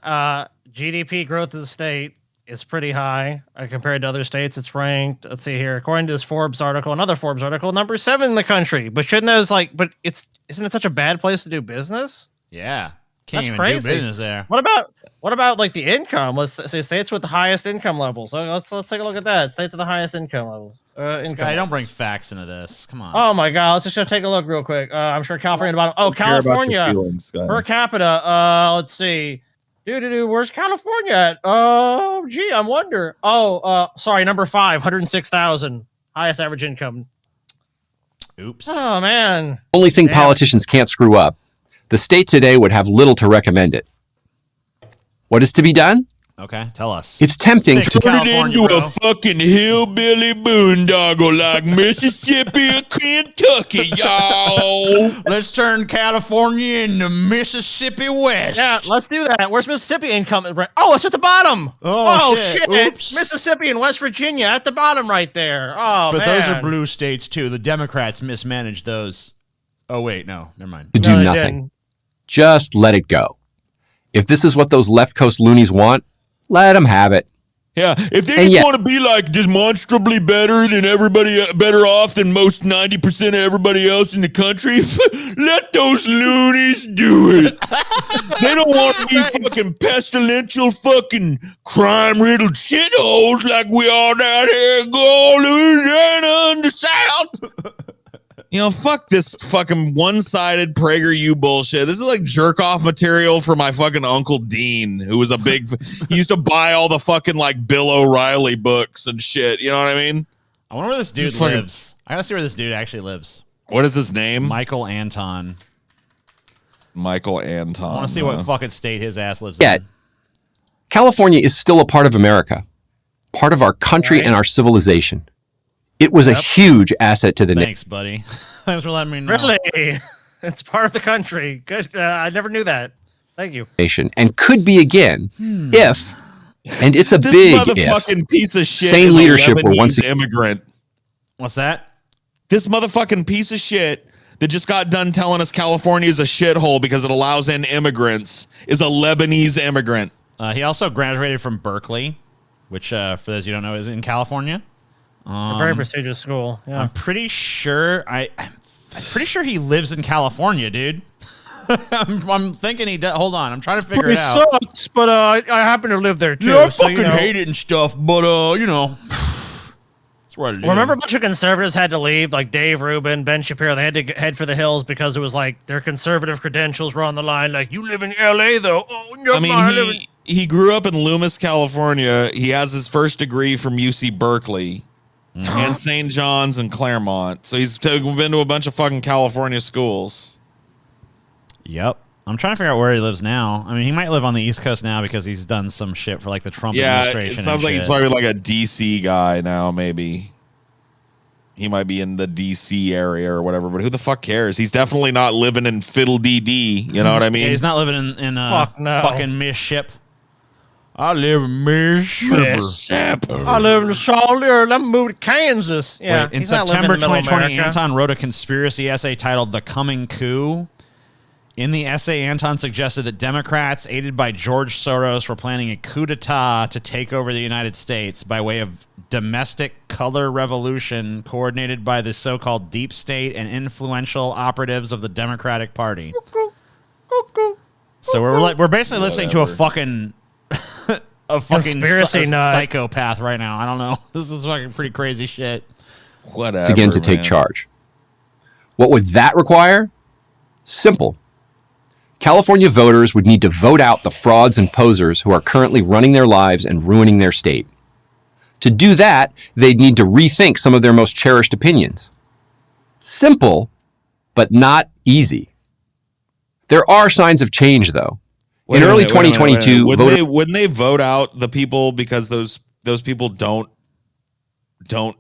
GDP growth of the state is pretty high compared to other states. It's ranked, let's see here, according to this Forbes article, another Forbes article, number 7 in the country. But shouldn't those isn't it such a bad place to do business? Yeah. Can't That's even crazy. do business there. What about like the income? Let's say states with the highest income levels. So let's take a look at that. States with the highest income levels. Sky, don't bring facts into this. Come on. Oh my God, let's just take a look real quick. I'm sure California at the bottom. Oh, California per capita. Let's see. Where's California at? Oh, gee, I wonder. Sorry, number 5, 106,000, highest average income. Oops. Oh man. Only thing politicians can't screw up. The state today would have little to recommend it. What is to be done? Okay, tell us. It's tempting to turn it into a fucking hillbilly boondoggle like Mississippi or Kentucky, y'all. Let's turn California into Mississippi West. Yeah, let's do that. Where's Mississippi income? Oh, it's at the bottom. Oh shit. Oops. Mississippi and West Virginia at the bottom right there. Oh, but man. Those are blue states too. The Democrats mismanaged those. Oh wait, no, never mind. To do nothing. Just let it go. If this is what those left coast loonies want, let them have it. Yeah, if they just want to be like demonstrably better than everybody, better off than most 90% of everybody else in the country, let those loonies do it. They don't want to be fucking pestilential, fucking crime-riddled shitholes like we are down here in Louisiana in the South. Fuck this fucking one-sided PragerU bullshit. This is like jerk-off material for my fucking Uncle Dean, who was he used to buy all the fucking like Bill O'Reilly books and shit. You know what I mean? I wonder where this dude lives. I gotta see where this dude actually lives. What is his name? Michael Anton. Michael Anton. I want to see what fucking state his ass lives in. Yet, California is still a part of America, part of our country and our civilization. It was a huge asset to the nation. Thanks, buddy. Thanks for letting me know. Really? It's part of the country. Good. I never knew that. Thank you. And could be again if, and it's a big motherfucking piece of shit. Sane leadership were once immigrant. What's that? This motherfucking piece of shit that just got done telling us California is a shithole because it allows in immigrants is a Lebanese immigrant. He also graduated from Berkeley, which, for those you don't know, is in California. A very prestigious school. Yeah. I'm pretty sure he lives in California, dude. I'm thinking he does. Hold on, I'm trying to figure it out. It sucks, but I happen to live there too. Yeah, I fucking hate it and stuff, but that's where I live. Remember, a bunch of conservatives had to leave, like Dave Rubin, Ben Shapiro. They had to head for the hills because it was like their conservative credentials were on the line. Like, you live in L.A. though. Oh, he grew up in Loomis, California. He has his first degree from UC Berkeley. And St. John's and Claremont. So he's been to a bunch of fucking California schools. Yep. I'm trying to figure out where he lives now. I mean, he might live on the East Coast now because he's done some shit for like the Trump administration. It sounds like he's probably like a DC guy now, maybe. He might be in the DC area or whatever, but who the fuck cares? He's definitely not living in Fiddle DD. You know what I mean? Yeah, he's not living in fucking Misship. I live in Mississippi. I live in the Charlotte. Let me move to Kansas. Yeah. In September 2020, Anton wrote a conspiracy essay titled "The Coming Coup." In the essay, Anton suggested that Democrats, aided by George Soros, were planning a coup d'etat to take over the United States by way of domestic color revolution coordinated by the so-called deep state and influential operatives of the Democratic Party. So we're basically listening to a fucking conspiracy nut psychopath right now. I don't know. This is fucking pretty crazy shit. Whatever. Again, to take charge. What would that require? Simple. California voters would need to vote out the frauds and posers who are currently running their lives and ruining their state. To do that, they'd need to rethink some of their most cherished opinions. Simple, but not easy. There are signs of change, though. In early 2022, wouldn't they vote out the people because those people don't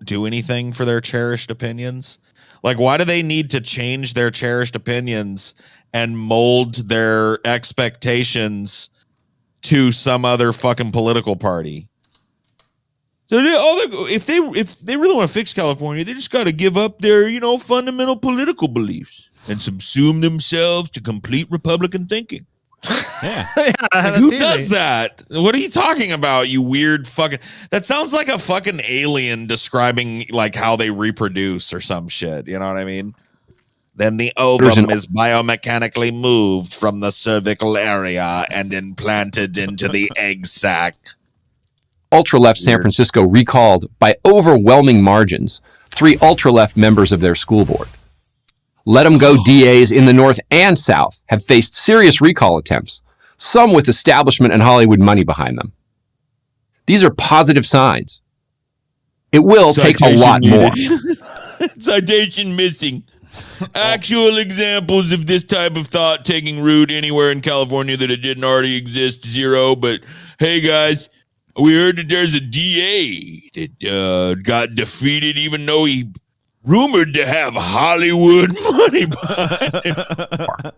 do anything for their cherished opinions? Like, why do they need to change their cherished opinions and mold their expectations to some other fucking political party? So if they really want to fix California, they just got to give up their fundamental political beliefs and subsume themselves to complete Republican thinking. Yeah. Who does that? What are you talking about, you weird fucking... That sounds like a fucking alien describing like how they reproduce or some shit. You know what I mean? Then the ovum is biomechanically moved from the cervical area and implanted into the egg sac. Ultra-left San Francisco recalled by overwhelming margins 3 ultra-left members of their school board. Let-em-go DAs in the North and South have faced serious recall attempts, some with establishment and Hollywood money behind them. These are positive signs. It will take a lot more. Citation missing. Actual examples of this type of thought taking root anywhere in California that it didn't already exist, 0. But hey, guys, we heard that there's a DA that got defeated even though he rumored to have Hollywood money behind him.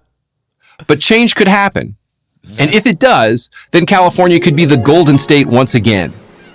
But change could happen. And if it does, then California could be the golden state once again.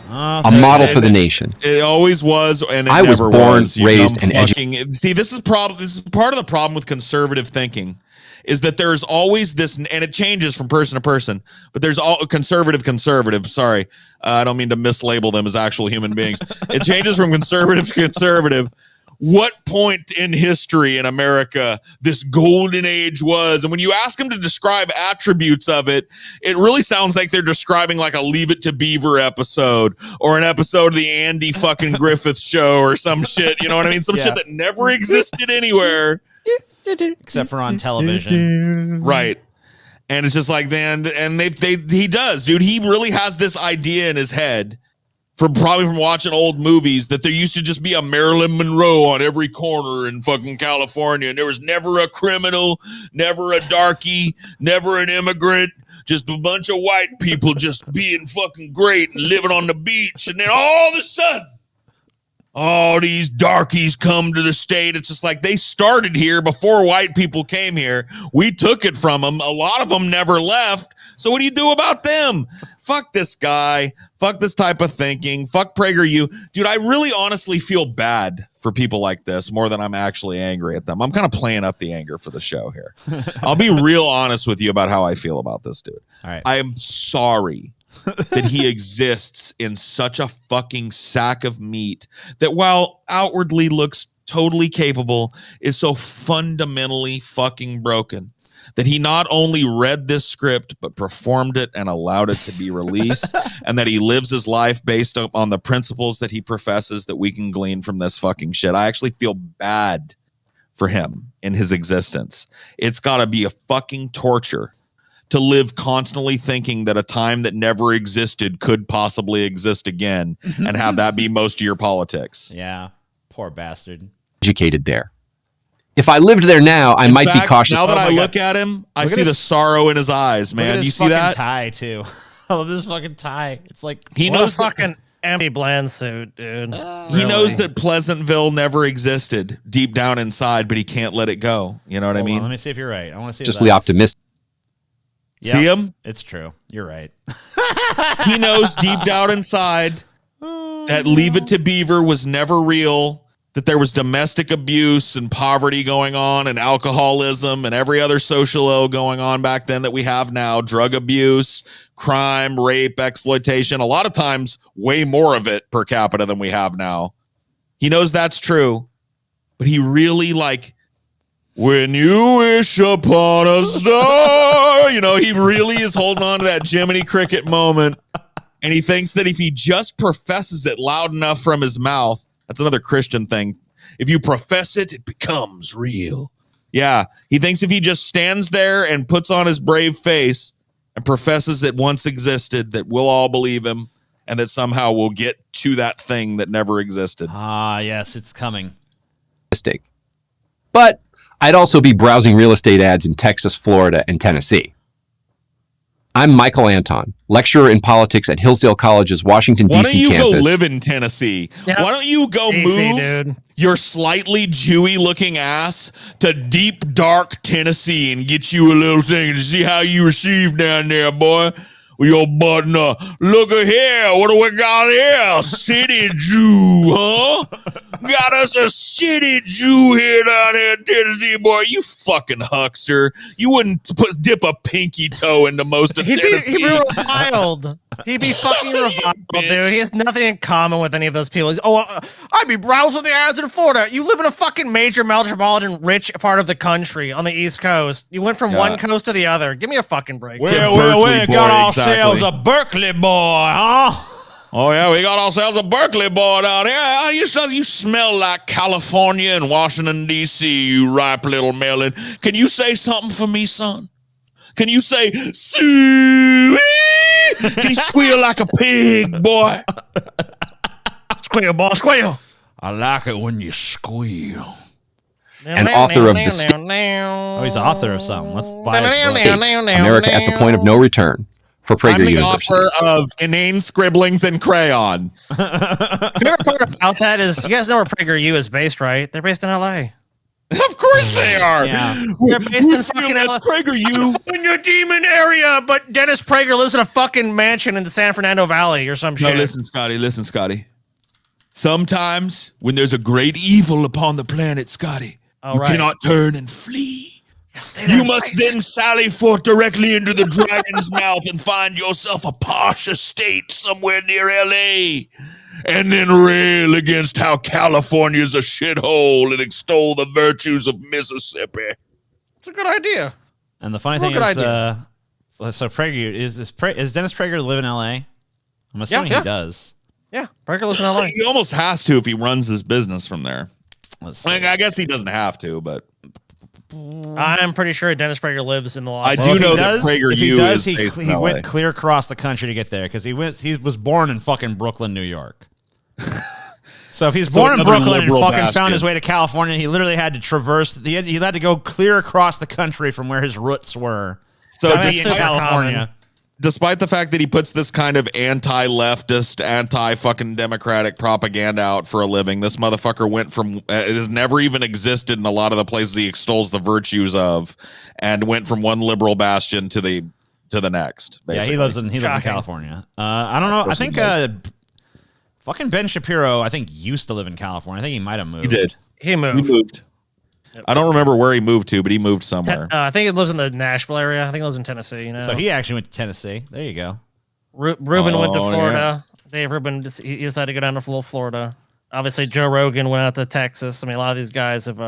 A model for the nation. It always was, and I was born, raised, and educated. See, this is part of the problem with conservative thinking, is that there's always this, and it changes from person to person, but there's all conservative. Sorry, I don't mean to mislabel them as actual human beings. It changes from conservative to conservative. What point in history in America this golden age was? And when you ask them to describe attributes of it, it really sounds like they're describing like a Leave It to Beaver episode or an episode of the Andy fucking Griffith show or some shit. You know what I mean? Some shit that never existed anywhere. Except for on television. Right. And it's just like, he does, dude. He really has this idea in his head from watching old movies that there used to just be a Marilyn Monroe on every corner in fucking California, and there was never a criminal, never a darky, never an immigrant, just a bunch of white people just being fucking great and living on the beach. And then all of a sudden, all these darkies come to the state. It's just like they started here before white people came here. We took it from them. A lot of them never left. So what do you do about them? Fuck this guy. Fuck this type of thinking. Fuck PragerU. Dude, I really honestly feel bad for people like this more than I'm actually angry at them. I'm kind of playing up the anger for the show here. I'll be real honest with you about how I feel about this dude. All right. I am sorry that he exists in such a fucking sack of meat that while outwardly looks totally capable, is so fundamentally fucking broken that he not only read this script but performed it and allowed it to be released, and that he lives his life based on the principles that he professes that we can glean from this fucking shit. I actually feel bad for him in his existence. It's got to be a fucking torture to live constantly thinking that a time that never existed could possibly exist again and have that be most of your politics. Yeah, poor bastard. Educated there. If I lived there now, I might be cautious. Now that I look at him, I see the sorrow in his eyes, man. You see that tie too? I love this fucking tie. It's like he knows a fucking empty bland suit, dude. He knows that Pleasantville never existed deep down inside, but he can't let it go. You know what I mean? Let me see if you're right. I want to see. Just optimistic. Yep, see him? It's true. You're right. He knows deep down inside that Leave It to Beaver was never real, that there was domestic abuse and poverty going on and alcoholism and every other social ill going on back then that we have now, drug abuse, crime, rape, exploitation, a lot of times way more of it per capita than we have now. He knows that's true, but he really when you wish upon a star, he really is holding on to that Jiminy Cricket moment. And he thinks that if he just professes it loud enough from his mouth, that's another Christian thing. If you profess it, it becomes real. Yeah, he thinks if he just stands there and puts on his brave face and professes it once existed, that we'll all believe him and that somehow we'll get to that thing that never existed. Ah, yes, it's coming. Mistake. But I'd also be browsing real estate ads in Texas, Florida, and Tennessee. I'm Michael Anton, lecturer in politics at Hillsdale College's Washington, D.C. campus. Why don't you go live in Tennessee? Yep. Why don't you go move your slightly Jewy-looking ass to deep, dark Tennessee and get you a little thing to see how you receive down there, boy? With your button up. Look at here. What do we got here? City Jew, huh? Got us a city Jew here down here in Tennessee, boy. You fucking huckster. You wouldn't dip a pinky toe into most of Tennessee. He'd be reviled. He'd be fucking reviled, dude. He has nothing in common with any of those people. I'd be browsing the ads in Florida. You live in a fucking major metropolitan rich part of the country on the East Coast. You went from one coast to the other. Give me a fucking break. Well, we got ourselves a Berkeley boy, huh? Oh, yeah, we got ourselves a Berkeley boy down here. You smell like California and Washington, D.C., you ripe little melon. Can you say something for me, son? Can you say, Sue? Can you squeal like a pig, boy? Squeal, boy, squeal. I like it when you squeal. And author of the he's the author of something. Let's buy it. America at the Point of No Return for PragerU. I'm the author of Inane Scribblings in Crayon. The favorite part about that is, you guys know where PragerU is based, right? They're based in L.A. Of course they are. Yeah. They're based in fucking LA. PragerU in your demon area, but Dennis Prager lives in a fucking mansion in the San Fernando Valley or some shit. No, listen, Scotty. Sometimes when there's a great evil upon the planet, Scotty, you cannot turn and flee. You must then sally forth directly into the dragon's mouth and find yourself a posh estate somewhere near L.A., and then rail against how California's a shithole and extol the virtues of Mississippi. It's a good idea. And the funny thing is, so PragerU, is Dennis Prager live in L.A.? I'm assuming he does. Yeah, Prager lives in L.A. He almost has to if he runs his business from there. I guess he doesn't have to, but I'm pretty sure Dennis Prager lives in the Los Angeles. I do know that PragerU is based in LA. He went clear across the country to get there because he was born in fucking Brooklyn, New York. So if he's born in Brooklyn and fucking found his way to California, he literally had to traverse. He had to go clear across the country from where his roots were. So in California. Despite the fact that he puts this kind of anti-leftist, anti-fucking democratic propaganda out for a living, this motherfucker went from it has never even existed in a lot of the places he extols the virtues of, and went from one liberal bastion to the next. Basically. Yeah, he lives in California. I don't know. I think Fucking Ben Shapiro, I think, used to live in California. I think he might have moved. He did. He moved. I don't remember where he moved to, but he moved somewhere. I think he lives in the Nashville area. I think he lives in Tennessee. You know. So he actually went to Tennessee. There you go. Ruben went to Florida. Yeah. Dave Rubin, he decided to go down to Florida. Obviously, Joe Rogan went out to Texas. I mean, a lot of these guys have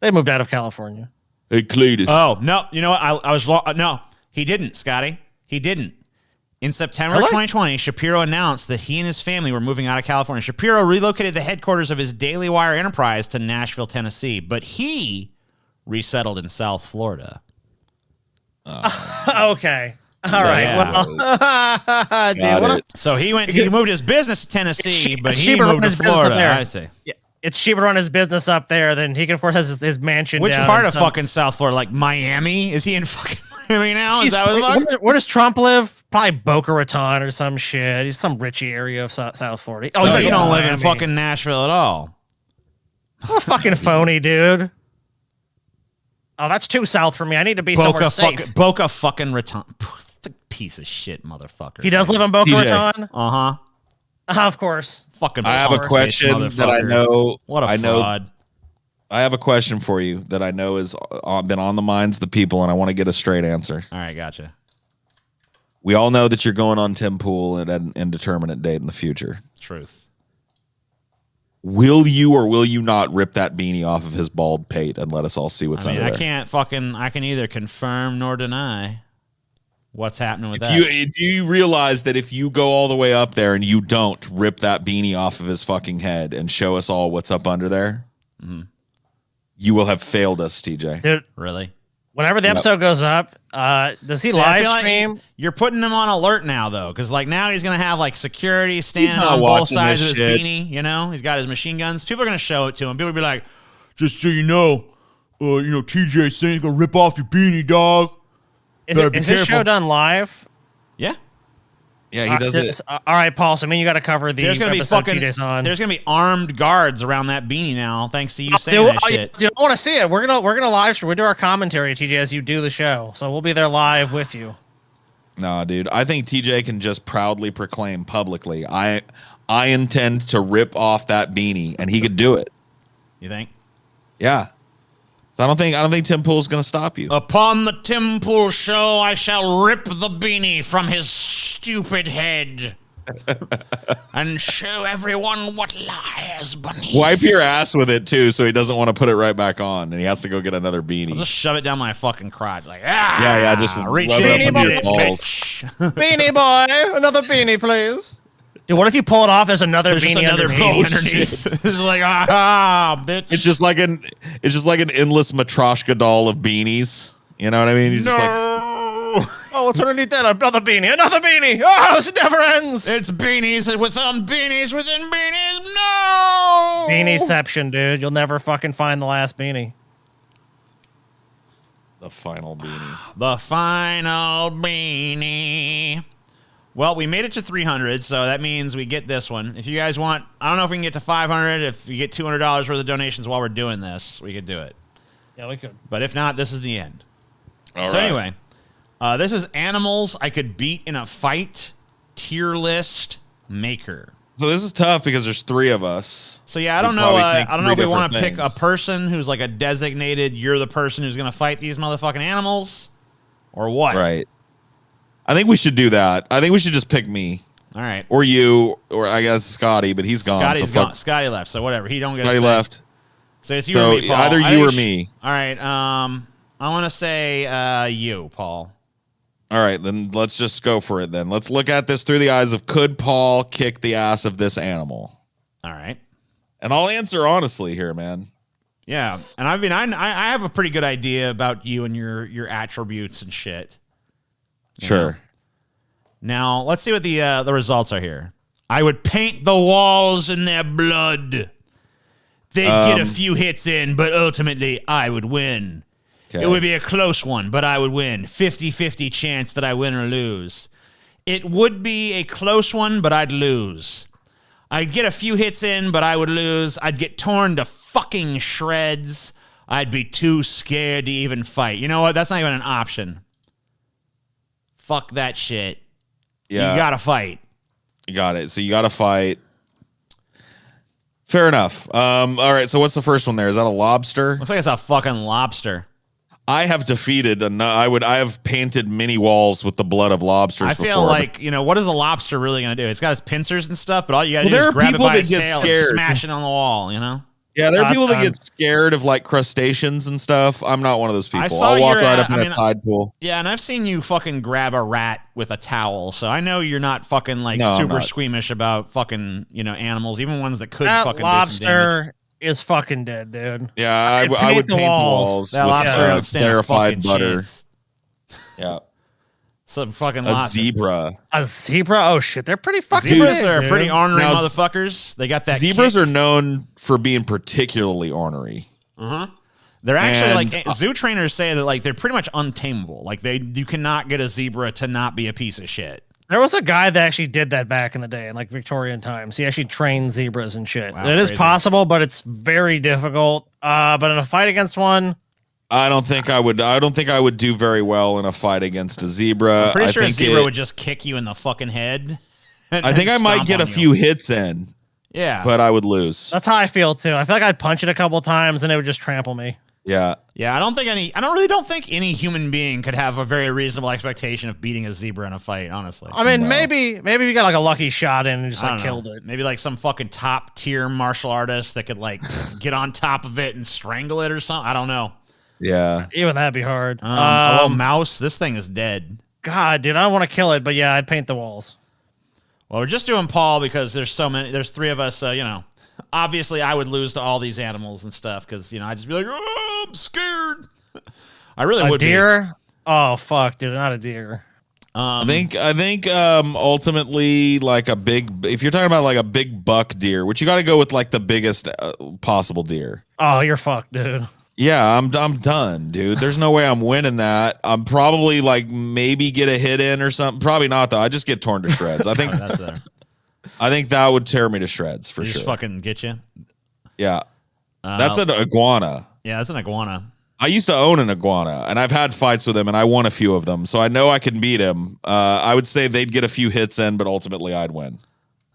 they moved out of California. Hey, Cletus. Oh no! You know what? I was no. He didn't, Scotty. He didn't. In September 2020, Shapiro announced that he and his family were moving out of California. Shapiro relocated the headquarters of his Daily Wire enterprise to Nashville, Tennessee, but he resettled in South Florida. Okay. All right. Yeah. Well, dude, so he moved his business to Tennessee, but he moved to Florida. I see. Yeah. It's cheaper to run his business up there than he can, of course, has his mansion. Which down part of fucking South Florida? Like Miami? Is he in fucking Miami now? Is that where does Trump live? Probably Boca Raton or some shit. He's some richy area of South Florida. Oh, so you don't live in fucking Nashville at all. What a fucking phony, dude. Oh, that's too south for me. I need to be somewhere safe. Boca fucking Raton. Piece of shit, motherfucker. He does live in Boca Raton? Uh-huh. Of course. Fucking I have a question that I know. What a fraud. I have a question for you that I know has been on the minds of the people, and I want to get a straight answer. All right, gotcha. We all know that you're going on Tim Pool at an indeterminate date in the future. Truth. Will you or will you not rip that beanie off of his bald pate and let us all see what's under there? I can either confirm nor deny what's happening with that. Do you realize that if you go all the way up there and you don't rip that beanie off of his fucking head and show us all what's up under there, you will have failed us, TJ. Dude, really? Whenever the episode goes up, does he live stream? You're putting him on alert now, though, because like now he's gonna have like security standing on both sides of his beanie. You know, he's got his machine guns. People are gonna show it to him. People will be like, "Just so you know, TJ saying he's gonna rip off your beanie, dog." Is this show done live? Yeah. Yeah, he does it. All right, Paul. So I mean, you got to cover the episode TJ's on. There's gonna be armed guards around that beanie now, thanks to you saying that shit. Dude, I want to see it. We're gonna live stream. We do our commentary, TJ, as you do the show. So we'll be there live with you. No, dude. I think TJ can just proudly proclaim publicly, I intend to rip off that beanie, and he could do it. You think? Yeah. So I don't think Tim Pool's gonna stop you. Upon the Tim Pool show, I shall rip the beanie from his stupid head and show everyone what lies beneath. Wipe your ass with it too, so he doesn't want to put it right back on, and he has to go get another beanie. I'll just shove it down my fucking crotch, like yeah, just reach rub it up under your balls. Beanie boy, another beanie, please. Dude, what if you pull it off? There's another beanie underneath. It's like bitch. It's just like an endless Matryoshka doll of beanies. You know what I mean? You're just like, oh, what's underneath that? Another beanie, another beanie. Oh, it never ends. It's beanies within beanies within beanies. No. Beanieception, dude. You'll never fucking find the last beanie. The final beanie. The final beanie. Well, we made it to 300, so that means we get this one. If you guys want, I don't know if we can get to 500. If you get $200 worth of donations while we're doing this, we could do it. Yeah, we could. But if not, this is the end. All so right. Anyway, this is animals I could beat in a fight tier list maker. So this is tough because there's 3 of us. So yeah, I don't know if we want to pick a person who's like a designated, you're the person who's going to fight these motherfucking animals, or what? Right. I think we should do that. I think we should just pick me. All right. Or you, or I guess Scotty, but he's gone. Scotty's gone. Scotty left, so whatever. He don't get Scotty left. So it's you or me, Paul. Either you or me. All right. I want to say you, Paul. All right, then let's just go for it then. Let's look at this through the eyes of, could Paul kick the ass of this animal? All right. And I'll answer honestly here, man. Yeah. And I mean, I have a pretty good idea about you and your attributes and shit. Sure. Now, let's see what the results are here. I would paint the walls in their blood. They'd get a few hits in, but ultimately, I would win. Okay. It would be a close one, but I would win. 50-50 chance that I win or lose. It would be a close one, but I'd lose. I'd get a few hits in, but I would lose. I'd get torn to fucking shreds. I'd be too scared to even fight. You know what? That's not even an option. Fuck that shit. Yeah. You gotta fight. Got it. So you got to fight. Fair enough. All right. So what's the first one there? Is that a lobster? Looks like it's a fucking lobster. I have defeated I have painted many walls with the blood of lobsters. I feel like, what is a lobster really going to do? It's got its pincers and stuff, but all you got to do is grab it people by that its get tail scared. and smash it on the wall, Yeah, there are people that get scared of like crustaceans and stuff. I'm not one of those people. I saw I'll walk your right ad- up in I a mean, tide pool. Yeah, and I've seen you fucking grab a rat with a towel, so I know you're not fucking like No, I'm super not. squeamish about fucking, animals, even ones that could That fucking do some damage. lobster is fucking dead, dude. Yeah, I would paint the walls. That with, lobster don't stand a clarified fucking butter. chance. Yeah. Some fucking A lobster. zebra. A zebra? Oh shit, they're pretty fucking Zebras big, are dude. pretty ornery Now, motherfuckers. They got that Zebras kick. are known for being particularly ornery. They're actually And, like zoo trainers say that like they're pretty much untamable. Like you cannot get a zebra to not be a piece of shit. There was a guy that actually did that back in the day, in like Victorian times. He actually trained zebras and shit. Wow, it is crazy. possible, but it's very difficult. But in a fight against one, I don't think I would do very well in a fight against a zebra. I'm pretty I sure a think zebra would just kick you in the fucking head. I think I might get a few hits in. Yeah. But I would lose. that's how I feel too. I feel like I'd punch it a couple times and it would just trample me. Yeah. Yeah, I don't think any human being could have a very reasonable expectation of beating a zebra in a fight, honestly. I mean, maybe we got like a lucky shot in and just I like don't killed know. it. Maybe like some fucking top tier martial artist that could like get on top of it and strangle it or something. I don't know. Yeah. Even that'd be hard. A little mouse. This thing is dead. God, dude, I don't want to kill it, but yeah, I'd paint the walls. Well, we're just doing Paul because there's so many. There's three of us. Obviously, I would lose to all these animals and stuff because I'd just be like, oh, I'm scared. I really would. A deer? Oh fuck, dude, not a deer. I think ultimately like if you're talking about like a big buck deer, which you got to go with like the biggest possible deer. Oh, you're fucked, dude. Yeah, I'm done, dude. There's no way I'm winning that. I'm probably like maybe get a hit in or something. Probably not though. I just get torn to shreds. I think I think that would tear me to shreds for sure. Just fucking get you. Yeah. That's an iguana. Yeah, that's an iguana. I used to own an iguana, and I've had fights with him, and I won a few of them, so I know I can beat him. I would say they'd get a few hits in, but ultimately I'd win.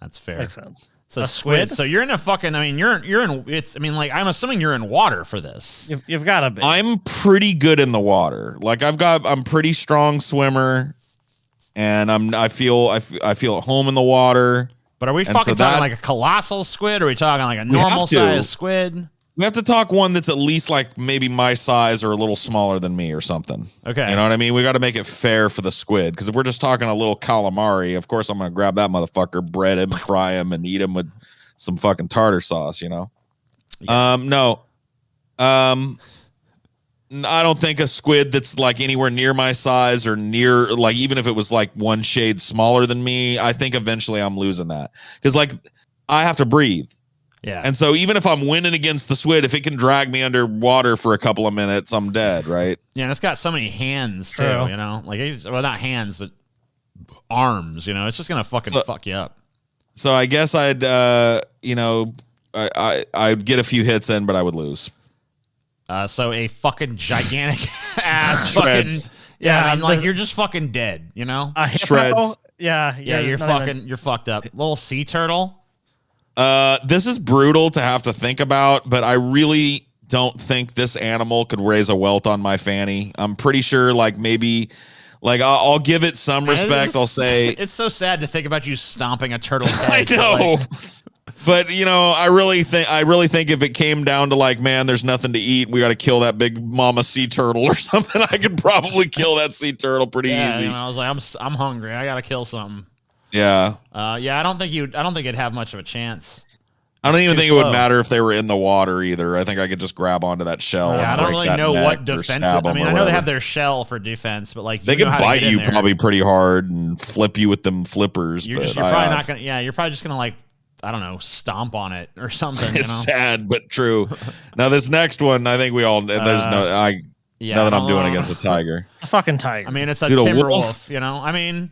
That's fair. Makes sense. So A squid. squid? So you're in a fucking. I mean, you're in. It's. I mean, like I'm assuming you're in water for this. You've got to be. I'm pretty good in the water. Like I'm pretty strong swimmer, and I feel at home in the water. But are we fucking talking like a colossal squid? Or are we talking like a normal size squid? We have to talk one that's at least like maybe my size or a little smaller than me or something. Okay. You know what I mean? We got to make it fair for the squid. Because if we're just talking a little calamari, of course I'm going to grab that motherfucker, bread him, fry him, and eat him with some fucking tartar sauce, No. I don't think a squid that's like anywhere near my size or near, like even if it was like one shade smaller than me, I think eventually I'm losing that. Because like I have to breathe. Yeah. And so even if I'm winning against the squid, if it can drag me underwater for a couple of minutes, I'm dead, right? Yeah, and it's got so many hands too. True. Like not hands, but arms. It's just gonna fucking fuck you up. So I guess I'd I'd get a few hits in, but I would lose. So a fucking gigantic ass Shreds. fucking yeah. Yeah, Like you're just fucking dead. A hippo? Shreds. Yeah, Yeah, you're fucked up. Little sea turtle. This is brutal to have to think about, but I really don't think this animal could raise a welt on my fanny. I'm pretty sure, like maybe, like I'll give it some respect. I'll say it's so sad to think about you stomping a turtle's head. I know, but I really think if it came down to like, man, there's nothing to eat, we got to kill that big mama sea turtle or something. I could probably kill that sea turtle pretty easy. I was like, I'm hungry. I gotta kill something. Yeah. Yeah. I don't think it'd have much of a chance. I don't even think it slow. would matter if they were in the water either. I think I could just grab onto that shell. Yeah, and I don't break really that know neck what or defense. stab I them mean, or I know they whatever. have their shell for defense, but like They know can how to bite get in you there. probably pretty hard and flip you with them flippers. You're but probably not gonna. Yeah, you're probably just gonna like, I don't know, stomp on it or something. It's sad but true. Now this next one, I think we all. There's now that I'm doing against a tiger. It's a fucking tiger. I mean, it's a Dude, a timber wolf? wolf. I mean,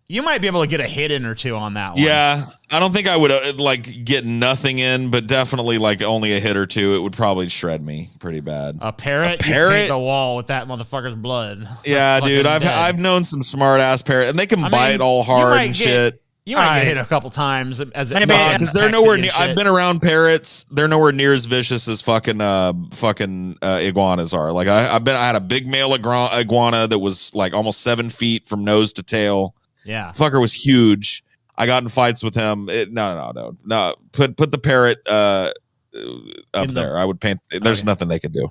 you might be able to get a hit in or two on that one. Yeah, I don't think I would like get nothing in, but definitely like only a hit or two. It would probably shred me pretty bad. A parrot, A you parrot? paint the wall with that motherfucker's blood. Yeah, That's dude, fucking dead. I've known some smart ass parrot, and they can I mean, bite all you hard might and get- shit. You might get hit a couple times as it because they're nowhere near. I've been around parrots. They're nowhere near as vicious as fucking iguanas are. Like I had a big male iguana that was like almost 7 feet from nose to tail. Yeah, fucker was huge. I got in fights with him. No. Put the parrot up there. I would paint. There's nothing they could do.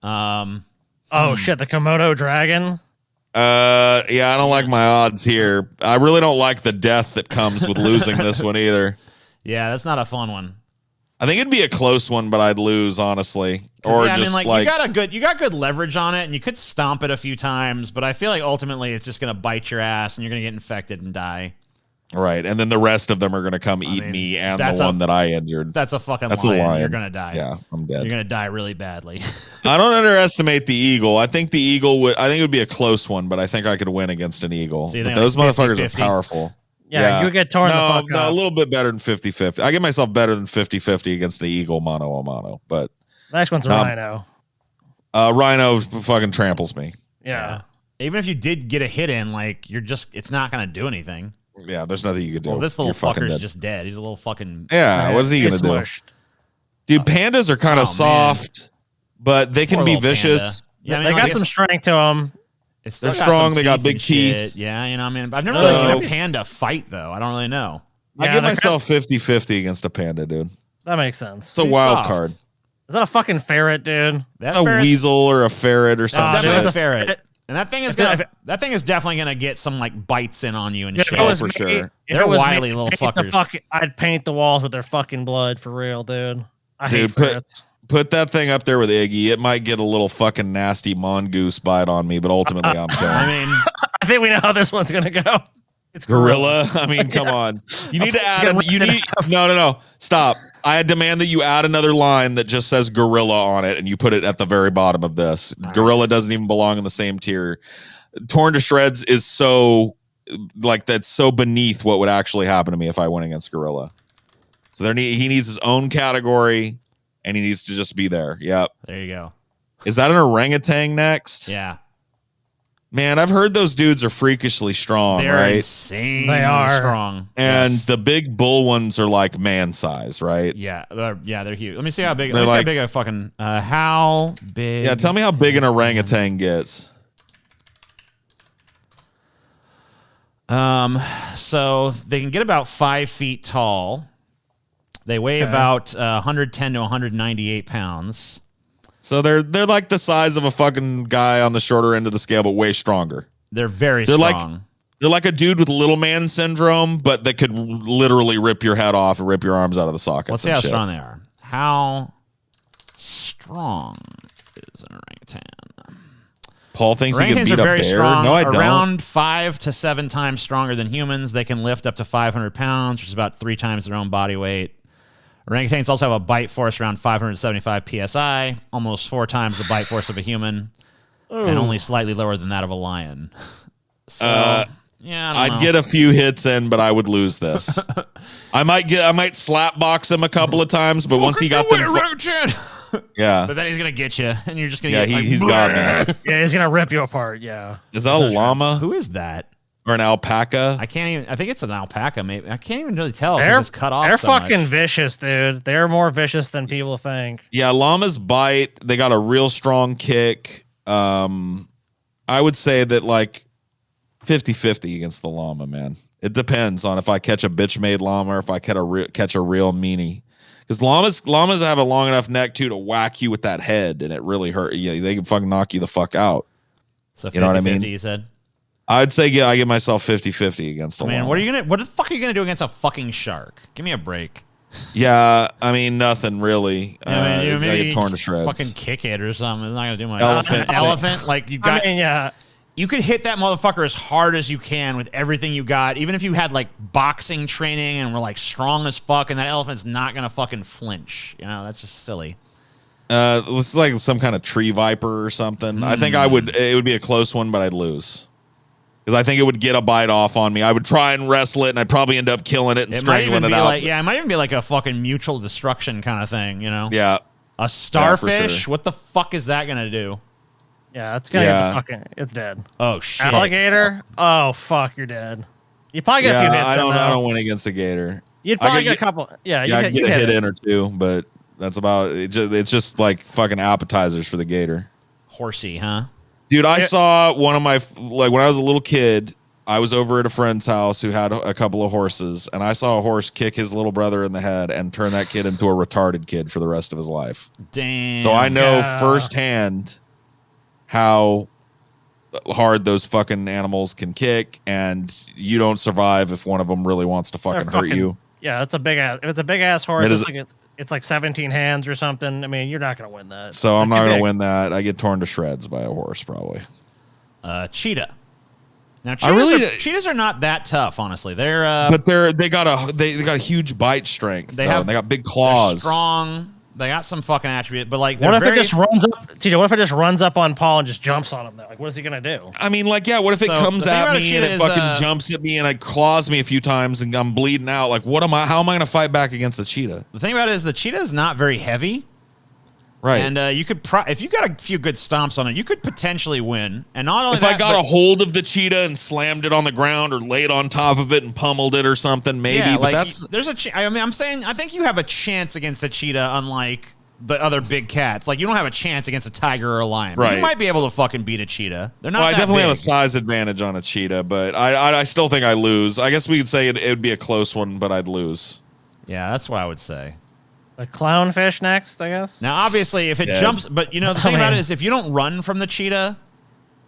Oh shit, the Komodo dragon. Yeah, I don't like my odds here. I really don't like the death that comes with losing this one either. Yeah, that's not a fun one. I think it'd be a close one, but I'd lose honestly. Or just you got good leverage on it, and you could stomp it a few times, but I feel like ultimately it's just gonna bite your ass, and you're gonna get infected and die. Right, and then the rest of them are gonna come eat me and the one that I injured. That's a lion. You're gonna die. Yeah, I'm dead. You're gonna die really badly. I don't underestimate the eagle. I think it would be a close one, but I think I could win against an eagle. So but those motherfuckers are powerful. Yeah, you get torn the fuck up. A little bit better than 50-50. I give myself better than 50-50 against the eagle mano a mano. But next one's a rhino. Rhino fucking tramples me. Yeah. Even if you did get a hit in, like it's not gonna do anything. Yeah, there's nothing you could do. Well, this little fucker's just dead. He's a little fucking... Yeah, what is he going to do? Dude, pandas are kind of soft, but they can be vicious. Yeah, they got some strength to them. They're strong. They got big teeth. Yeah, I mean, I've never really seen a panda fight, though. I don't really know. I give myself 50-50 against a panda, dude. That makes sense. It's a wild card. Is that a fucking ferret, dude? That's a weasel or a ferret or something. That's a ferret. And that thing is definitely gonna get some like bites in on you and shit. For sure. They're wily little fuckers. I'd paint the walls with their fucking blood for real, dude. I hate ferrets. Put that thing up there with Iggy. It might get a little fucking nasty mongoose bite on me, but ultimately I'm killing. I mean, I think we know how this one's gonna go. It's gorilla. I mean, come on. You need to add. No. Stop. I demand that you add another line that just says gorilla on it, and you put it at the very bottom of this. Gorilla doesn't even belong in the same tier. Torn to shreds is so that's so beneath what would actually happen to me if I went against gorilla. So he needs his own category, and he needs to just be there. Yep. There you go. Is that an orangutan next? Yeah. Man, I've heard those dudes are freakishly strong, They're right? Insane. They are strong. And the big bull ones are like man size, right? Yeah, they're huge. Let me see how big. Let me see how big a fucking. How big? Yeah, tell me how big an orangutan gets. So they can get about 5 feet tall. They weigh about 110 to 198 pounds. So they're like the size of a fucking guy on the shorter end of the scale, but way stronger. They're very strong. They're like a dude with little man syndrome, but that could literally rip your head off and rip your arms out of the sockets. Let's see how strong they are. How strong is an orangutan? Paul thinks he can beat a bear. Strong, no, I don't. Around 5 to 7 times stronger than humans. They can lift up to 500 pounds, which is about 3 times their own body weight. Orangutans also have a bite force around 575 psi, almost 4 times the bite force of a human, and only slightly lower than that of a lion. So, yeah, I'd get a few hits in, but I would lose this. I might slap box him a couple of times, but once he got them, yeah. But then he's gonna get you, and you're just gonna get. He's got me. Yeah, he's gonna rip you apart. Yeah. Is that a llama? Who is that? Or an alpaca? I can't even. I think it's an alpaca. Maybe I can't even really tell. It's cut off. They're so fucking much. vicious, dude. They're more vicious than people think. Yeah, llamas bite. They got a real strong kick. I would say that like 50-50 against the llama, man. It depends on if I catch a bitch-made llama or if I catch a real meanie. Because llamas have a long enough neck too to whack you with that head, and it really hurt. Yeah, they can fucking knock you the fuck out. So 50, you know what I mean? You said. I'd say I give myself 50-50 against a llama. Man, what the fuck are you gonna do against a fucking shark? Give me a break. Yeah, I mean nothing really. Maybe I get torn to shreds. Fucking kick it or something. It's not gonna do much. Elephant. Like you got. You could hit that motherfucker as hard as you can with everything you got. Even if you had like boxing training and were like strong as fuck, and that elephant's not gonna fucking flinch. You know, that's just silly. It's like some kind of tree viper or something. I think it would be a close one, but I'd lose. Because I think it would get a bite off on me. I would try and wrestle it, and I'd probably end up killing it and strangling it out. It might even be like a fucking mutual destruction kind of thing, you know? Yeah. A starfish? Yeah, sure. What the fuck is that going to do? Yeah, it's going to get it's dead. Oh, shit. Alligator? Oh, fuck, you're dead. You probably get a few hits. I don't win against a gator. You'd probably get a couple. Yeah, I get a hit in or two, but that's about it. It's just like fucking appetizers for the gator. Horsey, huh? Dude, I saw one of my when I was a little kid. I was over at a friend's house who had a couple of horses, and I saw a horse kick his little brother in the head and turn that kid into a retarded kid for the rest of his life. Damn. So I know firsthand how hard those fucking animals can kick, and you don't survive if one of them really wants to fucking hurt you. Yeah, that's a big ass. If it's a big ass horse, it's like 17 hands or something. I mean, you're not gonna win that. So I'm not gonna win that. I get torn to shreds by a horse probably. Cheetah. Now cheetahs are not that tough, honestly. They're but they got a huge bite strength. They got big claws. Strong. They got some fucking attribute, but like, what if it just runs up? TJ, what if it just runs up on Paul and just jumps on him? There, like, what is he gonna do? I mean, like, yeah. What if it comes at me and it fucking jumps at me and it claws me a few times and I'm bleeding out? Like, how am I gonna fight back against a cheetah? The thing about it is the cheetah is not very heavy. Right. And you could, if you got a few good stomps on it, you could potentially win. And not only if I got a hold of the cheetah and slammed it on the ground or laid on top of it and pummeled it or something, maybe. Yeah, but I think you have a chance against a cheetah, unlike the other big cats. Like, you don't have a chance against a tiger or a lion. Right. You might be able to fucking beat a cheetah. They're not. Well, I that definitely big. have a size advantage on a cheetah, but I still think I lose. I guess we could say it would be a close one, but I'd lose. Yeah, that's what I would say. A clownfish next, I guess. Now, obviously, if it jumps, but you know the thing about it is, if you don't run from the cheetah,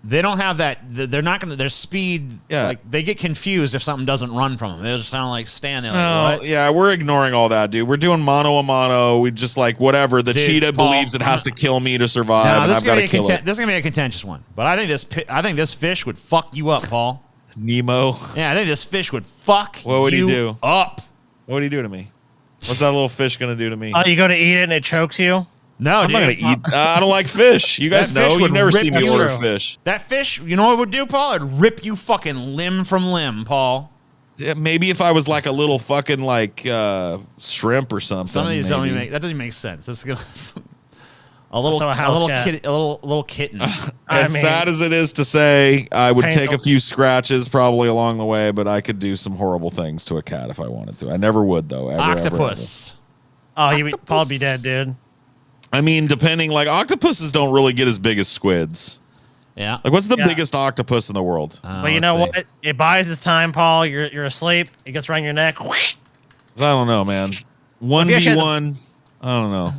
they don't have that. They're not gonna. Their speed. Yeah. Like, they get confused if something doesn't run from them. They'll just kind of like stand there. Like, No, what? yeah, we're ignoring all that, dude. We're doing mano a mano. We just like whatever. The Dude, cheetah Paul, believes it has to kill me to survive, No, and I've got to kill it. This is gonna be a contentious one, but I think this fish would fuck you up, Paul. Nemo. Yeah, I think this fish would fuck What would he do? Up. What would he do to me? What's that little fish gonna do to me? Oh, you go to eat it and it chokes you? No, I'm not gonna eat. I don't like fish. You guys know. You've never seen me order fish. That fish, you know what it would do, Paul? It'd rip you fucking limb from limb, Paul. Yeah, maybe if I was like a little fucking like shrimp or something. Some of these don't even make. That doesn't make sense. This is gonna. A little kitten. As sad as it is to say, I would take a few scratches probably along the way, but I could do some horrible things to a cat if I wanted to. I never would though. Octopus. Oh, you'd probably be dead, dude. I mean, depending, like octopuses don't really get as big as squids. Yeah. Like, what's the biggest octopus in the world? But you know what? It buys its time, Paul. You're asleep. It gets around your neck. I don't know, man. 1v1. I don't know.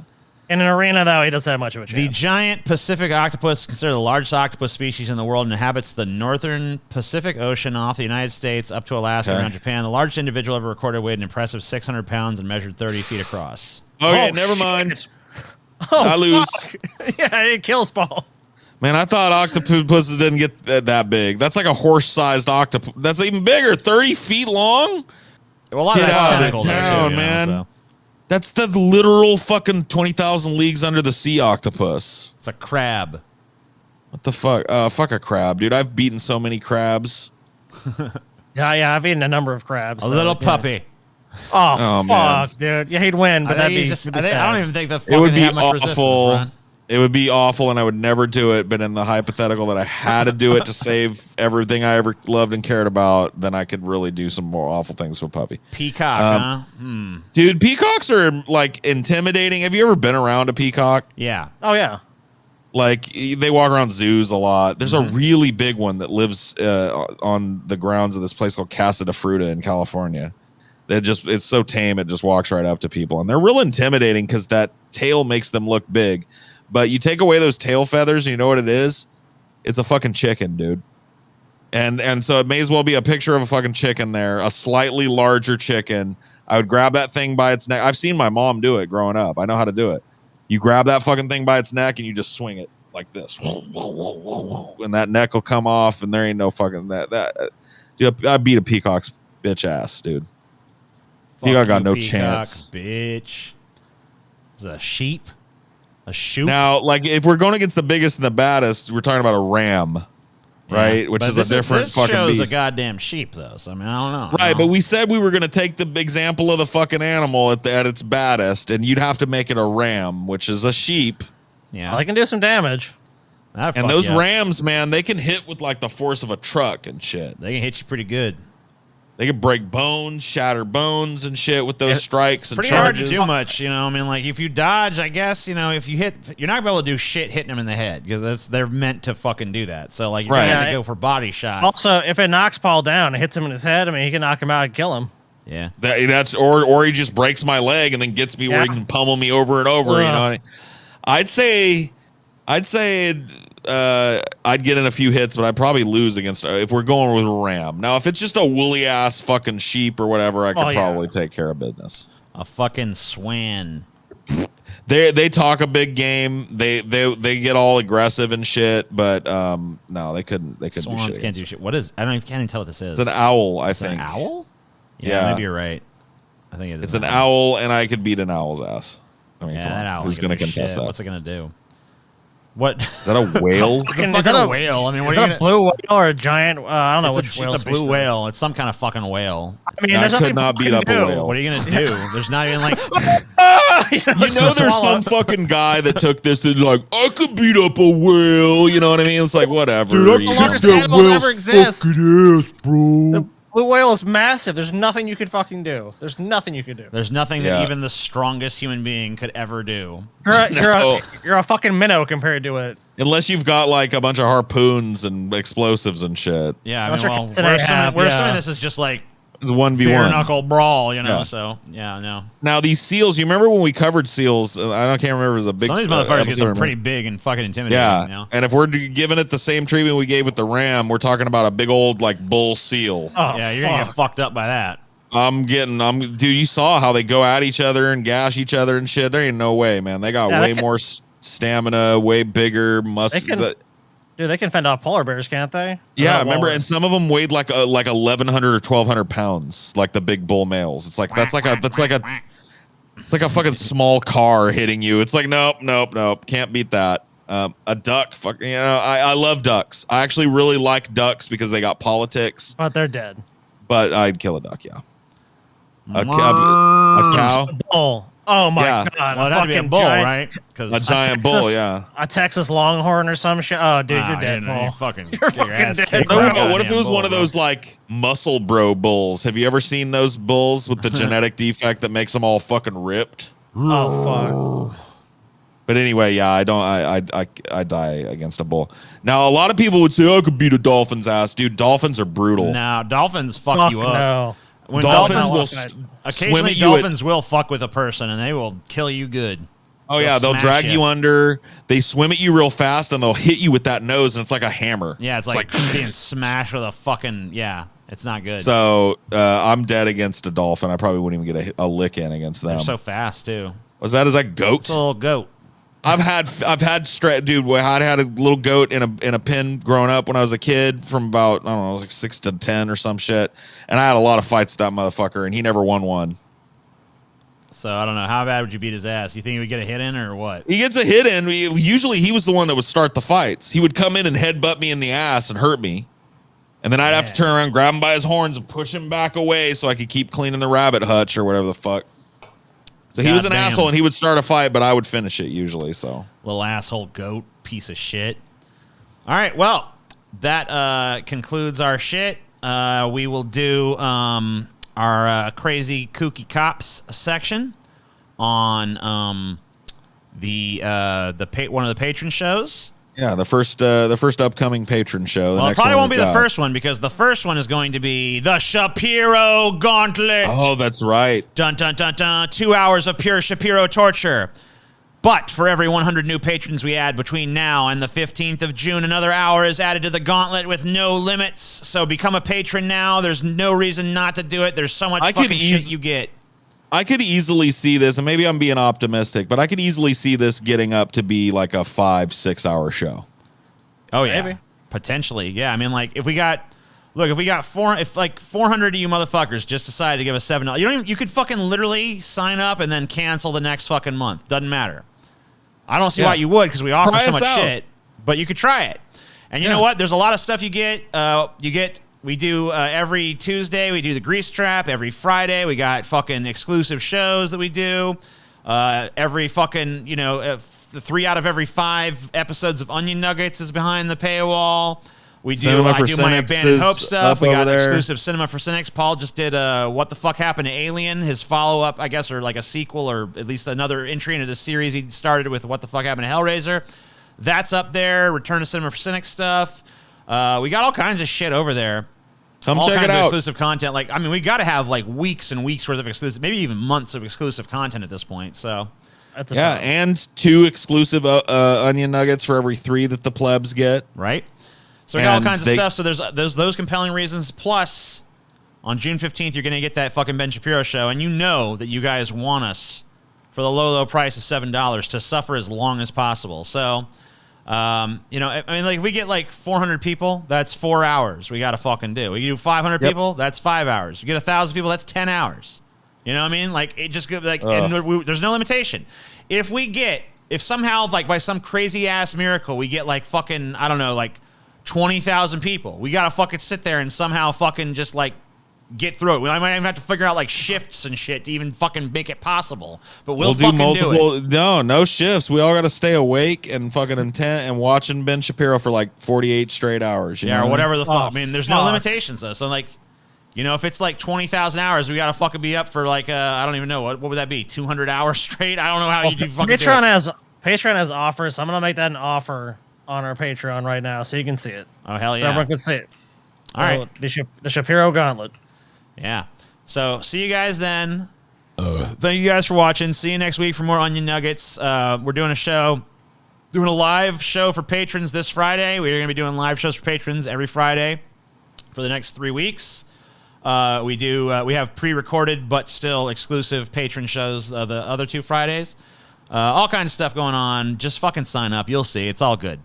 In an arena, though, he doesn't have much of a chance. The giant Pacific octopus, considered the largest octopus species in the world, and inhabits the northern Pacific Ocean off the United States up to Alaska and around Japan. The largest individual ever recorded weighed an impressive 600 pounds and measured 30 feet across. Okay, never mind. Oh, I lose. Yeah, it kills Paul. Man, I thought octopuses didn't get that big. That's like a horse-sized octopus. That's even bigger. 30 feet long? Well, a lot of that's tentacle, town, man. That's the literal fucking 20,000 leagues under the sea octopus. It's a crab. What the fuck? Fuck a crab, dude. I've beaten so many crabs. Yeah, I've eaten a number of crabs. A little puppy. Oh fuck, dude. Yeah, he'd win, but that'd be sad. I don't even think the fucking it would be have much awful. resistance, It would be awful, and I would never do it. But in the hypothetical that I had to do it to save everything I ever loved and cared about, then I could really do some more awful things to a puppy. Peacock, Dude, peacocks are like intimidating. Have you ever been around a peacock? Yeah. Oh yeah. Like they walk around zoos a lot. There's a really big one that lives on the grounds of this place called Casa de Fruta in California. It's so tame, it just walks right up to people, and they're real intimidating because that tail makes them look big. But you take away those tail feathers, and you know what it is? It's a fucking chicken, dude. And so it may as well be a picture of a fucking chicken there, a slightly larger chicken. I would grab that thing by its neck. I've seen my mom do it growing up. I know how to do it. You grab that fucking thing by its neck and you just swing it like this. And that neck will come off, and there ain't no fucking that. Dude, I beat a peacock's bitch ass, dude. Peacock got no chance. Bitch. Is it a sheep? A shoot? Now, like, if we're going against the biggest and the baddest, we're talking about a ram, right? Which is a different fucking beast. This shows a goddamn sheep, though. So I mean, I don't know. Right, but we said we were going to take the example of the fucking animal at its baddest, and you'd have to make it a ram, which is a sheep. Yeah, well, I can do some damage. And those rams, man, they can hit with like the force of a truck and shit. They can hit you pretty good. They could break bones, shatter bones and shit with those strikes and pretty charges. hard to do much, you know. I mean, like if you dodge, I guess, you know, if you hit, you're not gonna be able to do shit hitting them in the head because they're meant to fucking do that. So like, you're gonna have to go for body shots. Also, if it knocks Paul down and hits him in his head, I mean, he can knock him out and kill him. Yeah, that's or he just breaks my leg and then gets me where he can pummel me over and over. You know, I'd say I'd get in a few hits, but I'd probably lose against if we're going with a ram. Now, if it's just a woolly ass fucking sheep or whatever, I could probably take care of business. A fucking swan. They talk a big game. They get all aggressive and shit, but no, they couldn't do Swans shit. can't do shit. What is? I can't even tell what this is. It's an owl, I think. An owl? Yeah, maybe you're right. I think it is. It's an owl, and I could beat an owl's ass. I mean, that owl. Who's going to contest that? What's it going to do? What is that? A whale? Is that a whale? I mean, what is that a blue whale or a giant? I don't know which whale. It's a blue whale. It's some kind of fucking whale. I mean, there's nothing not beat up a whale. What are you gonna do? There's not even like. You know, there's some fucking guy that took this that's like, I could beat up a whale. You know what I mean? It's like whatever. Dude, the largest animal that ever exists. Ass, bro. The blue whale is massive. There's nothing you could fucking do. There's nothing you could do. There's nothing that even the strongest human being could ever do. You're a fucking minnow compared to it. Unless you've got like a bunch of harpoons and explosives and shit. Yeah, I mean, well, we're assuming this is just like it's 1v1 bare knuckle brawl, you know. So yeah, no. Now these seals, you remember when we covered seals? I can't remember. It was a big. Some of these motherfuckers get some pretty big and fucking intimidating. Yeah, you know? And if we're giving it the same treatment we gave with the ram, we're talking about a big old like bull seal. Oh, yeah, you're gonna get fucked up by that. Dude, you saw how they go at each other and gash each other and shit. There ain't no way, man. They got way more stamina, way bigger muscle. Dude, they can fend off polar bears, can't they? Yeah, remember, and some of them weighed like 1,100 or 1,200 pounds, like the big bull males. It's like it's like a fucking small car hitting you. It's like nope, can't beat that. A duck, I love ducks. I actually really like ducks because they got politics. But they're dead. But I'd kill a duck, yeah. A cow. Bull. Oh my god! Well, that'd be a bull, right? A giant bull, yeah. A Texas Longhorn or some shit. Oh, dude, you're dead, Paul. You're fucking dead. What if it was one of those like muscle bro bulls? Have you ever seen those bulls with the genetic defect that makes them all fucking ripped? Oh fuck. But anyway, yeah, I die against a bull. Now, a lot of people would say, I could beat a dolphin's ass. Dude, dolphins are brutal. No, dolphins fuck you up. No. When occasionally dolphins will fuck with a person and they will kill you good. Oh yeah, they'll drag you under. They swim at you real fast and they'll hit you with that nose and it's like a hammer. Yeah, it's like being smashed with a fucking it's not good. So I'm dead against a dolphin. I probably wouldn't even get a lick in against them. They're so fast too. Is that goat? It's a little goat. I've had dude. I had a little goat in a pen growing up when I was a kid. From about I was like 6 to 10 or some shit, and I had a lot of fights with that motherfucker, and he never won one. So I don't know how bad would you beat his ass. You think he would get a hit in or what? He gets a hit in. Usually he was the one that would start the fights. He would come in and headbutt me in the ass and hurt me, and then I'd have to turn around, grab him by his horns, and push him back away so I could keep cleaning the rabbit hutch or whatever the fuck. So he was an asshole, and he would start a fight, but I would finish it usually. So little asshole goat piece of shit. All right, well, that concludes our shit. We will do our crazy kooky cops section on one of the patron shows. Yeah, the first upcoming patron show. Well, it probably won't be the first one because the first one is going to be the Shapiro gauntlet. Oh, that's right. Dun, dun, dun, dun. 2 hours of pure Shapiro torture. But for every 100 new patrons we add between now and the 15th of June, another hour is added to the gauntlet with no limits. So become a patron now. There's no reason not to do it. There's so much fucking shit you get. I could easily see this, and maybe I'm being optimistic, but I could easily see this getting up to be like a 5-6 hour show. Oh yeah, maybe. Potentially. Yeah, I mean, like if we got 400 of you motherfuckers just decided to give us $7, you could fucking literally sign up and then cancel the next fucking month. Doesn't matter. I don't see why you would because we offer so much shit, but you could try it. And you know what? There's a lot of stuff you get. We do every Tuesday, we do the grease trap. Every Friday, we got fucking exclusive shows that we do. Every fucking, the 3 out of every 5 episodes of Onion Nuggetz is behind the paywall. I do my Abandoned Hope stuff. We got exclusive Cinema for Cynics. Paul just did What the Fuck Happened to Alien, his follow-up, I guess, or like a sequel, or at least another entry into the series he started with What the Fuck Happened to Hellraiser. That's up there. Return to Cinema for Cynics stuff. We got all kinds of shit over there. Come all check kinds it out. Of exclusive content. Like, I mean, we got to have like weeks and weeks worth of exclusive, maybe even months of exclusive content at this point. So, yeah, and 2 exclusive onion nuggets for every 3 that the plebs get. Right. So we got all kinds of stuff. So there's those compelling reasons. Plus, on June 15th, you're going to get that fucking Ben Shapiro show, and you know that you guys want us for the low price of $7 to suffer as long as possible. So, you know, I mean, like, if we get like 400 people, that's 4 hours we got to fucking do. We do 500 people, that's 5 hours. You get 1,000 people, that's 10 hours. You know what I mean? Like, it just goes like, and there's no limitation. If somehow, like, by some crazy ass miracle, we get like fucking, I don't know, like 20,000 people, we got to fucking sit there and somehow fucking just like get through it. I might even have to figure out like shifts and shit to even fucking make it possible. But we'll do fucking multiple. do it. No shifts. We all got to stay awake and fucking intent and watching Ben Shapiro for like 48 straight hours. Yeah, or whatever the fuck. I mean, there's no limitations though. So like, you know, if it's like 20,000 hours, we got to fucking be up for like I don't even know what would that be? 200 hours straight? I don't know how you do fucking. Patreon has offers. So I'm gonna make that an offer on our Patreon right now, so you can see it. Oh hell yeah! So everyone can see it. All right, the Shapiro Gauntlet. Yeah. So see you guys then. Thank you guys for watching. See you next week for more Onion Nuggets. We're doing a live show for patrons this Friday. We're going to be doing live shows for patrons every Friday for the next 3 weeks. We have pre-recorded but still exclusive patron shows the other 2 Fridays. All kinds of stuff going on. Just fucking sign up. You'll see. It's all good.